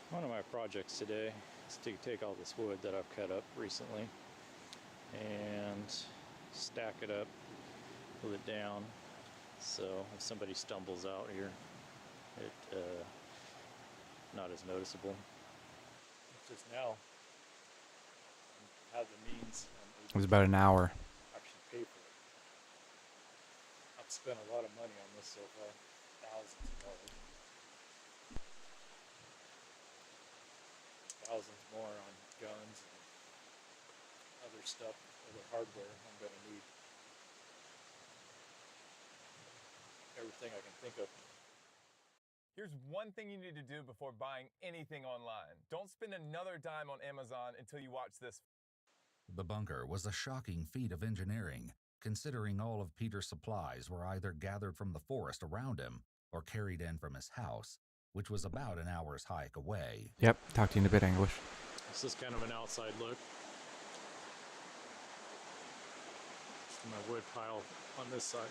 Speaker 16: One of my projects today is to take all this wood that I've cut up recently and stack it up pull it down. So if somebody stumbles out here, it not as noticeable. Just now, I have the means.
Speaker 1: It was about an hour.
Speaker 16: Actually pay for it. I've spent a lot of money on this so far, thousands of dollars. Thousands more on guns and other stuff, other hardware I'm going to need. Everything I can think of.
Speaker 6: Here's one thing you need to do before buying anything online. Don't spend another dime on Amazon until you watch this.
Speaker 18: The bunker was a shocking feat of engineering, considering all of Peter's supplies were either gathered from the forest around him or carried in from his house, which was about an hour's hike away.
Speaker 1: Yep, talk to you in a bit, English.
Speaker 16: This is kind of an outside look. My wood pile on this side.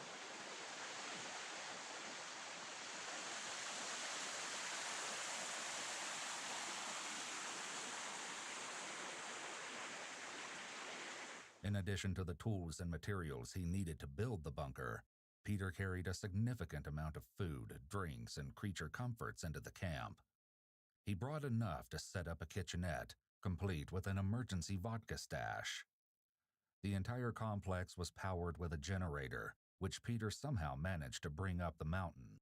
Speaker 18: In addition to the tools and materials he needed to build the bunker, Peter carried a significant amount of food, drinks, and creature comforts into the camp. He brought enough to set up a kitchenette, complete with an emergency vodka stash. The entire complex was powered with a generator, which Peter somehow managed to bring up the mountain.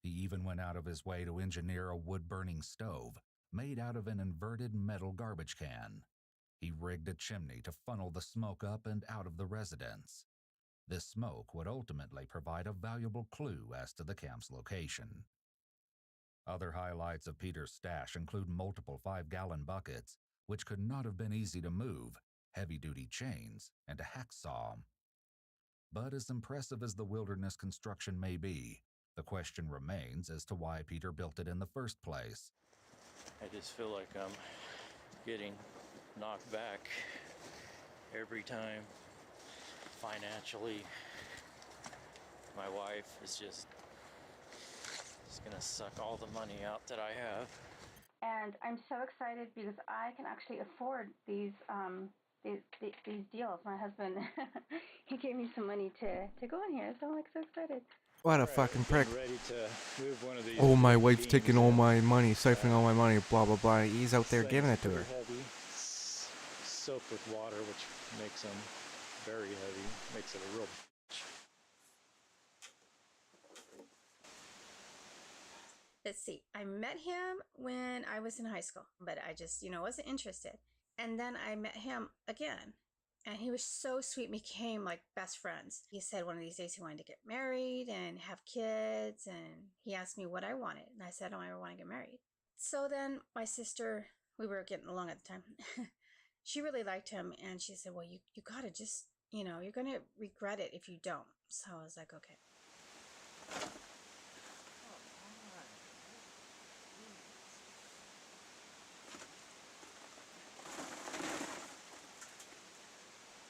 Speaker 18: He even went out of his way to engineer a wood-burning stove made out of an inverted metal garbage can. He rigged a chimney to funnel the smoke up and out of the residence. This smoke would ultimately provide a valuable clue as to the camp's location. Other highlights of Peter's stash include multiple 5-gallon buckets, which could not have been easy to move, heavy-duty chains, and a hacksaw. But as impressive as the wilderness construction may be, the question remains as to why Peter built it in the first place.
Speaker 16: I just feel like I'm getting knocked back every time financially. My wife is just gonna suck all the money out that I have.
Speaker 19: And I'm so excited because I can actually afford these deals. My husband, he gave me some money to go in here, so I'm like so excited.
Speaker 1: What a fucking prick.
Speaker 16: Ready to move one of these.
Speaker 1: Oh, my wife's taking all my money, siphoning all my money, blah, blah, blah. He's out there giving it to her.
Speaker 16: Heavy, soaked with water, which makes them very heavy, makes it a real.
Speaker 17: Let's see. I met him when I was in high school, but I just, wasn't interested. And then I met him again, and he was so sweet. We became like best friends. He said one of these days he wanted to get married and have kids, and he asked me what I wanted, and I said I don't ever want to get married. So then my sister, we were getting along at the time. She really liked him, and she said, well, you gotta just, you're gonna regret it if you don't. So I was like, okay.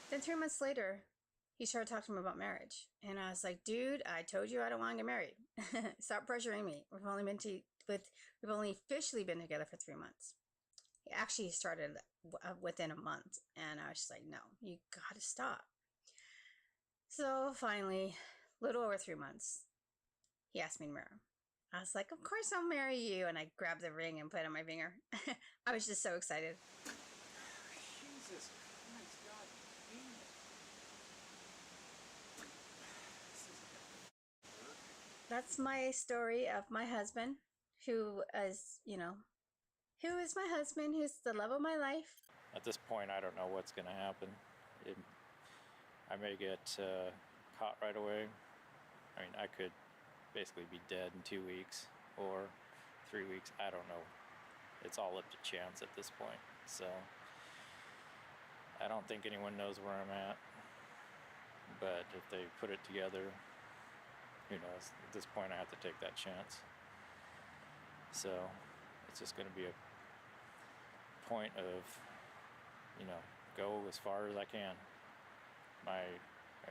Speaker 17: Then 3 months later, he started talking to me about marriage. And I was like, dude, I told you I don't want to get married. Stop pressuring me. We've only officially been together for 3 months. He actually started within a month. And I was just like, no, you gotta stop. So finally, a little over 3 months, he asked me to marry him. I was like, of course I'll marry you. And I grabbed the ring and put it on my finger. I was just so excited.
Speaker 16: Jesus Christ, God.
Speaker 17: That's my story of my husband, who is my husband, who's the love of my life.
Speaker 16: At this point, I don't know what's going to happen. I may get caught right away. I mean, I could basically be dead in 2 weeks or 3 weeks. I don't know. It's all up to chance at this point. So I don't think anyone knows where I'm at. But if they put it together, who knows? At this point, I have to take that chance. So it's just going to be a point of, go as far as I can. I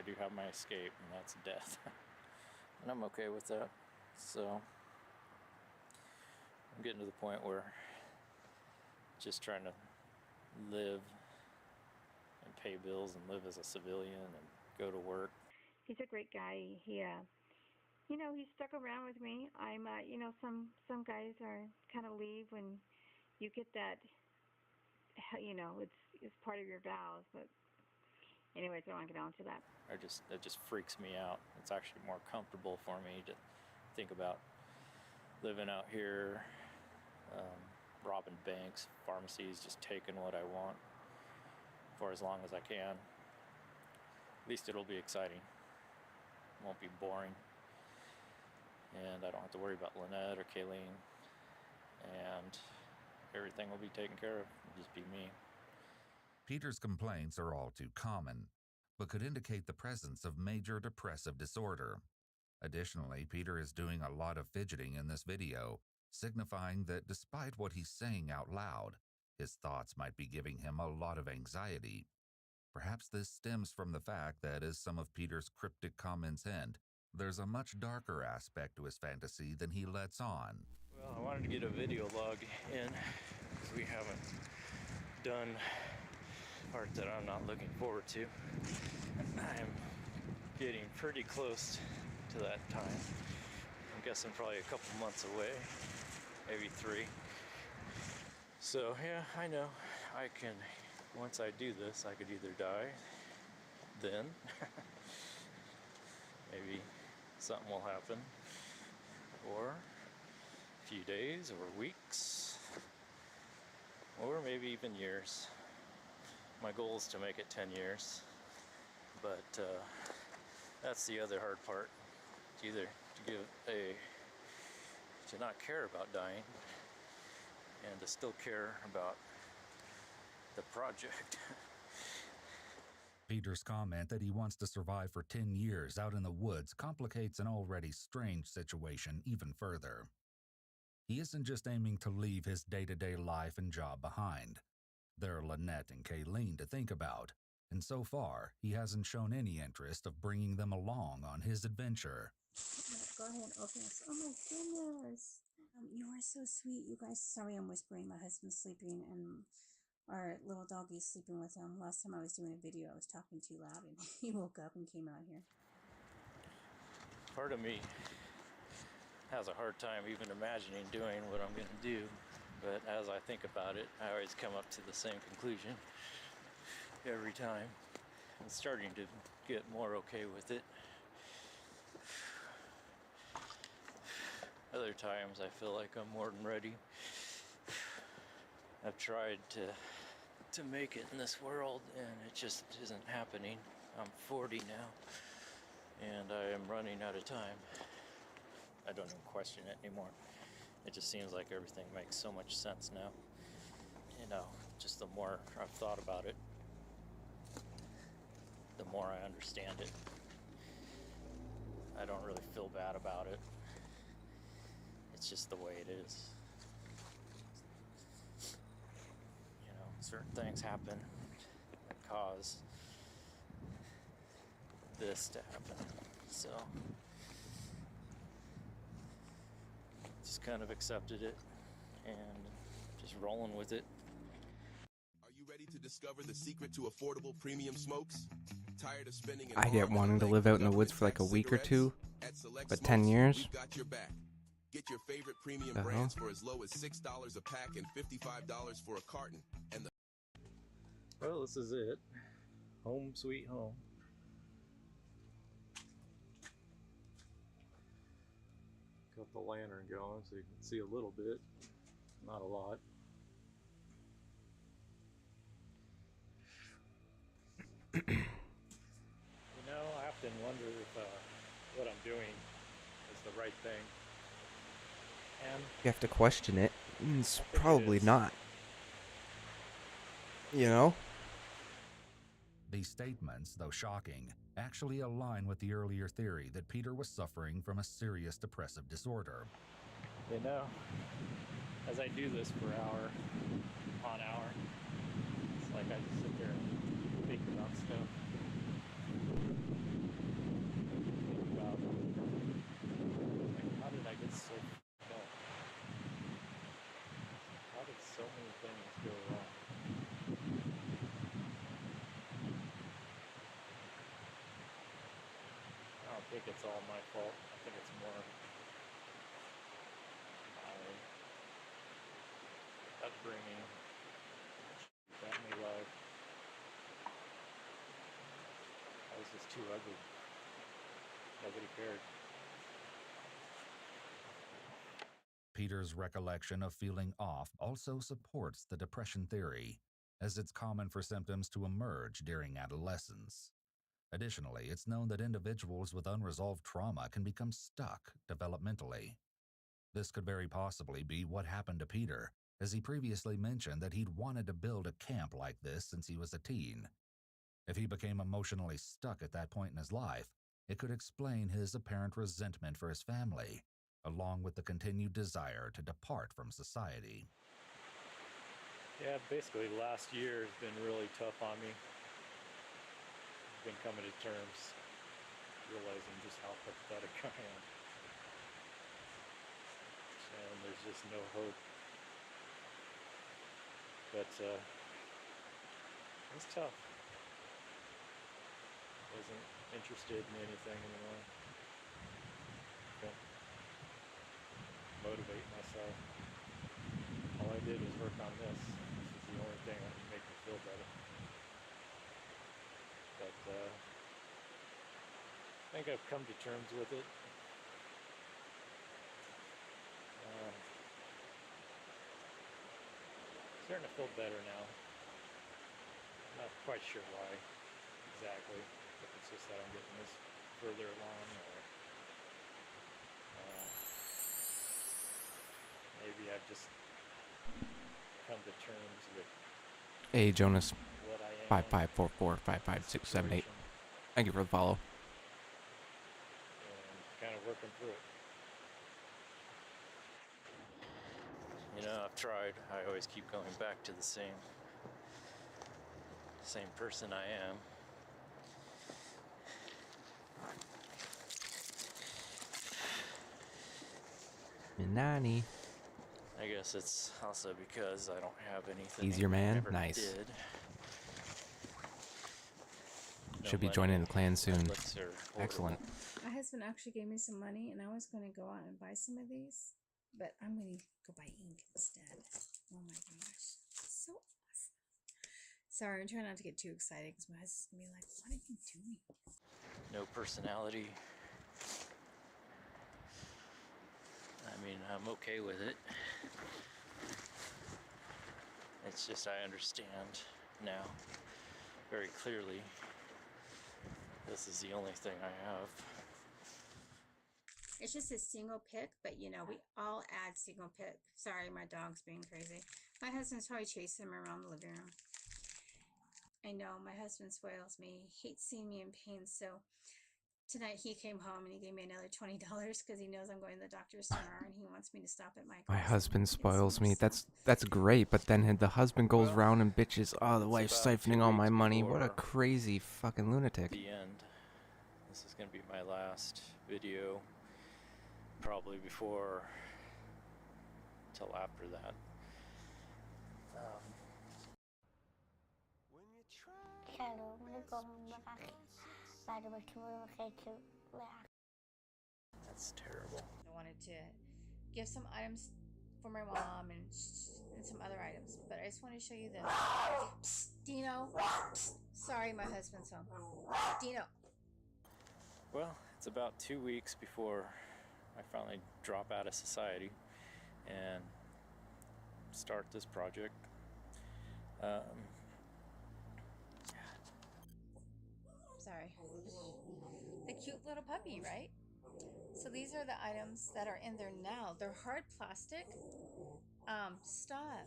Speaker 16: do have my escape, and that's death. And I'm okay with that. So I'm getting to the point where just trying to live and pay bills and live as a civilian and go to work.
Speaker 19: he's a great guy. He he stuck around with me. I'm some guys are kind of leave when you get that, it's part of your vows. But anyways, I don't want to get on to that.
Speaker 16: It just freaks me out. It's actually more comfortable for me to think about living out here, robbing banks, pharmacies, just taking what I want for as long as I can. At least it'll be exciting. It won't be boring. And I don't have to worry about Lynette or Kayleen. And everything will be taken care of. It'll just be me.
Speaker 18: Peter's complaints are all too common, but could indicate the presence of major depressive disorder. Additionally, Peter is doing a lot of fidgeting in this video, signifying that despite what he's saying out loud, his thoughts might be giving him a lot of anxiety. Perhaps this stems from the fact that, as some of Peter's cryptic comments hint, there's a much darker aspect to his fantasy than he lets on.
Speaker 16: Well, I wanted to get a video logged in because we haven't done part that I'm not looking forward to. I'm getting pretty close to that time. I'm guessing probably a couple months away, maybe 3. So yeah, I know I can, once I do this, I could either die then, maybe something will happen, or a few days or weeks, or maybe even years. My goal is to make it 10 years, but that's the other hard part. Either to not care about dying and to still care about the project.
Speaker 18: Peter's comment that he wants to survive for 10 years out in the woods complicates an already strange situation even further. He isn't just aiming to leave his day-to-day life and job behind. There are Lynette and Kayleen to think about, and so far, he hasn't shown any interest of bringing them along on his adventure.
Speaker 17: Go ahead and open this. Oh my goodness. You are so sweet, you guys. Sorry I'm whispering. My husband's sleeping and our little doggy's sleeping with him. Last time I was doing a video, I was talking too loud and he woke up and came out here.
Speaker 16: Part of me has a hard time even imagining doing what I'm going to do, but as I think about it, I always come up to the same conclusion every time. I'm starting to get more okay with it. Other times I feel like I'm more than ready. I've tried to make it in this world and it just isn't happening. I'm 40 now and I am running out of time. I don't even question it anymore. It just seems like everything makes so much sense now. You know, just the more I've thought about it, the more I understand it. I don't really feel bad about it. It's just the way it is. You know, certain things happen that cause this to happen. So, just kind of accepted it and just rolling with it.
Speaker 10: Are you ready to discover the secret to affordable premium smokes? Tired of spending an
Speaker 1: I get
Speaker 10: arm and a
Speaker 1: wanting to
Speaker 10: leg
Speaker 1: live
Speaker 10: for
Speaker 1: out in the woods for like a
Speaker 10: government-taxed
Speaker 1: week or
Speaker 10: cigarettes?
Speaker 1: two,
Speaker 10: At Select
Speaker 1: but
Speaker 10: Smokes,
Speaker 1: 10 years?
Speaker 10: we've got your back. Get your favorite premium
Speaker 1: The
Speaker 10: brands
Speaker 1: hell?
Speaker 10: for as low as $6 a pack and $55 for a carton. And the
Speaker 16: Well, this is it. Home sweet home. Got the lantern going so you can see a little bit, not a lot. You know, I often wonder if what I'm doing is the right thing. And
Speaker 1: You have to question it. It's
Speaker 16: I think it
Speaker 1: probably
Speaker 16: is.
Speaker 1: not. You know?
Speaker 18: These statements, though shocking, actually align with the earlier theory that Peter was suffering from a serious depressive disorder.
Speaker 16: You know, as I do this for hour on hour, it's like I just sit there and think about stuff. Think about, like, how did I get so f***ed up? How did so many things go wrong? think it's all my fault. I think it's more my upbringing, family life. I was just too ugly. Nobody cared.
Speaker 18: Peter's recollection of feeling off also supports the depression theory, as it's common for symptoms to emerge during adolescence. Additionally, it's known that individuals with unresolved trauma can become stuck developmentally. This could very possibly be what happened to Peter, as he previously mentioned that he'd wanted to build a camp like this since he was a teen. If he became emotionally stuck at that point in his life, it could explain his apparent resentment for his family, along with the continued desire to depart from society.
Speaker 16: Yeah, basically last year has been really tough on me. I've been coming to terms, realizing just how pathetic I am. And there's just no hope. But it's tough. Wasn't interested in anything anymore. Couldn't motivate myself. All I did was work on this. This is the only thing that can make me feel better. But I think I've come to terms with it. Starting to feel better now. I'm not quite sure why exactly. If it's just that I'm getting this further along, or maybe I've just come to terms with
Speaker 1: Hey, Jonas.
Speaker 16: what I am.
Speaker 1: 55445568. Thank you for the follow.
Speaker 16: And kind of working through it. You know, I've tried. I always keep going back to the same person I am.
Speaker 1: Minani.
Speaker 16: I guess it's also because I don't have anything.
Speaker 1: He's your man?
Speaker 16: I never
Speaker 1: Nice.
Speaker 16: did. No
Speaker 1: Should be
Speaker 16: money,
Speaker 1: joining the clan soon.
Speaker 16: Netflix are horrible.
Speaker 1: Excellent.
Speaker 17: My husband actually gave me some money, and I was going to go out and buy some of these, but I'm going to go buy ink instead. Oh my gosh, so awesome! Sorry, I'm trying not to get too excited because my husband's going to be like, "What are you doing?"
Speaker 16: No personality. I mean, I'm okay with it. It's just I understand now very clearly. This is the only thing I have.
Speaker 17: It's just a single pick, but you know, we all add single pick. Sorry, my dog's being crazy. My husband's probably chasing him around the living room. I know, my husband spoils me. He hates seeing me in pain, so tonight he came home and he gave me another $20 because he knows I'm going to the doctor's tomorrow and he wants me to stop at Michael's.
Speaker 1: My husband spoils me. That's great, but then the husband goes around and bitches, oh, the wife's siphoning all my money. What a crazy fucking lunatic.
Speaker 16: The end. This is going to be my last video. Probably before till after that. That's terrible.
Speaker 17: I wanted to give some items for my mom and some other items, but I just want to show you this. Psst, Dino. Psst. Sorry, my husband's home. Dino.
Speaker 16: Well, it's about 2 weeks before I finally drop out of society and start this project.
Speaker 17: Sorry. The cute little puppy, right? So these are the items that are in there now. They're hard plastic. Stop.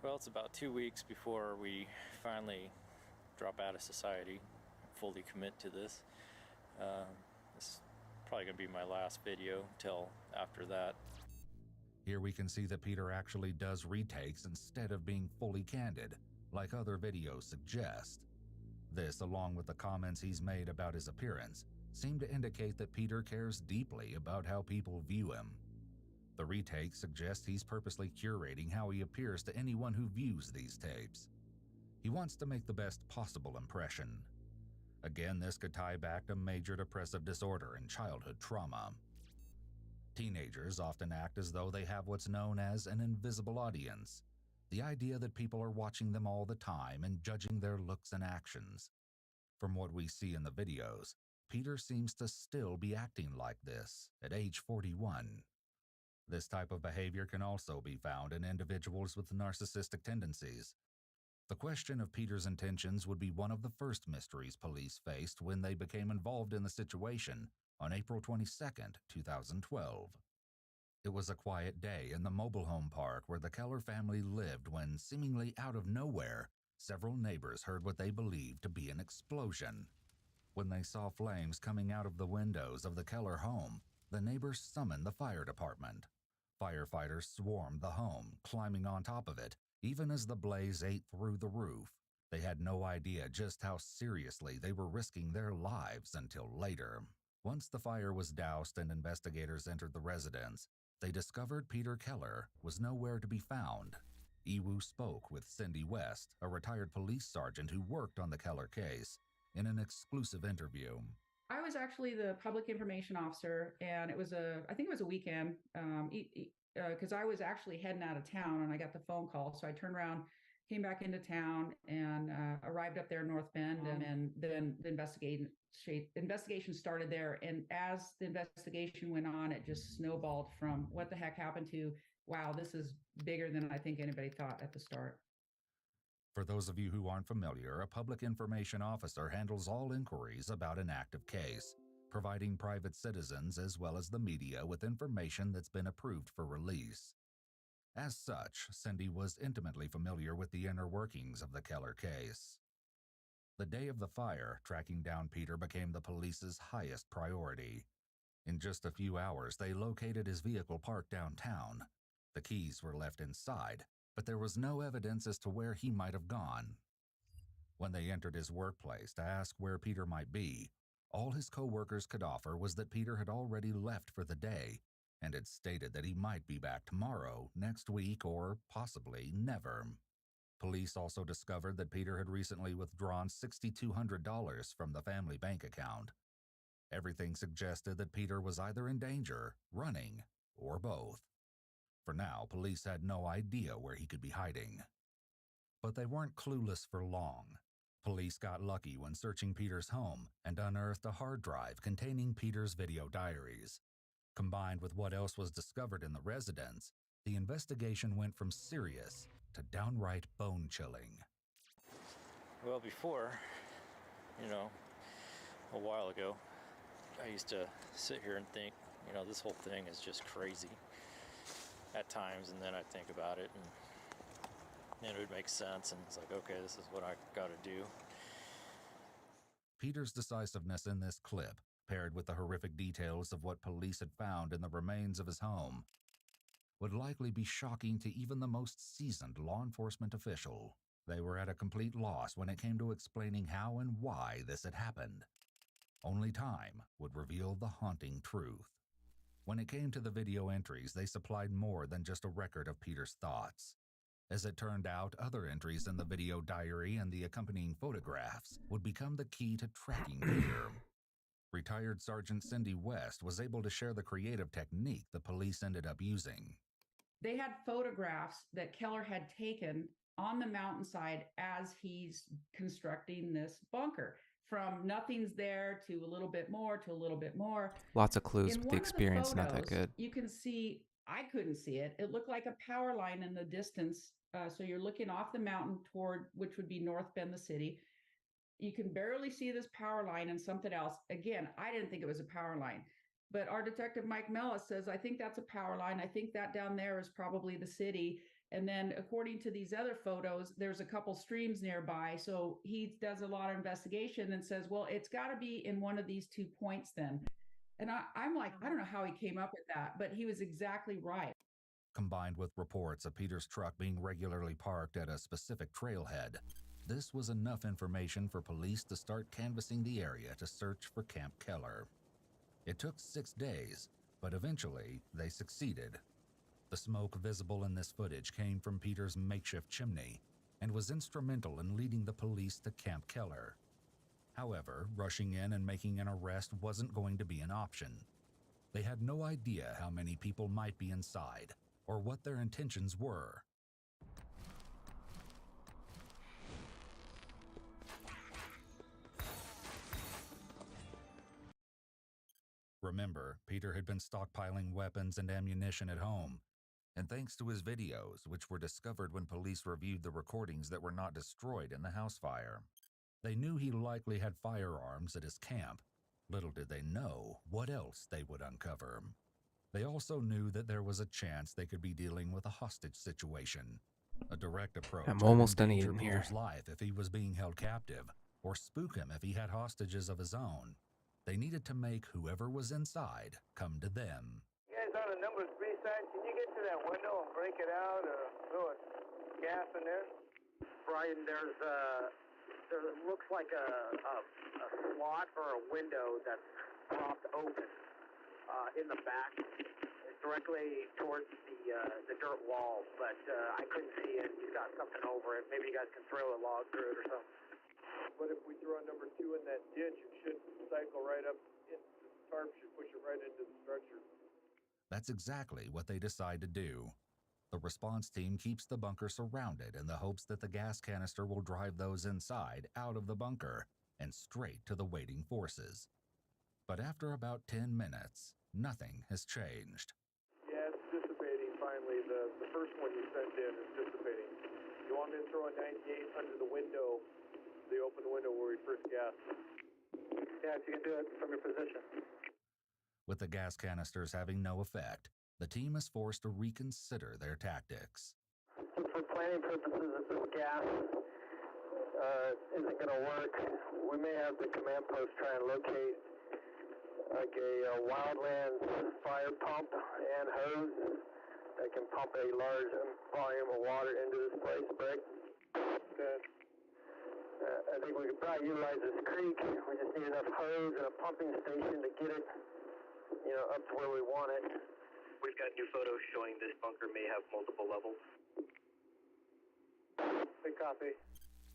Speaker 16: Well, it's about 2 weeks before we finally drop out of society, fully commit to this. This is probably going to be my last video till after that.
Speaker 18: Here we can see that Peter actually does retakes instead of being fully candid, like other videos suggest. This, along with the comments he's made about his appearance, seem to indicate that Peter cares deeply about how people view him. The retake suggests he's purposely curating how he appears to anyone who views these tapes. He wants to make the best possible impression. Again, this could tie back to major depressive disorder and childhood trauma. Teenagers often act as though they have what's known as an invisible audience, the idea that people are watching them all the time and judging their looks and actions. From what we see in the videos, Peter seems to still be acting like this at age 41. This type of behavior can also be found in individuals with narcissistic tendencies. The question of Peter's intentions would be one of the first mysteries police faced when they became involved in the situation on April 22, 2012. It was a quiet day in the mobile home park where the Keller family lived when, seemingly out of nowhere, several neighbors heard what they believed to be an explosion. When they saw flames coming out of the windows of the Keller home, the neighbors summoned the fire department. Firefighters swarmed the home, climbing on top of it, even as the blaze ate through the roof. They had no idea just how seriously they were risking their lives until later. Once the fire was doused and investigators entered the residence, they discovered Peter Keller was nowhere to be found. Iwu spoke with Cindy West, a retired police sergeant who worked on the Keller case, in an exclusive interview.
Speaker 7: I was actually the public information officer, and I think it was a weekend, because I was actually heading out of town and I got the phone call. So I turned around, came back into town, and arrived up there in North Bend, and then the investigation started there. And as the investigation went on, it just snowballed from what the heck happened to, wow, this is bigger than I think anybody thought at the start.
Speaker 18: For those of you who aren't familiar, a public information officer handles all inquiries about an active case, providing private citizens as well as the media with information that's been approved for release. As such, Cindy was intimately familiar with the inner workings of the Keller case. The day of the fire, tracking down Peter became the police's highest priority. In just a few hours, they located his vehicle parked downtown. The keys were left inside, but there was no evidence as to where he might have gone. When they entered his workplace to ask where Peter might be, all his co-workers could offer was that Peter had already left for the day and had stated that he might be back tomorrow, next week, or possibly never. Police also discovered that Peter had recently withdrawn $6,200 from the family bank account. Everything suggested that Peter was either in danger, running, or both. For now, police had no idea where he could be hiding. But they weren't clueless for long. Police got lucky when searching Peter's home and unearthed a hard drive containing Peter's video diaries. Combined with what else was discovered in the residence, the investigation went from serious to downright bone-chilling.
Speaker 16: Well, before, a while ago, I used to sit here and think, this whole thing is just crazy at times, and then I'd think about it, and it would make sense, and it's like, okay, this is what I gotta do.
Speaker 18: Peter's decisiveness in this clip, paired with the horrific details of what police had found in the remains of his home, would likely be shocking to even the most seasoned law enforcement official. They were at a complete loss when it came to explaining how and why this had happened. Only time would reveal the haunting truth. When it came to the video entries, they supplied more than just a record of Peter's thoughts. As it turned out, other entries in the video diary and the accompanying photographs would become the key to tracking Peter. Retired Sergeant Cindy West was able to share the creative technique the police ended up using.
Speaker 7: They had photographs that Keller had taken on the mountainside as he's constructing this bunker. From nothing's there to a little bit more to a little bit more.
Speaker 1: Lots of clues,
Speaker 7: In
Speaker 1: but
Speaker 7: one
Speaker 1: the
Speaker 7: of
Speaker 1: experience not that
Speaker 7: photos,
Speaker 1: good.
Speaker 7: You can see, I couldn't see it. It looked like a power line in the distance. So you're looking off the mountain toward, which would be North Bend, the city. You can barely see this power line and something else. Again, I didn't think it was a power line. But our detective Mike Mellis says, I think that's a power line. I think that down there is probably the city. And then according to these other photos, there's a couple streams nearby. So he does a lot of investigation and says, well, it's got to be in one of these 2 points then. And I'm like, I don't know how he came up with that, but he was exactly right.
Speaker 18: Combined with reports of Peter's truck being regularly parked at a specific trailhead, this was enough information for police to start canvassing the area to search for Camp Keller. It took 6 days, but eventually they succeeded. The smoke visible in this footage came from Peter's makeshift chimney and was instrumental in leading the police to Camp Keller. However, rushing in and making an arrest wasn't going to be an option. They had no idea how many people might be inside or what their intentions were. Remember, Peter had been stockpiling weapons and ammunition at home, and thanks to his videos, which were discovered when police reviewed the recordings that were not destroyed in the house fire, they knew he likely had firearms at his camp. Little did they know what else they would uncover. They also knew that there was a chance they could be dealing with a hostage situation. A direct approach
Speaker 1: I'm
Speaker 18: could
Speaker 1: almost done
Speaker 18: endanger
Speaker 1: eating here.
Speaker 18: Peter's life if he was being held captive, or spook him if he had hostages of his own. They needed to make whoever was inside come to them.
Speaker 9: You guys on the number 3 side, can you get to that window and break it out or throw a gas in there?
Speaker 22: Brian, there looks like a slot or a window that's propped open in the back, directly towards the dirt wall, but I couldn't see it. He's got something over it. Maybe you guys can throw a log through it or something.
Speaker 9: But if we throw a number 2 in that ditch, it should cycle right up into the tarp, should push it right into the structure.
Speaker 18: That's exactly what they decide to do. The response team keeps the bunker surrounded in the hopes that the gas canister will drive those inside out of the bunker and straight to the waiting forces. But after about 10 minutes, nothing has changed.
Speaker 9: Yeah, it's dissipating finally. The first one you sent in is dissipating. You want me to throw a 98 under the window, the open window where we first gassed? Yeah, if you can do it from your position.
Speaker 18: With the gas canisters having no effect, the team is forced to reconsider their tactics.
Speaker 22: So for planning purposes, if this gas isn't going to work, we may have the command post try and locate like a wildlands fire pump and hose that can pump a large volume of water into this place, Greg. Okay. I think we could probably utilize this creek. We just need enough hose and a pumping station to get it, up to where we want it. We've got new photos showing this bunker may have multiple levels.
Speaker 9: Big copy.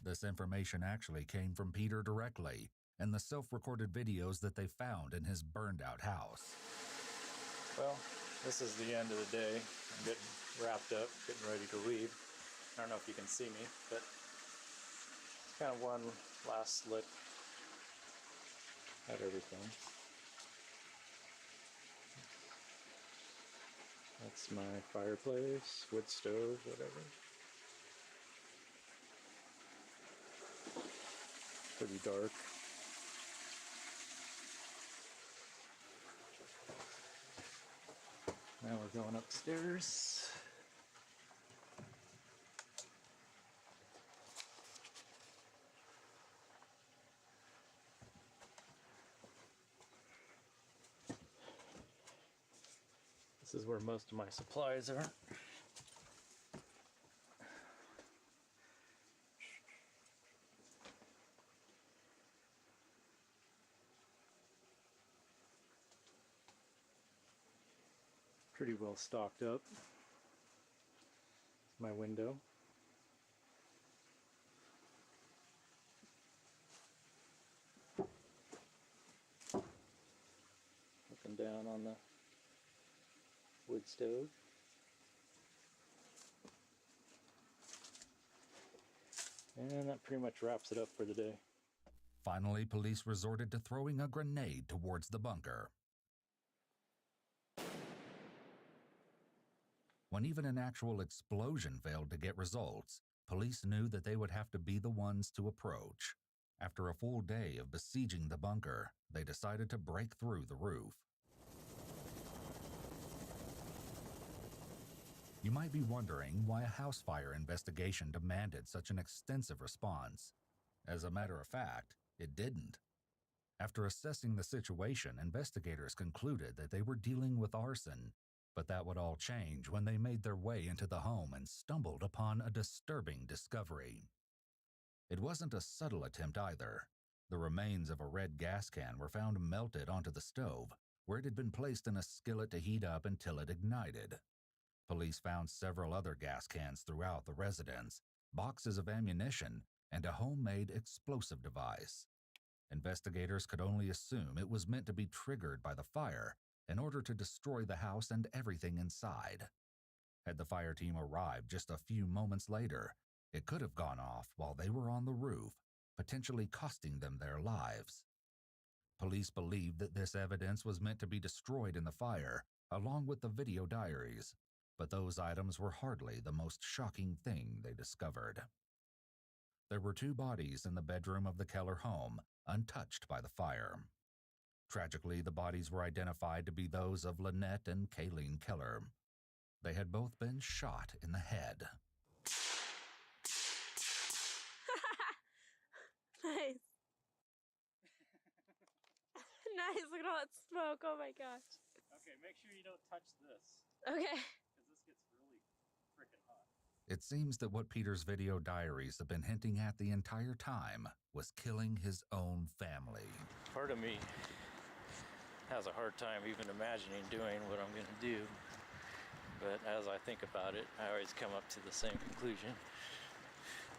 Speaker 18: This information actually came from Peter directly and the self-recorded videos that they found in his burned-out house.
Speaker 16: Well, this is the end of the day. I'm getting wrapped up, getting ready to leave. I don't know if you can see me, but kind of one last look at everything. That's my fireplace, wood stove, whatever. Pretty dark. Now we're going upstairs. This is where most of my supplies are. Pretty well stocked up. My window. Looking down on the wood stove. And that pretty much wraps it up for the day.
Speaker 18: Finally, police resorted to throwing a grenade towards the bunker. When even an actual explosion failed to get results, police knew that they would have to be the ones to approach. After a full day of besieging the bunker, they decided to break through the roof. You might be wondering why a house fire investigation demanded such an extensive response. As a matter of fact, it didn't. After assessing the situation, investigators concluded that they were dealing with arson, but that would all change when they made their way into the home and stumbled upon a disturbing discovery. It wasn't a subtle attempt either. The remains of a red gas can were found melted onto the stove, where it had been placed in a skillet to heat up until it ignited. Police found several other gas cans throughout the residence, boxes of ammunition, and a homemade explosive device. Investigators could only assume it was meant to be triggered by the fire in order to destroy the house and everything inside. Had the fire team arrived just a few moments later, it could have gone off while they were on the roof, potentially costing them their lives. Police believed that this evidence was meant to be destroyed in the fire, along with the video diaries, but those items were hardly the most shocking thing they discovered. There were 2 bodies in the bedroom of the Keller home, untouched by the fire. Tragically, the bodies were identified to be those of Lynette and Kayleen Keller. They had both been shot in the head.
Speaker 13: Nice. Nice, look at all that smoke. Oh my gosh.
Speaker 16: Okay, make sure you don't touch this.
Speaker 13: Okay.
Speaker 16: Because this gets really freaking hot.
Speaker 18: It seems that what Peter's video diaries have been hinting at the entire time was killing his own family.
Speaker 16: Part of me has a hard time even imagining doing what I'm going to do. But as I think about it, I always come up to the same conclusion.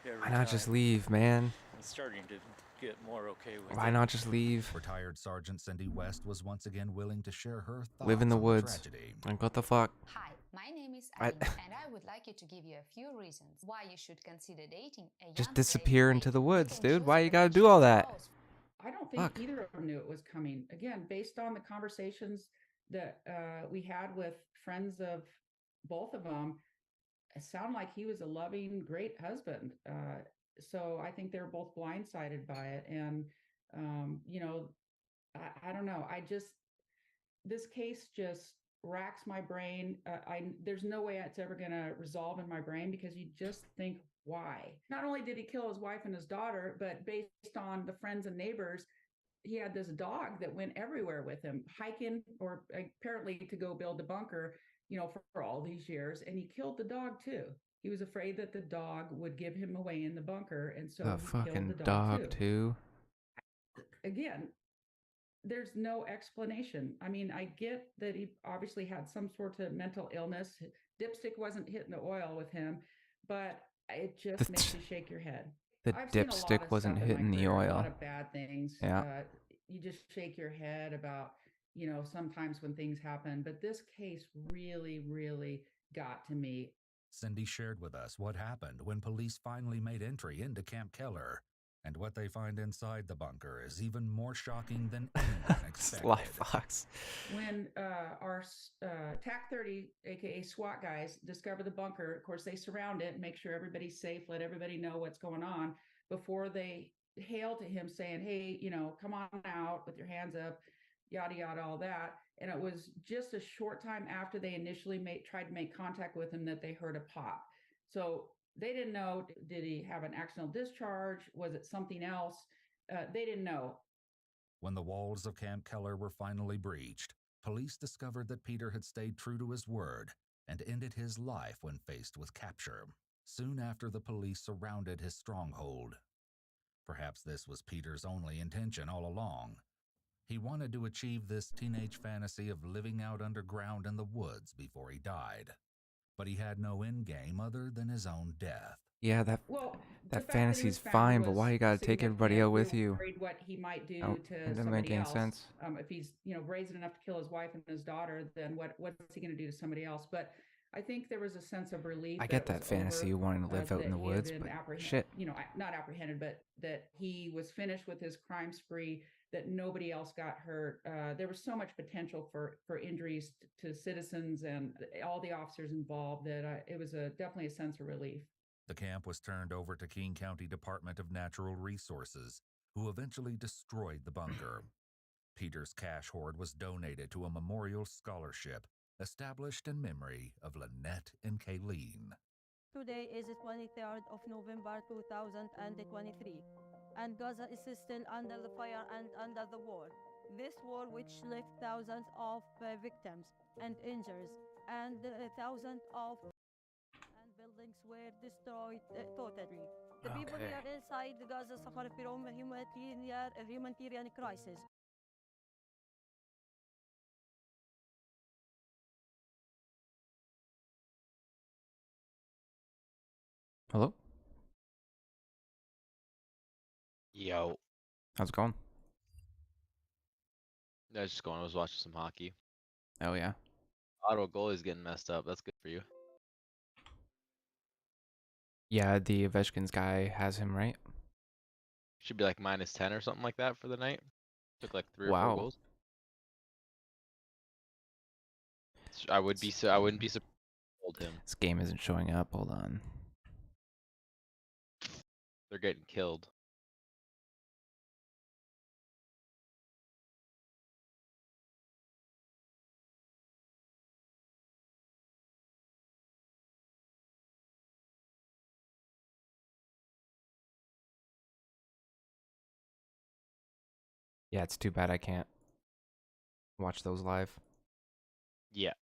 Speaker 1: Why not just leave, man?
Speaker 16: I'm starting to get more okay with
Speaker 1: Why
Speaker 16: it.
Speaker 1: not just leave?
Speaker 18: Retired Sergeant Cindy West was once again willing to share her thoughts
Speaker 1: Live in the
Speaker 18: on
Speaker 1: woods.
Speaker 18: tragedy.
Speaker 1: Like, what the fuck?
Speaker 8: Hi, my name is
Speaker 1: I-
Speaker 8: Aline, and I would like you to give you a few reasons why you should consider dating a young
Speaker 1: Just
Speaker 8: lady
Speaker 1: disappear
Speaker 8: who
Speaker 1: into the
Speaker 8: you
Speaker 1: woods,
Speaker 8: can
Speaker 1: dude.
Speaker 8: choose
Speaker 1: Why
Speaker 8: a
Speaker 1: you gotta do all that?
Speaker 8: relationship
Speaker 7: I don't think
Speaker 1: Fuck.
Speaker 7: either of them knew it was coming. Again, based on the conversations that we had with friends of both of them, it sounded like he was a loving, great husband. So I think they're both blindsided by it. And, you know, I don't know. This case just racks my brain. There's no way it's ever going to resolve in my brain because you just think, why? Not only did he kill his wife and his daughter, but based on the friends and neighbors, he had this dog that went everywhere with him, hiking or apparently to go build a bunker, for all these years. And he killed the dog too. He was afraid that the dog would give him away in the bunker. And so
Speaker 1: The
Speaker 7: he killed
Speaker 1: fucking
Speaker 7: the dog
Speaker 1: dog, too.
Speaker 7: Again, there's no explanation. I mean, I get that he obviously had some sort of mental illness. Dipstick wasn't hitting the oil with him, but it just makes you shake your head.
Speaker 1: The
Speaker 7: I've seen a lot
Speaker 1: dipstick
Speaker 7: of
Speaker 1: wasn't
Speaker 7: stuff in my
Speaker 1: hitting the
Speaker 7: career, a
Speaker 1: oil.
Speaker 7: lot of bad things.
Speaker 1: Yeah.
Speaker 7: You just shake your head about, sometimes when things happen. But this case really, really got to me.
Speaker 18: Cindy shared with us what happened when police finally made entry into Camp Keller. And what they find inside the bunker is even more shocking than anyone expected.
Speaker 1: Sly Fox.
Speaker 7: When our TAC 30, aka SWAT guys, discover the bunker, of course, they surround it, make sure everybody's safe, let everybody know what's going on before they hail to him saying, hey, come on out with your hands up, yada, yada, all that. And it was just a short time after they initially tried to make contact with him that they heard a pop. So they didn't know, did he have an accidental discharge? Was it something else? They didn't know.
Speaker 18: When the walls of Camp Keller were finally breached, police discovered that Peter had stayed true to his word and ended his life when faced with capture. Soon after, the police surrounded his stronghold. Perhaps this was Peter's only intention all along. He wanted to achieve this teenage fantasy of living out underground in the woods before he died. But he had no end game other than his own death.
Speaker 1: Yeah,
Speaker 7: The
Speaker 1: that
Speaker 7: fact
Speaker 1: fantasy's
Speaker 7: he was found
Speaker 1: fine, but
Speaker 7: was
Speaker 1: why you gotta take everybody
Speaker 7: significant.
Speaker 1: out
Speaker 7: We
Speaker 1: with
Speaker 7: were
Speaker 1: you?
Speaker 7: worried what he might do
Speaker 1: Oh,
Speaker 7: to
Speaker 1: it doesn't make
Speaker 7: somebody
Speaker 1: any
Speaker 7: else.
Speaker 1: sense.
Speaker 7: If he's, brazen enough to kill his wife and his daughter, then what's he going to do to somebody else? But I think there was a sense of relief.
Speaker 1: I get
Speaker 7: that
Speaker 1: that fantasy of wanting to live out in the woods, but shit.
Speaker 7: Not apprehended, but that he was finished with his crime spree, that nobody else got hurt. There was so much potential for injuries to citizens and all the officers involved that it was definitely a sense of relief.
Speaker 18: The camp was turned over to King County Department of Natural Resources, who eventually destroyed the bunker. Peter's cash hoard was donated to a memorial scholarship established in memory of Lynette and Kayleen.
Speaker 11: Today is the 23rd of November 2023, and Gaza is still under the fire and under the war. This war which left thousands of victims and injuries, and thousands of buildings were destroyed totally. The people here inside Gaza suffer from humanitarian crisis.
Speaker 1: Hello?
Speaker 16: Yo.
Speaker 1: How's it going?
Speaker 12: I was just going. I was watching some hockey.
Speaker 1: Oh yeah.
Speaker 12: Ottawa goalie's getting messed up. That's good for you.
Speaker 1: Yeah, the Ovechkin's guy has him, right?
Speaker 12: Should be like -10 or something like that for the night. Took like 3 or 4
Speaker 1: Wow.
Speaker 12: goals. I would be so. I wouldn't be surprised if they hold him.
Speaker 1: This game isn't showing up. Hold on.
Speaker 12: They're getting killed.
Speaker 1: Yeah, it's too bad I can't watch those live.
Speaker 12: Yeah.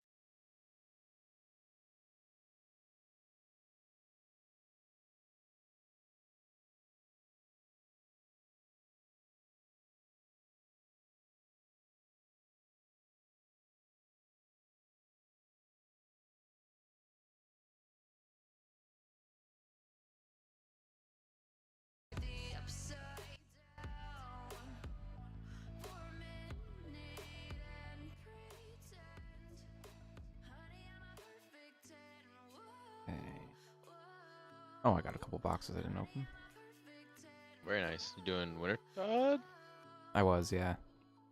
Speaker 1: Okay. Oh, I got a couple boxes I didn't open.
Speaker 12: Very nice. You doing winter? Todd?
Speaker 1: I was, yeah.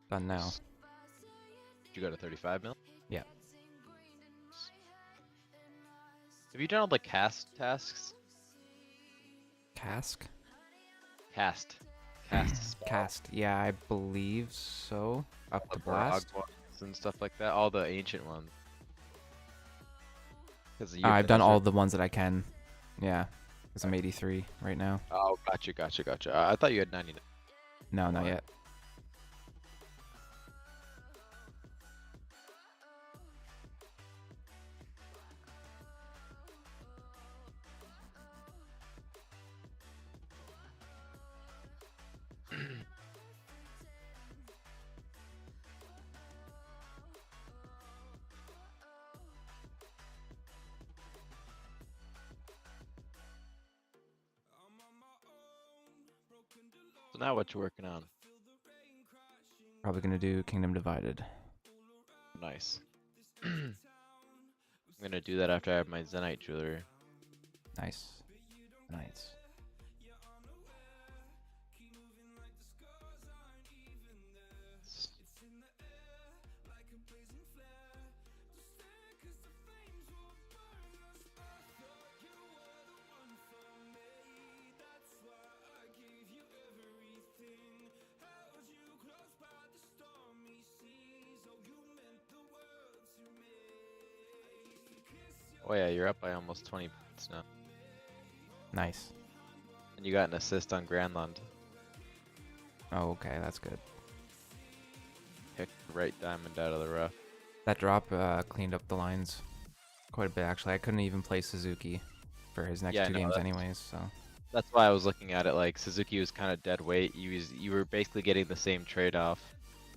Speaker 1: Done now.
Speaker 12: You got a 35 mil?
Speaker 1: Yeah.
Speaker 12: Have you done all the cast tasks?
Speaker 1: Cask?
Speaker 12: Cast. Cast.
Speaker 1: Cast. Yeah, I believe so. Up to
Speaker 12: The
Speaker 1: blast.
Speaker 12: Barag ones and stuff like that. All the ancient ones. Because
Speaker 1: I've done all the ones that I can. Yeah. Because I'm 83 right now.
Speaker 12: Oh, gotcha. I thought you had 99.
Speaker 1: No, not yet.
Speaker 12: So now what you working on?
Speaker 1: Probably gonna do Kingdom Divided.
Speaker 12: Nice. I'm gonna do that after I have my Zenite jewelry.
Speaker 1: Nice. Nice.
Speaker 12: Oh yeah, you're up by almost 20 points now.
Speaker 1: Nice.
Speaker 12: And you got an assist on Grandland.
Speaker 1: Oh, okay, that's good.
Speaker 12: Pick the right diamond out of the rough.
Speaker 1: That drop cleaned up the lines quite a bit, actually. I couldn't even play Suzuki for his next two games anyways, so...
Speaker 12: That's why I was looking at it like Suzuki was kind of dead weight. You were basically getting the same trade-off.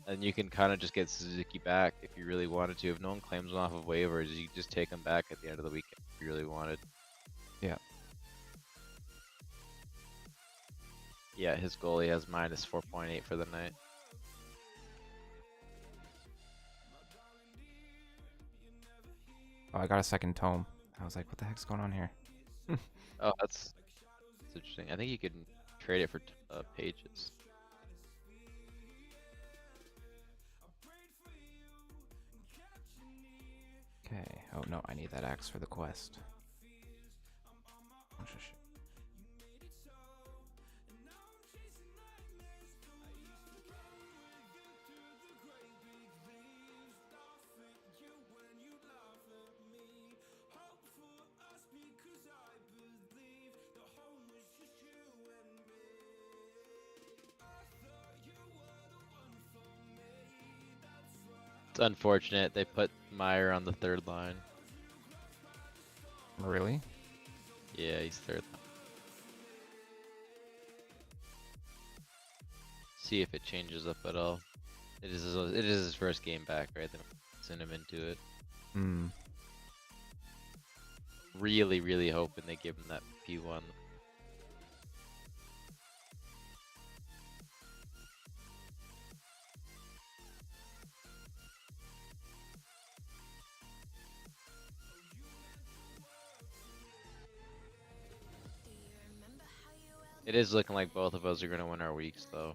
Speaker 12: And you can kind of just get Suzuki back if you really wanted to. If no one claims them off of waivers, you can just take them back at the end of the weekend if you really wanted.
Speaker 1: Yeah.
Speaker 12: Yeah, his goalie has minus 4.8 for the night.
Speaker 1: Oh, I got a second tome. I was like, what the heck's going on here?
Speaker 12: Oh, that's interesting. I think you could trade it for pages.
Speaker 1: Okay. Oh, no, I need that axe for the quest. Oh, shit.
Speaker 12: It's unfortunate they put Meyer on the third line.
Speaker 1: Really?
Speaker 12: Yeah, he's third line. See if it changes up at all. It is his first game back, right? They send him into it.
Speaker 1: Hmm.
Speaker 12: Really hoping they give him that P1. It is looking like both of us are gonna win our weeks, though.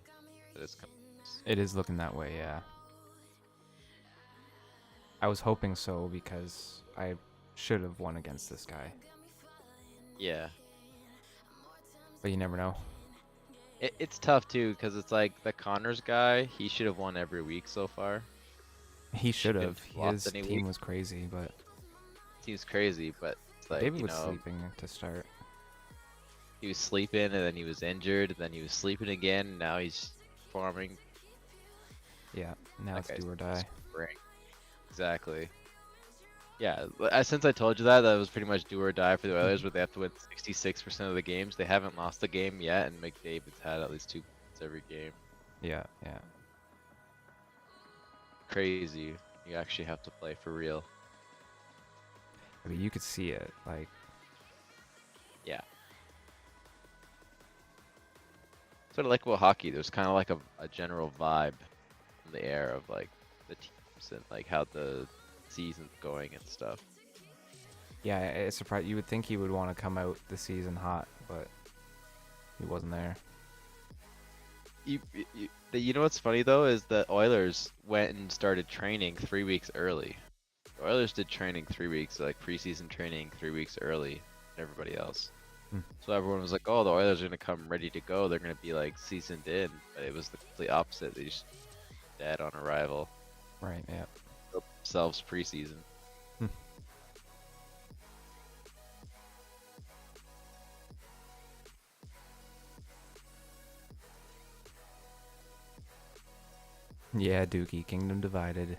Speaker 1: It is looking that way, yeah. I was hoping so because I should have won against this guy.
Speaker 12: Yeah.
Speaker 1: But you never know.
Speaker 12: It's tough too, because it's like the Connors guy, he should have won every week so far.
Speaker 1: He should
Speaker 12: Shouldn't
Speaker 1: have.
Speaker 12: lost
Speaker 1: His
Speaker 12: any
Speaker 1: team
Speaker 12: week.
Speaker 1: was crazy, but
Speaker 12: Seems crazy, but it's like,
Speaker 1: David
Speaker 12: you
Speaker 1: was
Speaker 12: know,
Speaker 1: sleeping to start.
Speaker 12: he was sleeping and then he was injured, and then he was sleeping again, and now he's farming.
Speaker 1: Yeah, now
Speaker 12: That
Speaker 1: it's
Speaker 12: guy's
Speaker 1: do or die.
Speaker 12: spring. Exactly. Yeah, since I told you that was pretty much do or die for the Oilers, where they have to win 66% of the games. They haven't lost a game yet, and McDavid's had at least 2 points every game.
Speaker 1: Yeah, yeah.
Speaker 12: Crazy. You actually have to play for real.
Speaker 1: I mean, you could see it, like.
Speaker 12: Yeah. That's what I like about hockey. There's kind of like a general vibe in the air of like the teams and like how the season's going and stuff.
Speaker 1: Yeah, it's surprised. You would think he would want to come out the season hot, but he wasn't there.
Speaker 12: You know what's funny though is the Oilers went and started training 3 weeks early. The Oilers did training 3 weeks, like preseason training 3 weeks early than everybody else. So everyone was like, "Oh, the Oilers are gonna come ready to go. They're gonna be like seasoned in." But it was the complete opposite. They just dead on arrival.
Speaker 1: Right. Yeah.
Speaker 12: Built themselves preseason.
Speaker 1: Yeah, Dookie, Kingdom Divided.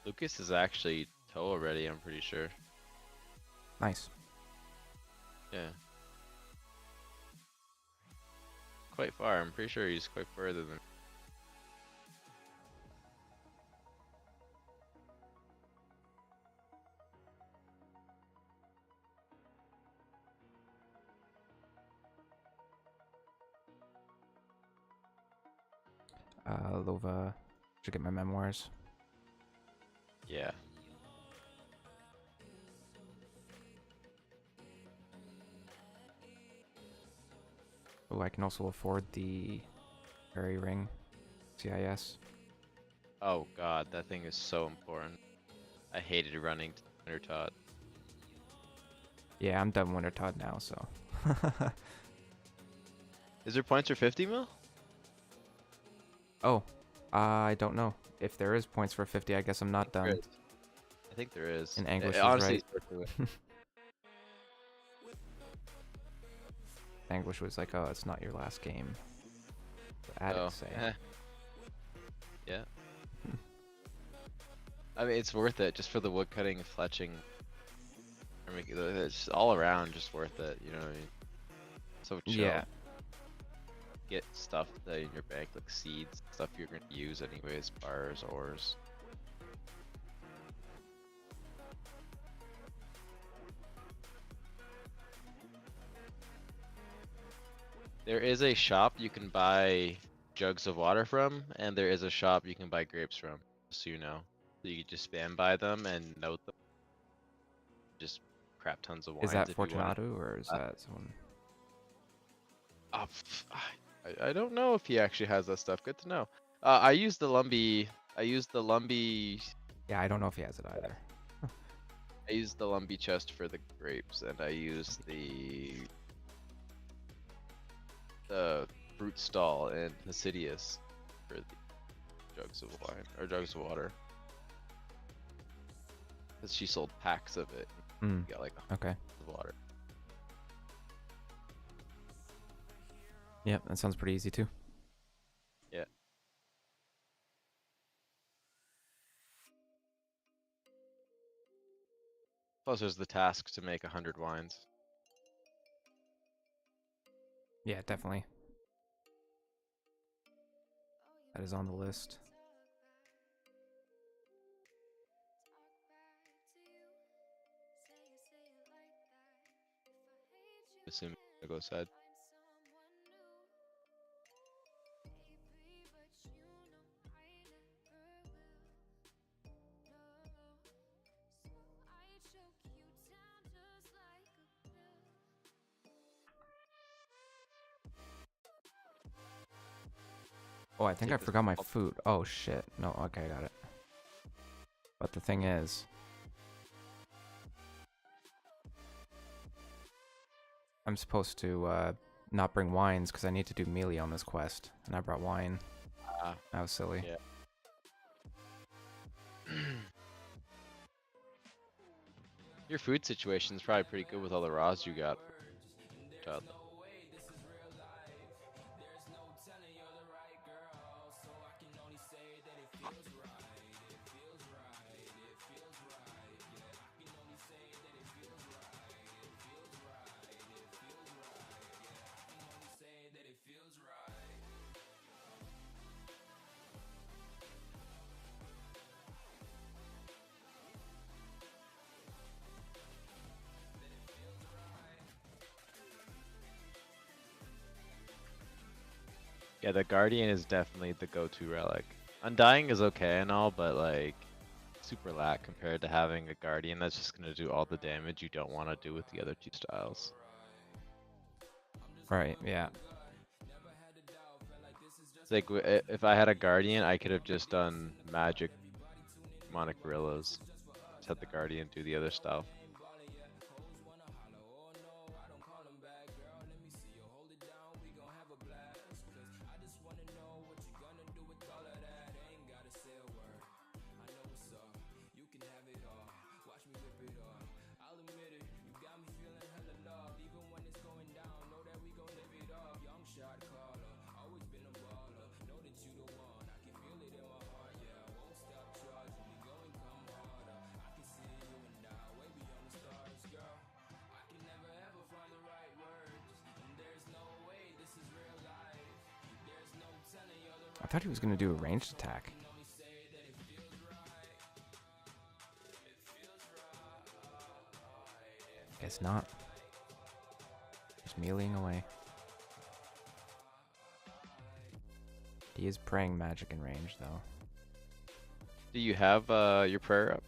Speaker 12: Lucas is actually toe already, I'm pretty sure.
Speaker 1: Nice.
Speaker 12: Yeah. Quite far. I'm pretty sure he's quite further than.
Speaker 1: Lova. Should get my memoirs.
Speaker 12: Yeah.
Speaker 1: Oh, I can also afford the Fairy Ring. CIS.
Speaker 12: Oh god, that thing is so important. I hated running to Winter Todd.
Speaker 1: Yeah, I'm done Winter Todd now, so.
Speaker 12: Is there points for 50 mil?
Speaker 1: Oh, I don't know. If there is points for 50, I guess I'm not done.
Speaker 12: I think there is.
Speaker 1: And Anguish is
Speaker 12: honestly,
Speaker 1: right. Anguish was like, "Oh, it's not your last game." Add it, say.
Speaker 12: Yeah. I mean, it's worth it just for the woodcutting, fletching. I mean, it's all around just worth it. You know what I mean? So chill.
Speaker 1: Yeah.
Speaker 12: Get stuff that in your bank, like seeds, stuff you're gonna use anyways, bars, ores. There is a shop you can buy jugs of water from, and there is a shop you can buy grapes from, so you know. So you can just spam buy them and note them. Just crap tons of wines.
Speaker 1: Is that
Speaker 12: if you want
Speaker 1: Fortunato or is that someone?
Speaker 12: I don't know if he actually has that stuff. Good to know. I use the Lumbee.
Speaker 1: Yeah, I don't know if he has it either.
Speaker 12: I use the Lumbee chest for the grapes, and I use the fruit stall and Hasidius for the jugs of wine or jugs of water. Because she sold packs of it. You got like
Speaker 1: okay.
Speaker 12: Of water.
Speaker 1: Yep, that sounds pretty easy too.
Speaker 12: Yeah. Plus, there's the task to make 100 wines.
Speaker 1: Yeah, definitely. That is on the list.
Speaker 12: Assuming it goes ahead.
Speaker 1: Oh, I think I
Speaker 12: Take this
Speaker 1: forgot my
Speaker 12: pulp.
Speaker 1: food. Oh shit. No, okay, I got it. But the thing is, I'm supposed to not bring wines because I need to do melee on this quest, and I brought wine. That was silly.
Speaker 12: Yeah. Your food situation is probably pretty good with all the raws you got. Child. Yeah, the Guardian is definitely the go-to relic. Undying is okay and all, but like super lat compared to having a Guardian that's just gonna do all the damage you don't want to do with the other two styles.
Speaker 1: Right, yeah.
Speaker 12: It's like if I had a Guardian, I could have just done magic demonic gorillas. Just had the Guardian do the other stuff.
Speaker 1: I thought he was gonna do a ranged attack. Guess not. Just meleeing away. He is praying magic in range, though.
Speaker 12: Do you have your prayer up?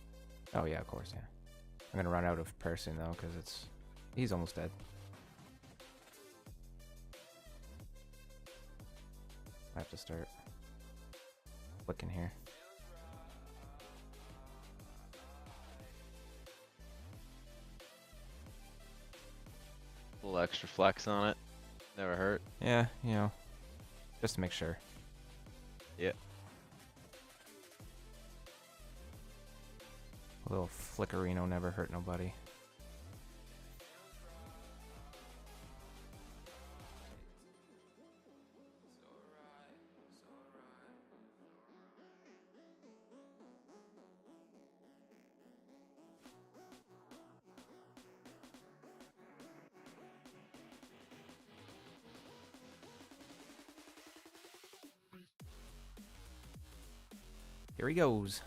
Speaker 1: Oh yeah, of course, yeah. I'm gonna run out of prayer soon though, because he's almost dead. I have to start looking here.
Speaker 12: A little extra flex on it. Never hurt.
Speaker 1: Yeah, you know, just to make sure.
Speaker 12: Yeah.
Speaker 1: A little flickerino never hurt nobody. Here he goes.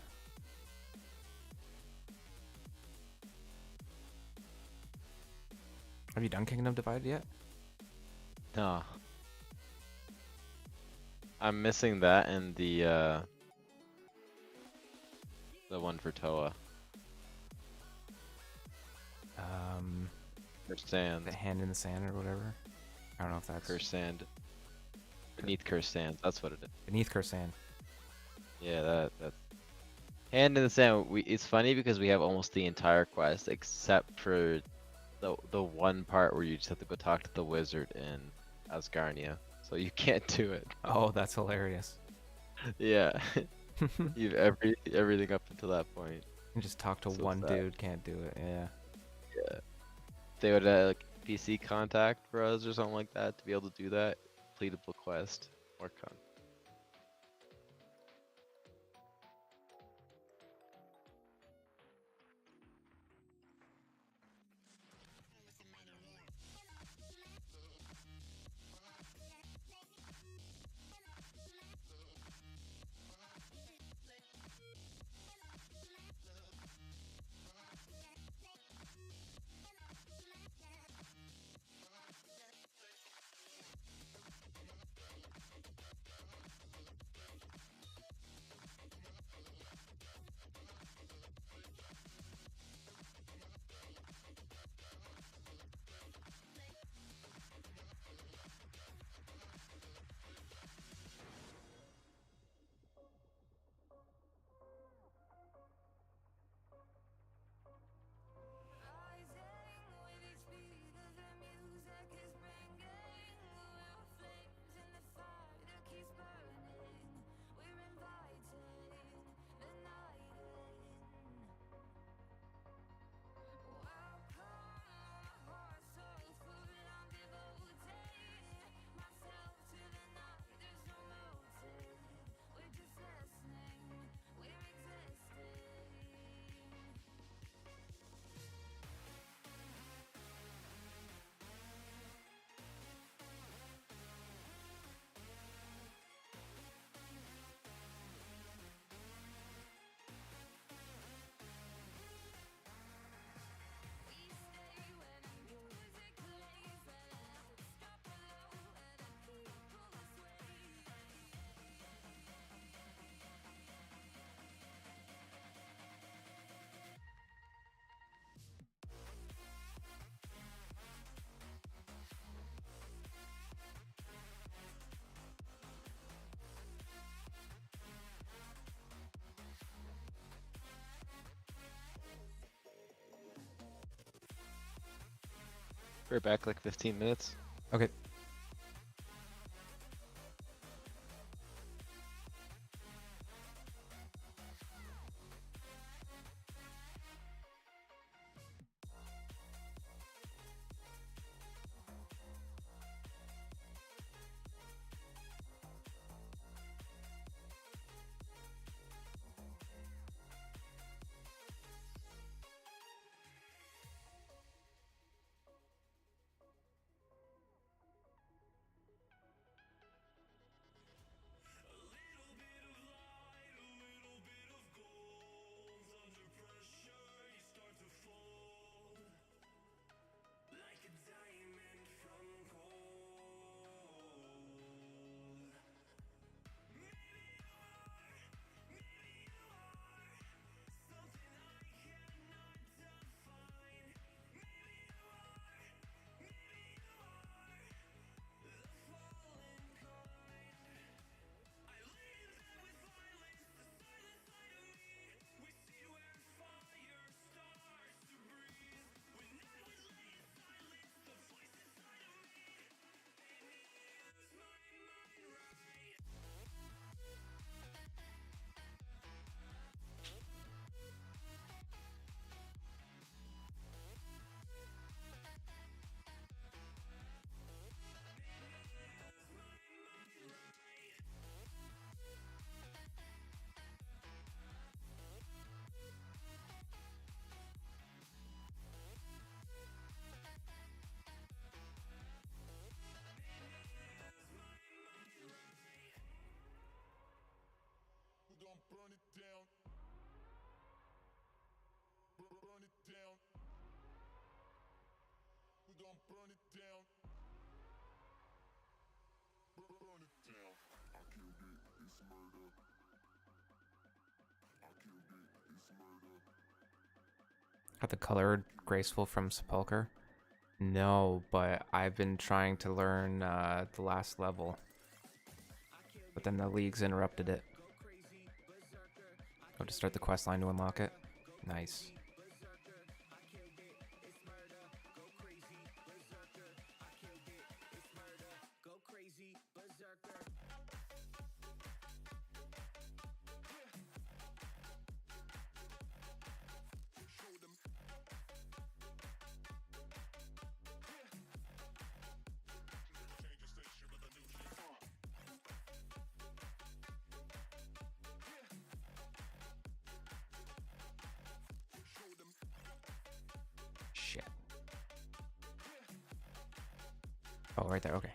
Speaker 1: Have you done Kingdom Divided yet?
Speaker 12: No. I'm missing that and the one for Toa. Cursed Sand.
Speaker 1: The hand in the sand or whatever. I don't know if that's
Speaker 12: Cursed Sand. Beneath Cursed Sands, that's what it is.
Speaker 1: Beneath Cursed Sand.
Speaker 12: Yeah, that's hand in the sand. It's funny because we have almost the entire quest except for the one part where you just have to go talk to the wizard in Asgarnia. So you can't do it.
Speaker 1: Oh, that's hilarious.
Speaker 12: Yeah. You've everything up until that point.
Speaker 1: You just talk to
Speaker 12: So
Speaker 1: one
Speaker 12: sad.
Speaker 1: dude, can't do it. Yeah.
Speaker 12: Yeah. They would like PC contact for us or something like that to be able to do that. completable quest. More con. We're back like 15 minutes.
Speaker 1: Okay.
Speaker 21: Burn it down. Burn it down. We gon' burn it down. Burn it down. I killed it. It's murder. I killed it. It's murder.
Speaker 1: Got the colored graceful from Sepulcher? No, but I've been trying to learn the last level. But then the leagues interrupted it. Go to start the quest line to unlock it. Nice. Oh, right there. Okay.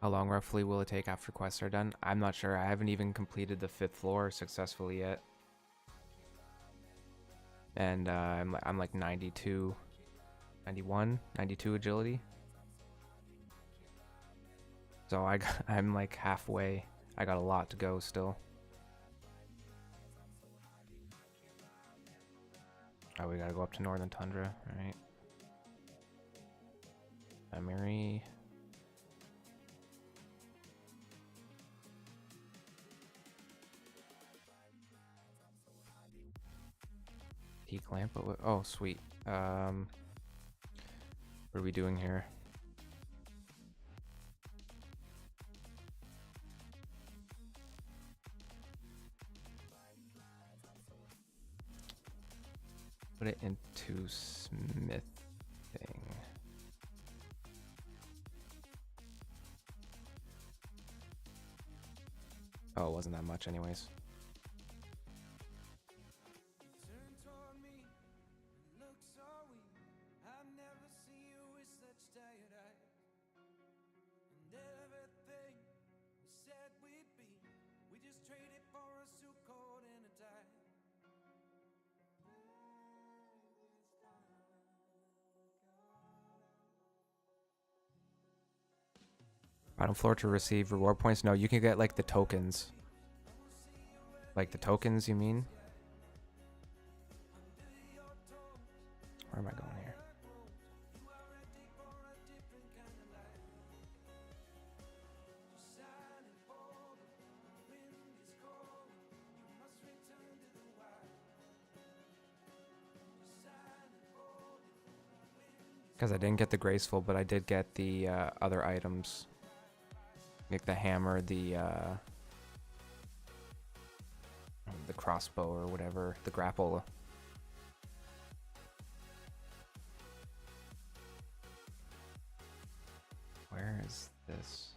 Speaker 1: How long roughly will it take after quests are done? I'm not sure. I haven't even completed the 5th floor successfully yet. And I'm like 92, 91, 92 agility. So I'm like halfway. I got a lot to go still. Oh, we gotta go up to Northern Tundra, alright. Memory. Peak lamp. Oh, sweet. What are we doing here? Put it into smithing. Oh, it wasn't that much anyways. Final floor to receive reward points? No, you can get like the tokens. Like the tokens, you mean? Where am I going here? Because I didn't get the graceful, but I did get the other items. Like the hammer, the crossbow or whatever, the grapple. Where is this?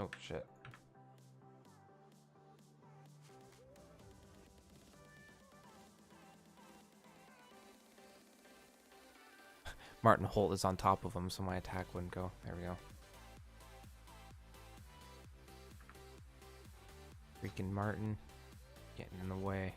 Speaker 1: Oh shit. Martin Holt is on top of him, so my attack wouldn't go. There we go. Freaking Martin. Getting in the way.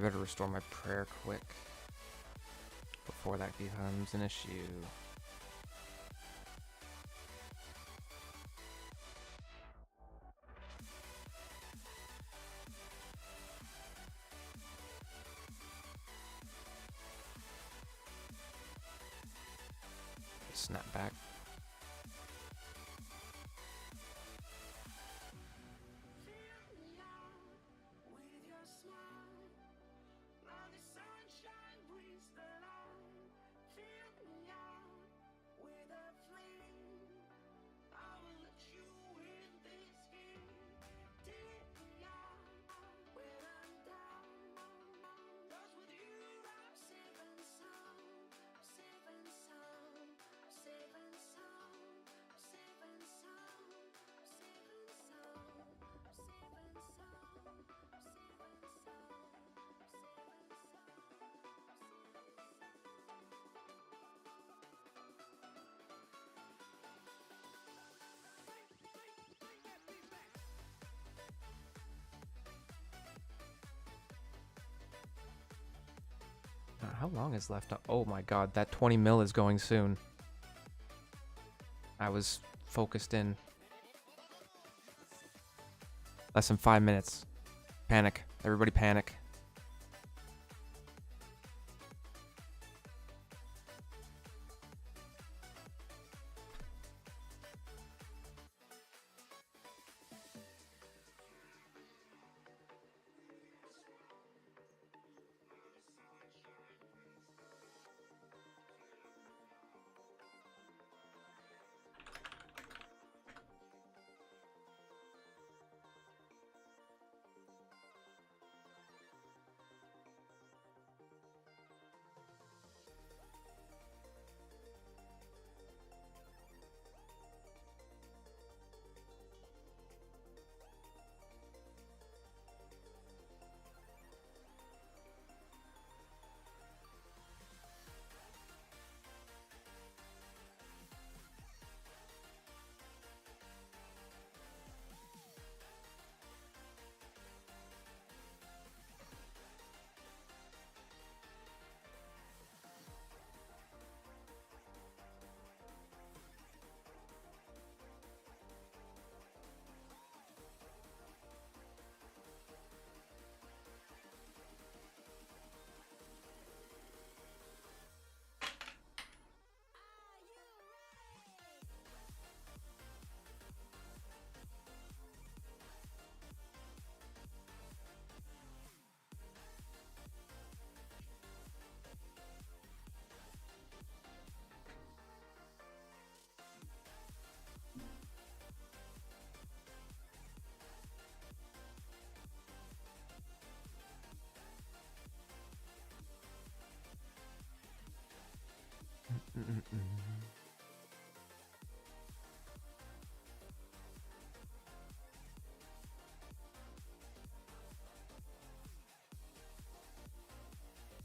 Speaker 1: better restore my prayer quick before that becomes an issue. Snap back. How long is left? Oh my god, that 20 mil is going soon. I was focused in. Less than 5 minutes. Panic. Everybody panic.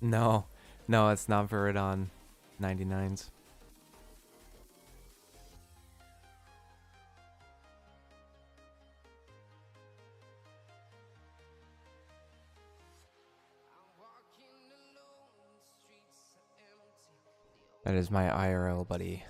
Speaker 1: No, no, it's not Viridon 99s. That is my IRL buddy.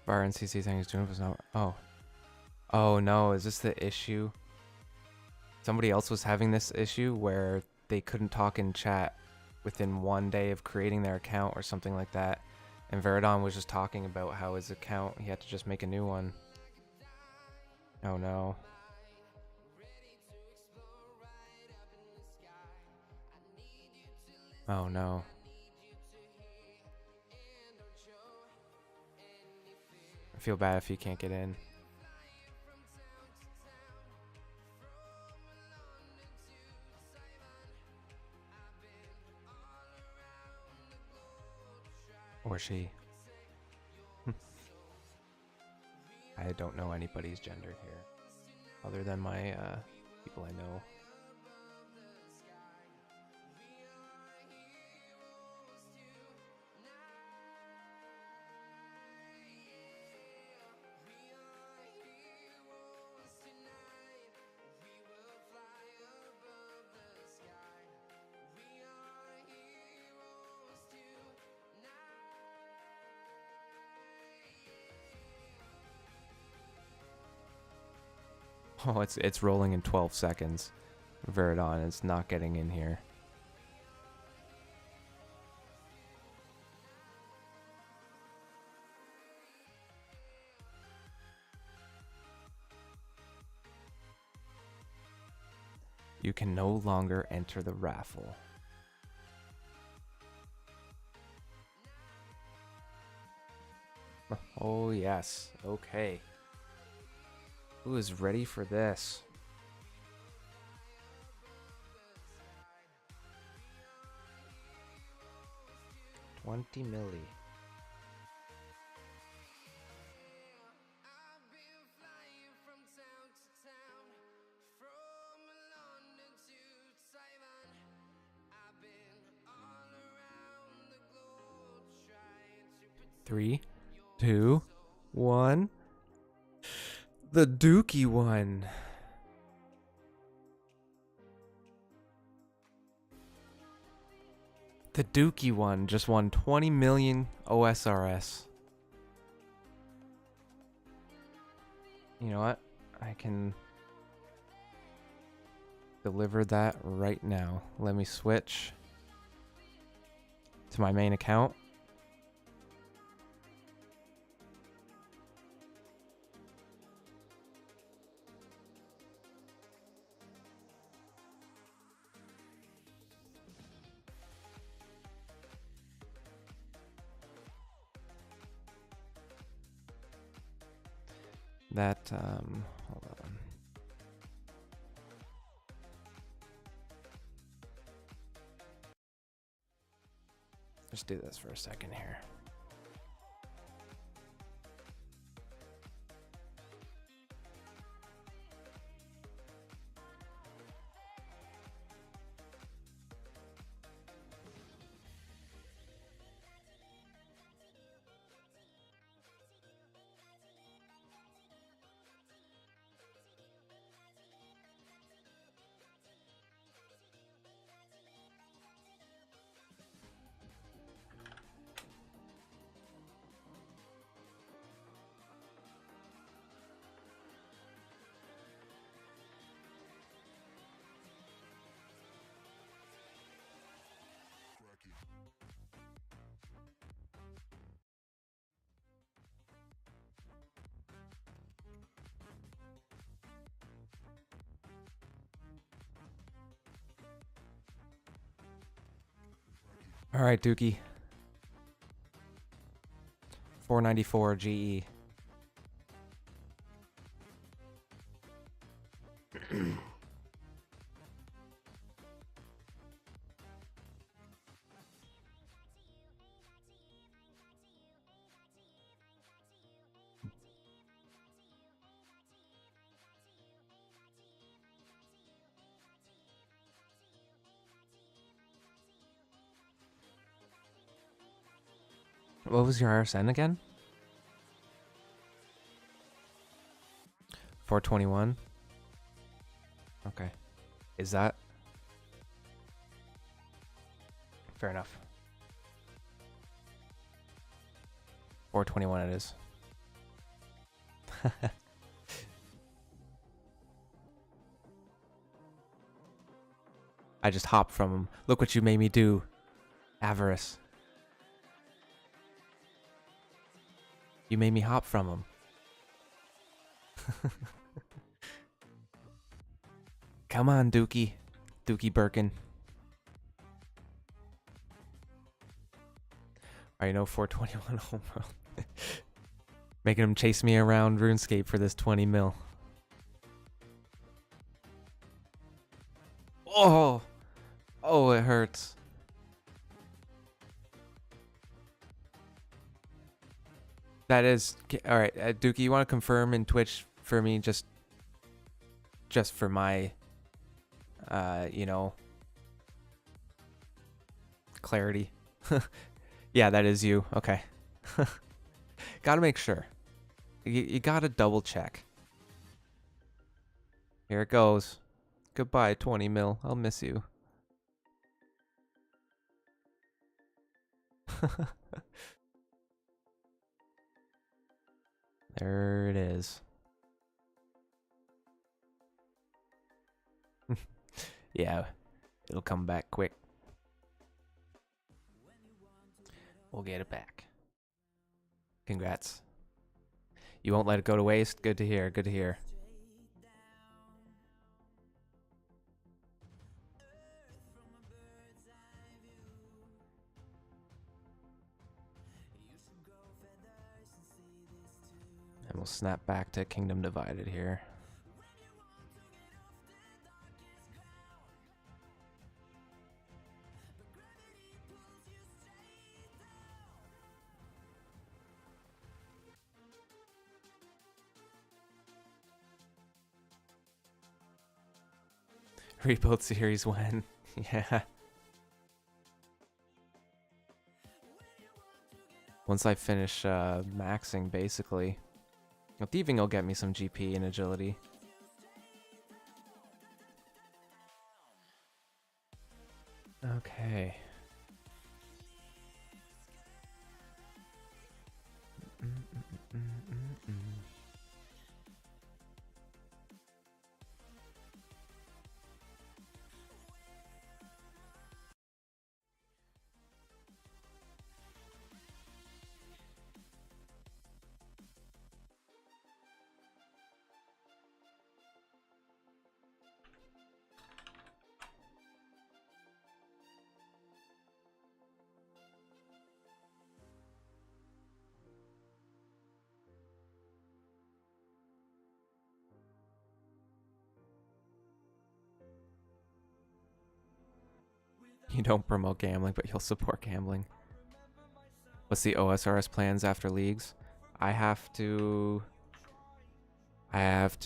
Speaker 1: Byron CC saying his tune was not. Oh. Oh no, is this the issue? Somebody else was having this issue where they couldn't talk in chat within 1 day of creating their account or something like that. And Veridon was just talking about how his account, he had to just make a new one. Oh no. Oh no. I feel bad if he can't get in. Or she. I don't know anybody's gender here. Other than my people I know. Oh, it's rolling in 12 seconds. Veridon is not getting in here. You can no longer enter the raffle. Oh yes, okay. Who is ready for this? $20 million. Three, two, one. The Dookie one. The Dookie one just won 20 million OSRS. You know what? I can deliver that right now. Let me switch to my main account. That, hold on. Let's do this for a second here. All right, Dookie. 494 GE. What was your RSN again? 421. Okay. Is that fair enough? 421 it is. I just hopped from him. Look what you made me do. Avarice. You made me hop from him. Come on, Dookie. Dookie Birkin. I know 421 homeworld. Making him chase me around RuneScape for this 20 mil. Oh! Oh, it hurts. That is... Alright, Dookie, you want to confirm in Twitch for me just for my, you know, clarity? Yeah, that is you. Okay. Gotta make sure. You gotta double check. Here it goes. Goodbye, 20 mil. I'll miss you. There it is. Yeah, it'll come back quick. We'll get it back. Congrats. You won't let it go to waste? Good to hear, good to hear. And we'll snap back to Kingdom Divided here. Rebuild series when? Yeah. Once I finish maxing, basically. Well, thieving will get me some GP and agility. Okay. You don't promote gambling, but you'll support gambling. What's the OSRS plans after leagues? I have to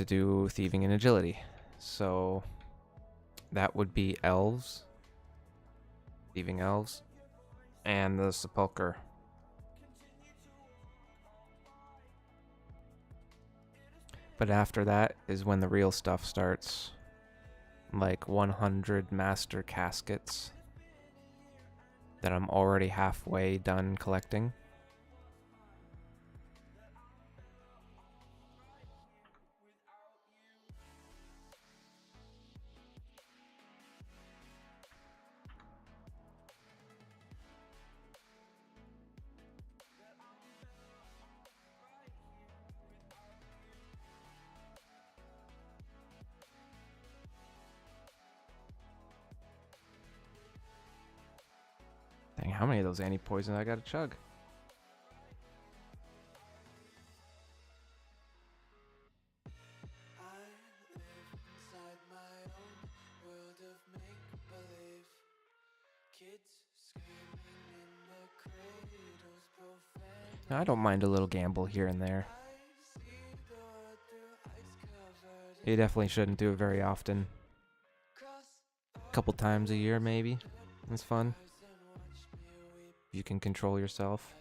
Speaker 1: do thieving and agility. So that would be elves. Thieving elves. And the sepulcher. But after that is when the real stuff starts. Like 100 master caskets that I'm already halfway done collecting. Dang, how many of those anti-poison I gotta chug? I don't mind a little gamble here and there. You definitely shouldn't do it very often. A couple times a year, maybe. It's fun. You can control yourself.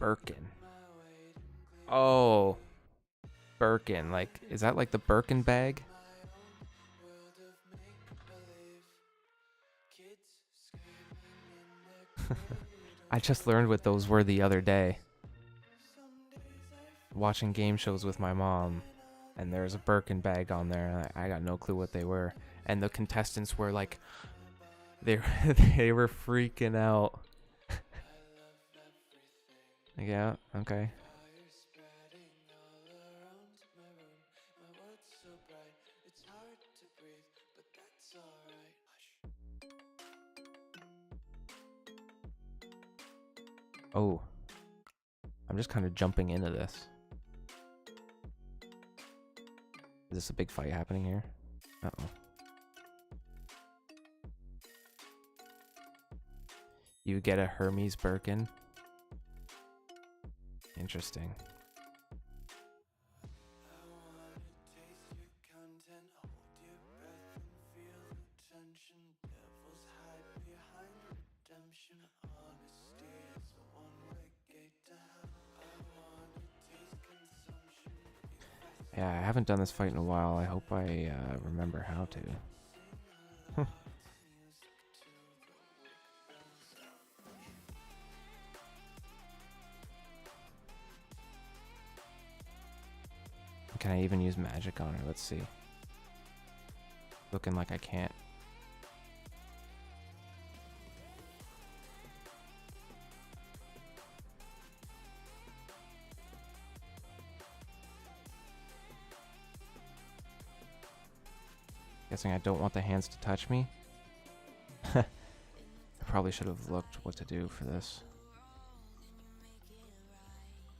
Speaker 1: Birkin. Oh, Birkin. Like, is that like the Birkin bag? I just learned what those were the other day. Watching game shows with my mom, and there's a Birkin bag on there, and I got no clue what they were. And the contestants were like, they were freaking out. Yeah, okay. Oh, I'm just kind of jumping into this. Is this a big fight happening here? Uh-oh. You get a Hermes Birkin? Interesting. Yeah, I haven't done this fight in a while. I hope I remember how to. Can I even use magic on her? Let's see. Looking like I can't. Guessing I don't want the hands to touch me. I probably should have looked what to do for this.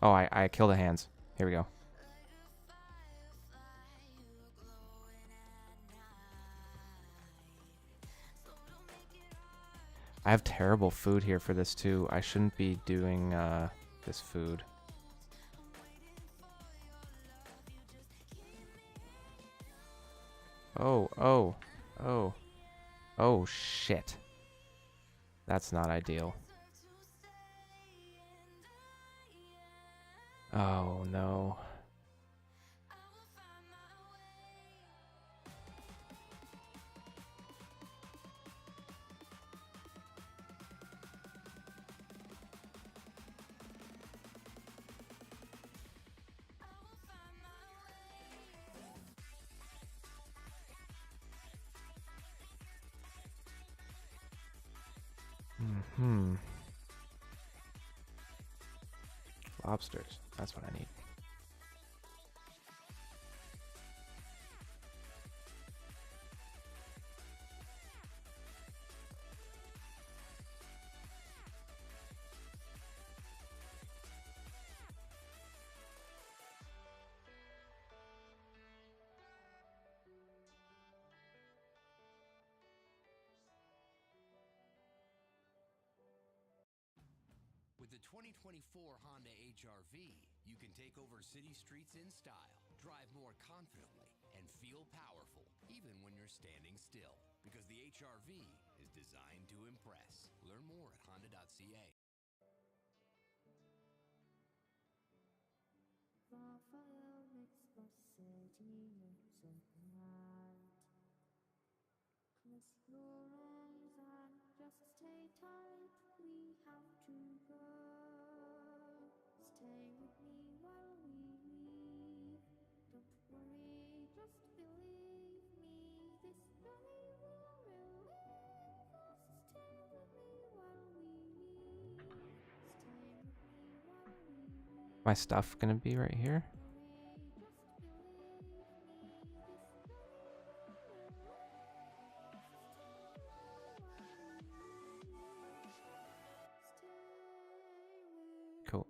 Speaker 1: Oh, I killed the hands. Here we go. I have terrible food here for this too. I shouldn't be doing this food. Oh, shit. That's not ideal. Oh, no. Lobsters. That's what I need.
Speaker 5: With the 2024 Honda HR-V, you can take over city streets in style, drive more confidently, and feel powerful, even when you're standing still. Because the HR-V is designed to impress. Learn more at honda.ca.
Speaker 15: Close your eyes and just stay tight. We have to go. Stay with me while we leave. Don't worry, just believe me. This journey will relieve us. Stay with me while we leave. Stay with me while we leave.
Speaker 1: My stuff gonna be right here? Cool.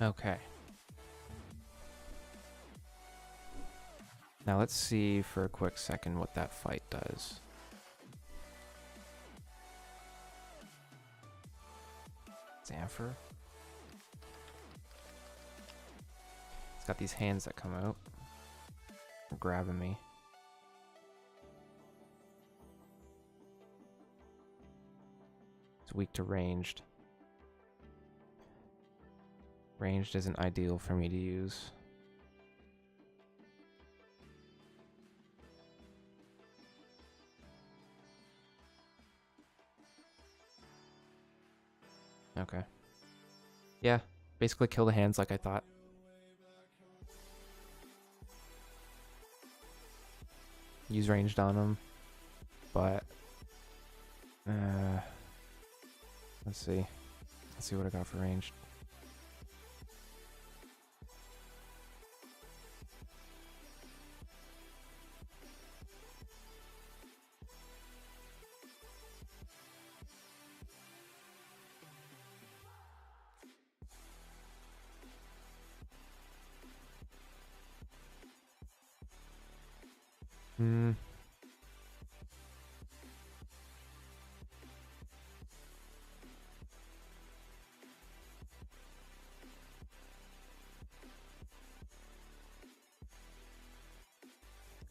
Speaker 1: Okay. Now let's see for a quick second what that fight does. Zamfer. It's got these hands that come out. They're grabbing me. It's weak to ranged. Ranged isn't ideal for me to use. Okay. Yeah, basically kill the hands like I thought. Use ranged on them, but let's see. Let's see what I got for ranged.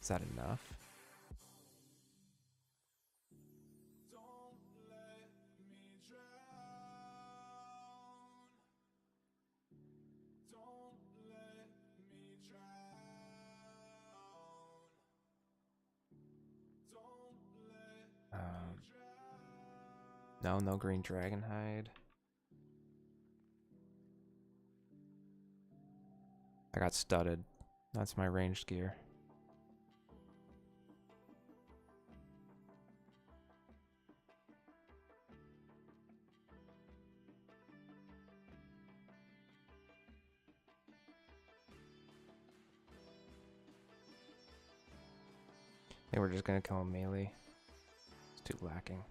Speaker 1: Is that enough? No, no green dragon hide. I got studded. That's my ranged gear. I think we're just gonna kill him melee. It's too lacking.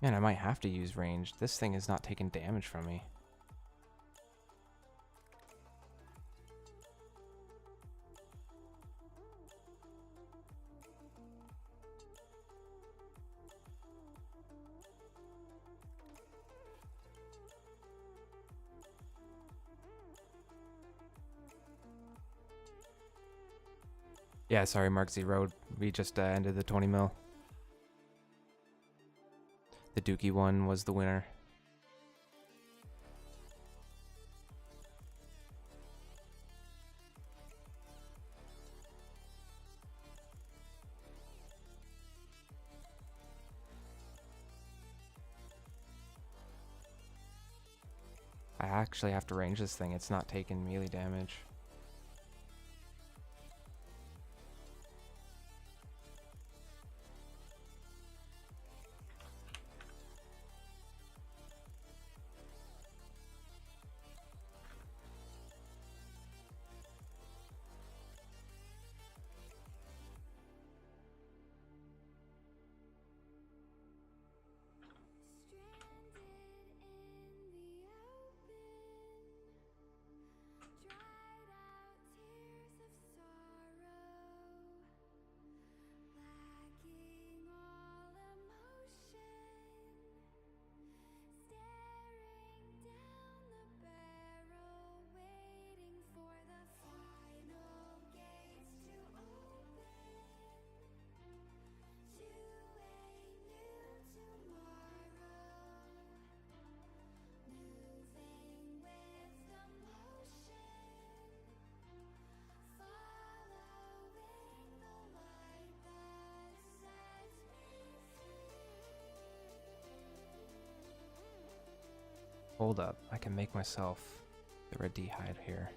Speaker 1: Man, I might have to use ranged. This thing is not taking damage from me. Yeah, sorry, Mark Z Road. We just ended the 20 mil. The Dookie one was the winner. I actually have to range this thing. It's not taking melee damage. Hold up, I can make myself the red hide here.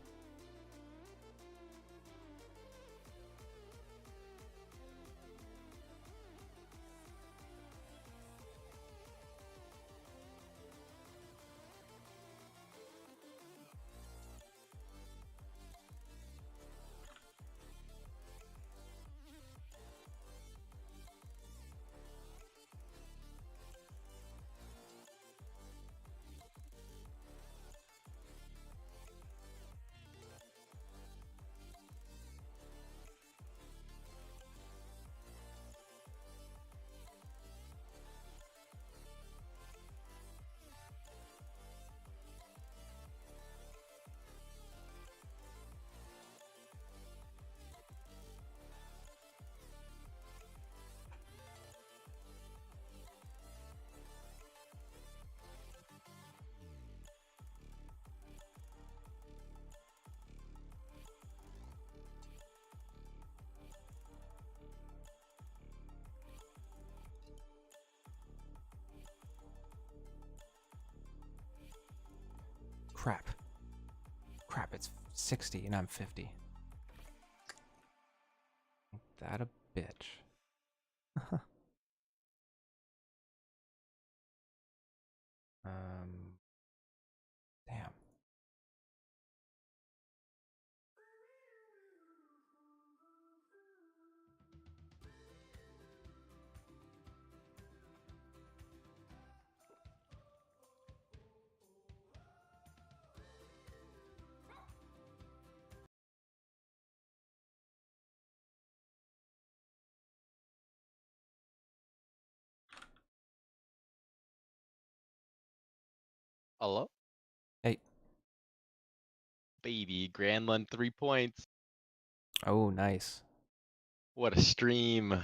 Speaker 1: Crap. Crap, it's 60 and I'm 50. Ain't that a bitch. Damn.
Speaker 12: Hello?
Speaker 1: Hey.
Speaker 12: Baby, Grandland 3 points.
Speaker 1: Oh, nice.
Speaker 12: What a stream.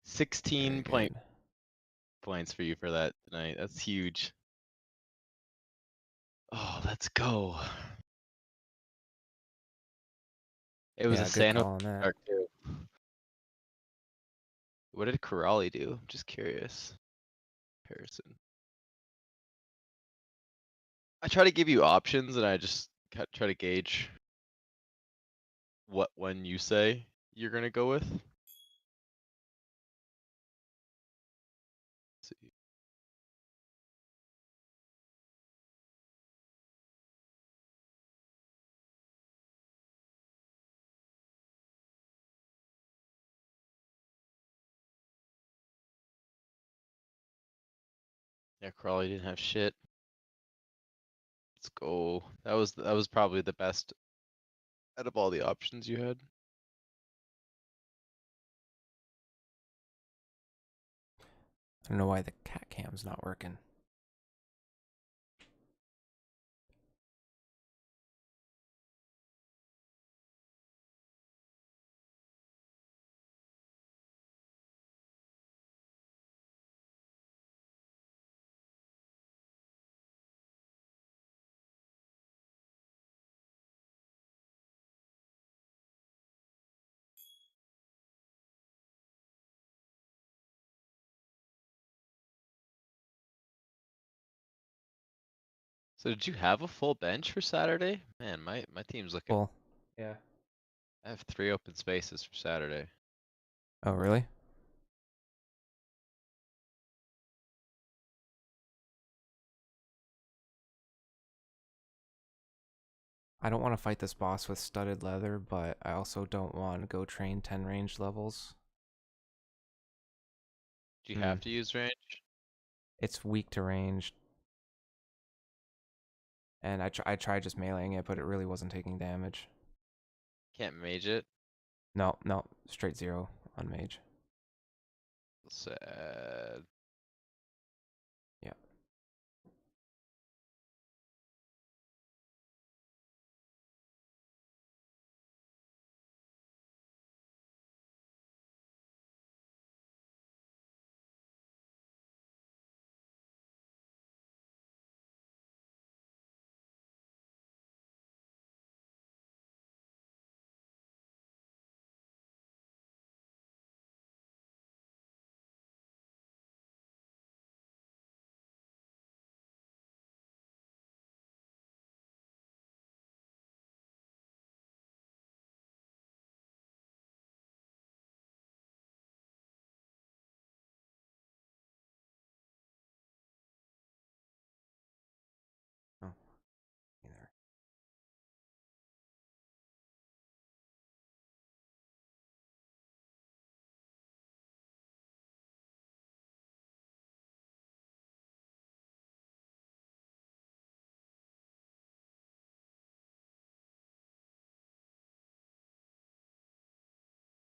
Speaker 12: 16
Speaker 1: Very good.
Speaker 12: points for you for that tonight. That's huge. Oh, let's go. It was
Speaker 1: Yeah,
Speaker 12: a
Speaker 1: good
Speaker 12: San Jose
Speaker 1: call on that.
Speaker 12: Shark too. What did Corrali do? I'm just curious. Comparison. I try to give you options and I just try to gauge what one you say you're gonna go with. Let's see. Yeah, Crawley didn't have shit. Let's go. That was probably the best out of all the options you had.
Speaker 1: I don't know why the cat cam's not working.
Speaker 12: So did you have a full bench for Saturday? Man, my team's looking.
Speaker 1: Full. Yeah.
Speaker 12: I have 3 open spaces for Saturday.
Speaker 1: Oh, really? I don't want to fight this boss with studded leather, but I also don't want to go train 10 range levels.
Speaker 12: Do you have to use range?
Speaker 1: It's weak to range. And I tried just meleeing it, but it really wasn't taking damage.
Speaker 12: Can't mage it?
Speaker 1: No, straight 0 on mage.
Speaker 12: Sad.
Speaker 1: Yeah.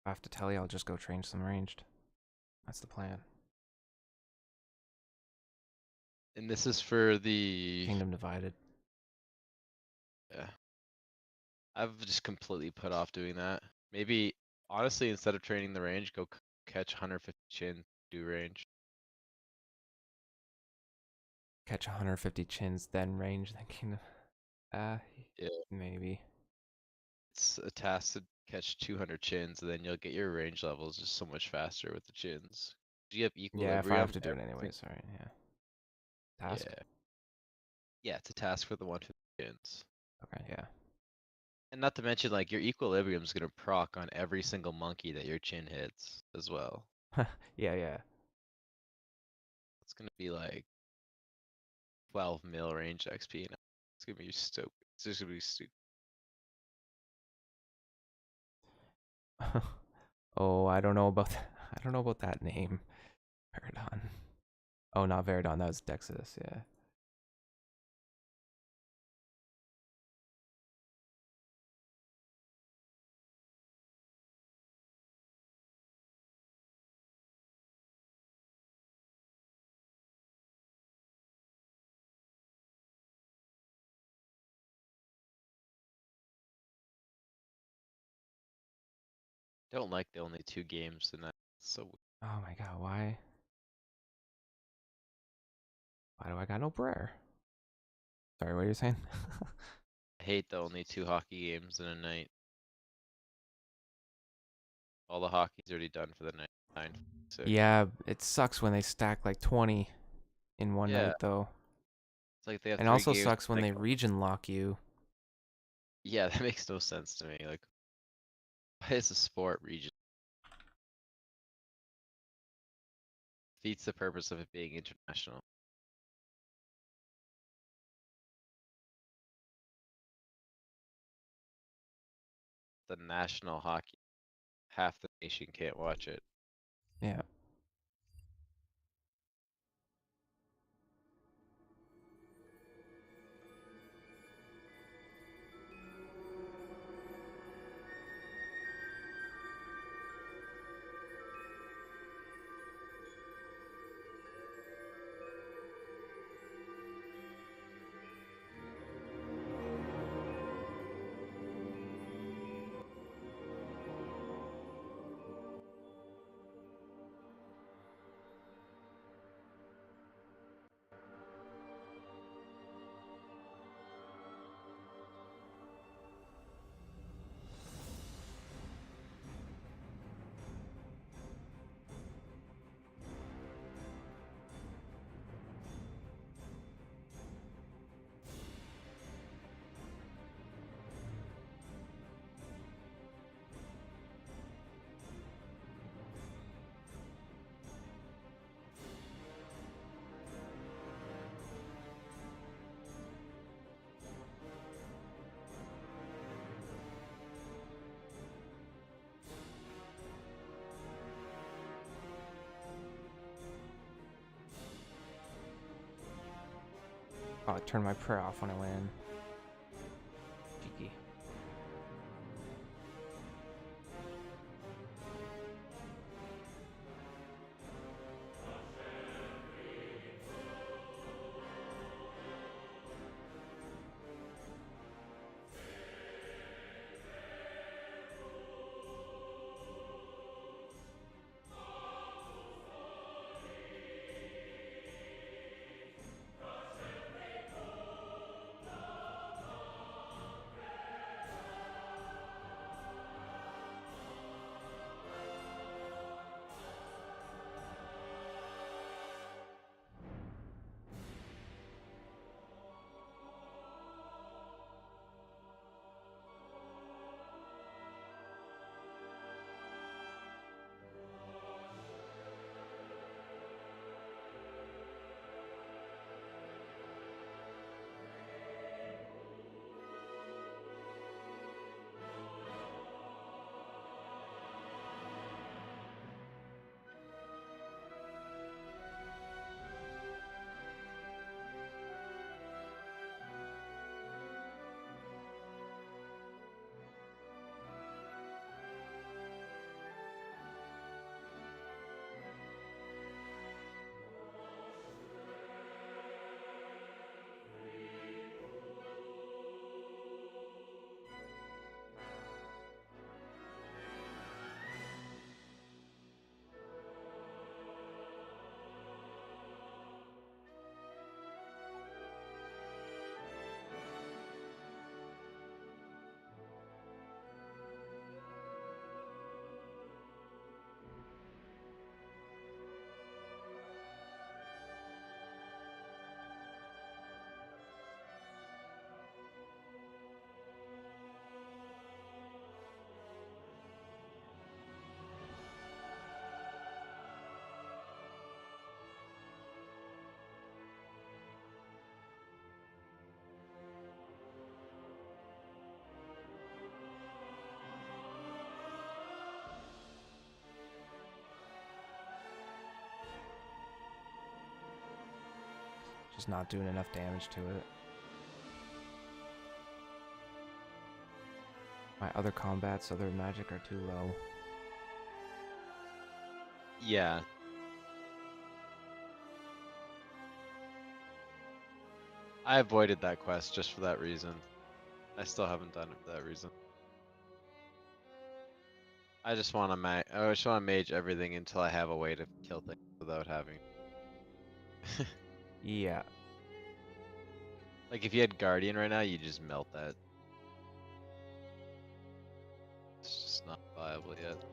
Speaker 1: I have to tell you, I'll just go train some ranged. That's the plan.
Speaker 12: And this is for the
Speaker 1: Kingdom Divided.
Speaker 12: Yeah. I've just completely put off doing that. Maybe honestly, instead of training the range, go catch 150 chin, do range.
Speaker 1: Catch 150 chins, then range, then Kingdom.
Speaker 12: Yeah.
Speaker 1: Maybe.
Speaker 12: It's a task to catch 200 chins, and then you'll get your range levels just so much faster with the chins. You have
Speaker 1: Yeah, if I have
Speaker 12: equilibrium.
Speaker 1: to do it anyways, alright, yeah. Task?
Speaker 12: Yeah. Yeah, it's a task for the 150 chins.
Speaker 1: Okay, yeah.
Speaker 12: And not to mention, like, your equilibrium's gonna proc on every single monkey that your chin hits as well.
Speaker 1: Yeah, yeah.
Speaker 12: It's gonna be like 12 mil range XP now. It's gonna be stupid. It's just gonna be stupid.
Speaker 1: Oh, I don't know about I don't know about that name. Veridon. Oh, not Veridon, that was Dexus, yeah.
Speaker 12: Don't like the only 2 games in that. So
Speaker 1: Oh my god, why? Why do I got no prayer? Sorry, what are you saying?
Speaker 12: I hate the only 2 hockey games in a night. All the hockey's already done for the night. 9-6.
Speaker 1: Yeah, it sucks when they stack like 20 in one
Speaker 12: Yeah.
Speaker 1: night though.
Speaker 12: It's like they have
Speaker 1: And
Speaker 12: 3
Speaker 1: also
Speaker 12: games.
Speaker 1: sucks when
Speaker 12: Like,
Speaker 1: they region lock you.
Speaker 12: yeah, that makes no sense to me. Like, why is a sport region? Defeats the purpose of it being international. The national hockey. Half the nation can't watch it.
Speaker 1: Yeah. Oh, I turned my prayer off when I went in. Cheeky. Just not doing enough damage to it. My other combats, other magic are too low.
Speaker 12: Yeah. I avoided that quest just for that reason. I still haven't done it for that reason. I just want to I just want to mage everything until I have a way to kill things without having.
Speaker 1: Yeah.
Speaker 12: Like if you had Guardian right now, you just melt that. It's just not viable yet.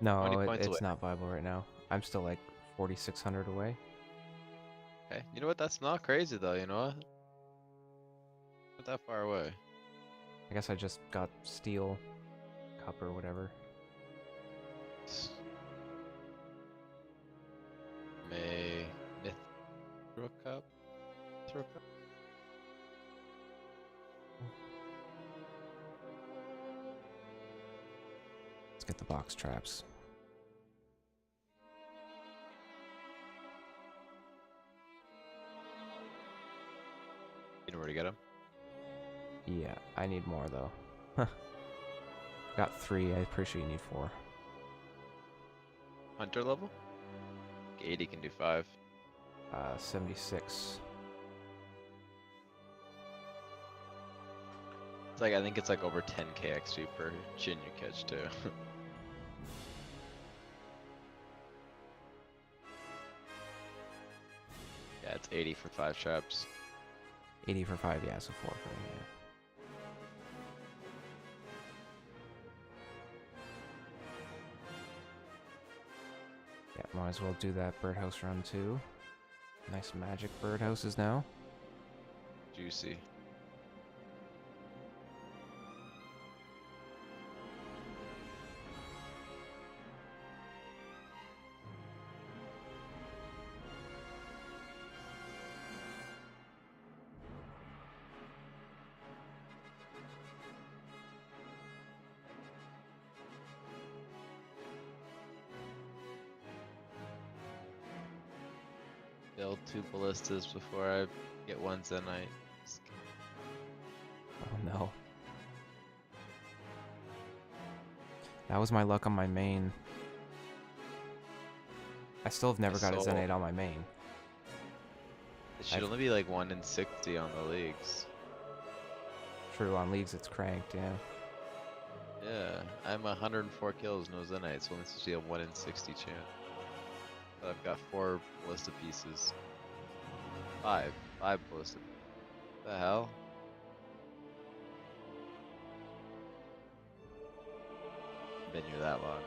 Speaker 12: How many
Speaker 1: No,
Speaker 12: points away?
Speaker 1: it's not viable right now. I'm still like 4,600 away.
Speaker 12: Okay, you know what? That's not crazy though. You know what? Not that far away.
Speaker 1: I guess I just got steel cup or whatever.
Speaker 12: May Mithril Cup. Mithril Cup.
Speaker 1: Let's get the box traps.
Speaker 12: You know where to get them?
Speaker 1: Yeah, I need more though. Got 3, I'm pretty sure you need 4.
Speaker 12: Hunter level? 80 can do 5.
Speaker 1: 76.
Speaker 12: It's like I think it's like over 10k XP per chin you catch too. Yeah, it's 80 for 5 traps.
Speaker 1: 80 for 5, yeah, so 4 for me, yeah. Yeah, might as well do that birdhouse run too. Nice magic birdhouses now.
Speaker 12: Juicy. Build 2 ballistas before I get 1 Zenite.
Speaker 1: Oh no. That was my luck on my main. I still have never got a Zenite on my main.
Speaker 12: It should only be like 1 in 60 on the leagues.
Speaker 1: True, on leagues it's cranked, yeah.
Speaker 12: Yeah, I'm 104 kills, no Zenite, so this is a 1 in 60 chance. But I've got 4 ballista pieces. 5 ballista. What the hell? Been here that long.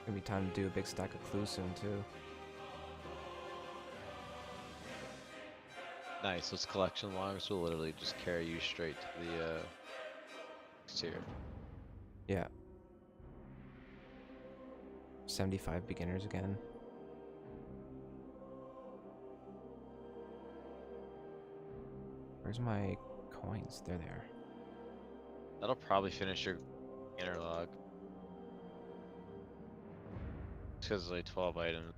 Speaker 1: Gonna be time to do a big stack of clues soon too.
Speaker 12: Nice, those collection logs will literally just carry you straight to the next tier.
Speaker 1: Yeah. 75 beginners again. Where's my coins? They're there.
Speaker 12: That'll probably finish your inner log. Because there's like 12 items.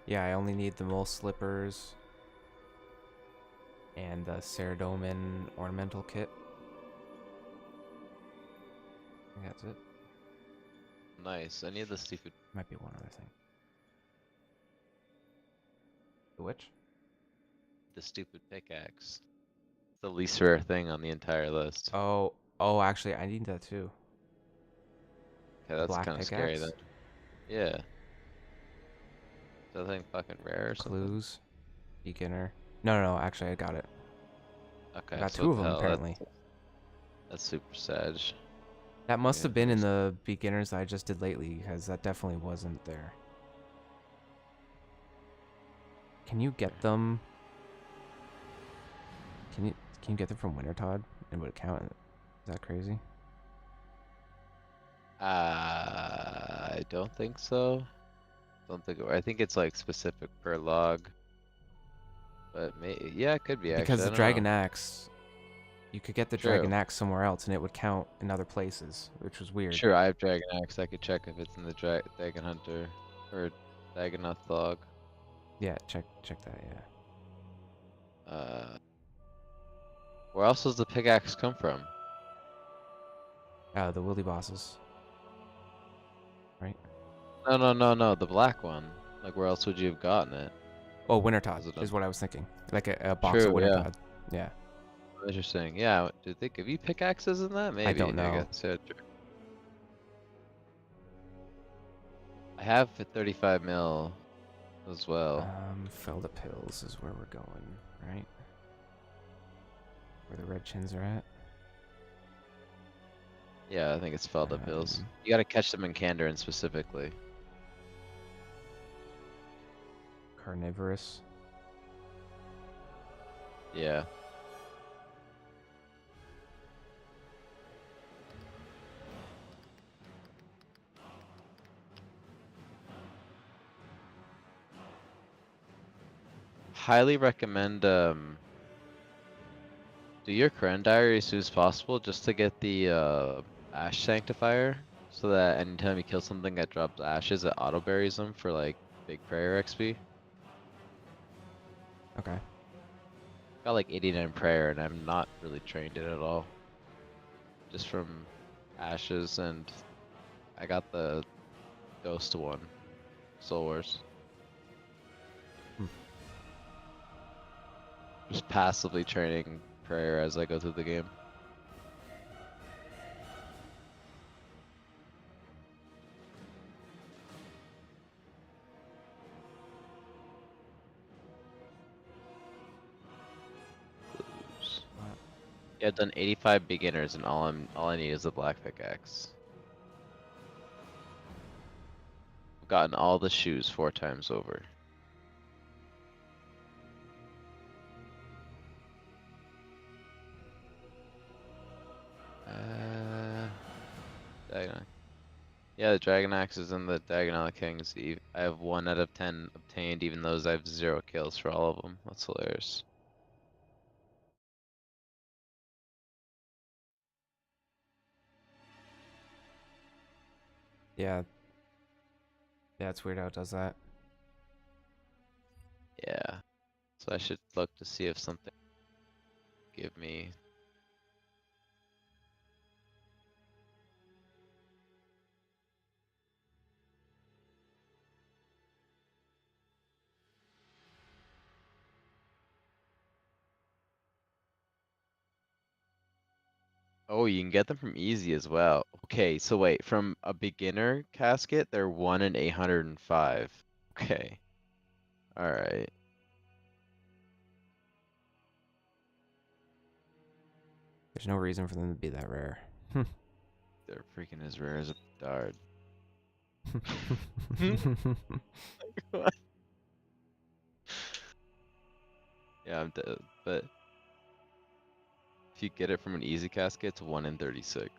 Speaker 1: Yeah, I only need the mole slippers and the Ceradomin ornamental kit. I think that's it.
Speaker 12: nice. I need the stupid.
Speaker 1: Might be one other thing. The which?
Speaker 12: The stupid pickaxe. The least rare thing on the entire list.
Speaker 1: Oh, actually, I need that too.
Speaker 12: Okay,
Speaker 1: The
Speaker 12: that's
Speaker 1: black
Speaker 12: kind of scary then.
Speaker 1: pickaxe.
Speaker 12: Yeah. Is that thing fucking rare or something?
Speaker 1: Clues. Beginner. No. Actually, I got it.
Speaker 12: Okay,
Speaker 1: I got
Speaker 12: so
Speaker 1: two
Speaker 12: what
Speaker 1: of
Speaker 12: the
Speaker 1: them
Speaker 12: hell?
Speaker 1: apparently.
Speaker 12: That's super sad.
Speaker 1: That must
Speaker 12: Yeah,
Speaker 1: have been in
Speaker 12: there's-
Speaker 1: the beginners that I just did lately, because that definitely wasn't there. Can you get them? Can you get them from Winter Todd? And would it count? Is that crazy?
Speaker 12: I don't think so. Don't think. I think it's like specific per log. But yeah, it could be
Speaker 1: Because
Speaker 12: actually.
Speaker 1: the
Speaker 12: I don't
Speaker 1: Dragon
Speaker 12: know.
Speaker 1: Axe, you could get the
Speaker 12: True.
Speaker 1: Dragon Axe somewhere else, and it would count in other places, which was weird.
Speaker 12: Sure, I have Dragon Axe. I could check if it's in the Dragon Hunter or Dagonoth log.
Speaker 1: Yeah, check that. Yeah.
Speaker 12: Where else does the pickaxe come from?
Speaker 1: The Wildy bosses. Right.
Speaker 12: No. The black one. Like, where else would you have gotten it?
Speaker 1: Oh, Winter Todd
Speaker 12: it
Speaker 1: is
Speaker 12: on-
Speaker 1: what I was thinking. Like a box of
Speaker 12: True,
Speaker 1: Winter
Speaker 12: yeah.
Speaker 1: Todd. Yeah.
Speaker 12: Interesting. Yeah. Did they give you pickaxes in that? Maybe.
Speaker 1: don't know.
Speaker 12: guess. Yeah, true. I have 35 mil as well.
Speaker 1: Felda Pills is where we're going, right? Where the red chins are at.
Speaker 12: Yeah, I think it's felled up hills. You gotta catch them in Kandarin specifically.
Speaker 1: Carnivorous.
Speaker 12: Yeah. Highly recommend do your Karen diary as soon as possible just to get the ash sanctifier so that anytime you kill something that drops ashes it auto buries them for like big prayer XP.
Speaker 1: Okay.
Speaker 12: Got like 89 prayer and I'm not really trained it at all. Just from ashes, and I got the ghost one. Soul Wars. Just passively training prayer as I go through the game. Yeah, I've done 85 beginners, and all I need is a black pickaxe. I've gotten all the shoes 4 times over. Diagonal. Yeah, the Dragon Axe is in the Diagonal Kings. I have 1 out of 10 obtained, even though I have 0 kills for all of them. That's hilarious.
Speaker 1: Yeah. Yeah, it's weird how it does that.
Speaker 12: Yeah. So I should look to see if something give me. Oh, you can get them from easy as well. Okay, so wait, from a beginner casket, they're 1 in 805. Okay. Alright.
Speaker 1: There's no reason for them to be that rare.
Speaker 12: They're freaking as rare as a dart. Yeah, I'm dead, but if you get it from an easy casket, it's 1 in 36.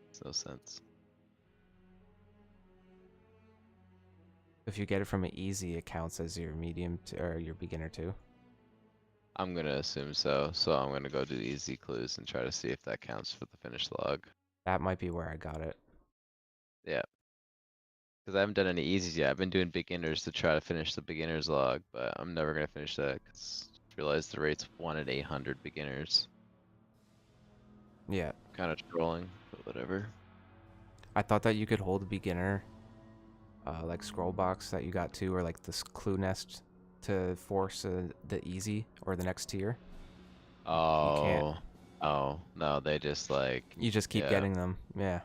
Speaker 12: Makes no sense.
Speaker 1: If you get it from an easy, it counts as your medium or your beginner too.
Speaker 12: I'm gonna assume so, so I'm gonna go do easy clues and try to see if that counts for the finished log.
Speaker 1: That might be where I got it.
Speaker 12: Yeah. Because I haven't done any easies yet. I've been doing beginners to try to finish the beginner's log, but I'm never gonna finish that because I realize the rate's 1 in 800 beginners.
Speaker 1: Yeah.
Speaker 12: kind of trolling, but whatever.
Speaker 1: I thought that you could hold a beginner, like scroll box that you got to, or like this clue nest to force the easy or the next tier. You can't.
Speaker 12: Oh, no, they just like,
Speaker 1: You just keep
Speaker 12: yeah.
Speaker 1: getting them. Yeah.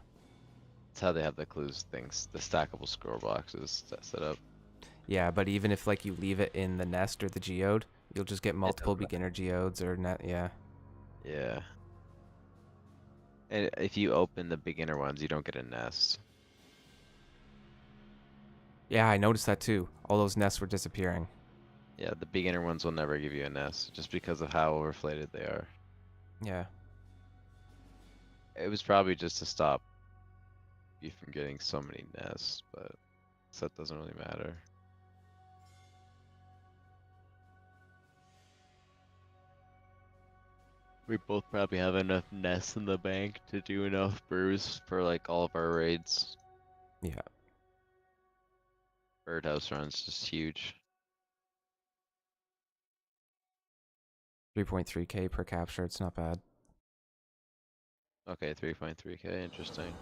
Speaker 12: That's how they have the clues things, the stackable scroll boxes set up.
Speaker 1: Yeah, but even if like you leave it in the nest or the geode, you'll just get multiple beginner geodes or net. Yeah.
Speaker 12: Yeah. And if you open the beginner ones, you don't get a nest.
Speaker 1: Yeah, I noticed that too. All those nests were disappearing.
Speaker 12: Yeah, the beginner ones will never give you a nest just because of how overflated they are.
Speaker 1: Yeah.
Speaker 12: It was probably just to stop you from getting so many nests, but that doesn't really matter. We both probably have enough nests in the bank to do enough brews for like all of our raids.
Speaker 1: Yeah.
Speaker 12: Birdhouse run's just huge.
Speaker 1: 3.3k per capture. It's not bad.
Speaker 12: Okay, 3.3k, interesting.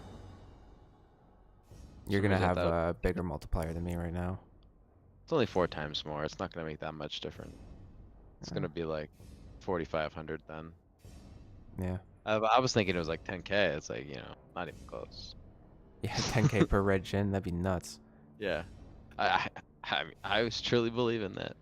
Speaker 1: You're
Speaker 12: Some
Speaker 1: gonna
Speaker 12: reason I
Speaker 1: have
Speaker 12: thought
Speaker 1: a bigger multiplier than me right now.
Speaker 12: it's only 4 times more. It's not gonna make that much difference. It's gonna be like 4,500 then.
Speaker 1: Yeah.
Speaker 12: I was thinking it was like 10k. It's like, you know, not even close.
Speaker 1: Yeah, 10k per red gin. That'd be nuts.
Speaker 12: Yeah, I was truly believing that.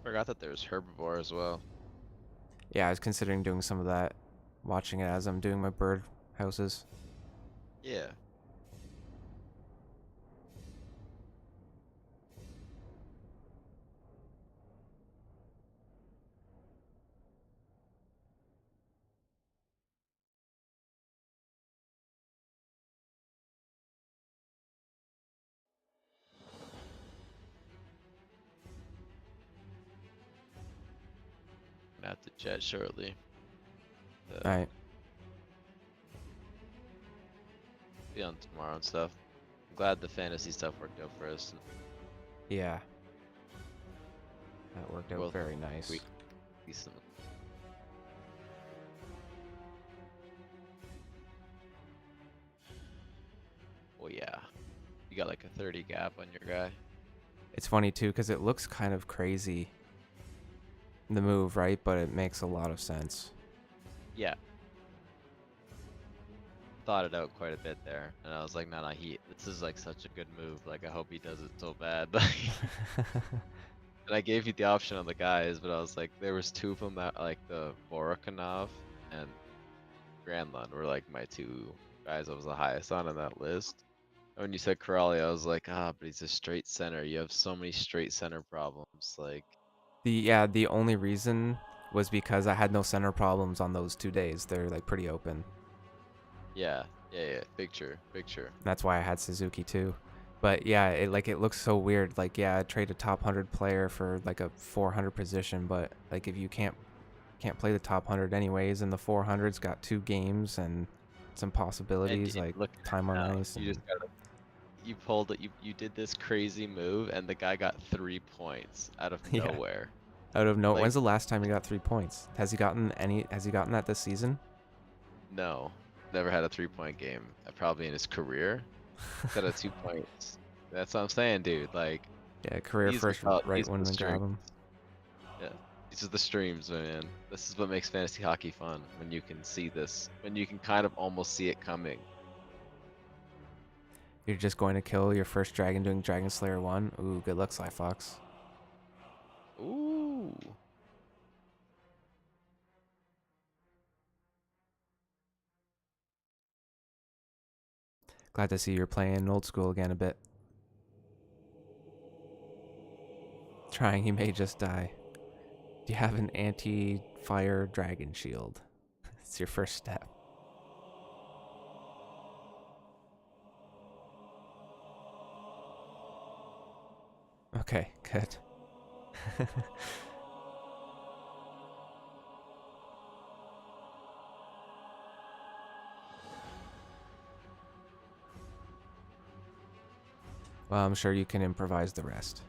Speaker 12: Forgot that there's herbivore as well.
Speaker 1: Yeah, I was considering doing some of that, watching it as I'm doing my bird houses.
Speaker 12: Yeah. Gonna have to jet shortly.
Speaker 1: Alright.
Speaker 12: Be on tomorrow and stuff. I'm glad the fantasy stuff worked out for us.
Speaker 1: Yeah. That worked out very nice.
Speaker 12: Decent. Oh yeah. You got like a 30 gap on your guy.
Speaker 1: It's funny too, because it looks kind of crazy, the move, right? But it makes a lot of sense.
Speaker 12: Yeah. Thought it out quite a bit there, and I was like, nah, this is like such a good move. Like, I hope he does it so bad. And I gave you the option on the guys, but I was like, there was 2 of them that like the Vorokanov and Granlund were like my 2 guys I was the highest on in that list. And when you said Corelli, I was like, but he's a straight center. You have so many straight center problems. Like,
Speaker 1: The only reason was because I had no center problems on those 2 days. They're like pretty open.
Speaker 12: yeah, big true.
Speaker 1: That's why I had Suzuki too. But yeah, it looks so weird. Like, yeah, I trade a top 100 player for like a 400 position, but like if you can't play the top 100 anyways, and the 400's got 2 games and some possibilities like
Speaker 12: look
Speaker 1: time on ice.
Speaker 12: You just gotta, you pulled it. You did this crazy move, and the guy got 3 points out of
Speaker 1: Yeah.
Speaker 12: nowhere.
Speaker 1: Out of no.
Speaker 12: Like,
Speaker 1: When's the last time he got 3 points? Has he gotten that this season?
Speaker 12: No, never had a 3-point game. Probably in his career. Got a 2 points. That's what I'm saying, dude. Like,
Speaker 1: Yeah, career first right when they grab him.
Speaker 12: Yeah, these are the streams, man. This is what makes fantasy hockey fun. When you can see this, when you can kind of almost see it coming.
Speaker 1: You're just going to kill your first dragon doing Dragon Slayer 1? Ooh, good luck, Sly Fox.
Speaker 12: Ooh.
Speaker 1: Glad to see you're playing old school again a bit. Trying, you may just die. Do you have an anti-fire dragon shield? It's your first step. Okay, good. Well, I'm sure you can improvise the rest.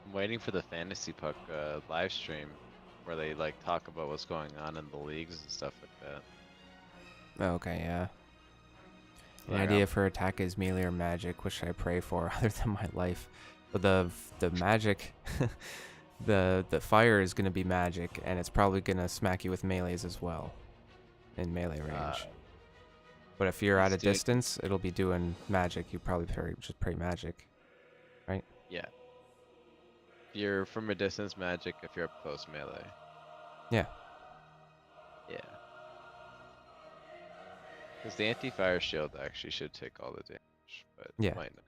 Speaker 12: I'm waiting for the Fantasy Puck live stream where they like talk about what's going on in the leagues and stuff like that.
Speaker 1: Okay, yeah. An
Speaker 12: Like,
Speaker 1: idea for attack is melee or magic, which I pray for other than my life. But the magic, the fire is gonna be magic, and it's probably gonna smack you with melees as well, in melee range. But if you're at a distance, it'll be doing magic. You probably just pray magic, right?
Speaker 12: Yeah. If you're from a distance, magic. If you're up close, melee.
Speaker 1: Yeah.
Speaker 12: Yeah. Because the anti-fire shield actually should take all the damage, but
Speaker 1: Yeah.
Speaker 12: might not.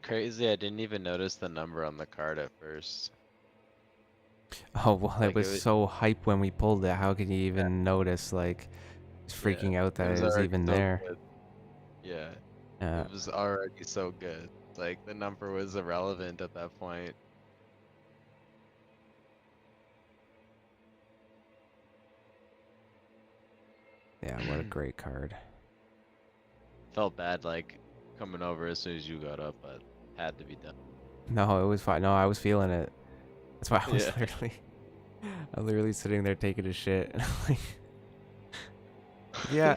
Speaker 12: Crazy, I didn't even notice the number on the card at first.
Speaker 1: Oh, well,
Speaker 12: Like,
Speaker 1: it was so hype when we pulled it. How could you even notice, like, just freaking out
Speaker 12: it
Speaker 1: that
Speaker 12: was
Speaker 1: it was
Speaker 12: already
Speaker 1: even
Speaker 12: so
Speaker 1: there?
Speaker 12: good. Yeah.
Speaker 1: Yeah.
Speaker 12: It was already so good. Like, the number was irrelevant at that point.
Speaker 1: Yeah, what a great card.
Speaker 12: Felt bad, like, coming over as soon as you got up, but had to be done.
Speaker 1: No, it was fine. No, I was feeling it. That's why I was
Speaker 12: Yeah.
Speaker 1: literally sitting there taking a shit. And I'm like, yeah.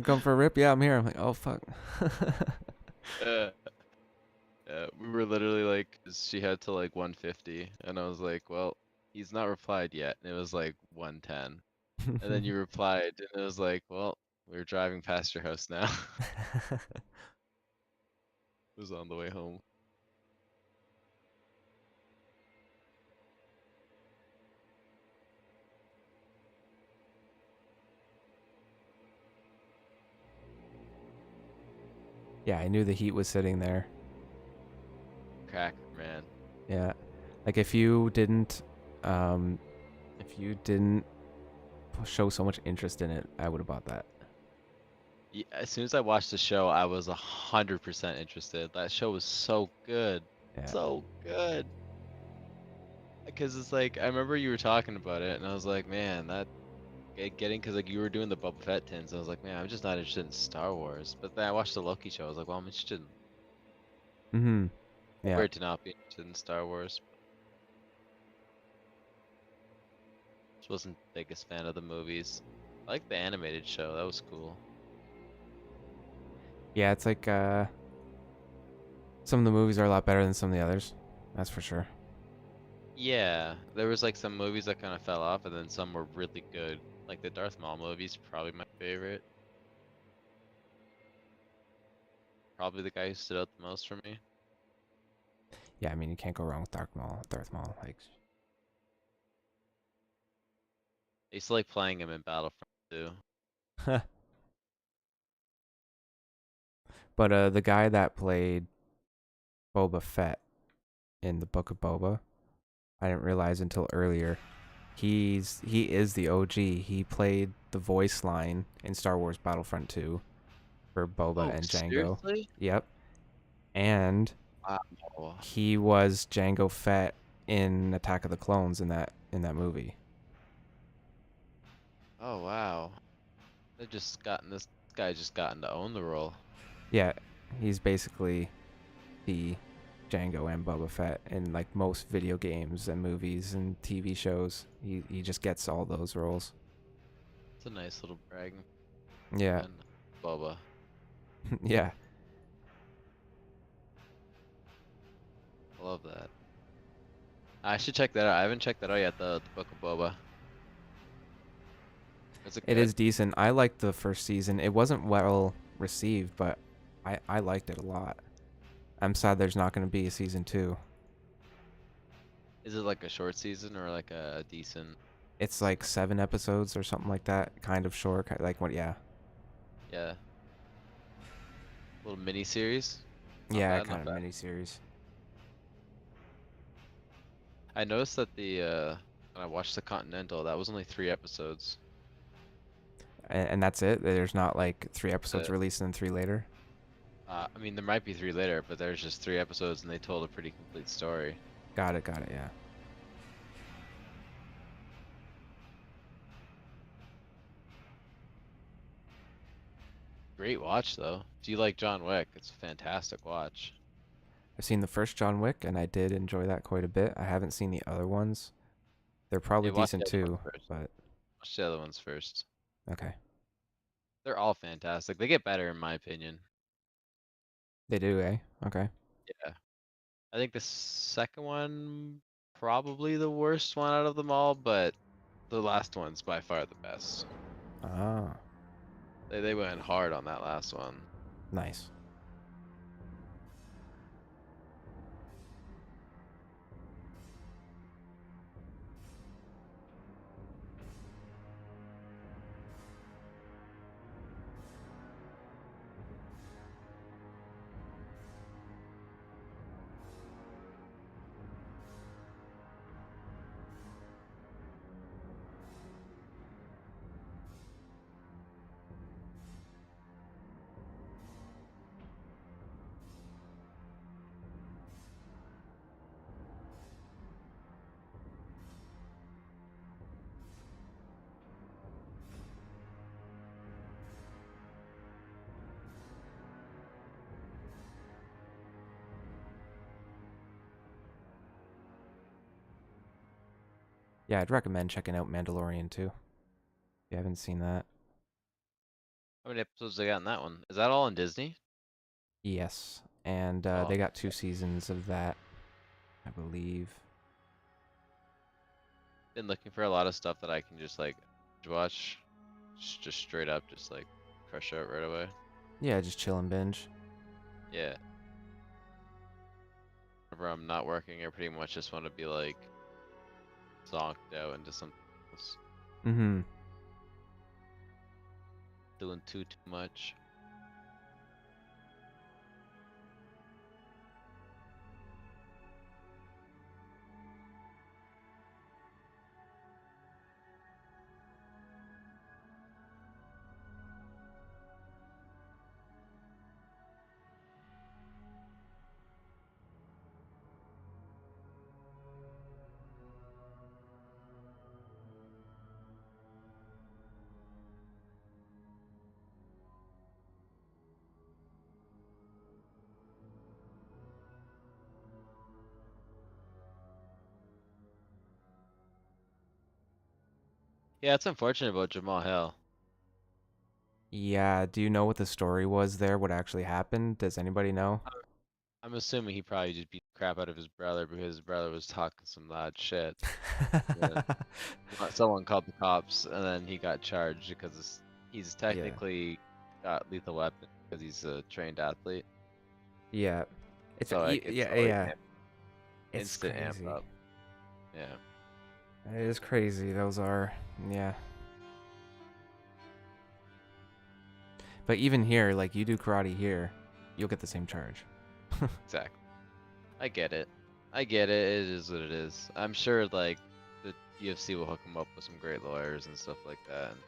Speaker 1: Come for a rip? Yeah, I'm here. I'm like, oh, fuck.
Speaker 12: We were literally like, 'cause she had to like 150, and I was like, well, he's not replied yet, and it was like 110. And then you replied, and it was like, well, we're driving past your house now. It was on the way home.
Speaker 1: Yeah, I knew the heat was sitting there.
Speaker 12: Cracker, man.
Speaker 1: Yeah. Like, if you didn't show so much interest in it, I would have bought that.
Speaker 12: Yeah, as soon as I watched the show, I was 100% interested. That show was so good.
Speaker 1: Yeah.
Speaker 12: So good. Because it's like, I remember you were talking about it, and I was like, man, that because like you were doing the Boba Fett tins, I was like, man, I'm just not interested in Star Wars. But then I watched the Loki show, I was like, well, I'm interested in
Speaker 1: Mm-hmm. Yeah.
Speaker 12: weird to not be interested in Star Wars. Just wasn't the biggest fan of the movies. I like the animated show, that was cool.
Speaker 1: Yeah, it's like some of the movies are a lot better than some of the others. That's for sure.
Speaker 12: Yeah, there was like some movies that kind of fell off, and then some were really good. Like the Darth Maul movie's probably my favorite. Probably the guy who stood out the most for me.
Speaker 1: Yeah, I mean, you can't go wrong with Darth Maul. Like,
Speaker 12: I used to like playing him in Battlefront too.
Speaker 1: but the guy that played Boba Fett in the Book of Boba, I didn't realize until earlier. He is the OG. He played the voice line in Star Wars Battlefront 2. for Boba
Speaker 12: Oh,
Speaker 1: and Django.
Speaker 12: seriously?
Speaker 1: Yep. And
Speaker 12: Wow.
Speaker 1: he was Django Fett in Attack of the Clones in that movie.
Speaker 12: Oh wow. This guy just gotten to own the role.
Speaker 1: Yeah, he's basically the Django and Boba Fett in like most video games and movies and TV shows. He just gets all those roles.
Speaker 12: It's a nice little bragging.
Speaker 1: Yeah.
Speaker 12: And Boba.
Speaker 1: Yeah.
Speaker 12: I love that. I should check that out. I haven't checked that out yet, the Book of Boba. Is it
Speaker 1: It
Speaker 12: good?
Speaker 1: is decent. I liked the first season. It wasn't well received, but I liked it a lot. I'm sad there's not going to be a season 2.
Speaker 12: Is it like a short season or like a decent?
Speaker 1: It's like 7 episodes or something like that. Kind of short. Like what? Yeah.
Speaker 12: Yeah. Little mini series.
Speaker 1: Yeah,
Speaker 12: Not
Speaker 1: kind of
Speaker 12: bad.
Speaker 1: mini series.
Speaker 12: I noticed that when I watched the Continental, that was only 3 episodes.
Speaker 1: And that's it. There's not like 3 episodes
Speaker 12: Uh,
Speaker 1: released and then 3 later.
Speaker 12: I mean, there might be 3 later, but there's just 3 episodes, and they told a pretty complete story.
Speaker 1: Got it. Yeah.
Speaker 12: Great watch though. Do you like John Wick? It's a fantastic watch.
Speaker 1: I've seen the first John Wick, and I did enjoy that quite a bit. I haven't seen the other ones. They're probably
Speaker 12: Yeah, watch the
Speaker 1: decent
Speaker 12: other ones
Speaker 1: too,
Speaker 12: first.
Speaker 1: but
Speaker 12: Watch the other ones first.
Speaker 1: okay.
Speaker 12: They're all fantastic. They get better in my opinion.
Speaker 1: They do, eh? Okay.
Speaker 12: Yeah. I think the second one probably the worst one out of them all, but the last one's by far the best.
Speaker 1: Ah,
Speaker 12: They went hard on that last one.
Speaker 1: nice. Yeah, I'd recommend checking out Mandalorian too. If you haven't seen that.
Speaker 12: How many episodes they got in that one? Is that all on Disney?
Speaker 1: Yes, and
Speaker 12: Oh,
Speaker 1: they got 2 seasons of that, I believe.
Speaker 12: been looking for a lot of stuff that I can just like watch, just straight up, just like crush out right away.
Speaker 1: Yeah, just chill and binge.
Speaker 12: Yeah. Whenever I'm not working, I pretty much just want to be like zonked out into something else,
Speaker 1: Mm-hmm.
Speaker 12: doing too much. Yeah, it's unfortunate about Jamal Hill.
Speaker 1: Yeah, do you know what the story was there? What actually happened? Does anybody know?
Speaker 12: I'm assuming he probably just beat the crap out of his brother because his brother was talking some loud shit. Yeah. Someone called the cops, and then he got charged because he's technically got lethal weapon because he's a trained athlete.
Speaker 1: Yeah. It's
Speaker 12: So like, it's
Speaker 1: yeah,
Speaker 12: always
Speaker 1: yeah. It's
Speaker 12: instant amp
Speaker 1: crazy.
Speaker 12: up. Yeah.
Speaker 1: It is crazy. Those are, yeah. But even here, like you do karate here, you'll get the same charge.
Speaker 12: Exactly. I get it. I get it. It is what it is. I'm sure like the UFC will hook him up with some great lawyers and stuff like that. And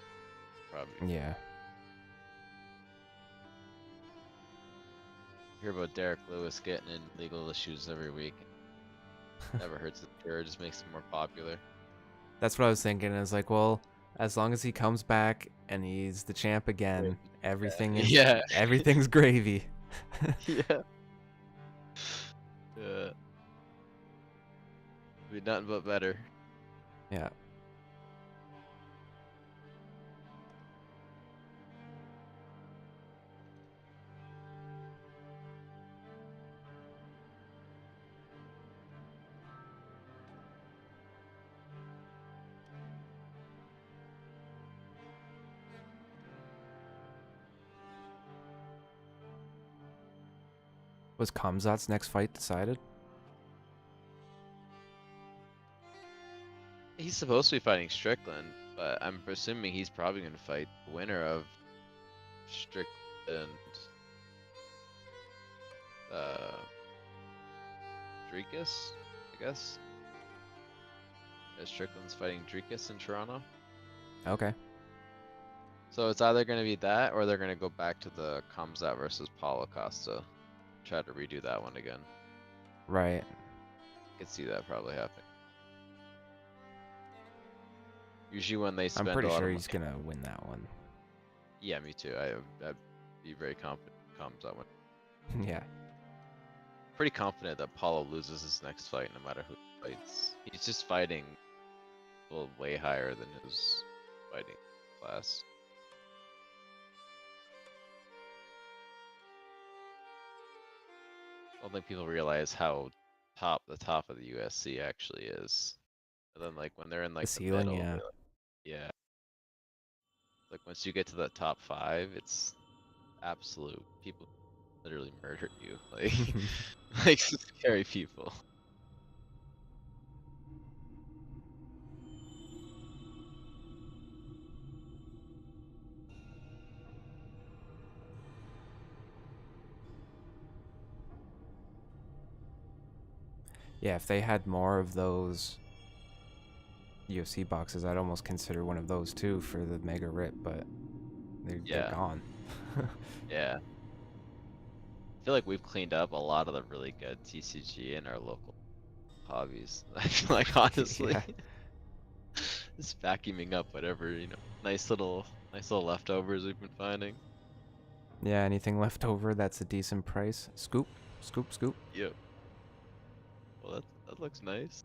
Speaker 12: probably.
Speaker 1: Yeah.
Speaker 12: Hear about Derek Lewis getting in legal issues every week. Never hurts his career, just makes him more popular.
Speaker 1: That's what I was thinking. I was like, well, as long as he comes back and he's the champ again, everything is
Speaker 12: Yeah.
Speaker 1: everything's gravy.
Speaker 12: Yeah. Be nothing but better.
Speaker 1: Yeah. Was Kamzat's next fight decided?
Speaker 12: He's supposed to be fighting Strickland, but I'm assuming he's probably going to fight the winner of Strickland and Dricus, I guess. As Strickland's fighting Dricus in Toronto.
Speaker 1: Okay.
Speaker 12: So it's either going to be that, or they're going to go back to the Kamzat versus Paulo Costa. Try to redo that one again.
Speaker 1: Right.
Speaker 12: I could see that probably happening. Usually when they spend
Speaker 1: I'm pretty
Speaker 12: a lot
Speaker 1: sure
Speaker 12: of
Speaker 1: he's
Speaker 12: money.
Speaker 1: gonna win that one.
Speaker 12: Yeah, me too. I'd be very confident Kamzat win.
Speaker 1: Yeah.
Speaker 12: Pretty confident that Paulo loses his next fight no matter who he fights. He's just fighting way higher than his fighting class. I don't think people realize how the top of the USC actually is. And then like when they're in like the
Speaker 1: ceiling,
Speaker 12: middle,
Speaker 1: yeah.
Speaker 12: yeah. Like once you get to the top 5, it's absolute people literally murder you. Like like scary people.
Speaker 1: Yeah, if they had more of those UFC boxes, I'd almost consider one of those too for the Mega Rip, but they're gone.
Speaker 12: Yeah. I feel like we've cleaned up a lot of the really good TCG in our local hobbies. I feel like honestly,
Speaker 1: Yeah.
Speaker 12: just vacuuming up whatever, nice little leftovers we've been finding.
Speaker 1: Yeah, anything left over that's a decent price. Scoop, scoop, scoop.
Speaker 12: Yep. Well, that looks nice.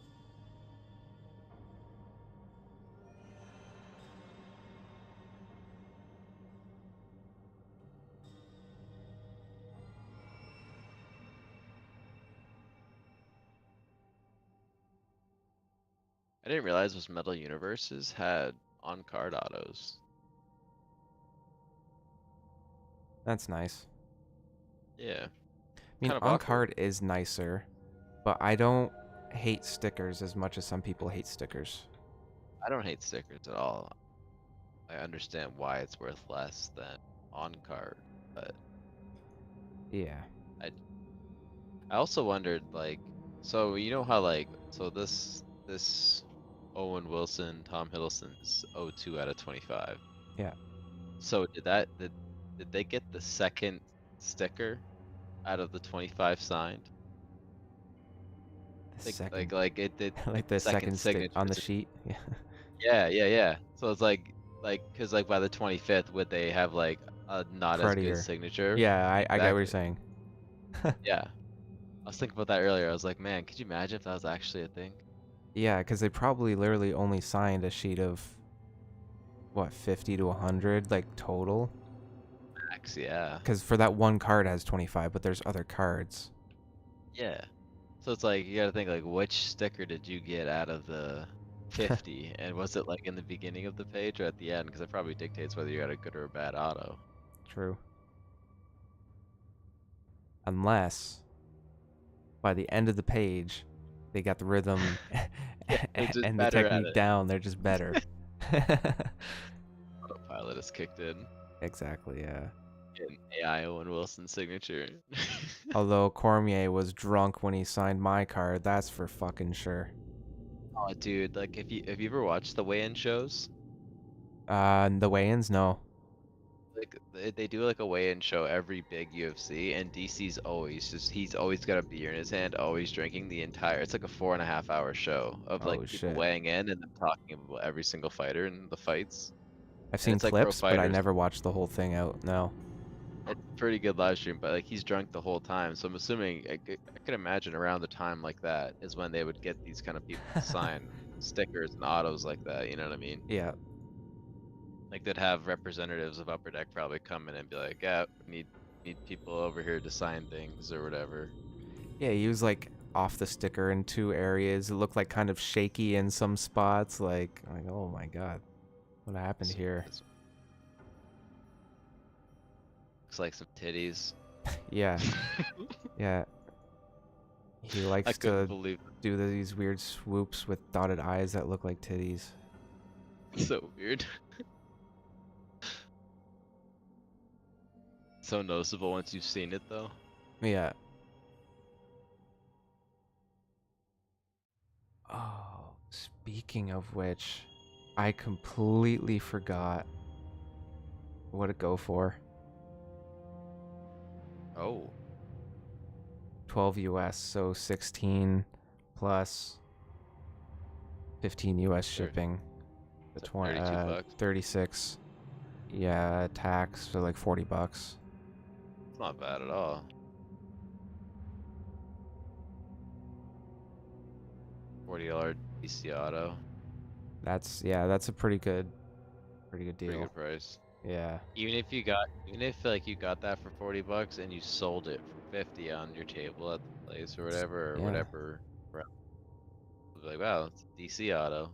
Speaker 12: I didn't realize those Metal Universes had on-card autos.
Speaker 1: That's nice.
Speaker 12: Yeah.
Speaker 1: I mean,
Speaker 12: Kind of
Speaker 1: on
Speaker 12: awkward.
Speaker 1: card is nicer, but I don't hate stickers as much as some people hate stickers.
Speaker 12: I don't hate stickers at all. I understand why it's worth less than on card, but
Speaker 1: yeah.
Speaker 12: I also wondered like, so you know how like, so this Owen Wilson, Tom Hiddleston's 02 out of 25.
Speaker 1: Yeah.
Speaker 12: So did they get the second sticker out of the 25 signed?
Speaker 1: The second,
Speaker 12: like it did
Speaker 1: like the second stick on the
Speaker 12: signature.
Speaker 1: sheet.
Speaker 12: Yeah. Yeah. So it's like cause like by the 25th, would they have like a not as good
Speaker 1: Cruddier.
Speaker 12: signature?
Speaker 1: Yeah, I get what you're
Speaker 12: Exactly.
Speaker 1: saying.
Speaker 12: Yeah. I was thinking about that earlier. I was like, man, could you imagine if that was actually a thing?
Speaker 1: Yeah, because they probably literally only signed a sheet of, what, 50 to 100, like, total?
Speaker 12: Max, yeah.
Speaker 1: Because for that one card it has 25, but there's other cards.
Speaker 12: Yeah. So it's like, you gotta think, like, which sticker did you get out of the 50? And was it, like, in the beginning of the page or at the end? Because it probably dictates whether you got a good or a bad auto.
Speaker 1: True. Unless, by the end of the page, they got the rhythm and the technique down, they're just better.
Speaker 12: Autopilot has kicked in.
Speaker 1: Exactly, yeah.
Speaker 12: Get an AI Owen Wilson signature.
Speaker 1: Although Cormier was drunk when he signed my card, that's for fucking sure.
Speaker 12: Oh, dude, like, have you ever watched the weigh-in shows?
Speaker 1: The weigh-ins, no.
Speaker 12: like they do like a weigh-in show every big UFC, and DC's always just he's always got a beer in his hand, always drinking the entire. It's like a 4.5 hour show of like
Speaker 1: Oh
Speaker 12: people
Speaker 1: shit.
Speaker 12: weighing in and then talking about every single fighter and the fights,
Speaker 1: I've
Speaker 12: and
Speaker 1: seen
Speaker 12: it's like pro
Speaker 1: clips, but I
Speaker 12: fighters.
Speaker 1: never watched the whole thing out. No.
Speaker 12: It's a pretty good live stream, but like he's drunk the whole time, so I'm assuming I could imagine around the time like that is when they would get these kind of people to sign stickers and autos like that. You know what I mean?
Speaker 1: Yeah.
Speaker 12: Like they'd have representatives of Upper Deck probably come in and be like, "Yeah, we need people over here to sign things or whatever."
Speaker 1: Yeah, he was like off the sticker in 2 areas. It looked like kind of shaky in some spots. Like, oh my god, what happened here?
Speaker 12: Looks like some titties.
Speaker 1: Yeah. Yeah. He
Speaker 12: I
Speaker 1: likes
Speaker 12: couldn't
Speaker 1: to
Speaker 12: believe
Speaker 1: do these weird swoops with dotted eyes that look like titties.
Speaker 12: it. So weird. So noticeable once you've seen it though.
Speaker 1: Yeah. Oh, speaking of which, I completely forgot what it go for.
Speaker 12: Oh.
Speaker 1: 12 US, so 16 plus 15 US shipping. The
Speaker 12: 32 bucks.
Speaker 1: 36. Yeah, tax, so like $40.
Speaker 12: It's not bad at all. $40 DC auto.
Speaker 1: That's a pretty good deal.
Speaker 12: Pretty good price.
Speaker 1: Yeah.
Speaker 12: Even if like you got that for $40 and you sold it for 50 on your table at the place or whatever
Speaker 1: Yeah.
Speaker 12: Like, wow, it's a DC auto.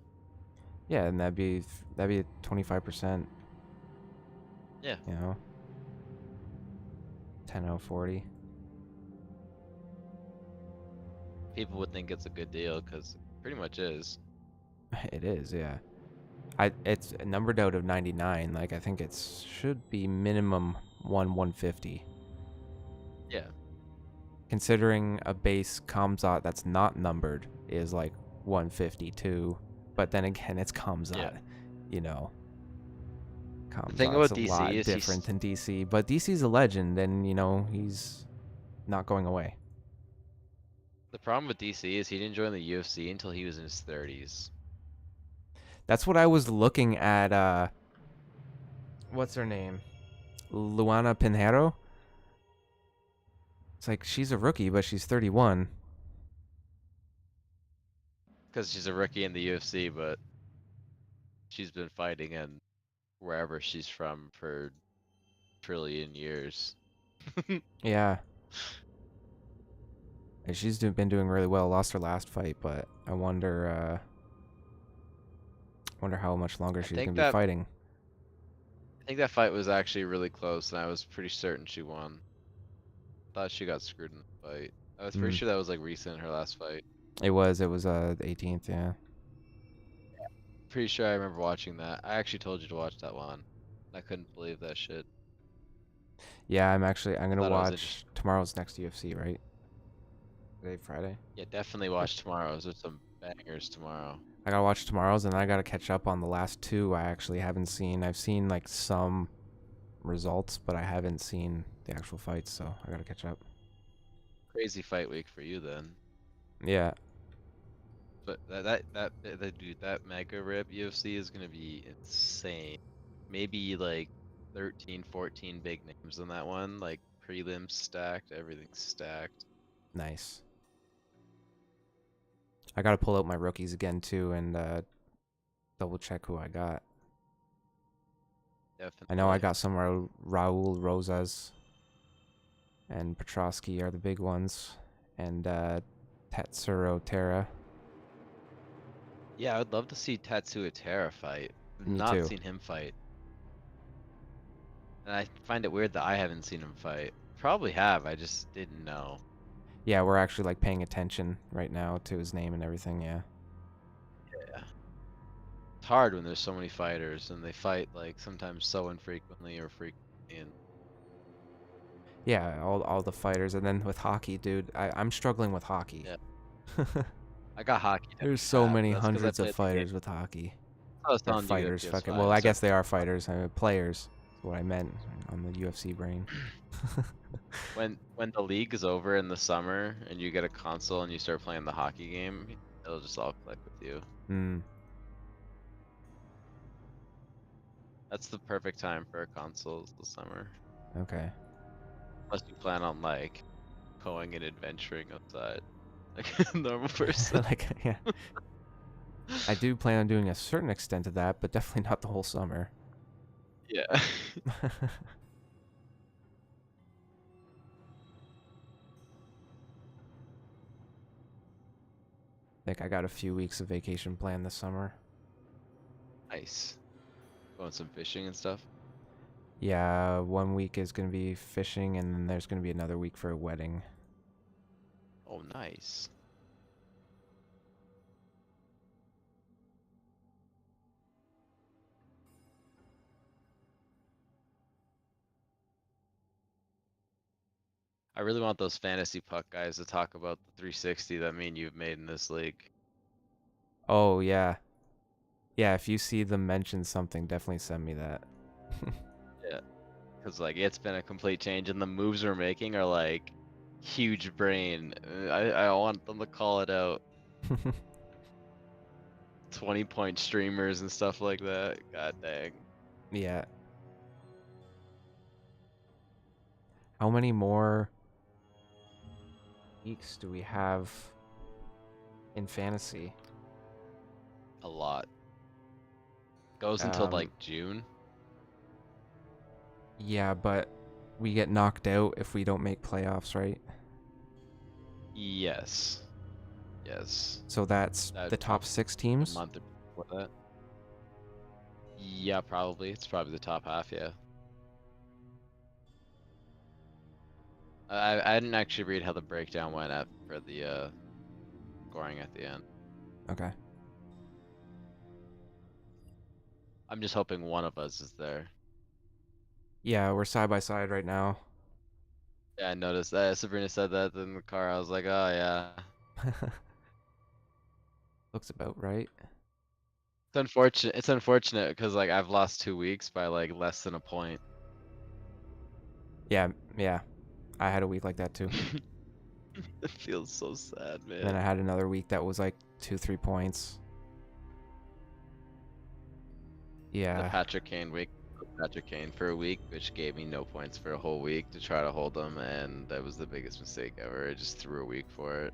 Speaker 1: Yeah, and that'd be 25%.
Speaker 12: Yeah.
Speaker 1: You know. 10.040.
Speaker 12: People would think it's a good deal because it pretty much is.
Speaker 1: It is, yeah. It's numbered out of 99. Like I think it should be minimum 150.
Speaker 12: Yeah.
Speaker 1: Considering a base Kamzat that's not numbered is like 152, but then again it's Kamzat,
Speaker 12: Yeah.
Speaker 1: you know.
Speaker 12: The thing about
Speaker 1: Kamzat's a
Speaker 12: DC
Speaker 1: lot
Speaker 12: is
Speaker 1: different than DC, but DC's a legend, and you know he's not going away.
Speaker 12: The problem with DC is he didn't join the UFC until he was in his 30s.
Speaker 1: That's what I was looking at. What's her name? Luana Pinheiro. It's like she's a rookie, but she's 31.
Speaker 12: Because she's a rookie in the UFC, but she's been fighting in wherever she's from for a trillion years.
Speaker 1: Yeah. And she's been doing really well. Lost her last fight, but I wonder how much longer she's gonna be fighting.
Speaker 12: I think that fight was actually really close, and I was pretty certain she won. Thought she got screwed in the fight. I was pretty sure that was like recent, her last fight.
Speaker 1: It was the 18th, yeah.
Speaker 12: Pretty sure I remember watching that. I actually told you to watch that one. I couldn't believe that shit.
Speaker 1: Yeah, I'm gonna
Speaker 12: Thought it was
Speaker 1: watch tomorrow's next UFC, right? Today, Friday?
Speaker 12: Yeah, definitely watch tomorrow's. There's some bangers tomorrow.
Speaker 1: I gotta watch tomorrow's, and I gotta catch up on the last 2 I actually haven't seen. I've seen like some results, but I haven't seen the actual fights, so I gotta catch up.
Speaker 12: Crazy fight week for you then.
Speaker 1: Yeah.
Speaker 12: But that mega rip UFC is gonna be insane. Maybe like 13, 14 big names in that one, like prelims stacked, everything's stacked.
Speaker 1: Nice. I gotta pull out my rookies again too and double check who I got.
Speaker 12: Definitely.
Speaker 1: I know I got some Raul Rosas and Petrosky are the big ones, and Tetsuro Terra.
Speaker 12: Yeah, I would love to see Tatsuya Terra fight.
Speaker 1: Me
Speaker 12: Not
Speaker 1: too.
Speaker 12: seen him fight. And I find it weird that I haven't seen him fight. Probably have, I just didn't know.
Speaker 1: Yeah, we're actually like paying attention right now to his name and everything, yeah.
Speaker 12: Yeah. It's hard when there's so many fighters and they fight like sometimes so infrequently or frequently, and
Speaker 1: Yeah, all the fighters, and then with hockey, dude, I'm struggling with hockey.
Speaker 12: Yeah. I got hockey.
Speaker 1: There's so many
Speaker 12: That's 'cause I
Speaker 1: hundreds
Speaker 12: played
Speaker 1: of
Speaker 12: the game.
Speaker 1: fighters with hockey.
Speaker 12: I was
Speaker 1: They're
Speaker 12: telling you,
Speaker 1: fighters,
Speaker 12: PS5,
Speaker 1: fucking. Well, I
Speaker 12: so-
Speaker 1: guess they are fighters. I mean, players. what I meant on the UFC brain.
Speaker 12: When the league is over in the summer and you get a console and you start playing the hockey game, it'll just all click with you.
Speaker 1: Hmm.
Speaker 12: That's the perfect time for a console is the summer.
Speaker 1: Okay.
Speaker 12: Unless you plan on like going and adventuring outside, like a normal person.
Speaker 1: Like, yeah. I do plan on doing a certain extent of that, but definitely not the whole summer.
Speaker 12: Yeah.
Speaker 1: Think I got a few weeks of vacation planned this summer.
Speaker 12: Nice. Going some fishing and stuff.
Speaker 1: Yeah, 1 week is going to be fishing, and then there's going to be another week for a wedding.
Speaker 12: Oh, nice. I really want those fantasy puck guys to talk about the 360 that me and you've made in this league.
Speaker 1: Oh, yeah. Yeah, if you see them mention something, definitely send me that.
Speaker 12: Yeah. Because, like, it's been a complete change, and the moves we're making are, like, huge brain. I want them to call it out. 20-point streamers and stuff like that. God dang.
Speaker 1: Yeah. How many more weeks do we have in fantasy?
Speaker 12: A lot. Goes until, like, June.
Speaker 1: Yeah, but we get knocked out if we don't make playoffs, right?
Speaker 12: Yes. Yes.
Speaker 1: So that's
Speaker 12: That'd
Speaker 1: the top
Speaker 12: probably
Speaker 1: 6
Speaker 12: be a
Speaker 1: teams?
Speaker 12: month before that. Yeah, probably. It's probably the top half, yeah. I didn't actually read how the breakdown went for the scoring at the end.
Speaker 1: Okay.
Speaker 12: I'm just hoping one of us is there.
Speaker 1: Yeah, we're side by side right now.
Speaker 12: Yeah, I noticed that. Sabrina said that in the car. I was like, oh yeah.
Speaker 1: Looks about right.
Speaker 12: It's unfortunate. It's unfortunate because like I've lost 2 weeks by like less than a point.
Speaker 1: Yeah, yeah. I had a week like that too.
Speaker 12: It feels so sad, man.
Speaker 1: And then I had another week that was like 2-3 points. Yeah.
Speaker 12: The Patrick Kane week. Patrick Kane for a week, which gave me no points for a whole week to try to hold him, and that was the biggest mistake ever. I just threw a week for it.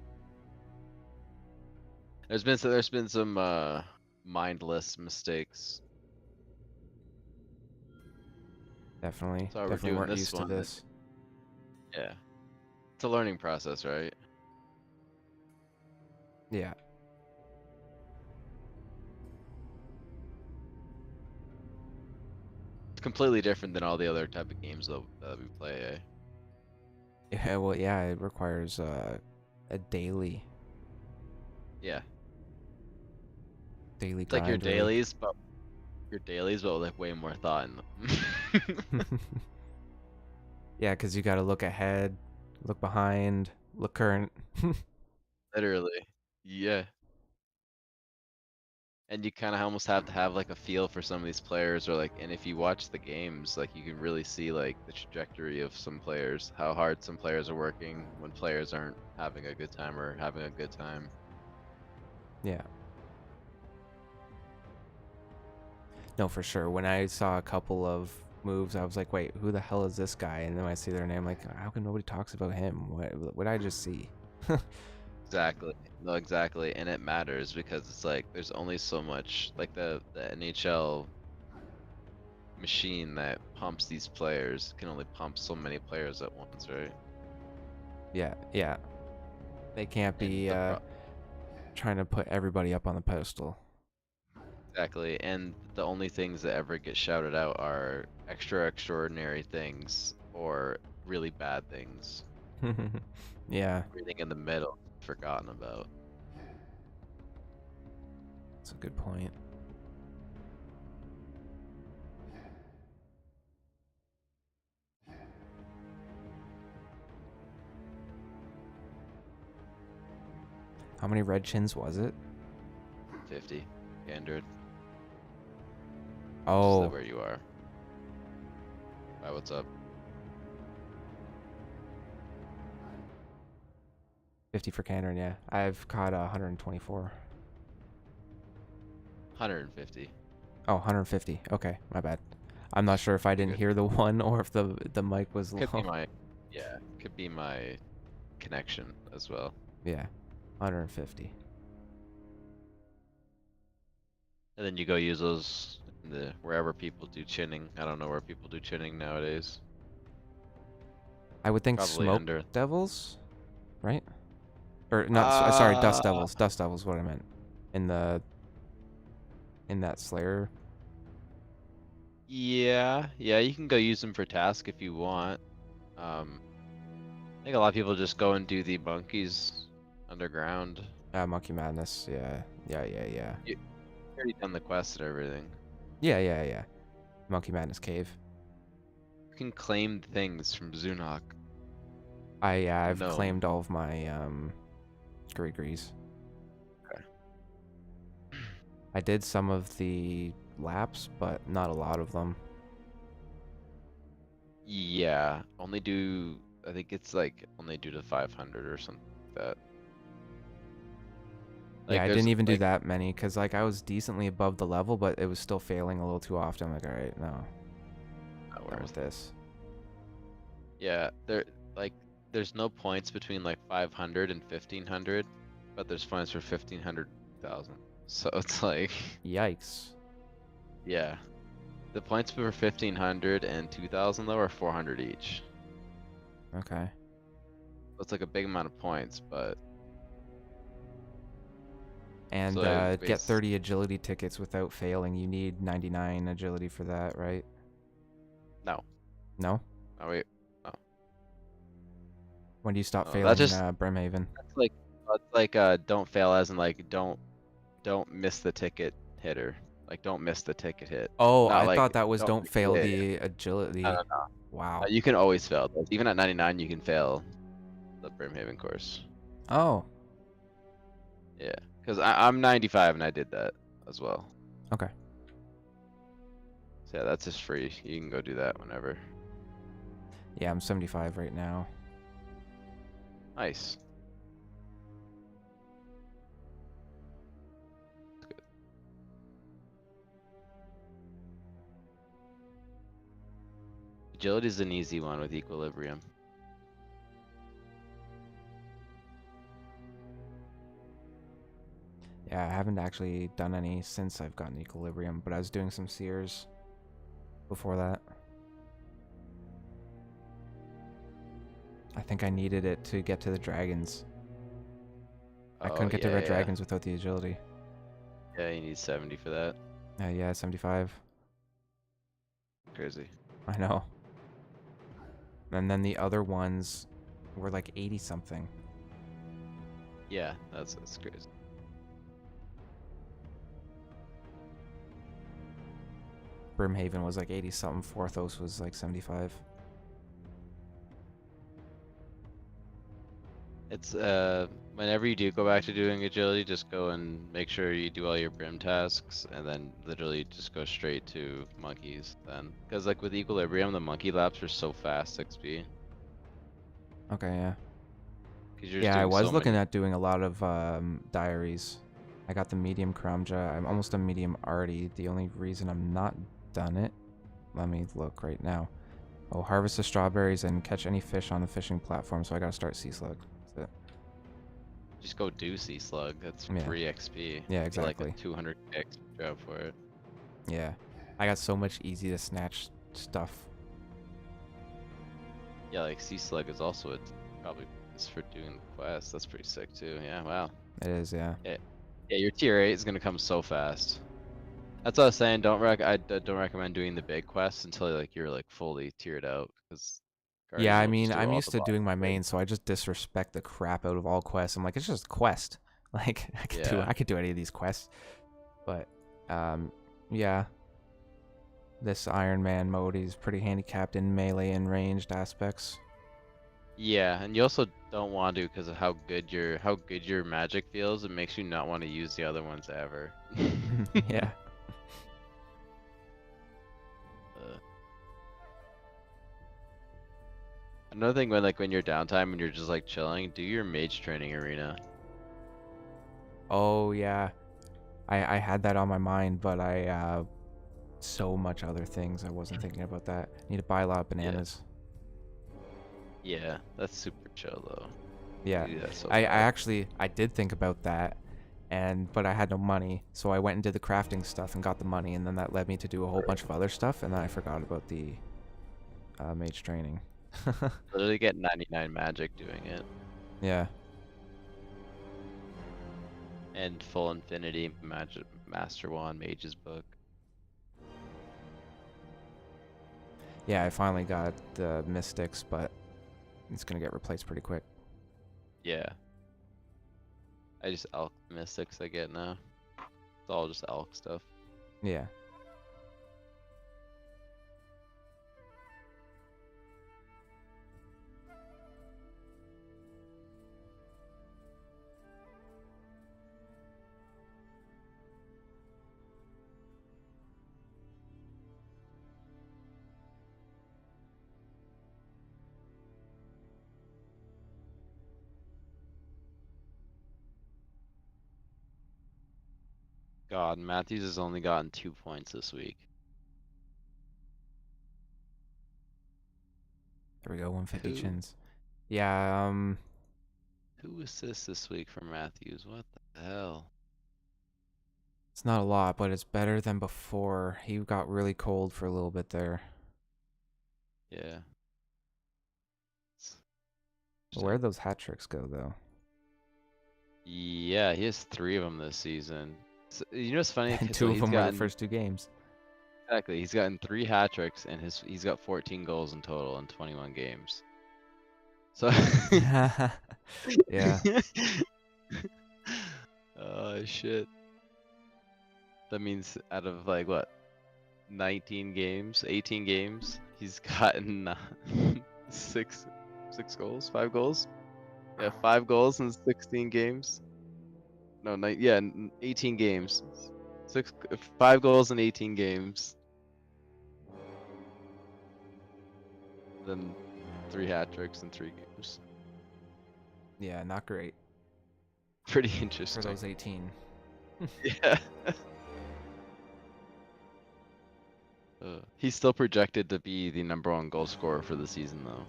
Speaker 12: There's been some mindless mistakes.
Speaker 1: Definitely.
Speaker 12: That's why we're
Speaker 1: Definitely
Speaker 12: doing
Speaker 1: weren't
Speaker 12: this
Speaker 1: used to
Speaker 12: one.
Speaker 1: this.
Speaker 12: Yeah. It's a learning process, right?
Speaker 1: Yeah.
Speaker 12: It's completely different than all the other type of games that we play, eh?
Speaker 1: Yeah, well, yeah, it requires a daily
Speaker 12: Yeah.
Speaker 1: daily
Speaker 12: It's like your
Speaker 1: grind, really.
Speaker 12: dailies, but with like way more thought in them.
Speaker 1: Yeah, because you got to look ahead, look behind, look current.
Speaker 12: Literally. Yeah. And you kind of almost have to have like a feel for some of these players, or like, and if you watch the games, like you can really see like the trajectory of some players, how hard some players are working when players aren't having a good time or having a good time.
Speaker 1: Yeah. No, for sure. When I saw a couple of moves, I was like, wait, who the hell is this guy? And then I see their name, like, how come nobody talks about him? What did I just see?
Speaker 12: Exactly. No, exactly. And it matters because it's like there's only so much, like the NHL machine that pumps these players can only pump so many players at once, right?
Speaker 1: Yeah, yeah. They can't
Speaker 12: And
Speaker 1: be trying to put everybody up on the pedestal.
Speaker 12: Exactly. And the only things that ever get shouted out are extraordinary things or really bad things.
Speaker 1: Yeah.
Speaker 12: Everything in the middle forgotten about.
Speaker 1: That's a good point. How many red chins was it?
Speaker 12: 50. Standard.
Speaker 1: Oh.
Speaker 12: Where you are. Alright, what's up?
Speaker 1: 50 for Cameron, yeah. I've caught 124.
Speaker 12: 150.
Speaker 1: Oh, 150. Okay, my bad. I'm not sure if I didn't hear the one or if the mic was low.
Speaker 12: Could be my, yeah, could be my connection as well.
Speaker 1: Yeah, 150.
Speaker 12: And then you go use those in the wherever people do chinning. I don't know where people do chinning nowadays.
Speaker 1: I would think
Speaker 12: Probably
Speaker 1: smoke
Speaker 12: under.
Speaker 1: devils, right? Or not? Sorry, dust devils. Dust devils. What I meant. In that Slayer.
Speaker 12: Yeah, you can go use them for task if you want. I think a lot of people just go and do the monkeys underground.
Speaker 1: Monkey Madness. Yeah.
Speaker 12: You already done the quest and everything.
Speaker 1: Yeah. Monkey Madness Cave.
Speaker 12: You can claim things from Zunok.
Speaker 1: I've
Speaker 12: No.
Speaker 1: claimed all of my Grease.
Speaker 12: Okay.
Speaker 1: I did some of the laps, but not a lot of them.
Speaker 12: Yeah, only do, I think it's like only do to 500 or something like that.
Speaker 1: Yeah, I didn't even do that many because like I was decently above the level, but it was still failing a little too often. I'm like, all right, no, not with this.
Speaker 12: Yeah, there's no points between like 500 and 1500, but there's points for 1500, 1000. So it's like,
Speaker 1: yikes.
Speaker 12: Yeah, the points for 1500 and 2000 though are 400 each.
Speaker 1: Okay.
Speaker 12: That's like a big amount of points, but.
Speaker 1: And
Speaker 12: So
Speaker 1: get 30 agility tickets without failing. You need 99 agility for that, right?
Speaker 12: No.
Speaker 1: No?
Speaker 12: Oh wait. No.
Speaker 1: When do you stop
Speaker 12: That
Speaker 1: failing
Speaker 12: just,
Speaker 1: Brimhaven?
Speaker 12: That's like don't fail as in like don't miss the ticket hitter. Like don't miss the ticket hit.
Speaker 1: Oh,
Speaker 12: Not
Speaker 1: I
Speaker 12: like
Speaker 1: thought that was don't fail
Speaker 12: yeah.
Speaker 1: the agility.
Speaker 12: No.
Speaker 1: Wow.
Speaker 12: You can always fail those. Even at 99 you can fail the Brimhaven course.
Speaker 1: Oh.
Speaker 12: Yeah, because I'm 95 and I did that as well.
Speaker 1: Okay.
Speaker 12: So yeah, that's just free. You can go do that whenever.
Speaker 1: Yeah, I'm 75 right now.
Speaker 12: Nice. That's good. Agility is an easy one with equilibrium.
Speaker 1: Yeah, I haven't actually done any since I've gotten equilibrium, but I was doing some Sears before that. I think I needed it to get to the dragons. I couldn't get to red dragons without the agility.
Speaker 12: Yeah, you need 70 for that.
Speaker 1: Yeah, 75.
Speaker 12: Crazy.
Speaker 1: I know. And then the other ones were like 80 something.
Speaker 12: Yeah, that's crazy.
Speaker 1: Brimhaven was like 80 something. Forthos was like 75.
Speaker 12: It's whenever you do go back to doing agility, just go and make sure you do all your brim tasks, and then literally just go straight to monkeys then. Because like with equilibrium, the monkey laps are so fast XP.
Speaker 1: Okay, yeah.
Speaker 12: Yeah,
Speaker 1: I was looking at doing a lot of diaries. I got the medium Kramja. I'm almost a medium arty. The only reason I'm not done it, let me look right now. Oh, harvest the strawberries and catch any fish on the fishing platform. So I gotta start Sea Slug. That's it.
Speaker 12: Just go do Sea Slug. That's
Speaker 1: Yeah.
Speaker 12: free XP.
Speaker 1: Yeah,
Speaker 12: It's like
Speaker 1: exactly.
Speaker 12: a 200 XP job for it.
Speaker 1: Yeah, I got so much easy to snatch stuff.
Speaker 12: Yeah, like Sea Slug is also probably is for doing the quest. That's pretty sick too. Yeah, wow.
Speaker 1: It is, yeah.
Speaker 12: Yeah, your tier 8 is gonna come so fast. That's what I was saying. I don't recommend doing the big quests until like you're like fully tiered out, because
Speaker 1: Yeah, I mean, I'm used to doing my main, so I just disrespect the crap out of all quests. I'm like, it's just a quest. Like I could do any of these quests. But yeah. This Iron Man mode is pretty handicapped in melee and ranged aspects.
Speaker 12: Yeah, and you also don't want to because of how good your magic feels. It makes you not want to use the other ones ever.
Speaker 1: Yeah.
Speaker 12: Another thing when you're downtime and you're just like chilling, do your mage training arena.
Speaker 1: Oh yeah, I had that on my mind, but I so much other things I wasn't thinking about that. Need to buy a lot of bananas.
Speaker 12: Yeah, that's super chill though.
Speaker 1: Yeah,
Speaker 12: You do that so
Speaker 1: I
Speaker 12: bad.
Speaker 1: actually I did think about that, but I had no money, so I went and did the crafting stuff and got the money, and then that led me to do a whole bunch of other stuff, and then I forgot about the mage training.
Speaker 12: Literally get 99 magic doing it.
Speaker 1: Yeah.
Speaker 12: And full infinity magic master wand mage's book.
Speaker 1: Yeah, I finally got the mystics, but it's gonna get replaced pretty quick.
Speaker 12: Yeah. I just elk mystics I get now. It's all just elk stuff.
Speaker 1: Yeah.
Speaker 12: God, Matthews has only gotten 2 points this week.
Speaker 1: There we go, 150
Speaker 12: Who?
Speaker 1: chins. Yeah,
Speaker 12: Who assists this week for Matthews? What the hell?
Speaker 1: it's not a lot, but it's better than before. He got really cold for a little bit there.
Speaker 12: Yeah.
Speaker 1: Where'd those hat tricks go, though?
Speaker 12: Yeah, he has 3 of them this season. So, you know what's funny?
Speaker 1: And 2
Speaker 12: So
Speaker 1: of
Speaker 12: he's
Speaker 1: them were the
Speaker 12: gotten
Speaker 1: first 2 games.
Speaker 12: exactly. He's gotten 3 hat tricks and he's got 14 goals in total in 21 games. So
Speaker 1: yeah.
Speaker 12: Oh shit. That means out of like what? 19 games, 18 games, he's gotten 6 goals, 5 goals. Yeah, 5 goals in 16 games. No, 18 games. 5 goals in 18 games. Then 3 hat tricks in 3 games.
Speaker 1: Yeah, not great.
Speaker 12: Pretty interesting.
Speaker 1: For those 18.
Speaker 12: Yeah. He's still projected to be the #1 goal scorer for the season, though.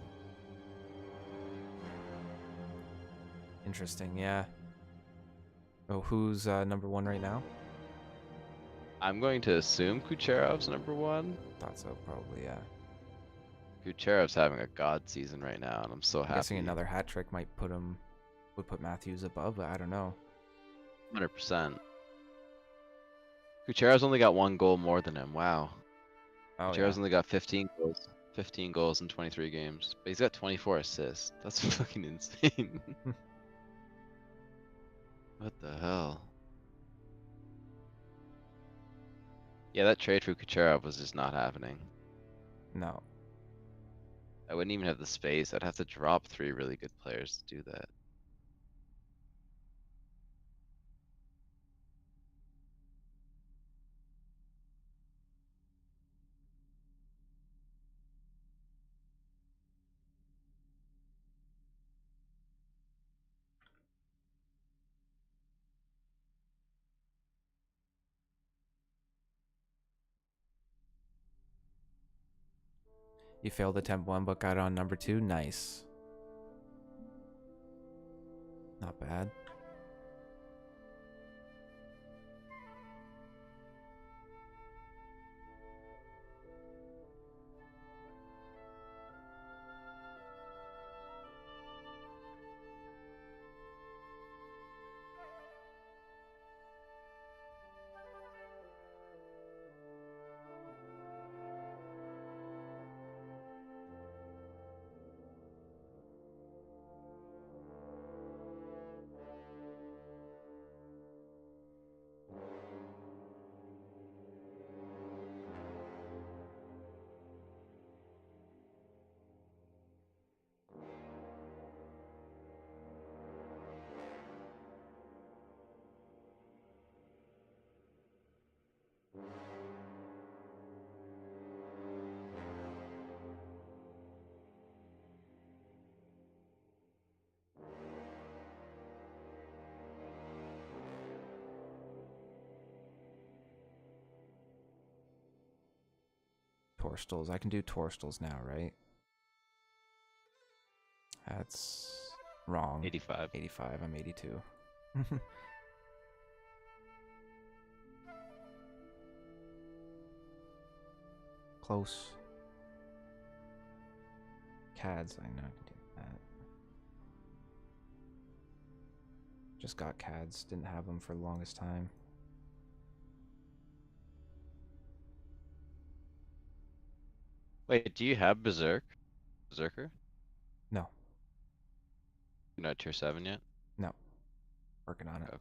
Speaker 1: Interesting, yeah. Oh, who's #1 right now?
Speaker 12: I'm going to assume Kucherov's #1.
Speaker 1: Thought so, probably, yeah.
Speaker 12: Kucherov's having a god season right now, and I'm so happy.
Speaker 1: I'm guessing another hat trick would put Matthews above, but I don't know.
Speaker 12: 100%. Kucherov's only got 1 goal more than him. Wow.
Speaker 1: Oh,
Speaker 12: Kucherov's
Speaker 1: yeah.
Speaker 12: only got 15 goals. 15 goals in 23 games. But he's got 24 assists. That's fucking insane. What the hell? Yeah, that trade for Kucherov was just not happening.
Speaker 1: No.
Speaker 12: I wouldn't even have the space. I'd have to drop 3 really good players to do that.
Speaker 1: You failed attempt 1, but got on #2. Nice. Not bad. Torstals. I can do Torstals now, right? That's wrong.
Speaker 12: 85.
Speaker 1: 85. I'm 82. Close. CADs, I know I can do that. Just got CADs, didn't have them for the longest time.
Speaker 12: Wait, do you have Berserker?
Speaker 1: No.
Speaker 12: You're not tier 7 yet?
Speaker 1: No. Working on it.
Speaker 12: Okay.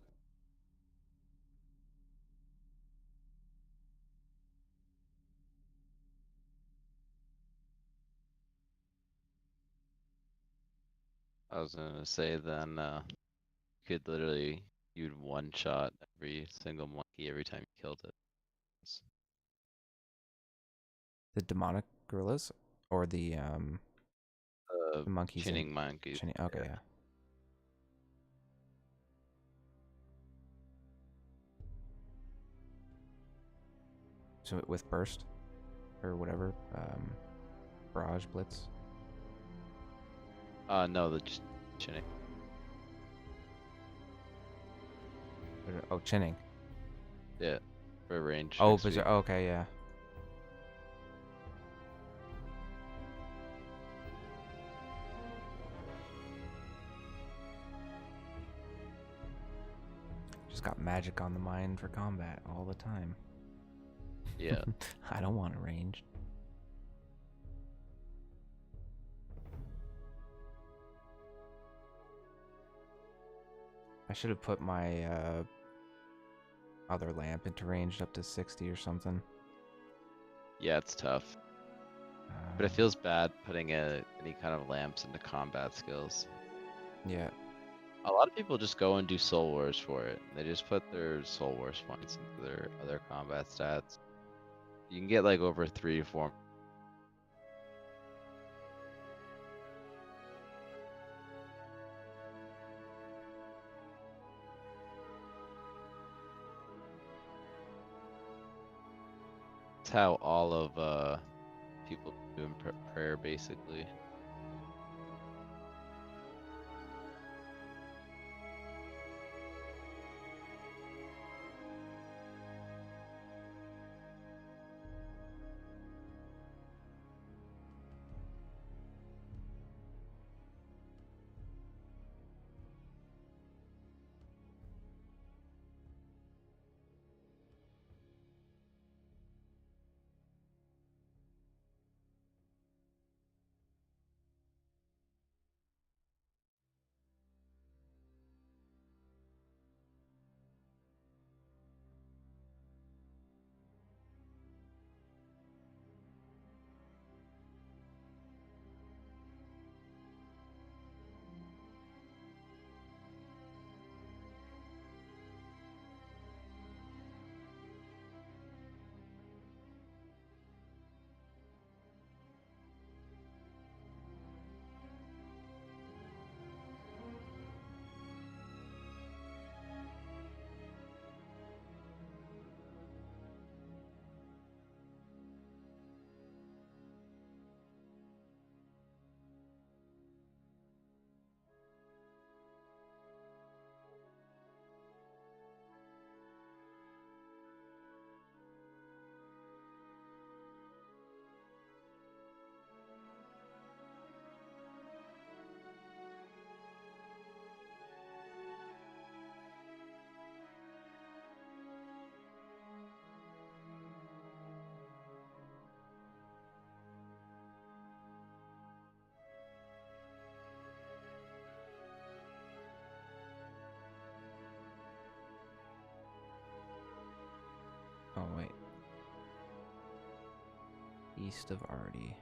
Speaker 12: I was gonna say then you could literally you'd one shot every single monkey every time you killed it.
Speaker 1: The demonic gorillas or the monkeys
Speaker 12: Chinning
Speaker 1: and
Speaker 12: monkeys.
Speaker 1: Okay, yeah. So with burst or whatever, barrage blitz.
Speaker 12: No, the chinning.
Speaker 1: Oh, chinning.
Speaker 12: Yeah, for range.
Speaker 1: Oh, okay, yeah. Just got magic on the mind for combat all the time.
Speaker 12: Yeah.
Speaker 1: I don't want it ranged. I should have put my other lamp into ranged up to 60 or something.
Speaker 12: Yeah, it's tough. But it feels bad putting any kind of lamps into combat skills.
Speaker 1: Yeah.
Speaker 12: A lot of people just go and do Soul Wars for it. They just put their Soul Wars points into their other combat stats. You can get like over 3 or 4. That's how all of people do in prayer basically.
Speaker 1: Oh, wait. East of Artie.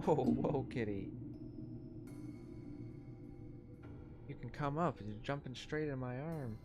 Speaker 1: Whoa, kitty. You can come up. You're jumping straight in my arm.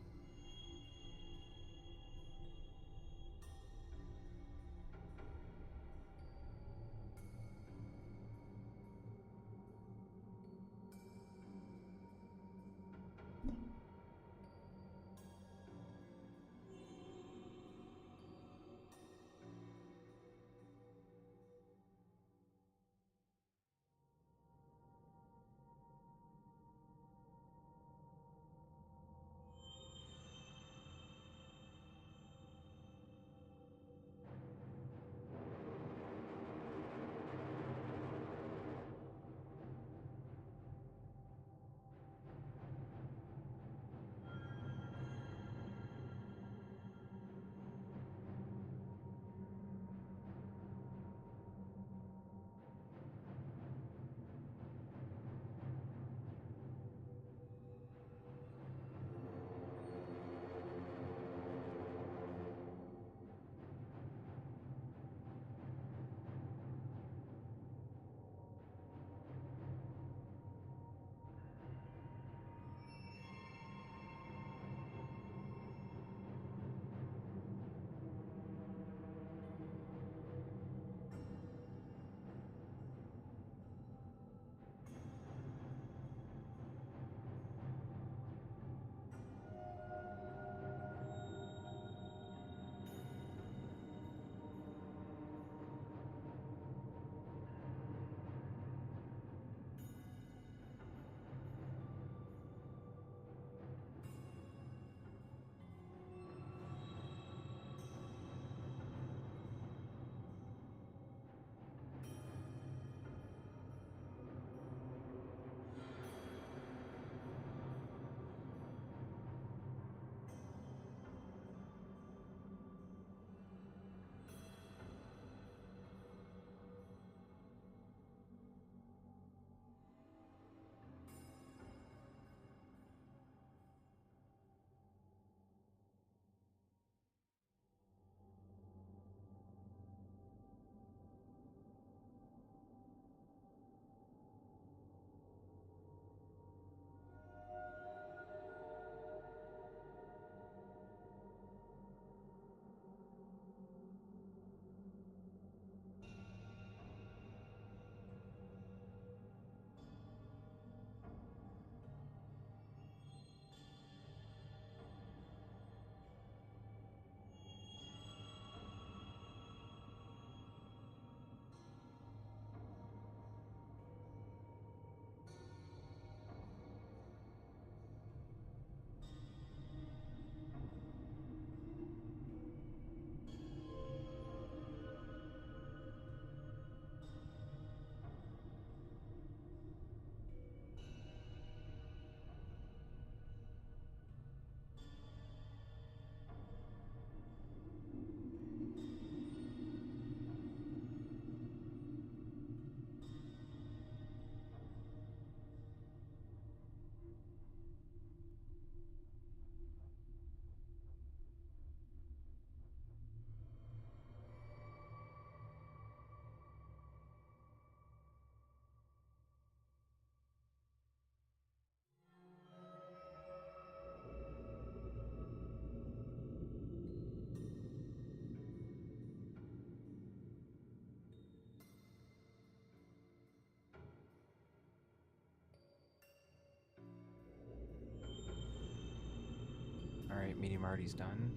Speaker 1: Alright, medium arty's done.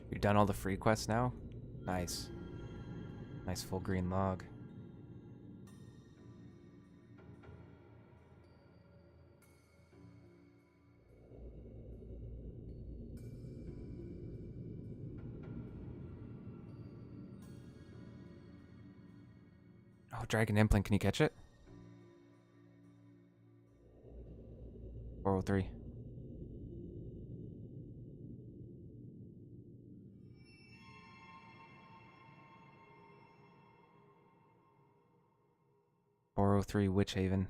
Speaker 1: You're done all the free quests now? Nice. Nice full green log. Oh, Dragon Implant, can you catch it? 403. Witch Haven.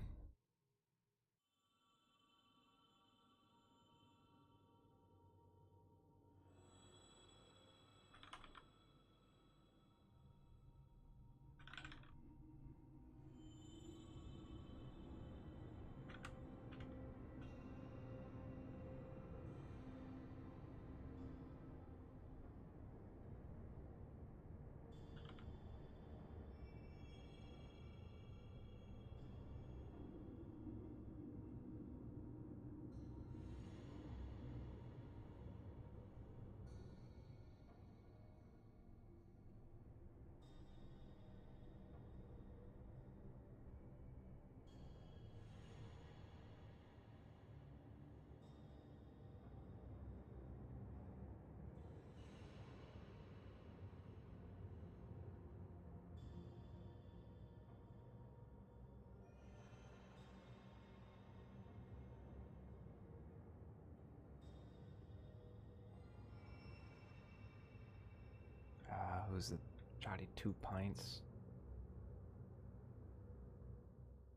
Speaker 1: was it? Jotty 2 pints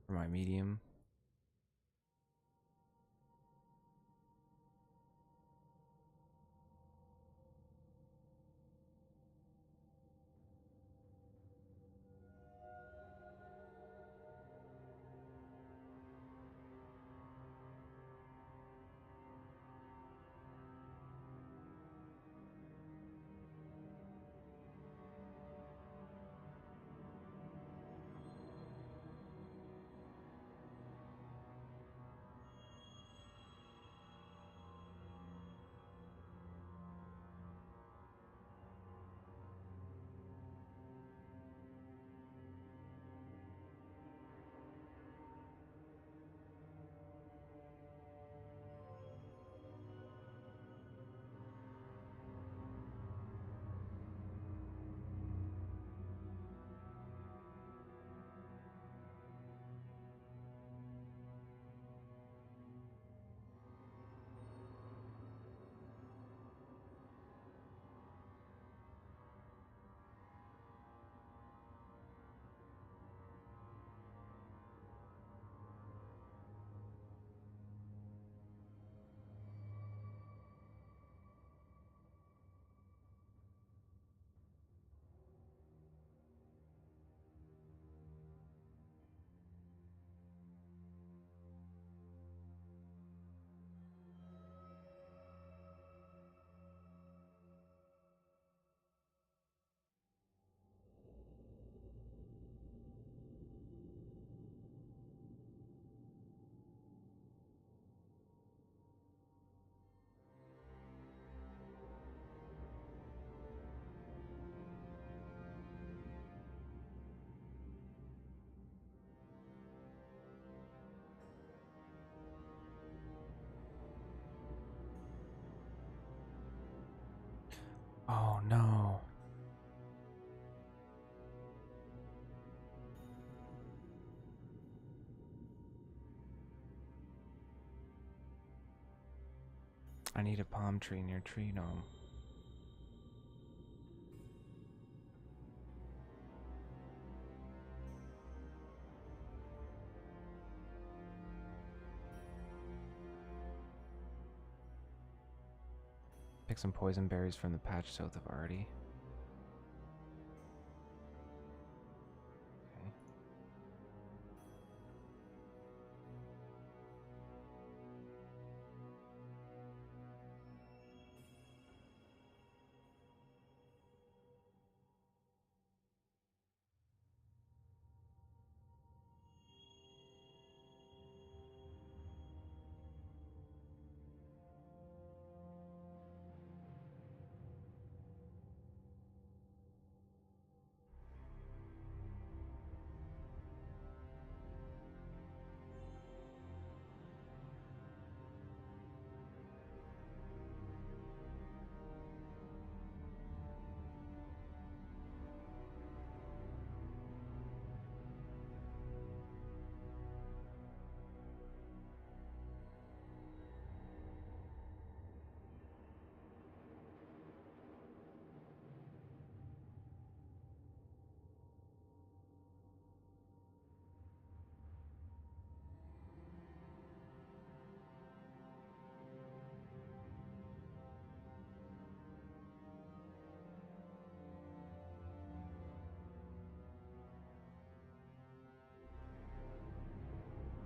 Speaker 1: for my medium. Oh no. I need a palm tree near Tree Gnome. Pick some poison berries from the patch south of Artie.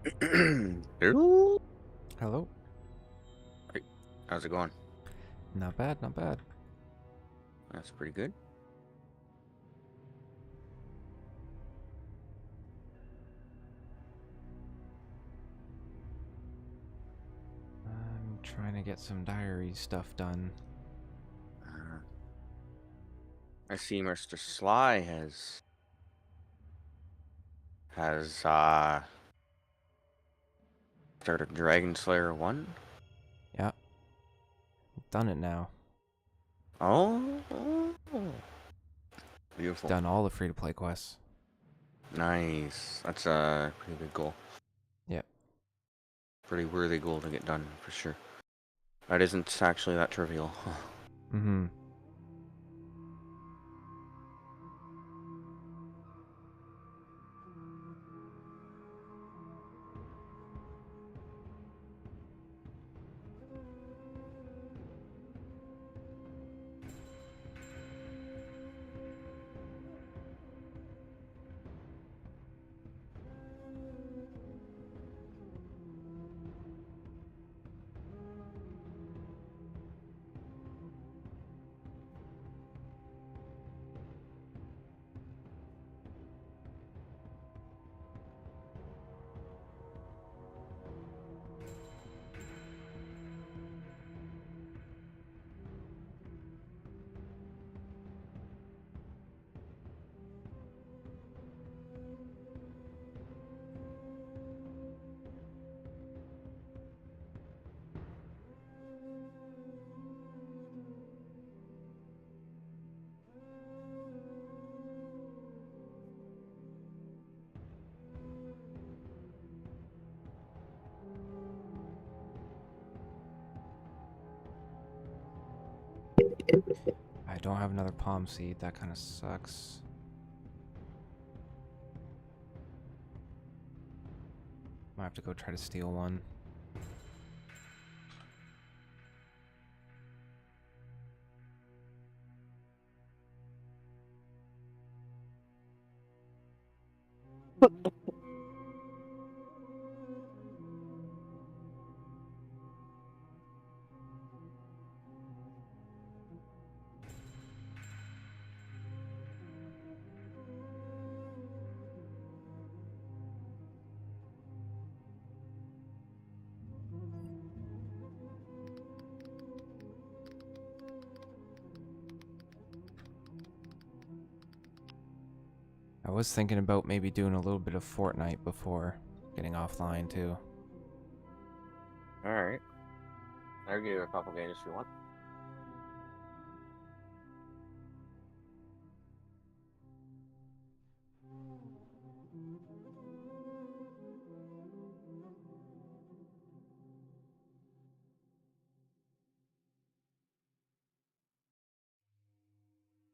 Speaker 1: Okay.
Speaker 4: Hello?
Speaker 1: Hello.
Speaker 4: Hey, how's it going?
Speaker 1: Not bad, not bad.
Speaker 4: That's pretty good.
Speaker 1: I'm trying to get some diary stuff done.
Speaker 4: I see Mr. Sly has started Dragon Slayer 1.
Speaker 1: Yeah. Done it now.
Speaker 4: Oh, beautiful.
Speaker 1: Done all the free-to-play quests.
Speaker 4: Nice. That's a pretty good goal.
Speaker 1: Yep.
Speaker 4: Pretty worthy goal to get done, for sure. That isn't actually that trivial.
Speaker 1: Mm-hmm. I don't have another palm seed. That kind of sucks. Might have to go try to steal one. I was thinking about maybe doing a little bit of Fortnite before getting offline too.
Speaker 4: Alright. I'll give you a couple games if you want.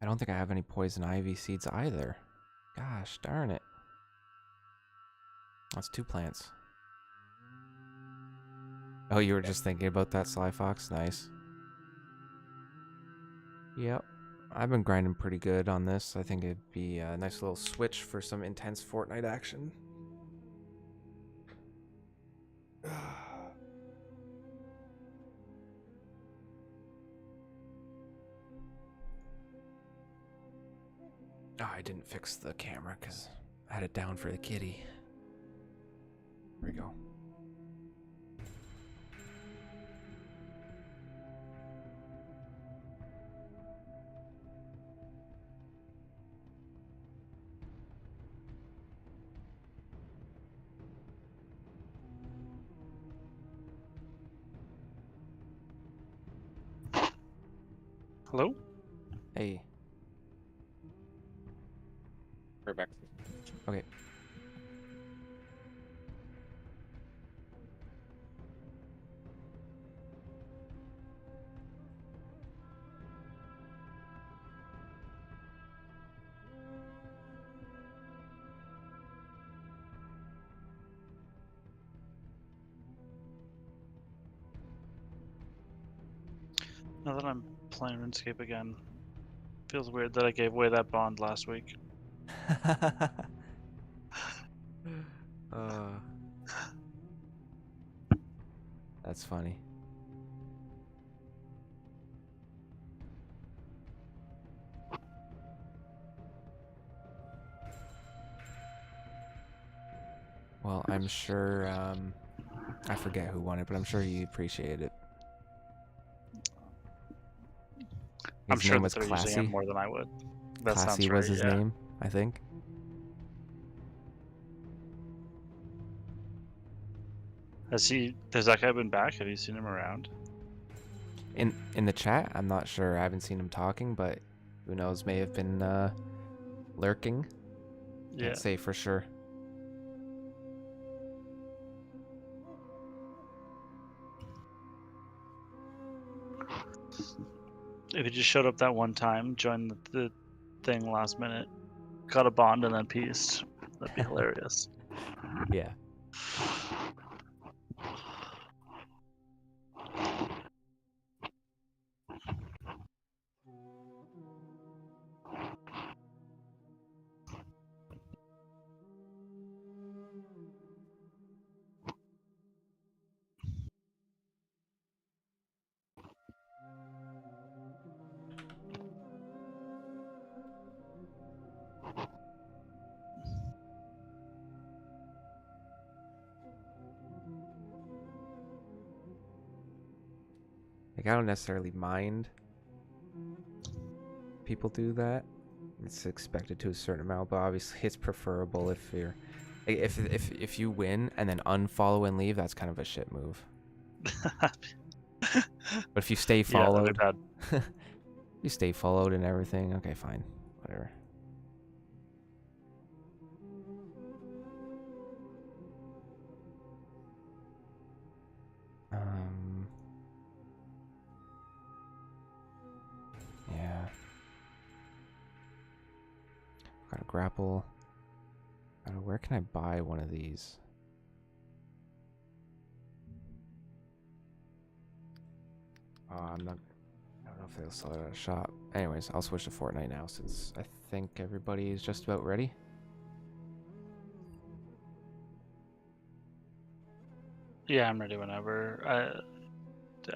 Speaker 1: I don't think I have any poison ivy seeds either. Gosh darn it. That's 2 plants. Oh, you were just thinking about that, Sly Fox? Nice. Yep. I've been grinding pretty good on this. I think it'd be a nice little switch for some intense Fortnite action. Oh, I didn't fix the camera because I had it down for the kitty. There we go.
Speaker 3: Hello?
Speaker 1: Hey.
Speaker 4: Right back.
Speaker 1: Okay.
Speaker 3: Now that I'm playing RuneScape again, feels weird that I gave away that bond last week.
Speaker 1: That's funny. Well, I'm sure, I forget who won it, but I'm sure he appreciated it.
Speaker 3: I'm
Speaker 1: His
Speaker 3: sure
Speaker 1: name
Speaker 3: that
Speaker 1: was
Speaker 3: they're using him
Speaker 1: Classy.
Speaker 3: more than I would. That
Speaker 1: Classy
Speaker 3: sounds right,
Speaker 1: was his
Speaker 3: yeah.
Speaker 1: name, I think.
Speaker 3: Has that guy been back? Have you seen him around?
Speaker 1: In the chat, I'm not sure. I haven't seen him talking, but who knows? May have been lurking.
Speaker 3: Yeah.
Speaker 1: Can't say for sure.
Speaker 3: If he just showed up that one time, joined the thing last minute, got a bond, and then pieced, that'd be hilarious.
Speaker 1: Yeah. Like, I don't necessarily mind people do that. It's expected to a certain amount, but obviously it's preferable if you're if you win and then unfollow and leave, that's kind of a shit move. But if you stay
Speaker 3: Yeah, that'd be
Speaker 1: followed,
Speaker 3: bad.
Speaker 1: you stay followed and everything, okay, fine. Whatever. grapple. Where can I buy one of these? I'm not. I don't know if they'll sell it at a shop. Anyways, I'll switch to Fortnite now since I think everybody is just about ready.
Speaker 3: Yeah, I'm ready whenever.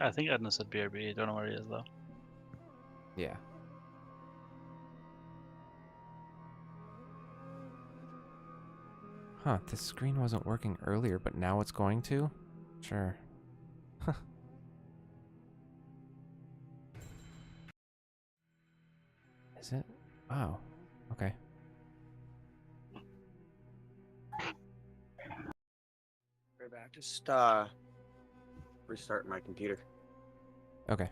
Speaker 3: I think Edna said BRB. Don't know where he is though.
Speaker 1: Yeah. Huh, this screen wasn't working earlier, but now it's going to? Sure. Huh. Is it? Oh, okay.
Speaker 4: Right back. Just restart my computer.
Speaker 1: Okay.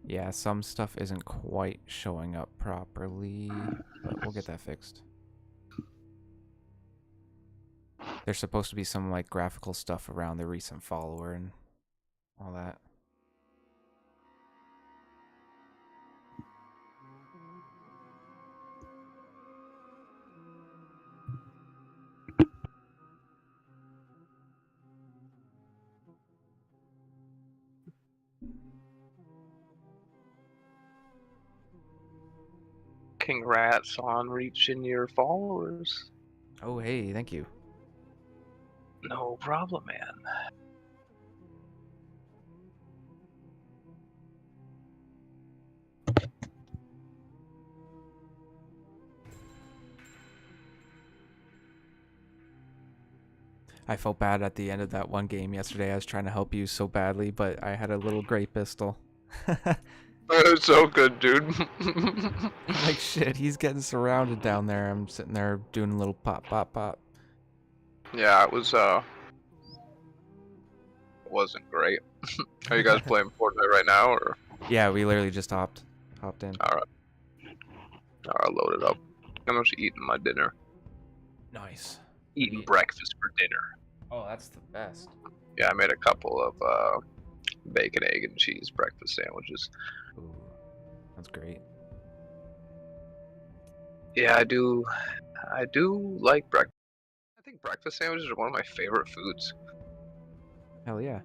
Speaker 1: Yeah, some stuff isn't quite showing up properly, but we'll get that fixed. There's supposed to be some like graphical stuff around the recent follower and all that.
Speaker 2: Congrats on reaching your followers.
Speaker 1: Oh, hey, thank you.
Speaker 2: No problem, man.
Speaker 1: I felt bad at the end of that one game yesterday. I was trying to help you so badly, but I had a little gray pistol.
Speaker 2: It's so good, dude.
Speaker 1: I'm like, shit, he's getting surrounded down there. I'm sitting there doing a little pop, pop, pop.
Speaker 2: Yeah, it wasn't great. Are you guys playing Fortnite right now, or?
Speaker 1: Yeah, we literally just hopped in.
Speaker 2: Alright. Alright, load it up. I'm just eating my dinner.
Speaker 1: Nice.
Speaker 2: Eating breakfast for dinner.
Speaker 1: Oh, that's the best.
Speaker 2: Yeah, I made a couple of bacon, egg, and cheese breakfast sandwiches.
Speaker 1: Ooh, that's great.
Speaker 2: Yeah, I do like breakfast. I think breakfast sandwiches are one of my favorite foods.
Speaker 1: Hell yeah.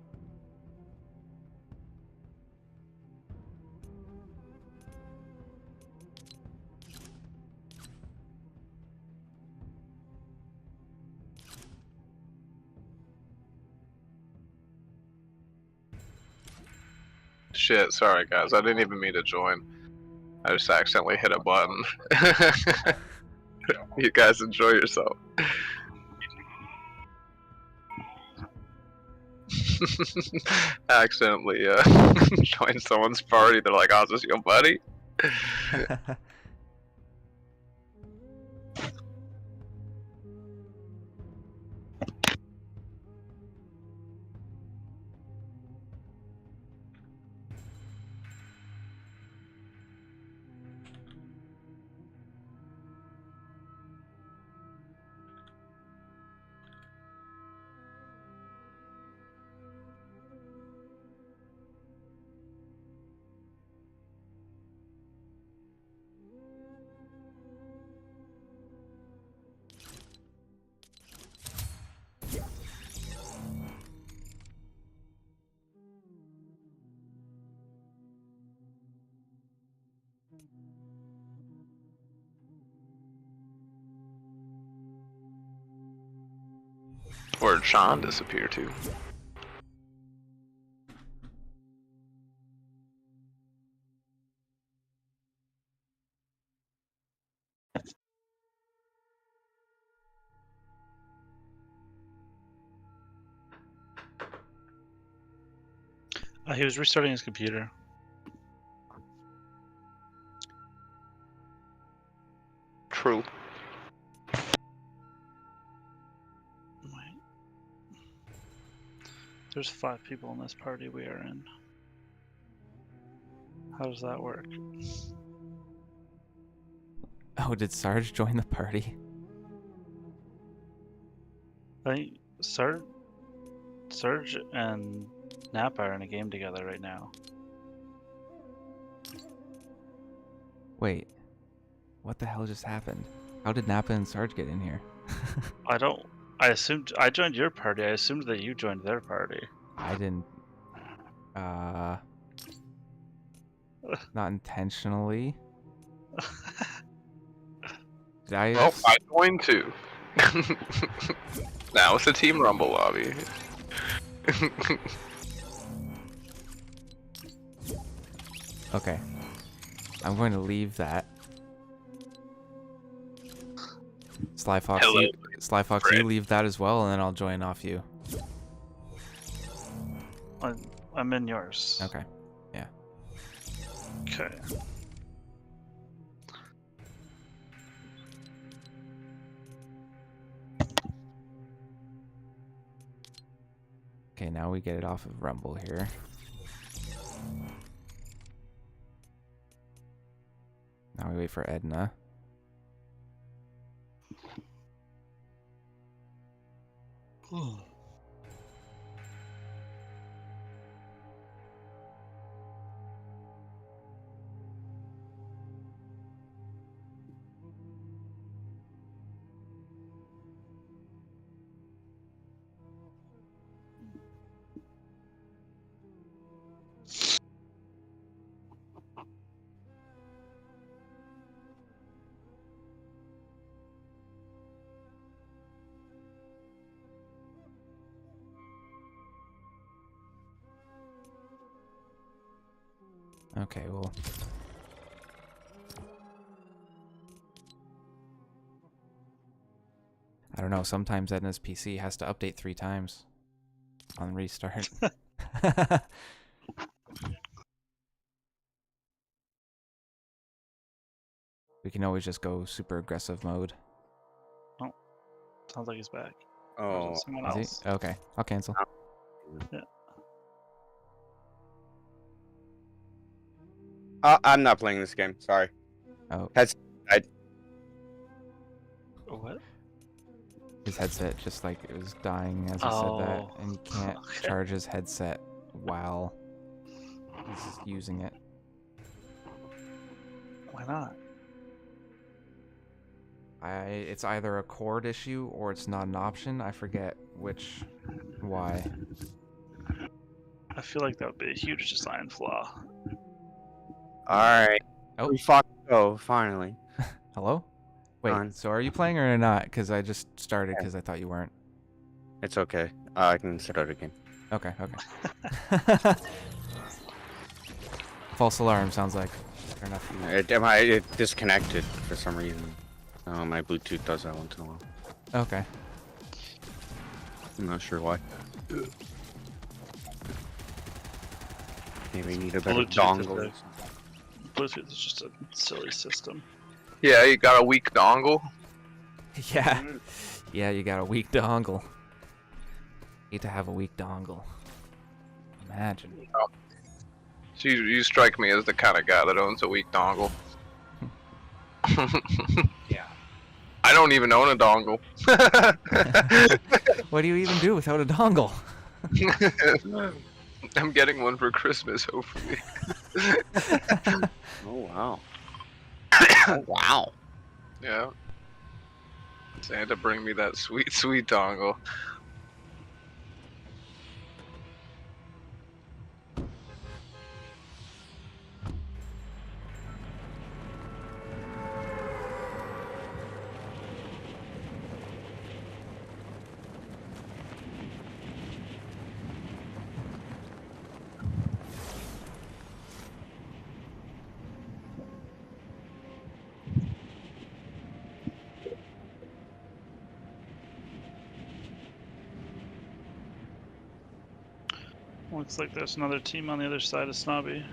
Speaker 2: Shit, sorry guys, I didn't even mean to join. I just accidentally hit a button. You guys enjoy yourself. Accidentally joined someone's party. They're like, "Oh, is this your buddy?" Where'd Sean disappear to?
Speaker 3: He was restarting his computer.
Speaker 2: True.
Speaker 3: There's 5 people in this party we are in. How does that work?
Speaker 1: Oh, did Sarge join the party?
Speaker 3: I think Surge and Napa are in a game together right now.
Speaker 1: Wait, what the hell just happened? How did Napa and Sarge get in here?
Speaker 3: I assumed I joined your party. I assumed that you joined their party.
Speaker 1: I didn't. Not intentionally. Did I?
Speaker 2: Oh, I joined too. Now it's a Team Rumble lobby.
Speaker 1: Okay. I'm going to leave that. Sly Fox, you leave that as well, and then I'll join off you.
Speaker 3: I'm in yours.
Speaker 1: Okay. Yeah.
Speaker 3: Okay.
Speaker 1: Okay, now we get it off of Rumble here. Now we wait for Edna. Okay, well. I don't know, sometimes Edna's PC has to update 3 times on restart. We can always just go super aggressive mode.
Speaker 3: Oh, sounds like he's back.
Speaker 4: Oh,
Speaker 3: someone
Speaker 1: Is
Speaker 3: else.
Speaker 1: he? Okay, I'll cancel.
Speaker 3: Yeah.
Speaker 4: I'm not playing this game. Sorry.
Speaker 1: Oh.
Speaker 3: What?
Speaker 1: His headset just like it was dying as he said that, and he can't charge his headset while he's using it.
Speaker 3: Why not?
Speaker 1: It's either a cord issue or it's not an option. I forget why.
Speaker 3: I feel like that would be a huge design flaw.
Speaker 4: Alright.
Speaker 1: Oh.
Speaker 4: We fucked go, finally.
Speaker 1: Hello? Wait, so are you playing or not? Because I just started because I thought you weren't.
Speaker 4: It's okay. I can start out again.
Speaker 1: Okay, okay. False alarm sounds like. Fair enough.
Speaker 4: It disconnected for some reason. My Bluetooth does that once in a while.
Speaker 1: Okay.
Speaker 4: I'm not sure why. Maybe need a better dongle.
Speaker 3: Bluetooth is just a silly system.
Speaker 2: Yeah, you got a weak dongle.
Speaker 1: Yeah. Yeah, you got a weak dongle. Need to have a weak dongle. Imagine.
Speaker 2: Oh. So you strike me as the kind of guy that owns a weak dongle.
Speaker 4: Yeah.
Speaker 2: I don't even own a dongle.
Speaker 1: What do you even do without a dongle?
Speaker 2: I'm getting one for Christmas, hopefully.
Speaker 4: Oh, wow. Oh, wow.
Speaker 2: Yeah. Santa, bring me that sweet, sweet dongle.
Speaker 3: Looks like there's another team on the other side of Snobby.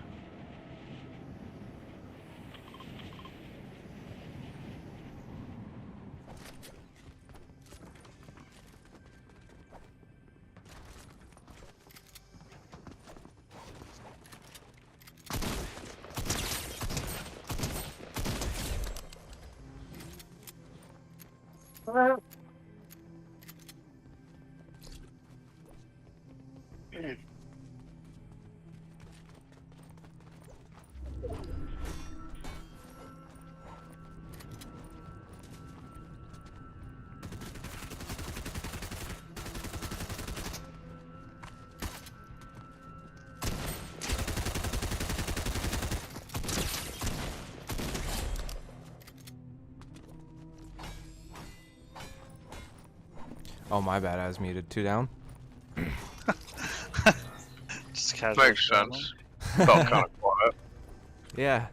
Speaker 1: Oh, my bad. I was muted. 2 down.
Speaker 3: Just casual.
Speaker 2: Makes sense. Felt kind of quiet.
Speaker 1: Yeah.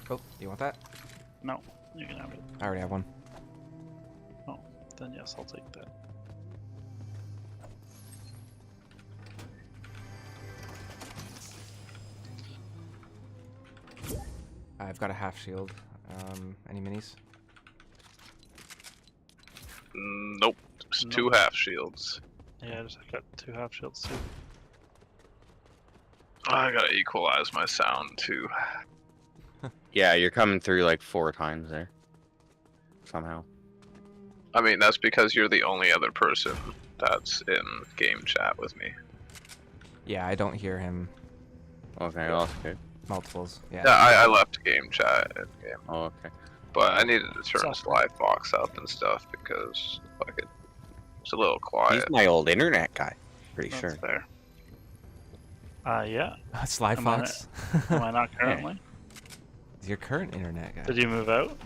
Speaker 1: Oh, you want that?
Speaker 3: No, you can have it.
Speaker 1: I already have one.
Speaker 3: Oh, then yes, I'll take that.
Speaker 1: I've got a half shield. Any minis?
Speaker 2: Nope. Just 2 half shields.
Speaker 3: Yeah, I got 2 half shields too.
Speaker 2: I gotta equalize my sound too.
Speaker 4: Yeah, you're coming through like 4 times there. Somehow.
Speaker 2: I mean, that's because you're the only other person that's in game chat with me.
Speaker 1: Yeah, I don't hear him.
Speaker 4: Okay, well, that's good.
Speaker 1: Multiples. Yeah.
Speaker 2: Yeah, I left game chat in game.
Speaker 4: Oh, okay.
Speaker 2: But I needed to turn this live box up and stuff because fucking it's a little quiet.
Speaker 4: He's my old internet guy. Pretty
Speaker 3: That's
Speaker 4: sure.
Speaker 3: fair. Yeah.
Speaker 1: Sly
Speaker 3: Am I-
Speaker 1: Fox.
Speaker 3: Am I not currently?
Speaker 1: He's your current internet guy.
Speaker 3: Did you move out?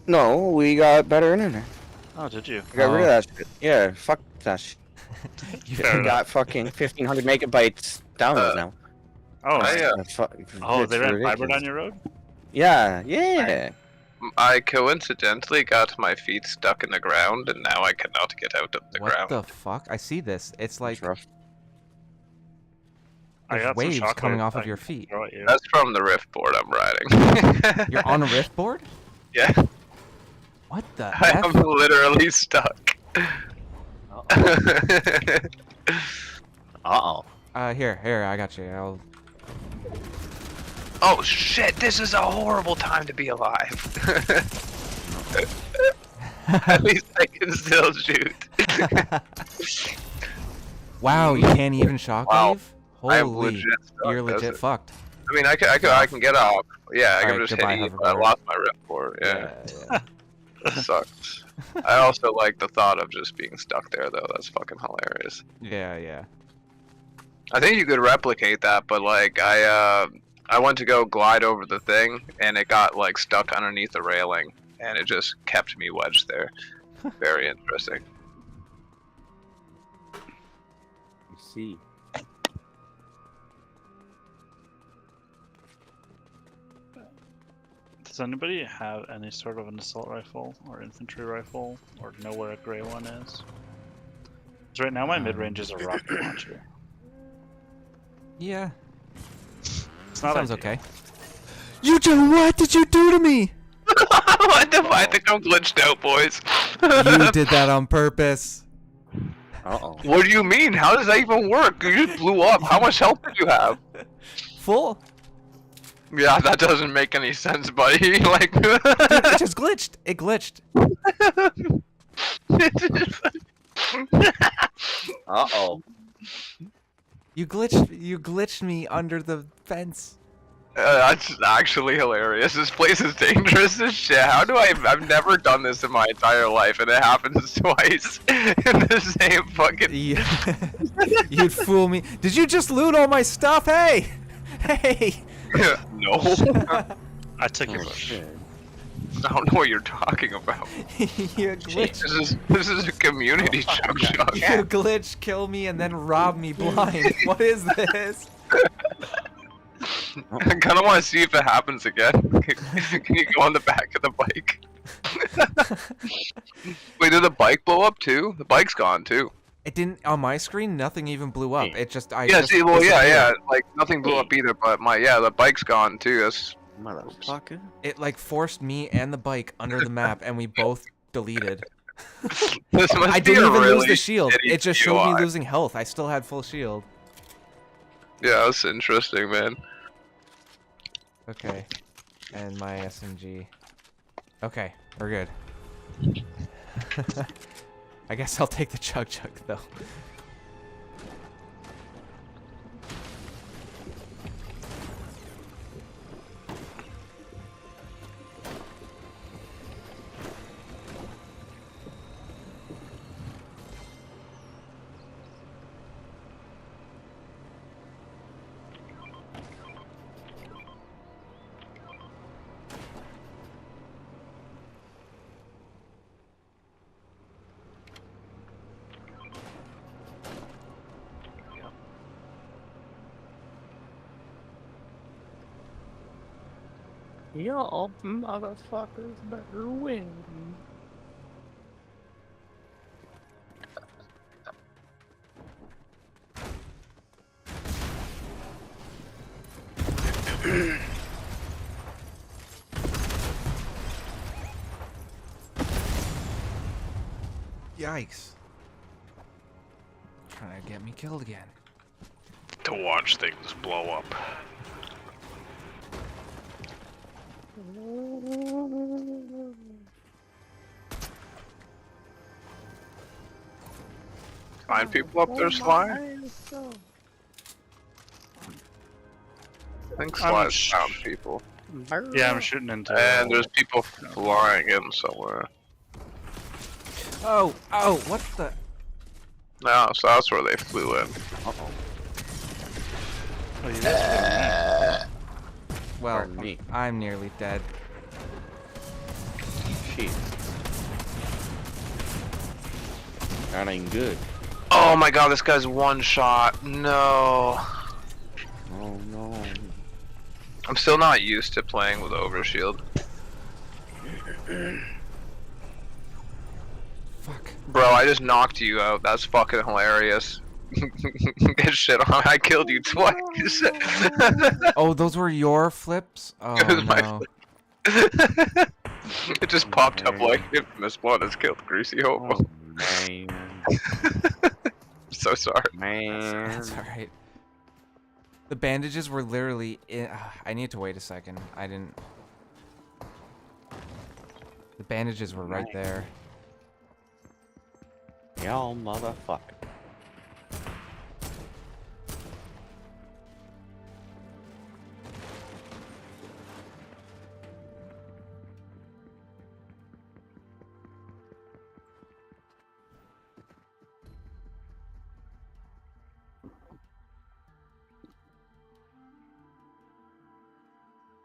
Speaker 4: No, we got better internet.
Speaker 3: Oh, did you?
Speaker 4: We got rid of that shit. Yeah, fuck that shit.
Speaker 3: You
Speaker 4: We
Speaker 3: fair
Speaker 4: got fucking 1,500 megabytes download now.
Speaker 3: Oh,
Speaker 4: It's
Speaker 3: they ran fiber
Speaker 4: ridiculous.
Speaker 3: down your road?
Speaker 4: Yeah, yeah.
Speaker 2: I coincidentally got my feet stuck in the ground and now I cannot get out of the
Speaker 1: What
Speaker 2: ground.
Speaker 1: the fuck? I see this. It's like
Speaker 3: I
Speaker 1: there's
Speaker 3: got some
Speaker 1: waves coming
Speaker 3: shockwaves
Speaker 1: off of
Speaker 3: I
Speaker 1: your
Speaker 3: can
Speaker 1: feet.
Speaker 3: throw at you.
Speaker 2: That's from the rift board I'm riding.
Speaker 1: You're on a rift board?
Speaker 2: Yeah.
Speaker 1: What the
Speaker 2: I
Speaker 1: F?
Speaker 2: am literally stuck.
Speaker 4: Uh-oh.
Speaker 1: Here, I got you. I'll...
Speaker 2: Oh shit, this is a horrible time to be alive. At least I can still shoot.
Speaker 1: Wow, you can't even shockwave?
Speaker 2: Wow. I am
Speaker 1: Holy,
Speaker 2: legit stuck,
Speaker 1: you're
Speaker 2: that's
Speaker 1: legit
Speaker 2: it.
Speaker 1: fucked.
Speaker 2: I mean, I can get off. Yeah, I can
Speaker 1: Alright,
Speaker 2: just
Speaker 1: goodbye,
Speaker 2: hit E, but I
Speaker 1: hoverboard.
Speaker 2: lost my rift board. Yeah.
Speaker 1: Yeah.
Speaker 2: That sucks. I also like the thought of just being stuck there, though. That's fucking hilarious.
Speaker 1: Yeah.
Speaker 2: I think you could replicate that, but like I went to go glide over the thing, and it got like stuck underneath the railing, and it just kept me wedged there. Very interesting.
Speaker 4: You see.
Speaker 3: Does anybody have any sort of an assault rifle or infantry rifle, or know where a gray one is? 'Cause right now my mid-range is a rocket launcher.
Speaker 1: Yeah.
Speaker 3: It's not
Speaker 1: Sounds
Speaker 3: ideal.
Speaker 1: okay. What did you do to me?
Speaker 2: What the fuck? I think I'm glitched out, boys.
Speaker 1: You did that on purpose.
Speaker 4: Uh-oh.
Speaker 2: What do you mean? How does that even work? You just blew up. How much health did you have?
Speaker 1: Full.
Speaker 2: Yeah, that doesn't make any sense, buddy. Like,
Speaker 1: Dude, it just glitched. It glitched.
Speaker 4: Uh-oh.
Speaker 1: You glitched me under the fence.
Speaker 2: That's actually hilarious. This place is dangerous as shit. How do I've never done this in my entire life, and it happens twice in the same fucking.
Speaker 1: You'd fool me. Did you just loot all my stuff? Hey, hey.
Speaker 2: No.
Speaker 3: I took your bush.
Speaker 2: I don't know what you're talking about.
Speaker 1: You glitch.
Speaker 2: This is a community chug shot.
Speaker 1: You glitch, kill me, and then rob me blind. What is this?
Speaker 2: I kind of want to see if it happens again. Can you go on the back of the bike? Wait, did the bike blow up too? The bike's gone too.
Speaker 1: It didn't on my screen. Nothing even blew up. It just
Speaker 2: Yeah,
Speaker 1: just
Speaker 2: see, well, yeah,
Speaker 1: disappeared.
Speaker 2: like nothing blew up either. But the bike's gone too. That's
Speaker 4: Motherfucker.
Speaker 1: It like forced me and the bike under the map, and we both deleted.
Speaker 2: This must
Speaker 1: I
Speaker 2: be
Speaker 1: didn't
Speaker 2: a
Speaker 1: even lose
Speaker 2: really
Speaker 1: the shield.
Speaker 2: shitty
Speaker 1: It just showed me
Speaker 2: UI.
Speaker 1: losing health. I still had full shield.
Speaker 2: Yeah, that's interesting, man.
Speaker 1: Okay. And my SMG. Okay, we're good. I guess I'll take the chug though.
Speaker 4: Y'all motherfuckers better win.
Speaker 1: Yikes. Trying to get me killed again.
Speaker 2: To watch things blow up. Find people up there, Sly? I think Sly's found people.
Speaker 3: Yeah, I'm shooting into.
Speaker 2: And there's people flying in somewhere.
Speaker 1: Oh, what the?
Speaker 2: No, so that's where they flew in.
Speaker 3: Oh, you guys
Speaker 1: Well, I'm nearly dead.
Speaker 4: Shit. That ain't good.
Speaker 2: Oh my god, this guy's one shot. No.
Speaker 4: Oh no.
Speaker 2: I'm still not used to playing with overshield.
Speaker 1: Fuck.
Speaker 2: Bro, I just knocked you out. That's fucking hilarious. Get shit on. I killed you twice.
Speaker 1: Oh, those were your flips? Oh
Speaker 2: It was my
Speaker 1: no.
Speaker 2: It just popped up like infamous one has killed Greasy Hobo.
Speaker 4: Oh, man.
Speaker 2: So sorry.
Speaker 4: Man.
Speaker 1: That's alright. The bandages were literally in. I need to wait a second. I didn't. The bandages were right there.
Speaker 4: Y'all motherfucker.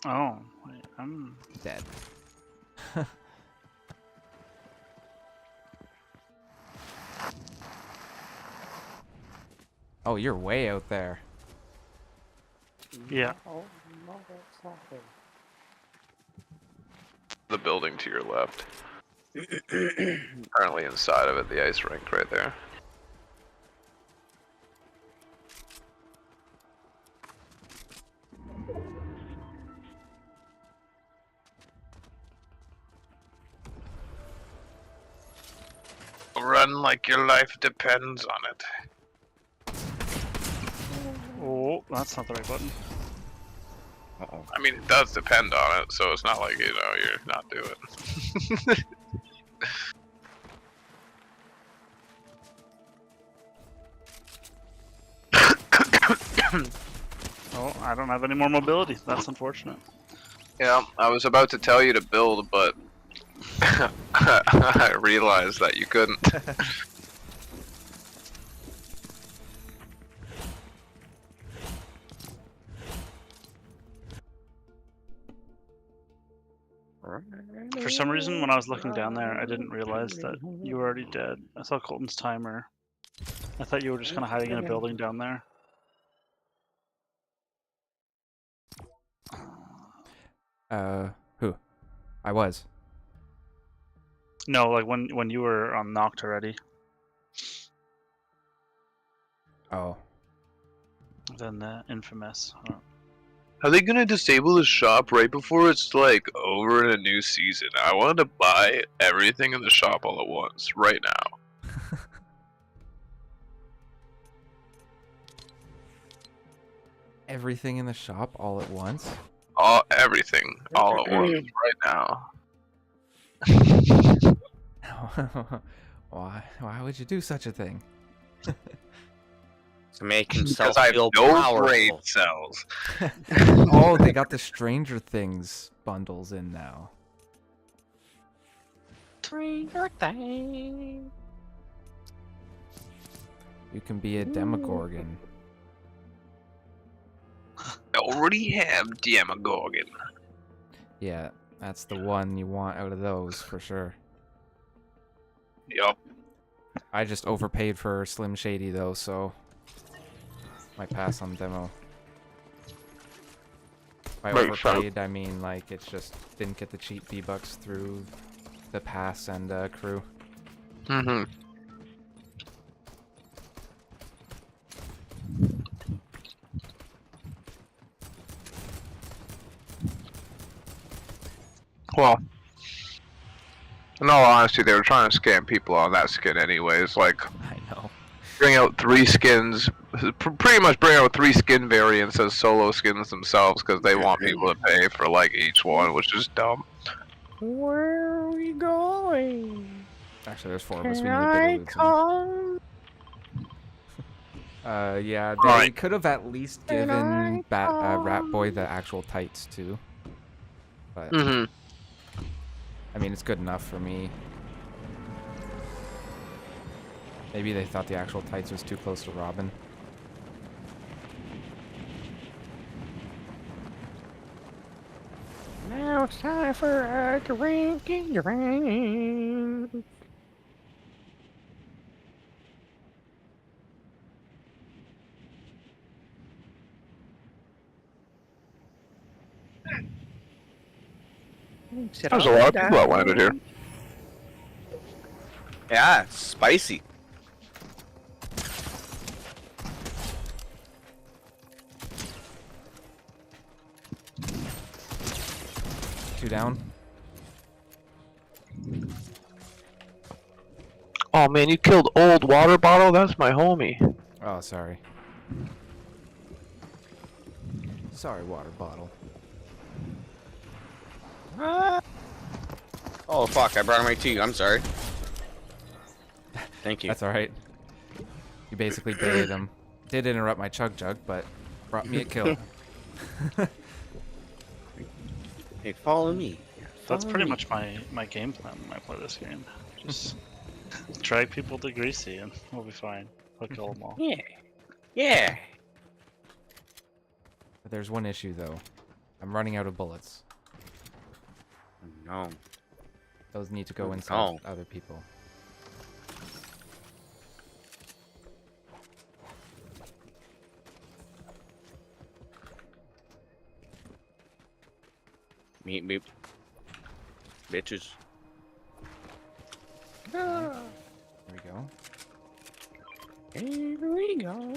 Speaker 3: Oh, wait, I'm
Speaker 1: dead. Oh, you're way out there.
Speaker 3: Yeah.
Speaker 4: Oh, motherfucker.
Speaker 2: The building to your left. Currently inside of it, the ice rink right there. Run like your life depends on it.
Speaker 3: Oh, that's not the right button.
Speaker 4: Uh-oh.
Speaker 2: I mean, it does depend on it, so it's not like, you know, you're not doing it.
Speaker 3: Oh, I don't have any more mobility. That's unfortunate.
Speaker 2: Yeah, I was about to tell you to build, but I realized that you couldn't.
Speaker 3: For some reason, when I was looking down there, I didn't realize that you were already dead. I saw Colton's timer. I thought you were just kind of hiding in a building down there.
Speaker 1: Who? I was.
Speaker 3: No, like when you were knocked already.
Speaker 1: Oh.
Speaker 3: Then the infamous.
Speaker 2: Are they gonna disable the shop right before it's like over in a new season? I wanted to buy everything in the shop all at once, right now.
Speaker 1: Everything in the shop all at once?
Speaker 2: everything all at once right now.
Speaker 1: Why would you do such a thing?
Speaker 4: To make himself
Speaker 2: Because I have
Speaker 4: feel
Speaker 2: no
Speaker 4: powerful.
Speaker 2: brain cells.
Speaker 1: Oh, they got the Stranger Things bundles in now.
Speaker 4: Stranger Things.
Speaker 1: You can be a Demogorgon.
Speaker 2: I already have Demogorgon.
Speaker 1: Yeah, that's the one you want out of those for sure.
Speaker 2: Yup.
Speaker 1: I just overpaid for Slim Shady though, so might pass on demo. By
Speaker 2: Right, fair.
Speaker 1: overpaid, I mean like it's just didn't get the cheap V-Bucks through the pass and crew.
Speaker 2: Mm-hmm. Well, in all honesty, they were trying to scam people on that skin anyways. Like,
Speaker 1: I know.
Speaker 2: Bring out 3 skins, pretty much bring out 3 skin variants as solo skins themselves because they want people to pay for like each one, which is dumb.
Speaker 4: Where are we going?
Speaker 1: Actually, there's 4 of us. We
Speaker 4: Can
Speaker 1: need a
Speaker 4: I
Speaker 1: bigger
Speaker 4: come?
Speaker 1: yeah, they
Speaker 2: Right.
Speaker 1: could have at least given Rat Boy the actual tights too. But I mean, it's good enough for me. Maybe they thought the actual tights was too close to Robin.
Speaker 4: Now it's time for a drinking drink.
Speaker 2: There's a lot of people that landed here.
Speaker 4: Yeah, it's spicy.
Speaker 1: Two down.
Speaker 2: Oh man, you killed Old Water Bottle? That's my homie.
Speaker 1: Oh, sorry. Sorry, water bottle.
Speaker 4: Oh fuck, I brought my tea. I'm sorry. Thank you.
Speaker 1: That's alright. You basically baited him. Did interrupt my chug jug, but brought me a kill.
Speaker 4: Hey, follow me.
Speaker 3: That's
Speaker 4: Follow
Speaker 3: pretty
Speaker 4: me.
Speaker 3: much my game plan when I play this game. Just drag people to Greasy and we'll be fine. I'll kill them all.
Speaker 4: Yeah. Yeah.
Speaker 1: But there's one issue though. I'm running out of bullets.
Speaker 4: No.
Speaker 1: Those need to go
Speaker 4: Oh,
Speaker 1: inside
Speaker 4: no.
Speaker 1: other people.
Speaker 4: Meep meep. Bitches.
Speaker 1: There we go.
Speaker 4: Here we go.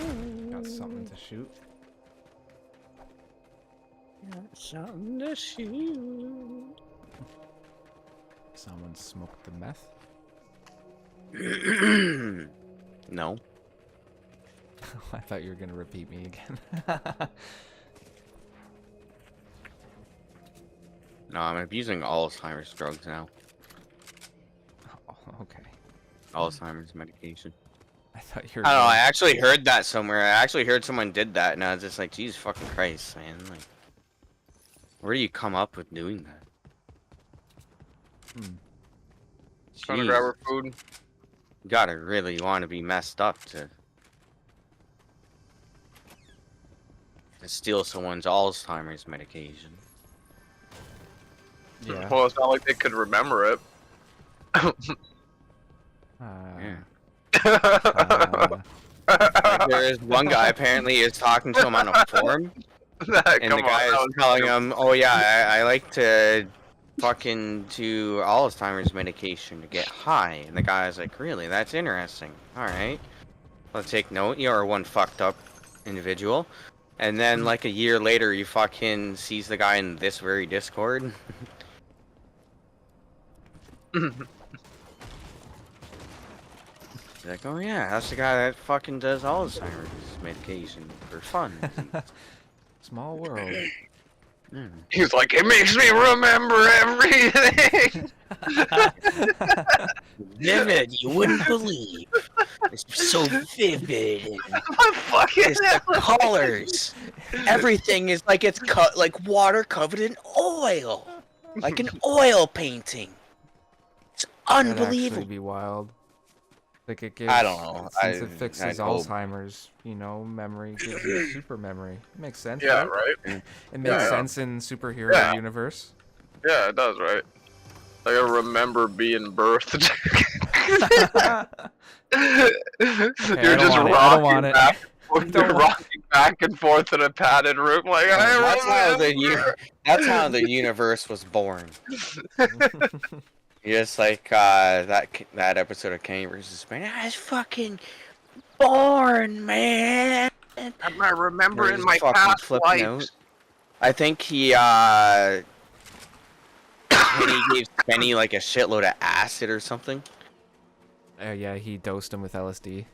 Speaker 1: Got something to shoot.
Speaker 4: Got something to shoot.
Speaker 1: Someone smoked the meth.
Speaker 4: No.
Speaker 1: I thought you were gonna repeat me again.
Speaker 4: No, I'm abusing Alzheimer's drugs now.
Speaker 1: Oh, okay.
Speaker 4: Alzheimer's medication.
Speaker 1: I thought you were.
Speaker 4: I don't know, I
Speaker 1: gonna-
Speaker 4: actually heard that somewhere. I actually heard someone did that, and I was just like, Jesus fucking Christ, man. Like, where do you come up with doing that?
Speaker 2: Trying to grab her food.
Speaker 4: You gotta really want to be messed up to steal someone's Alzheimer's medication.
Speaker 1: Yeah.
Speaker 2: Well, it's not like they could remember it.
Speaker 4: Yeah. Like, there's one guy apparently is talking to him on a forum, and the guy is telling him, "Oh yeah, I like to fucking do Alzheimer's medication to get high." And the guy is like, "Really? That's interesting. All right, I'll take note. You are one fucked up individual." And then like a year later, he fucking sees the guy in this very Discord. He's like, "Oh yeah, that's the guy that fucking does Alzheimer's medication for fun."
Speaker 1: Small world.
Speaker 2: He's like, it makes me remember everything.
Speaker 4: Vivid, you wouldn't believe. It's so vivid.
Speaker 2: Fucking
Speaker 4: It's the colors. Everything is like it's cut like water covered in oil, like an oil painting. It's
Speaker 1: That'd actually
Speaker 4: unbelievable.
Speaker 1: be wild. Like it gives,
Speaker 4: I don't know.
Speaker 1: since it fixes
Speaker 4: I hope.
Speaker 1: Alzheimer's, you know, memory gives you super memory. It makes sense,
Speaker 2: Yeah,
Speaker 1: right?
Speaker 2: right.
Speaker 1: It makes
Speaker 2: Yeah.
Speaker 1: sense in superhero
Speaker 2: Yeah.
Speaker 1: universe.
Speaker 2: Yeah, it does, right? Like I remember being birthed. You're just rocking back. You're rocking back and forth in a padded room, like
Speaker 4: That's how the universe was born. Just like that episode of Kenny vs. Spain. I was fucking born, man.
Speaker 2: Am I remembering
Speaker 4: He's
Speaker 2: my
Speaker 4: fucking
Speaker 2: past
Speaker 4: flipping out.
Speaker 2: lives?
Speaker 4: I think he gave Kenny like a shitload of acid or something.
Speaker 1: Yeah, he dosed him with LSD.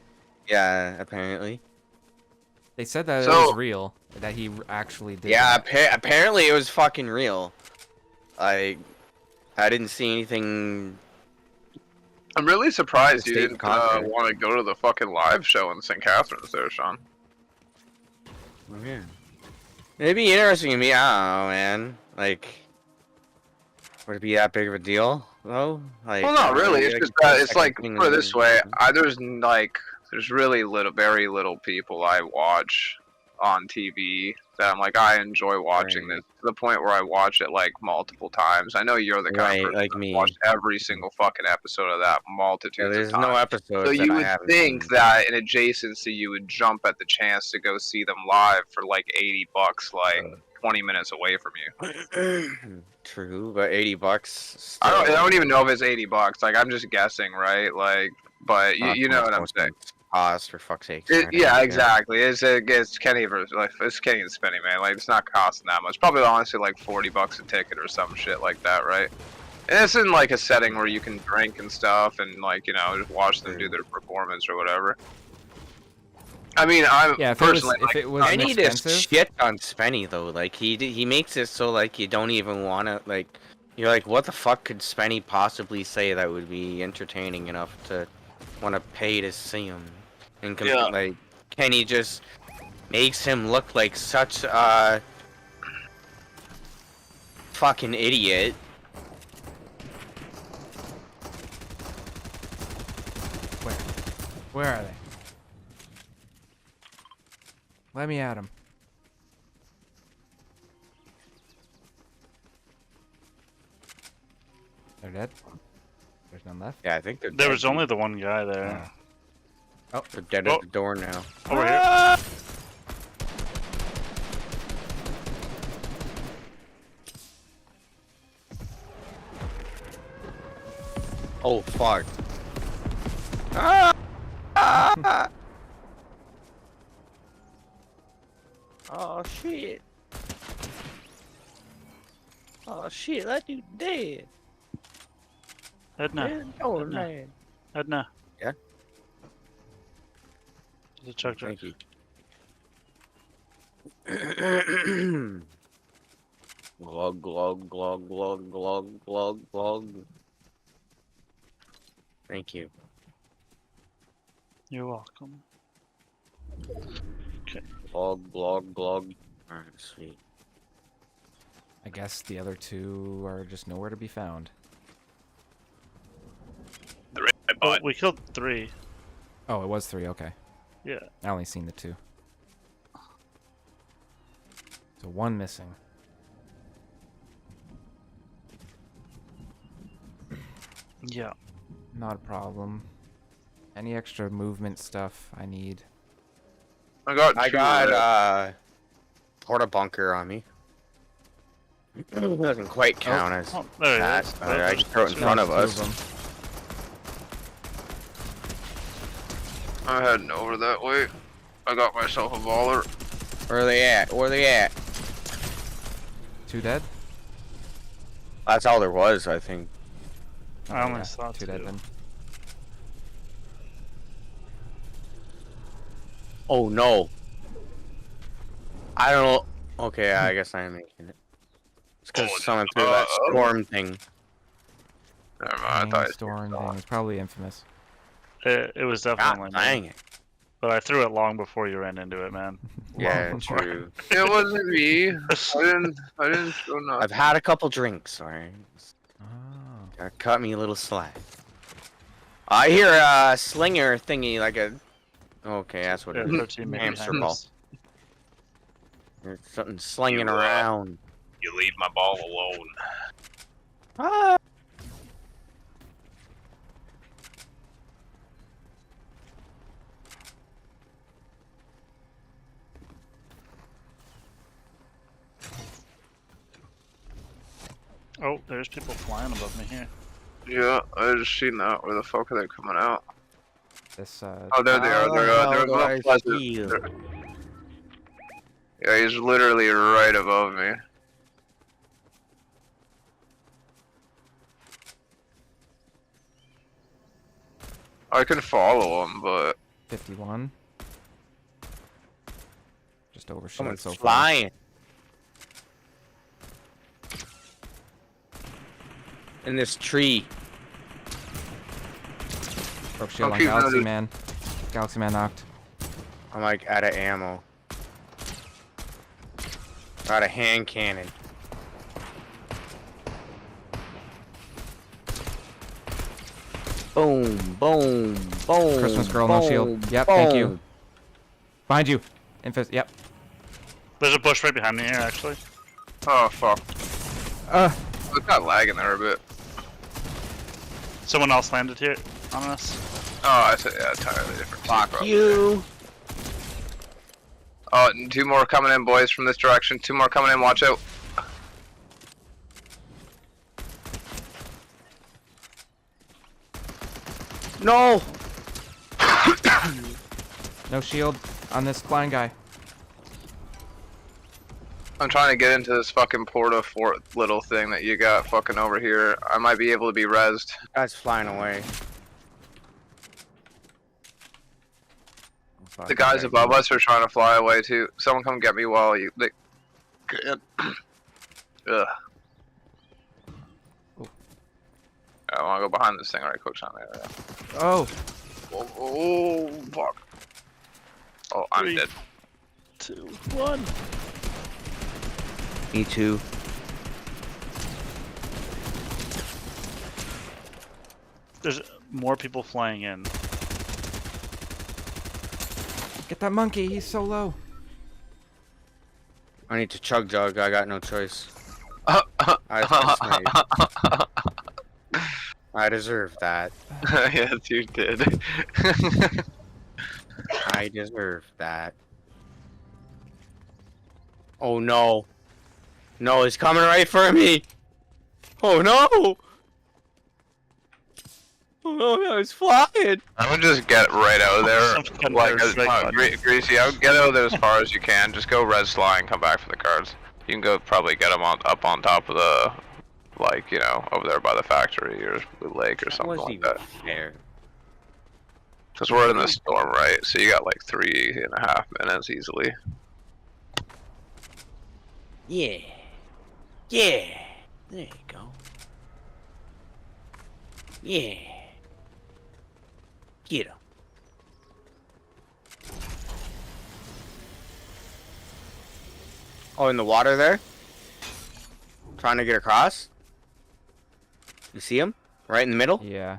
Speaker 4: Yeah, apparently.
Speaker 1: They said that it was real, that he actually did.
Speaker 4: Yeah,
Speaker 1: that.
Speaker 4: apparently it was fucking real. Like, I didn't see anything.
Speaker 2: I'm really surprised you
Speaker 4: State
Speaker 2: didn't
Speaker 4: contrary.
Speaker 2: want to go to the fucking live show in St. Catharines there, Sean.
Speaker 4: Oh, yeah. It'd be interesting to me. I don't know, man. Like, would it be that big of a deal, though? Like,
Speaker 2: Well, not really. It's just that it's like,
Speaker 4: thing
Speaker 2: put it
Speaker 4: to
Speaker 2: this
Speaker 4: do.
Speaker 2: way, there's really very little people I watch on TV that I'm like, I enjoy watching this to the point where I watch it like multiple times. I know you're the kind of person
Speaker 4: like
Speaker 2: that
Speaker 4: me.
Speaker 2: watched every single fucking episode of that multitudes of
Speaker 4: There's
Speaker 2: times.
Speaker 4: no episode.
Speaker 2: So you
Speaker 4: I
Speaker 2: would
Speaker 4: haven't
Speaker 2: think
Speaker 4: seen.
Speaker 2: that in adjacency you would jump at the chance to go see them live for like $80, like 20 minutes away from you.
Speaker 4: True, but $80.
Speaker 2: I don't even know if it's $80. Like I'm just guessing, right? Like, but you know what I'm saying.
Speaker 4: Cost for fuck's sake.
Speaker 2: Yeah, exactly. It's Kenny versus like it's Kenny and Spinny, man. Like it's not costing that much. Probably honestly like $40 a ticket or some shit like that, right? And it's in like a setting where you can drink and stuff, and like just watch them do their performance or whatever. I mean,
Speaker 1: Yeah,
Speaker 2: personally,
Speaker 1: if it was
Speaker 4: Penny just
Speaker 1: inexpensive,
Speaker 4: shit on Spenny though. Like he makes it so like you don't even want to like. You're like, what the fuck could Spenny possibly say that would be entertaining enough to want to pay to see him? And like Kenny just makes him look like such a fucking idiot.
Speaker 1: where are they? Let me at him. They're dead. There's none left.
Speaker 4: Yeah, I think they're
Speaker 3: There was only the one guy there.
Speaker 1: Oh,
Speaker 4: they're dead at the door now.
Speaker 3: Over here.
Speaker 4: Oh fuck. Ah! Ah! Oh shit. Oh shit, that dude dead.
Speaker 3: Edna.
Speaker 4: Oh
Speaker 3: Edna.
Speaker 4: man.
Speaker 3: Edna.
Speaker 4: Yeah.
Speaker 3: There's a chug jug.
Speaker 4: Thank you. Glug glug glug glug glug glug glug. Thank you.
Speaker 3: You're welcome. Okay.
Speaker 4: Glug glug glug. Alright, sweet.
Speaker 1: I guess the other two are just nowhere to be found.
Speaker 3: Oh, we killed 3.
Speaker 1: Oh, it was 3. Okay.
Speaker 3: Yeah.
Speaker 1: I only seen the 2. So 1 missing.
Speaker 3: Yeah.
Speaker 1: Not a problem. Any extra movement stuff I need?
Speaker 2: I got
Speaker 4: porta bunker on me. Doesn't quite count as
Speaker 3: there it
Speaker 4: that.
Speaker 3: is.
Speaker 4: I just throw it in front of us.
Speaker 2: I'm heading over that way. I got myself a baller.
Speaker 4: Where are they at? Where are they at?
Speaker 1: 2 dead?
Speaker 4: That's all there was, I think.
Speaker 3: I only saw
Speaker 1: 2 dead then.
Speaker 4: Oh no. I don't. Okay, I guess I am making it. It's because someone threw that storm thing.
Speaker 2: Never mind, I thought
Speaker 1: Storm thing. It's probably infamous.
Speaker 3: It was definitely
Speaker 4: dang
Speaker 3: me.
Speaker 4: it.
Speaker 3: But I threw it long before you ran into it, man.
Speaker 4: Yeah,
Speaker 3: Long
Speaker 4: true.
Speaker 2: It wasn't me. I didn't throw nothing.
Speaker 4: I've had a couple drinks, alright?
Speaker 1: Oh.
Speaker 4: Gotta cut me a little slack. I hear a slinger thingy like a... Okay, that's what it is. Hamster ball. There's something slinging around.
Speaker 2: You leave my ball alone.
Speaker 4: Ah!
Speaker 3: Oh, there's people flying above me here.
Speaker 2: Yeah, I just seen that. Where the fuck are they coming out?
Speaker 1: This,
Speaker 2: Oh, there they are. They're above Pleasant. Yeah, he's literally right above me. I can follow him, but
Speaker 1: 51. Just overshot
Speaker 4: Someone's
Speaker 1: so
Speaker 4: flying. In this tree.
Speaker 1: Broke shield on
Speaker 2: keep
Speaker 1: Galaxy
Speaker 2: running.
Speaker 1: Man. Galaxy Man knocked.
Speaker 4: I'm like out of ammo. Got a hand cannon. Boom, boom, boom.
Speaker 1: Christmas girl, no shield.
Speaker 4: boom,
Speaker 1: Yep, thank you.
Speaker 4: boom.
Speaker 1: Behind you. Infest. Yep.
Speaker 3: There's a bush right behind me here, actually.
Speaker 2: oh fuck. It got lagging there a bit.
Speaker 3: Someone else landed here on us.
Speaker 2: Oh, I said yeah, entirely different.
Speaker 4: Fuck you.
Speaker 2: Oh, and 2 more coming in, boys, from this direction. 2 more coming in. Watch out.
Speaker 4: No.
Speaker 1: No shield on this blind guy.
Speaker 2: I'm trying to get into this fucking Porta Fort little thing that you got fucking over here. I might be able to be rezzed.
Speaker 4: Guy's flying away.
Speaker 2: The guys above us are trying to fly away too. Someone come get me while you. They can't. Ugh. I want to go behind this thing right quick on there.
Speaker 1: Oh.
Speaker 2: Oh, fuck. Oh, I'm
Speaker 3: 3,
Speaker 2: dead.
Speaker 3: 2, 1.
Speaker 4: Me too.
Speaker 3: There's more people flying in.
Speaker 1: Get that monkey. He's so low.
Speaker 4: I need to chug jug. I got no choice. I deserve that.
Speaker 2: Yes, you did.
Speaker 4: I deserve that. Oh no. No, he's coming right for me. Oh no. Oh no, he's flying.
Speaker 2: I would just get right out of there. Like, Greasy, I would get out of there as far as you can. Just go red slide and come back for the cards. You can go probably get them up on top of the, like, you know, over there by the factory or Blue Lake or something like that. Because we're in the storm, right? So you got like 3.5 minutes easily.
Speaker 4: Yeah. Yeah. There you go. Yeah. Get him. Oh, in the water there? Trying to get across? You see him? Right in the middle?
Speaker 1: Yeah.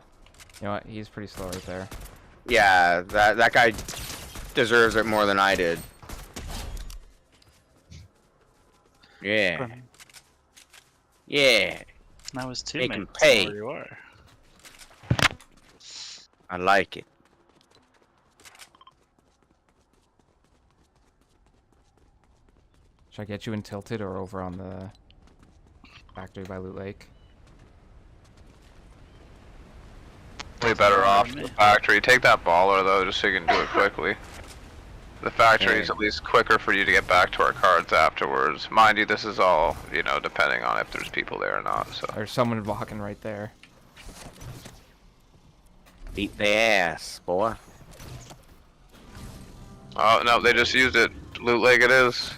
Speaker 1: You know what? He's pretty slow right there.
Speaker 4: Yeah, that guy deserves it more than I did. Yeah. Yeah.
Speaker 3: Now his
Speaker 4: Make him
Speaker 3: teammates
Speaker 4: pay.
Speaker 3: know where you are.
Speaker 4: I like it.
Speaker 1: Should I get you in Tilted or over on the factory by Loot Lake?
Speaker 2: Way better off the factory. Take that baller though, just so you can do it quickly. The factory is at least quicker for you to get back to our cards afterwards. Mind you, this is all, you know, depending on if there's people there or not. So.
Speaker 1: There's someone walking right there.
Speaker 4: Beat the ass, boy.
Speaker 2: Oh no, they just used it. Loot Lake it is.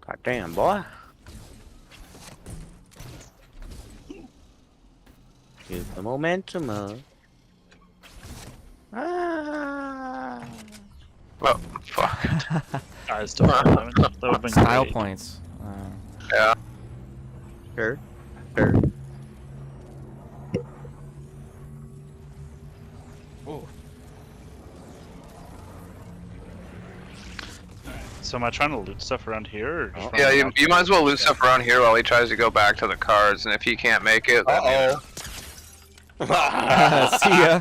Speaker 4: God damn, boy. Get the momentum up. Ah.
Speaker 2: Oh, fuck.
Speaker 3: I still have damage. That would have been
Speaker 1: Style
Speaker 3: great.
Speaker 1: points.
Speaker 2: Yeah.
Speaker 4: Sure. Sure.
Speaker 1: Oh.
Speaker 3: So am I trying to loot stuff around here? Or just
Speaker 2: Yeah,
Speaker 3: running
Speaker 2: you,
Speaker 3: out?
Speaker 2: you might as well loot stuff around here while he tries to go back to the cards, and if he can't make it, then
Speaker 1: See ya.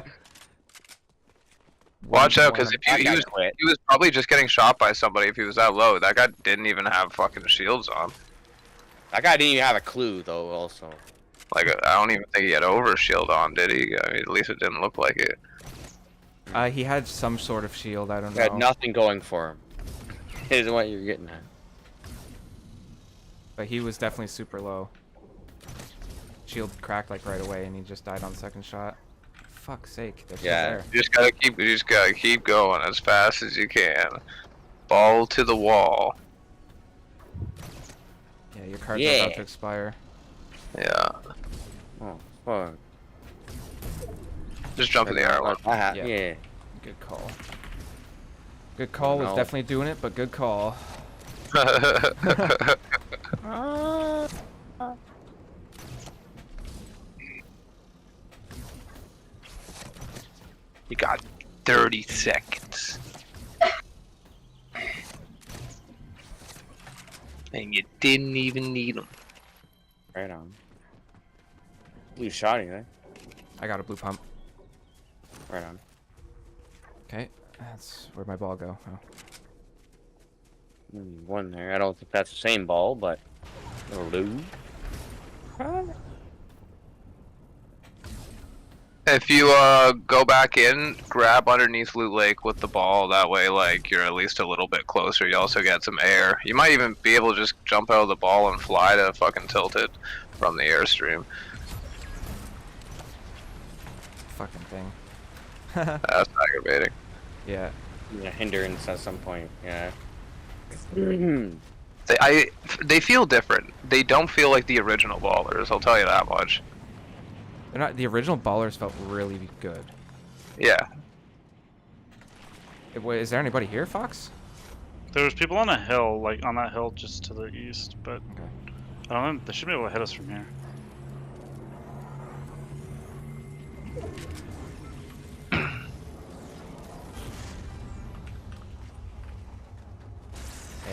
Speaker 2: watch out, because if
Speaker 4: That
Speaker 2: he
Speaker 4: guy
Speaker 2: was
Speaker 4: quit.
Speaker 2: he was probably just getting shot by somebody if he was that low. That guy didn't even have fucking shields on.
Speaker 4: That guy didn't even have a clue, though, also.
Speaker 2: Like, I don't even think he had over shield on, did he? I mean, at least it didn't look like it.
Speaker 1: He had some sort of shield. I don't
Speaker 4: He
Speaker 1: know.
Speaker 4: had nothing going for him. Is what you're getting at.
Speaker 1: But he was definitely super low. Shield cracked like right away, and he just died on the second shot. Fuck's sake, they're still there.
Speaker 2: You just gotta keep going as fast as you can. Ball to the wall.
Speaker 1: Yeah, your cards are about to expire.
Speaker 2: Yeah.
Speaker 4: Oh, fuck.
Speaker 2: Just jump in the air one.
Speaker 4: Yeah.
Speaker 1: Good call. Good call was
Speaker 4: No.
Speaker 1: definitely doing it, but good call.
Speaker 2: You got 30 seconds. And you didn't even need them.
Speaker 4: Right on. You shot anything?
Speaker 1: I got a blue pump.
Speaker 4: Right on.
Speaker 1: Okay, that's where'd my ball go? Oh.
Speaker 4: One there. I don't think that's the same ball, but it'll do.
Speaker 2: If you go back in, grab underneath Loot Lake with the ball. That way, like, you're at least a little bit closer. You also get some air. You might even be able to just jump out of the ball and fly to fucking Tilted from the airstream.
Speaker 1: Fucking thing.
Speaker 2: That's aggravating.
Speaker 1: Yeah.
Speaker 4: Yeah, hindrance at some point. Yeah.
Speaker 2: They feel different. They don't feel like the original ballers. I'll tell you that much.
Speaker 1: They're not. The original ballers felt really good.
Speaker 2: Yeah.
Speaker 1: Wait, is there anybody here, Fox?
Speaker 3: There was people on a hill, like on that hill just to the east, but I don't know. They should be able to hit us from here.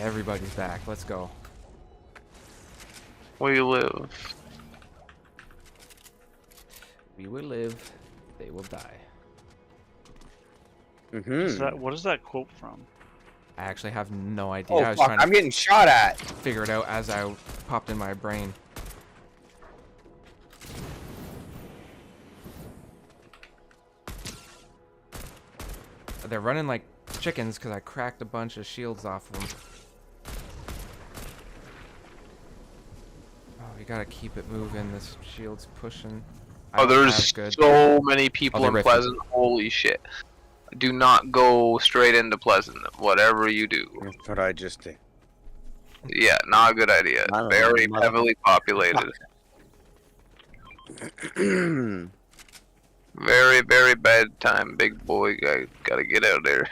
Speaker 1: Everybody's back. Let's go.
Speaker 2: Where you live?
Speaker 1: We will live. They will die.
Speaker 3: What is that quote from?
Speaker 1: I actually have no idea.
Speaker 4: Oh,
Speaker 1: I was
Speaker 4: fuck,
Speaker 1: trying to
Speaker 4: I'm getting shot at.
Speaker 1: Figure it out as I popped in my brain. They're running like chickens because I cracked a bunch of shields off of them. Oh, you gotta keep it moving. This shield's pushing.
Speaker 2: Oh, there's so many people in
Speaker 1: riffing.
Speaker 2: Pleasant. Holy shit. Do not go straight into Pleasant, whatever you do.
Speaker 4: That's what I just did.
Speaker 2: Yeah, not a good idea. Very heavily populated. Very, very bad time, big boy. Gotta get out there.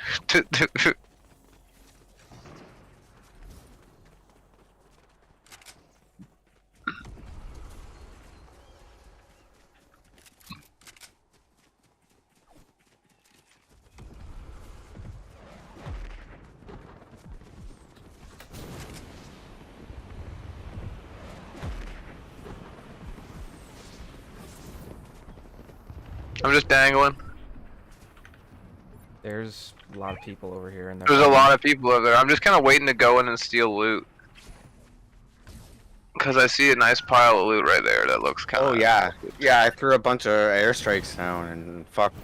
Speaker 2: I'm just dangling.
Speaker 1: There's a lot of people over here, and
Speaker 2: There's a lot of people over there. I'm just kind of waiting to go in and steal loot. Because I see a nice pile of loot right there that looks kind of...
Speaker 4: Oh, yeah. Yeah, I threw a bunch of airstrikes down and fucked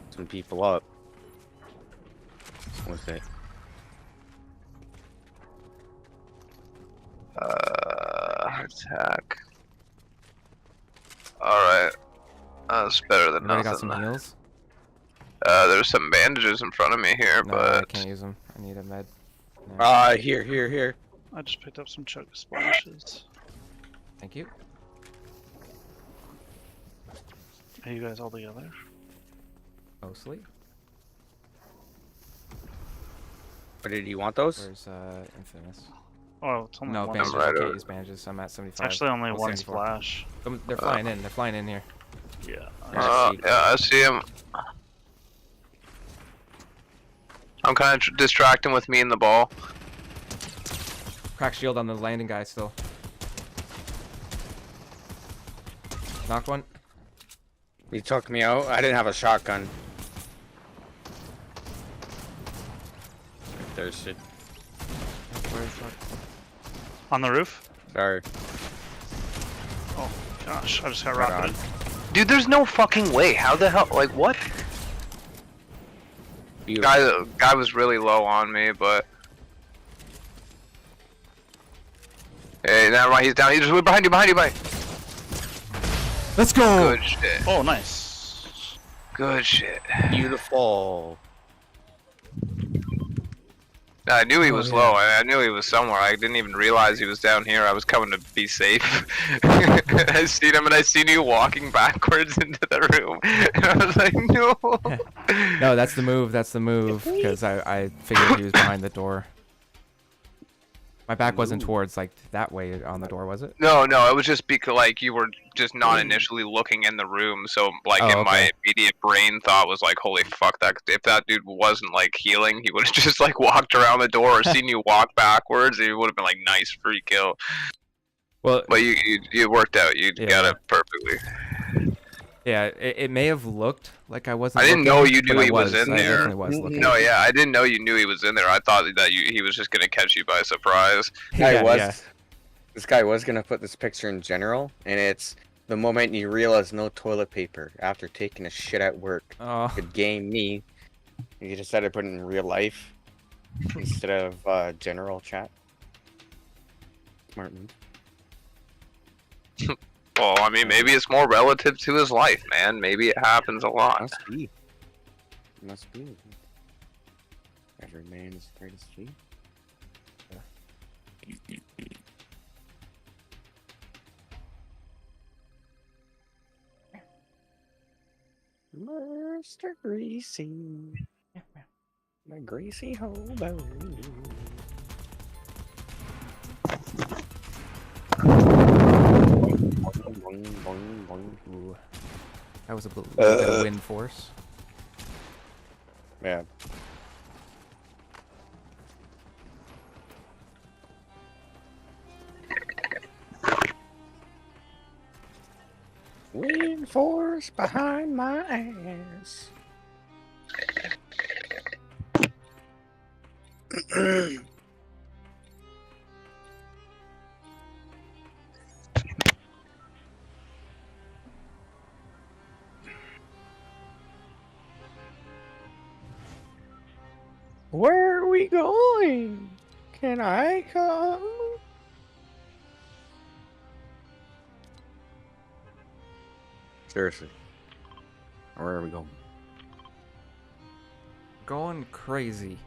Speaker 4: some people up with it.
Speaker 2: Attack. Alright. That's better than
Speaker 1: Anybody
Speaker 2: nothing.
Speaker 1: got some heals?
Speaker 2: There's some bandages in front of me here,
Speaker 1: No,
Speaker 2: but...
Speaker 1: I can't use them. I need a med. No.
Speaker 4: Here.
Speaker 3: I just picked up some chug splashes.
Speaker 1: Thank you.
Speaker 3: Are you guys all together?
Speaker 1: Mostly.
Speaker 4: But did you want those?
Speaker 1: Where's Infamous?
Speaker 3: Oh, it's only
Speaker 1: No,
Speaker 3: one.
Speaker 1: bandages.
Speaker 2: I'm right
Speaker 1: I can't
Speaker 2: over.
Speaker 1: use bandages. I'm at 75.
Speaker 3: It's actually only
Speaker 1: Well,
Speaker 3: one
Speaker 1: 74.
Speaker 3: splash.
Speaker 1: They're flying in. They're flying in here.
Speaker 3: Yeah.
Speaker 2: Yeah, I see him. I'm kind of distracting with me and the ball.
Speaker 1: Crack shield on the landing guy still. Knocked one.
Speaker 4: You took me out. I didn't have a shotgun. Thirsted.
Speaker 3: On the roof?
Speaker 4: Sorry.
Speaker 3: Oh gosh, I just got
Speaker 4: Right
Speaker 3: rocketed.
Speaker 2: Dude, there's no fucking way. How the hell? Like, what? Guy was really low on me, but. Hey, never mind. He's down. He's just behind you. Behind you.
Speaker 1: Let's go.
Speaker 2: Good shit.
Speaker 3: Oh, nice.
Speaker 2: Good shit.
Speaker 4: Beautiful.
Speaker 2: I knew he was low. I knew he was somewhere. I didn't even realize he was down here. I was coming to be safe. I seen him, and I seen you walking backwards into the room. And I was like, no.
Speaker 1: No, that's the move. That's the move. Because I figured he was behind the door. My back wasn't towards like that way on the door, was it?
Speaker 2: No, it was just because like you were just not initially looking in the room, so like my immediate brain thought was like, holy fuck, that if that dude wasn't like healing, he would have just like walked around the door or seen you walk backwards, and it would have been like nice free kill.
Speaker 1: Well,
Speaker 2: but you worked out. You got it perfectly.
Speaker 1: Yeah, it may have looked like I wasn't.
Speaker 2: I didn't know you knew he was in
Speaker 1: I
Speaker 2: there.
Speaker 1: definitely was looking.
Speaker 2: No, yeah, I didn't know you knew he was in there. I thought that he was just gonna catch you by surprise.
Speaker 4: This guy was gonna put this picture in general, and it's the moment you realize no toilet paper after taking a shit at work. Could game me. You decided to put it in real life instead of general chat. Smart move.
Speaker 2: Well, I mean, maybe it's more relative to his life, man. Maybe it happens a lot.
Speaker 4: Must be. Every man is greatest feat. Mr. Greasy. My greasy hobo.
Speaker 1: Ooh. That was a little bit of wind force.
Speaker 4: Yeah. Wind force behind my ass. Where are we going? Can I come? Seriously. Where are we going?
Speaker 1: Going crazy.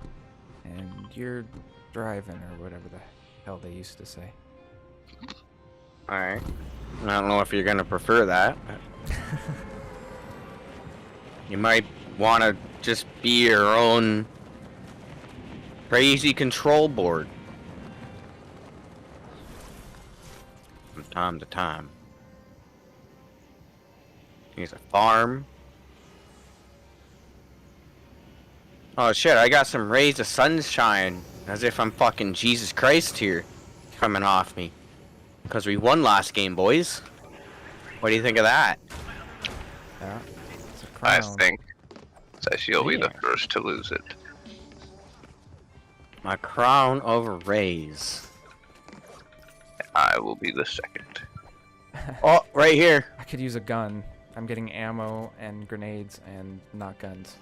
Speaker 1: And you're driving, or whatever the hell they used to say.
Speaker 4: Alright. I don't know if you're gonna prefer that. You might want to just be your own crazy control board from time to time. Here's a farm. Oh shit, I got some rays of sunshine. As if I'm fucking Jesus Christ here coming off me. Because we won last game, boys. What do you think of that?
Speaker 1: Yeah.
Speaker 2: I think that she'll be the first to lose it.
Speaker 4: My crown of rays.
Speaker 2: I will be the second.
Speaker 4: Oh, right here.
Speaker 1: I could use a gun. I'm getting ammo and grenades and not guns.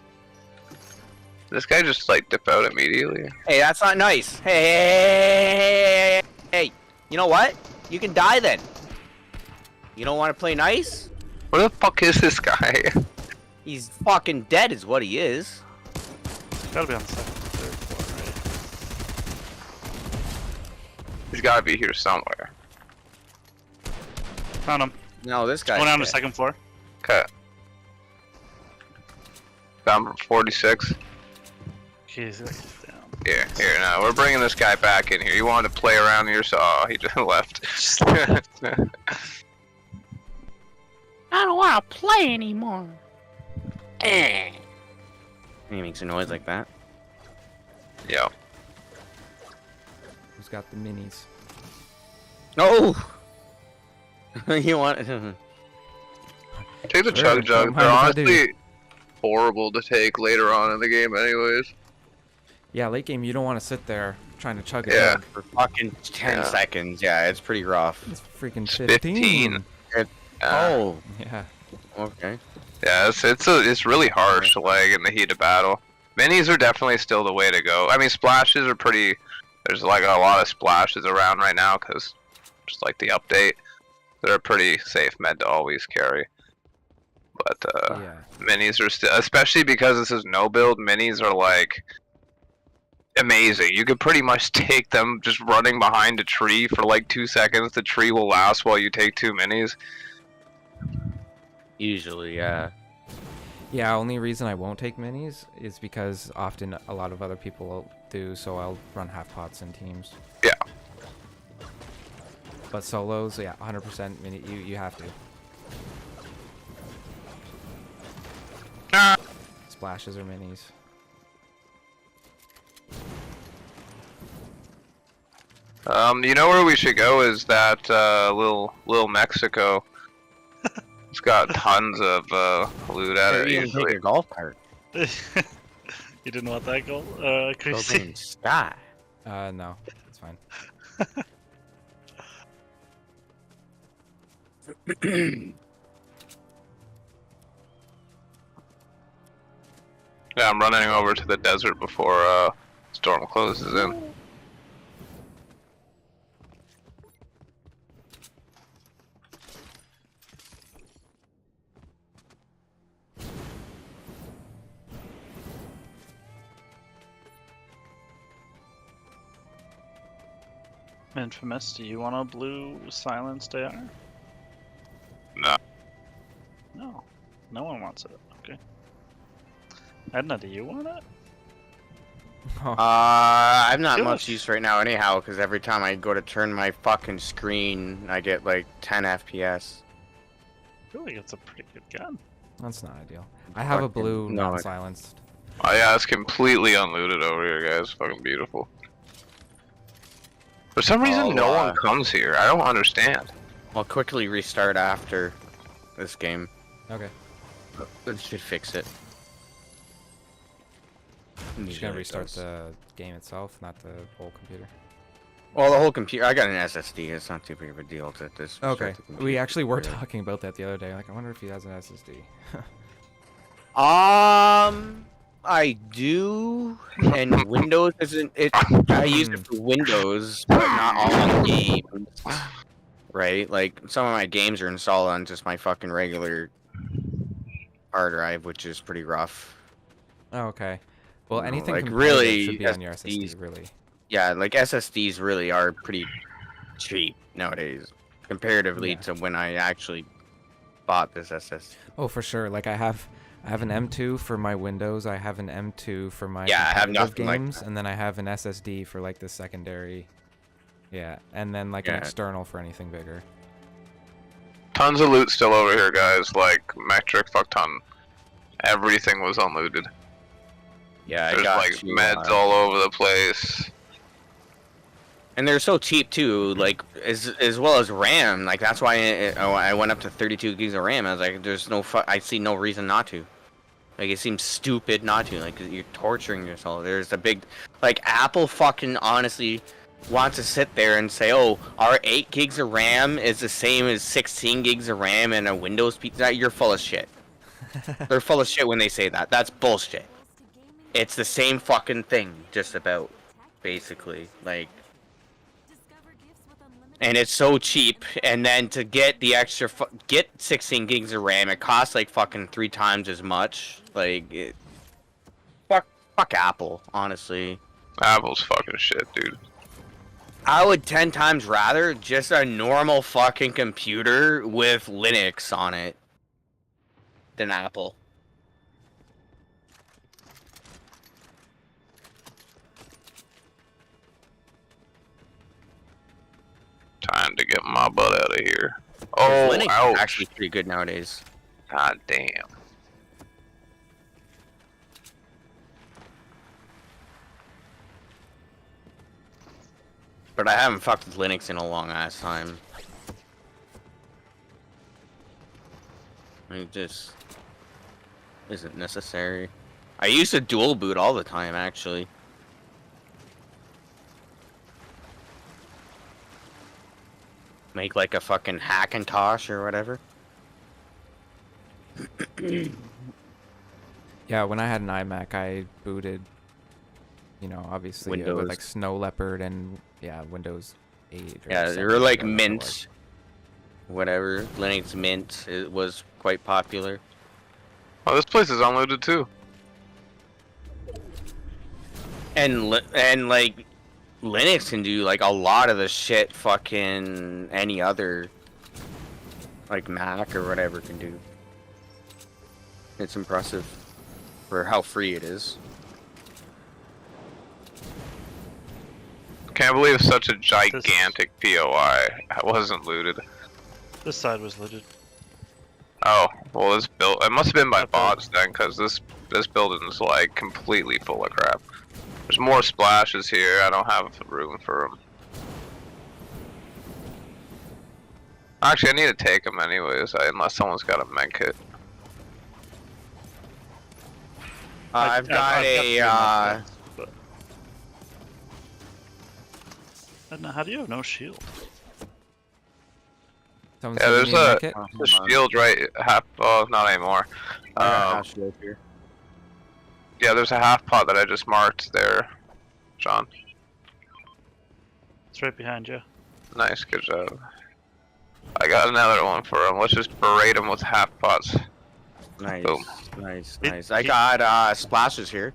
Speaker 2: This guy just like dip out immediately.
Speaker 4: Hey, that's not nice. Hey, you know what? You can die then. You don't want to play nice?
Speaker 2: Where the fuck is this guy?
Speaker 4: He's fucking dead is what he is.
Speaker 3: Gotta be on the second, third
Speaker 2: He's gotta be here somewhere.
Speaker 3: Found him.
Speaker 4: No, this guy's
Speaker 3: Going down to
Speaker 4: dead.
Speaker 3: second floor.
Speaker 2: Okay. Down for 46.
Speaker 3: Jeez, down.
Speaker 2: Here, now we're bringing this guy back in here. You wanted to play around here, so he just left.
Speaker 4: I don't want to play anymore. He makes a noise like that.
Speaker 2: Yeah.
Speaker 1: Who's got the minis?
Speaker 4: No. You want?
Speaker 2: Take the
Speaker 1: Sure,
Speaker 2: chug jug.
Speaker 1: don't
Speaker 2: They're
Speaker 1: mind if I do.
Speaker 2: honestly horrible to take later on in the game, anyways.
Speaker 1: Yeah, late game, you don't want to sit there trying to chug a
Speaker 2: Yeah.
Speaker 1: jug.
Speaker 4: For fucking 10 seconds. Yeah, it's pretty rough.
Speaker 1: It's freaking
Speaker 2: 15.
Speaker 1: 15.
Speaker 4: Oh.
Speaker 1: Yeah.
Speaker 4: Okay.
Speaker 2: Yeah, it's really harsh, like in the heat of battle. Minis are definitely still the way to go. I mean, splashes are pretty. There's like a lot of splashes around right now because just like the update, they're a pretty safe med to always carry. But
Speaker 1: Yeah.
Speaker 2: minis are still, especially because this is no build. Minis are like amazing. You could pretty much take them just running behind a tree for like 2 seconds. The tree will last while you take 2 minis.
Speaker 4: Usually, yeah.
Speaker 1: Yeah, only reason I won't take minis is because often a lot of other people do, so I'll run half pots in teams.
Speaker 2: Yeah.
Speaker 1: But solos, yeah, 100% mini. You have to. Splashes or minis.
Speaker 2: You know where we should go is that little Mexico. It's got tons of loot at it.
Speaker 4: You can take a golf cart.
Speaker 3: You didn't want that goal?
Speaker 4: Go
Speaker 3: Crazy.
Speaker 4: in sky.
Speaker 1: No, it's fine.
Speaker 2: Yeah, I'm running over to the desert before storm closes in.
Speaker 3: Infamous, do you want a blue silenced AR?
Speaker 2: No.
Speaker 3: No. No one wants it. Okay. Edna, do you want it?
Speaker 4: I'm not
Speaker 3: Feel
Speaker 4: much
Speaker 3: it.
Speaker 4: use right now anyhow, because every time I go to turn my fucking screen, I get like 10 FPS.
Speaker 3: I feel like it's a pretty good gun.
Speaker 1: That's not ideal. I have a
Speaker 4: Fucking-
Speaker 1: blue
Speaker 4: no,
Speaker 1: non-silenced.
Speaker 2: Oh yeah, it's completely unlooted over here, guys. Fucking beautiful. For some reason, no one comes here. I don't understand.
Speaker 4: I'll quickly restart after this game.
Speaker 1: Okay.
Speaker 4: That should fix it.
Speaker 1: I'm just gonna
Speaker 4: Usually it
Speaker 1: restart
Speaker 4: does.
Speaker 1: the game itself, not the whole computer.
Speaker 4: Well, the whole computer. I got an SSD. It's not too big of a deal to just. restart
Speaker 1: Okay.
Speaker 4: the computer.
Speaker 1: We actually were
Speaker 4: Yeah.
Speaker 1: talking about that the other day. Like, I wonder if he has an SSD.
Speaker 4: I do, and Windows isn't it. I use it for Windows, but not all games. Right? Like some of my games are installed on just my fucking regular hard drive, which is pretty rough.
Speaker 1: Oh, okay. Well,
Speaker 4: You know,
Speaker 1: anything
Speaker 4: like
Speaker 1: competitive
Speaker 4: really
Speaker 1: should be on your
Speaker 4: SSDs
Speaker 1: SSD, really.
Speaker 4: Yeah, like SSDs really are pretty cheap nowadays, comparatively
Speaker 1: Yeah.
Speaker 4: to when I actually bought this SSD.
Speaker 1: Oh, for sure. Like, I have an M2 for my Windows. I have an M2 for my
Speaker 4: Yeah, I have
Speaker 1: competitive
Speaker 4: nothing like
Speaker 1: games, and then I have an SSD for like the secondary. Yeah, and then like an
Speaker 4: Yeah.
Speaker 1: external for anything bigger.
Speaker 2: Tons of loot still over here, guys. Like metric fuck ton. Everything was unlooted.
Speaker 4: Yeah, I
Speaker 2: There's
Speaker 4: got
Speaker 2: like
Speaker 4: you,
Speaker 2: meds all over the place.
Speaker 4: And they're so cheap too, like as well as RAM. Like that's why I went up to 32 gigs of RAM. I was like, there's no I see no reason not to. Like it seems stupid not to. Like you're torturing yourself. There's a big, like Apple fucking honestly wants to sit there and say, oh, our 8 gigs of RAM is the same as 16 gigs of RAM and a Windows PC. You're full of shit. They're full of shit when they say that. That's bullshit. It's the same fucking thing, just about, basically. Like. And it's so cheap, and then to get the extra, get 16 gigs of RAM, it costs like fucking 3 times as much. Like, fuck Apple, honestly.
Speaker 2: Apple's fucking shit, dude.
Speaker 4: I would 10 times rather just a normal fucking computer with Linux on it than Apple.
Speaker 2: Time to get my butt out of here. Oh,
Speaker 4: Linux
Speaker 2: ouch.
Speaker 4: is actually pretty good nowadays.
Speaker 2: God damn.
Speaker 4: But I haven't fucked with Linux in a long ass time. It just isn't necessary. I used to dual boot all the time, actually. Make like a fucking Hackintosh or whatever.
Speaker 1: Yeah, when I had an iMac, I booted, you know, obviously with
Speaker 4: Windows.
Speaker 1: like Snow Leopard and yeah, Windows 8. Or
Speaker 4: Yeah, they
Speaker 1: 7,
Speaker 4: were like
Speaker 1: whatever that
Speaker 4: Mint.
Speaker 1: was.
Speaker 4: Whatever. Linux Mint it was quite popular.
Speaker 2: Oh, this place is unlooted too.
Speaker 4: And like Linux can do like a lot of the shit fucking any other like Mac or whatever can do. It's impressive for how free it is.
Speaker 2: Can't believe such a gigantic POI wasn't looted.
Speaker 3: This side was looted.
Speaker 2: Oh, well, this build it must have been by bots then, because this building is like completely full of crap. There's more splashes here. I don't have room for them. Actually, I need to take them anyways, unless someone's got a med kit.
Speaker 4: I've got a
Speaker 3: Edna, how do you have no shield?
Speaker 1: Someone's
Speaker 2: Yeah, there's
Speaker 1: giving me
Speaker 2: a
Speaker 1: med kit?
Speaker 2: shield right half. Oh, not anymore.
Speaker 4: I got a half shield here.
Speaker 2: Yeah, there's a half pot that I just marked there, Sean.
Speaker 3: It's right behind you.
Speaker 2: Nice, good job. I got another one for him. Let's just berate him with half pots.
Speaker 4: Nice,
Speaker 2: Boom.
Speaker 4: nice. I got splashes here.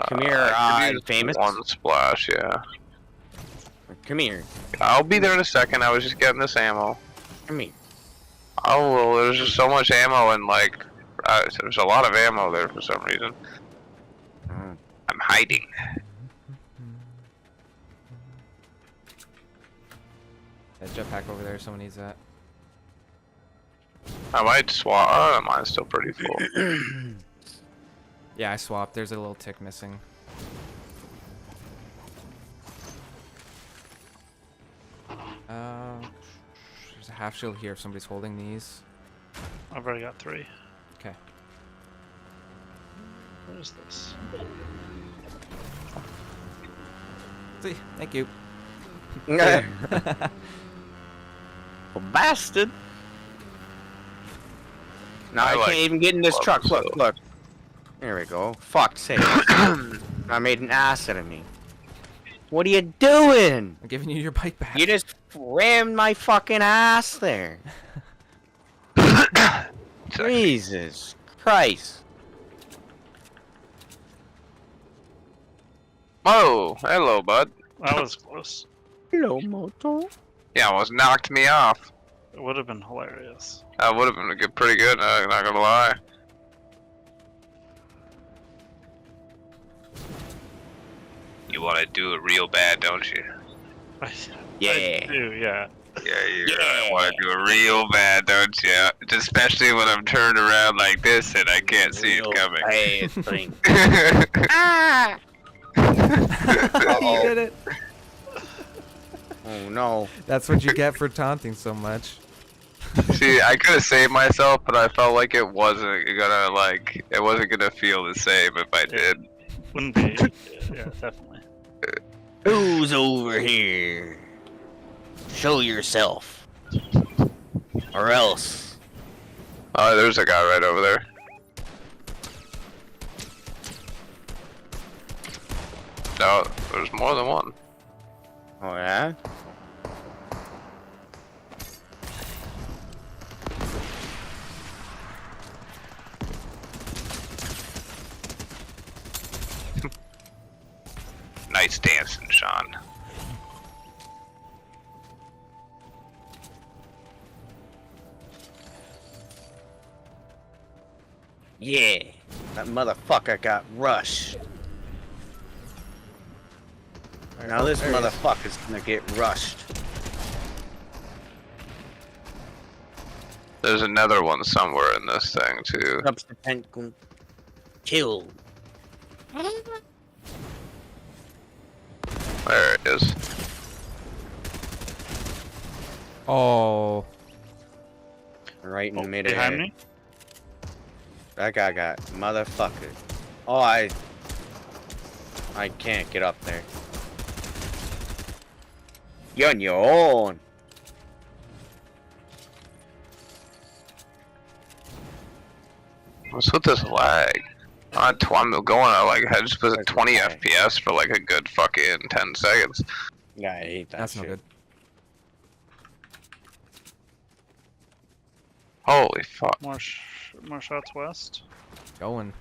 Speaker 4: Come here, famous.
Speaker 2: One splash, yeah.
Speaker 4: Come here.
Speaker 2: I'll be there in a second. I was just getting this ammo.
Speaker 4: Come here.
Speaker 2: Oh, well, there's just so much ammo and like, there's a lot of ammo there for some reason. I'm hiding.
Speaker 1: That jetpack over there, someone needs that.
Speaker 2: I might swap. Oh, mine's still pretty full.
Speaker 1: Yeah, I swapped. There's a little tick missing. There's a half shield here if somebody's holding these.
Speaker 3: I've already got 3.
Speaker 1: Okay.
Speaker 3: What is this?
Speaker 1: See, thank you.
Speaker 4: Bastard. Now I can't even get in this truck. Look, look. There we go. Fuck's sake. I made an ass out of me. What are you doing?
Speaker 1: I'm giving you your bike back.
Speaker 4: You just rammed my fucking ass there. Jesus Christ.
Speaker 2: Oh, hello, bud.
Speaker 3: That was close.
Speaker 4: Hello, Moto.
Speaker 2: Yeah, almost knocked me off.
Speaker 3: It would have been hilarious.
Speaker 2: That would have been pretty good, not gonna lie. You want to do it real bad, don't you?
Speaker 4: Yeah.
Speaker 3: I do, yeah.
Speaker 2: Yeah, you want to do it real bad, don't you? Especially when I'm turned around like this and I can't see it coming.
Speaker 4: Bad thing.
Speaker 1: Ah! You did it.
Speaker 4: Oh no.
Speaker 1: That's what you get for taunting so much.
Speaker 2: See, I could have saved myself, but I felt like it wasn't gonna feel the same if I did.
Speaker 3: Wouldn't be. Yeah, definitely.
Speaker 4: Who's over here? Show yourself. Or else.
Speaker 2: Oh, there's a guy right over there. No, there's more than one.
Speaker 4: Oh yeah?
Speaker 2: Nice dancing, Sean.
Speaker 4: Yeah, that motherfucker got rushed. Now this
Speaker 1: there he is.
Speaker 4: motherfucker's gonna get rushed.
Speaker 2: There's another one somewhere in this thing too.
Speaker 4: Subsequent kill.
Speaker 2: There it is.
Speaker 1: Oh.
Speaker 4: Right in the middle.
Speaker 3: Behind me?
Speaker 4: That guy got motherfucker. Oh, I can't get up there. You're on your own.
Speaker 2: What's with this lag? I'm going at like I just was at 20 FPS for like a good fucking 10 seconds.
Speaker 4: Yeah, I hate that
Speaker 1: That's
Speaker 4: shit.
Speaker 1: no good.
Speaker 2: Holy fuck.
Speaker 3: More shots west.
Speaker 1: Going.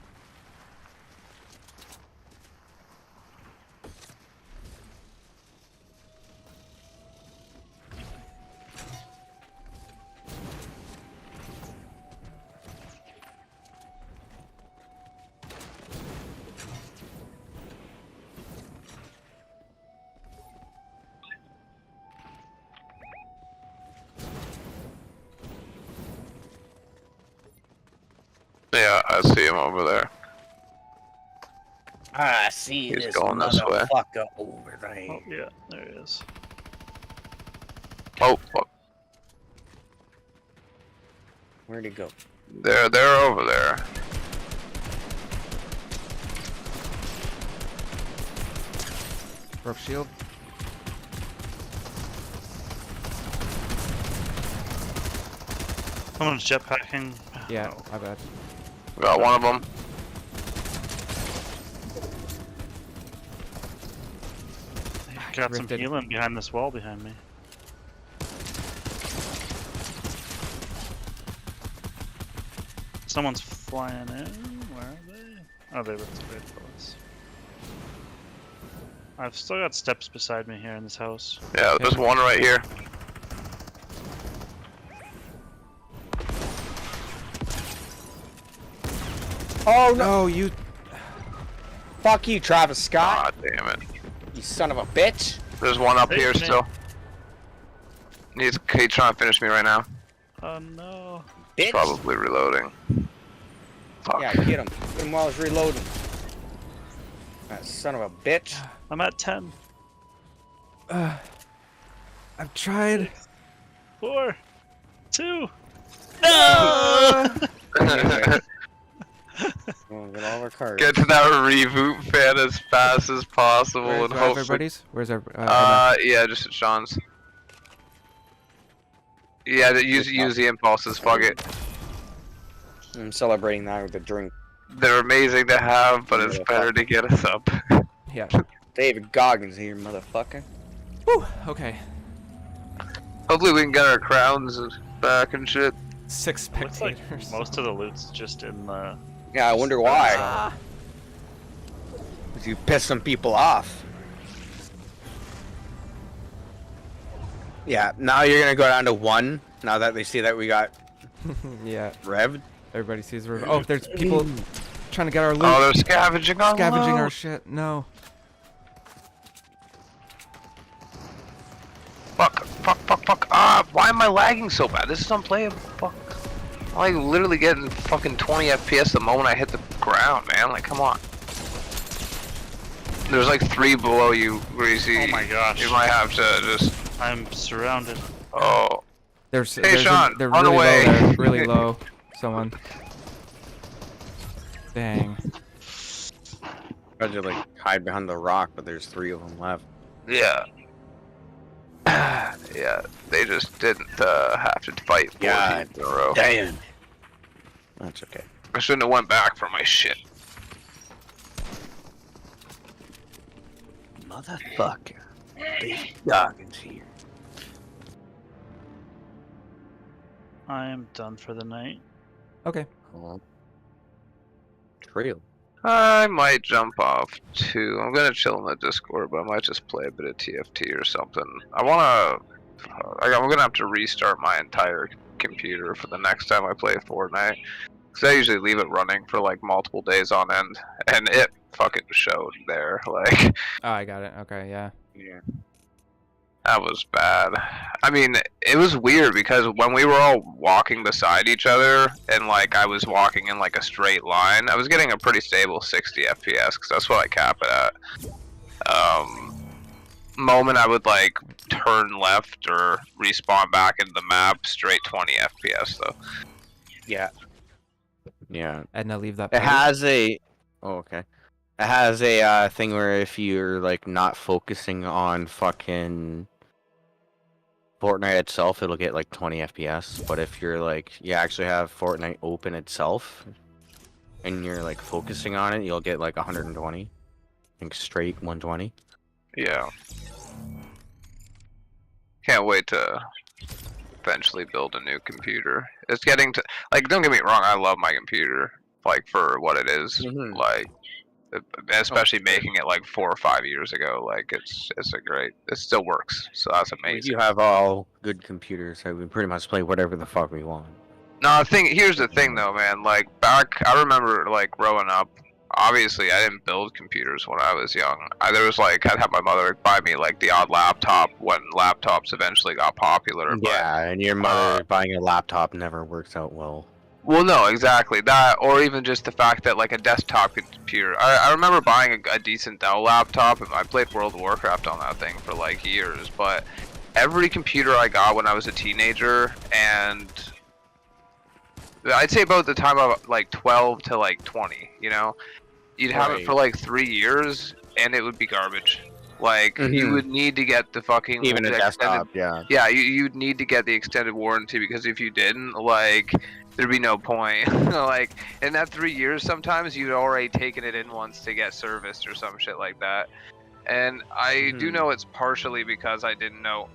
Speaker 2: Yeah, I see him over there.
Speaker 4: I see
Speaker 2: He's
Speaker 4: this
Speaker 2: going this way.
Speaker 4: motherfucker over there.
Speaker 3: Oh yeah, there he is.
Speaker 2: Oh fuck.
Speaker 4: Where'd he go?
Speaker 2: They're over there.
Speaker 1: Broke shield.
Speaker 3: Someone's jetpacking.
Speaker 1: Yeah, my bad.
Speaker 2: Got one of them.
Speaker 3: Got some
Speaker 1: Rifted.
Speaker 3: healing behind this wall behind me. Someone's flying in. Where are they? Oh, they ripped away for us. I've still got steps beside me here in this house.
Speaker 2: Yeah, there's one right here.
Speaker 4: Oh no!
Speaker 1: No, you.
Speaker 4: Fuck you, Travis Scott.
Speaker 2: God damn it.
Speaker 4: You son of a bitch.
Speaker 2: There's one up
Speaker 3: Hey,
Speaker 2: here
Speaker 3: Nick.
Speaker 2: still. He's trying to finish me right now.
Speaker 3: Oh no.
Speaker 4: Bitch.
Speaker 2: Probably reloading. Fuck.
Speaker 4: Yeah, get him. Get him while he's reloading. That son of a bitch.
Speaker 3: I'm at 10.
Speaker 1: I've tried.
Speaker 3: 4, 2.
Speaker 4: Get all our cards.
Speaker 2: Get to that reboot fan as fast as possible
Speaker 1: Where's
Speaker 2: and
Speaker 1: our
Speaker 2: hopefully.
Speaker 1: everybody's? Where's our?
Speaker 2: Yeah, just at Sean's. Yeah, use the impulses. Fuck it.
Speaker 4: I'm celebrating that with a drink.
Speaker 2: They're amazing to have, but it's better to get us up.
Speaker 1: Yeah.
Speaker 4: David Goggins here, motherfucker.
Speaker 1: Whew. Okay.
Speaker 2: Hopefully we can get our crowns back and shit.
Speaker 1: 6
Speaker 3: Looks like
Speaker 1: spectators.
Speaker 3: most of the loot's just in the.
Speaker 4: Yeah, I wonder why. Because you piss some people off. Yeah, now you're gonna go down to 1. Now that they see that we got
Speaker 1: Yeah.
Speaker 4: revved.
Speaker 1: Everybody sees the river. Oh, there's people trying to get our loot.
Speaker 2: Oh, they're scavenging our
Speaker 1: Scavenging
Speaker 2: loot.
Speaker 1: our shit. No.
Speaker 2: Fuck. Ah, why am I lagging so bad? This is unplayable. Fuck. I'm like literally getting fucking 20 FPS the moment I hit the ground, man. Like, come on. There's like 3 below you, Greasy.
Speaker 3: Oh my gosh.
Speaker 2: You might have to just.
Speaker 3: I'm surrounded.
Speaker 2: Oh.
Speaker 1: Hey,
Speaker 2: Sean,
Speaker 1: they're
Speaker 2: run
Speaker 1: really
Speaker 2: away.
Speaker 1: low there. Really low. Someone. Dang.
Speaker 4: Tried to like hide behind the rock, but there's 3 of them left.
Speaker 2: Yeah. Yeah, they just didn't have to fight 4 teams in a row.
Speaker 4: Damn. That's okay.
Speaker 2: I shouldn't have went back for my shit.
Speaker 4: Motherfucker. David Goggins here.
Speaker 3: I am done for the night.
Speaker 1: Okay.
Speaker 4: Trail.
Speaker 2: I might jump off too. I'm gonna chill in the Discord, but I might just play a bit of TFT or something. I'm gonna have to restart my entire computer for the next time I play Fortnite. Because I usually leave it running for like multiple days on end, and it fucking showed there. Like,
Speaker 1: Oh, I got it. Okay, yeah.
Speaker 2: yeah, that was bad. I mean, it was weird because when we were all walking beside each other, and like I was walking in like a straight line, I was getting a pretty stable 60 FPS because that's what I cap it at. Moment I would like turn left or respawn back into the map, straight 20 FPS though.
Speaker 4: Yeah. Yeah.
Speaker 1: Edna, leave that.
Speaker 4: It
Speaker 1: Party.
Speaker 4: has a. Oh, okay. It has a thing where if you're like not focusing on fucking Fortnite itself, it'll get like 20 FPS. But if you're like, you actually have Fortnite open itself, and you're like focusing on it, you'll get like 120. I think straight 120.
Speaker 2: Yeah. Can't wait to eventually build a new computer. It's getting to, like, don't get me wrong, I love my computer, like, for what it is. Like, especially making it like 4 or 5 years ago, like, it's a great, it still works, so that's
Speaker 4: If
Speaker 2: amazing.
Speaker 4: you have all good computers, so we pretty much play whatever the fuck we want.
Speaker 2: No, here's the thing though, man, like, back, I remember, like, growing up, obviously I didn't build computers when I was young. There was like, I'd have my mother buy me like the odd laptop when laptops eventually got popular.
Speaker 4: Yeah, and your mother buying a laptop never works out well.
Speaker 2: Well, no, exactly that, or even just the fact that like a desktop computer. I remember buying a decent Dell laptop, and I played World of Warcraft on that thing for like years. But every computer I got when I was a teenager, and I'd say about the time of like 12 to like 20, you know, you'd have it for like 3 years, and it would be garbage. Like, you would need to get the fucking
Speaker 4: Even a desktop, yeah.
Speaker 2: Yeah, you'd need to get the extended warranty, because if you didn't, like, there'd be no point. Like, in that 3 years, sometimes you'd already taken it in once to get serviced or some shit like that. And I do know it's partially because I didn't know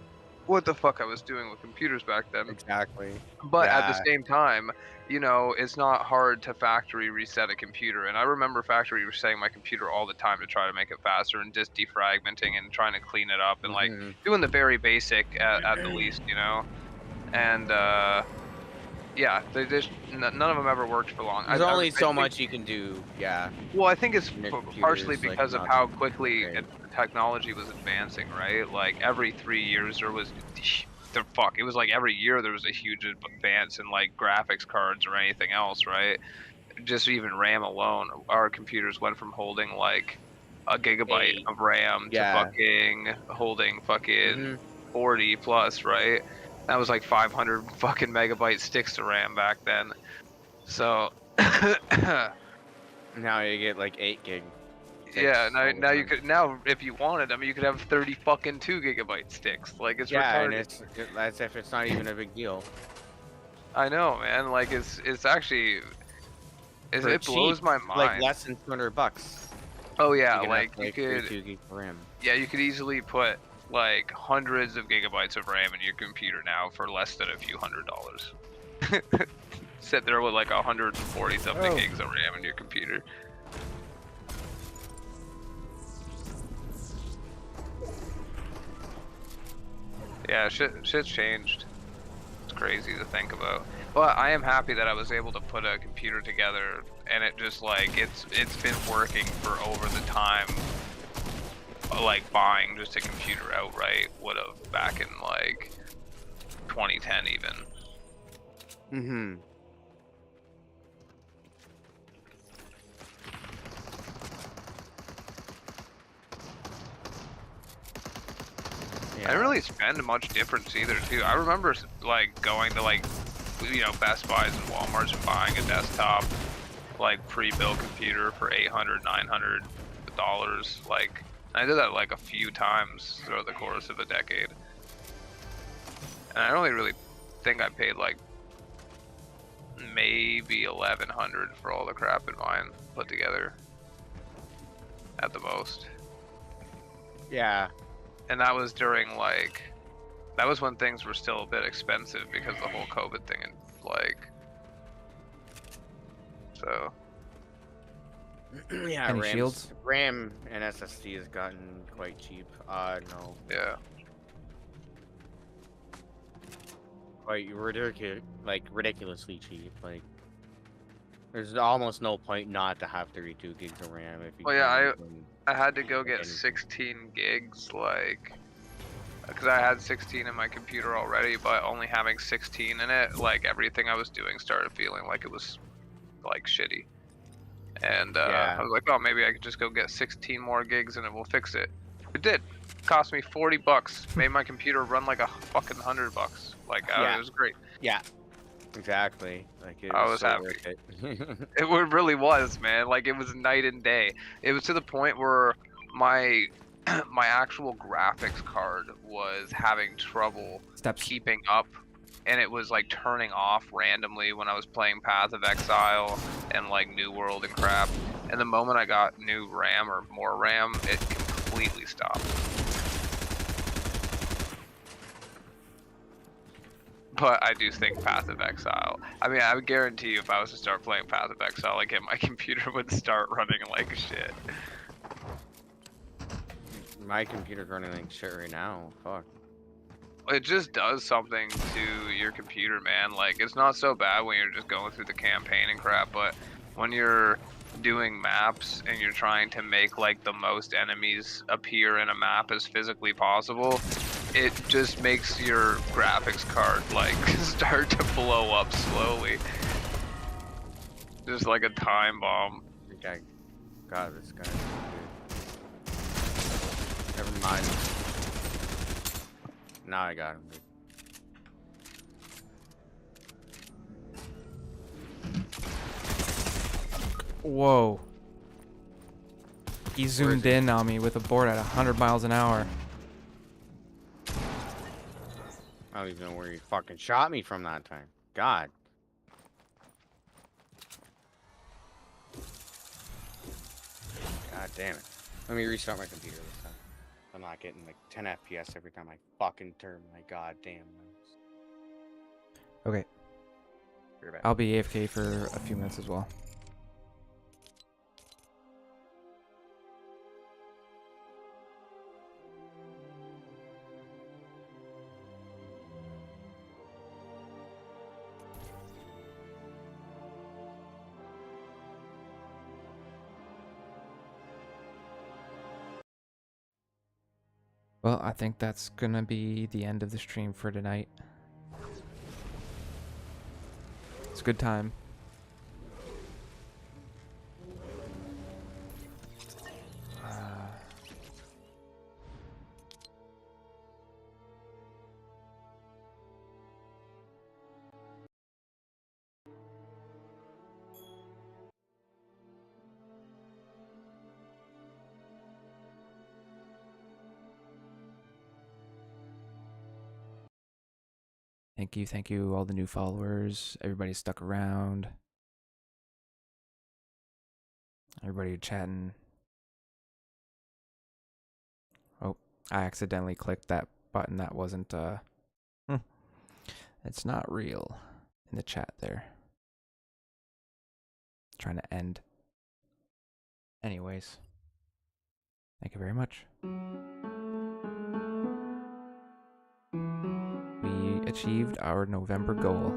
Speaker 2: what the fuck I was doing with computers back then.
Speaker 4: Exactly.
Speaker 2: But at the
Speaker 4: Yeah.
Speaker 2: same time, you know, it's not hard to factory reset a computer. And I remember factory resetting my computer all the time to try to make it faster, and just defragmenting and trying to clean it up, and like doing the very basic at the least, you know. And yeah, they just none of them ever worked for long.
Speaker 4: There's
Speaker 2: I
Speaker 4: only so
Speaker 2: think,
Speaker 4: much you can do, yeah.
Speaker 2: well, I think it's partially
Speaker 4: computers, like,
Speaker 2: because of
Speaker 4: not
Speaker 2: how
Speaker 4: too
Speaker 2: quickly
Speaker 4: great.
Speaker 2: technology was advancing, right? Like, every 3 years there was, it was like every year there was a huge advance in like graphics cards or anything else, right? Just even RAM alone, our computers went from holding like a gigabyte of RAM to fucking holding fucking 40 plus, right? That was like 500 fucking megabyte sticks of RAM back then. So
Speaker 4: now you get like 8 gig.
Speaker 2: yeah, now you could, now if you wanted them, you could have 30 fucking 2 gigabyte sticks. Like, it's
Speaker 4: yeah,
Speaker 2: retarded.
Speaker 4: and it's as if it's not even a big deal.
Speaker 2: I know, man. Like, it's actually,
Speaker 4: For
Speaker 2: it blows
Speaker 4: cheap,
Speaker 2: my mind.
Speaker 4: like less than $200.
Speaker 2: Oh yeah,
Speaker 4: you can
Speaker 2: like,
Speaker 4: have,
Speaker 2: you could
Speaker 4: 32 gig RAM.
Speaker 2: Yeah, you could easily put like hundreds of gigabytes of RAM in your computer now for less than a few $100s. Sit there with like 140 something gigs of RAM in your computer. Yeah, shit's changed. It's crazy to think about. But I am happy that I was able to put a computer together, and it just like it's been working for over the time like buying just a computer outright would have back in like 2010 even. I didn't really spend much difference either too. I remember like going to like, you know, Best Buys and Walmarts and buying a desktop like pre-built computer for $800, $900. Like, I did that like a few times throughout the course of a decade. And I only really think I paid like maybe $1,100 for all the crap in mine put together. At the most.
Speaker 4: Yeah.
Speaker 2: And that was during like, that was when things were still a bit expensive because of the whole COVID thing, and like, so.
Speaker 4: Yeah,
Speaker 1: Any shields?
Speaker 4: RAM and SSD has gotten quite cheap. No.
Speaker 2: Yeah.
Speaker 4: Quite ridiculously cheap. Like, There's almost no point not to have 32 gigs of RAM if you
Speaker 2: Well,
Speaker 4: can.
Speaker 2: yeah, I had to go get
Speaker 4: Again.
Speaker 2: 16 gigs, like, because I had 16 in my computer already, but only having 16 in it, like, everything I was doing started feeling like it was, like, shitty. And
Speaker 4: Yeah.
Speaker 2: I was like, oh, maybe I could just go get 16 more gigs and it will fix it. It did. Cost me $40. Made my computer run like a fucking $100. Like,
Speaker 4: Yeah.
Speaker 2: it was great.
Speaker 4: Yeah. Exactly. Like it
Speaker 2: I
Speaker 4: was
Speaker 2: was
Speaker 4: so
Speaker 2: happy.
Speaker 4: worth it.
Speaker 2: It really was, man. Like, it was night and day. It was to the point where my my actual graphics card was having trouble keeping up, and it was like turning off randomly when I was playing Path of Exile and like New World and crap. And the moment I got new RAM or more RAM, it completely stopped. But I do think Path of Exile. I mean, I would guarantee you if I was to start playing Path of Exile again, my computer would start running like shit.
Speaker 4: My computer's running like shit right now. Fuck.
Speaker 2: It just does something to your computer, man. Like, it's not so bad when you're just going through the campaign and crap, but when you're doing maps and you're trying to make like the most enemies appear in a map as physically possible, it just makes your graphics card like start to blow up slowly. Just like a time bomb.
Speaker 4: I think I got this guy. Never mind. Now I got him.
Speaker 1: Whoa. He zoomed in on me with a board at 100 miles an hour.
Speaker 4: I don't even know where he fucking shot me from that time. God. God damn it. Let me restart my computer this time. I'm not getting like 10 FPS every time I fucking turn my goddamn mouse.
Speaker 1: Okay. I'll be AFK for a few minutes as well. Well, I think that's gonna be the end of the stream for tonight. It's a good time. Thank you, all the new followers. Everybody stuck around. Everybody chatting. Oh, I accidentally clicked that button that wasn't, it's not real in the chat there. Trying to end. Anyways, thank you very much. We achieved our November goal.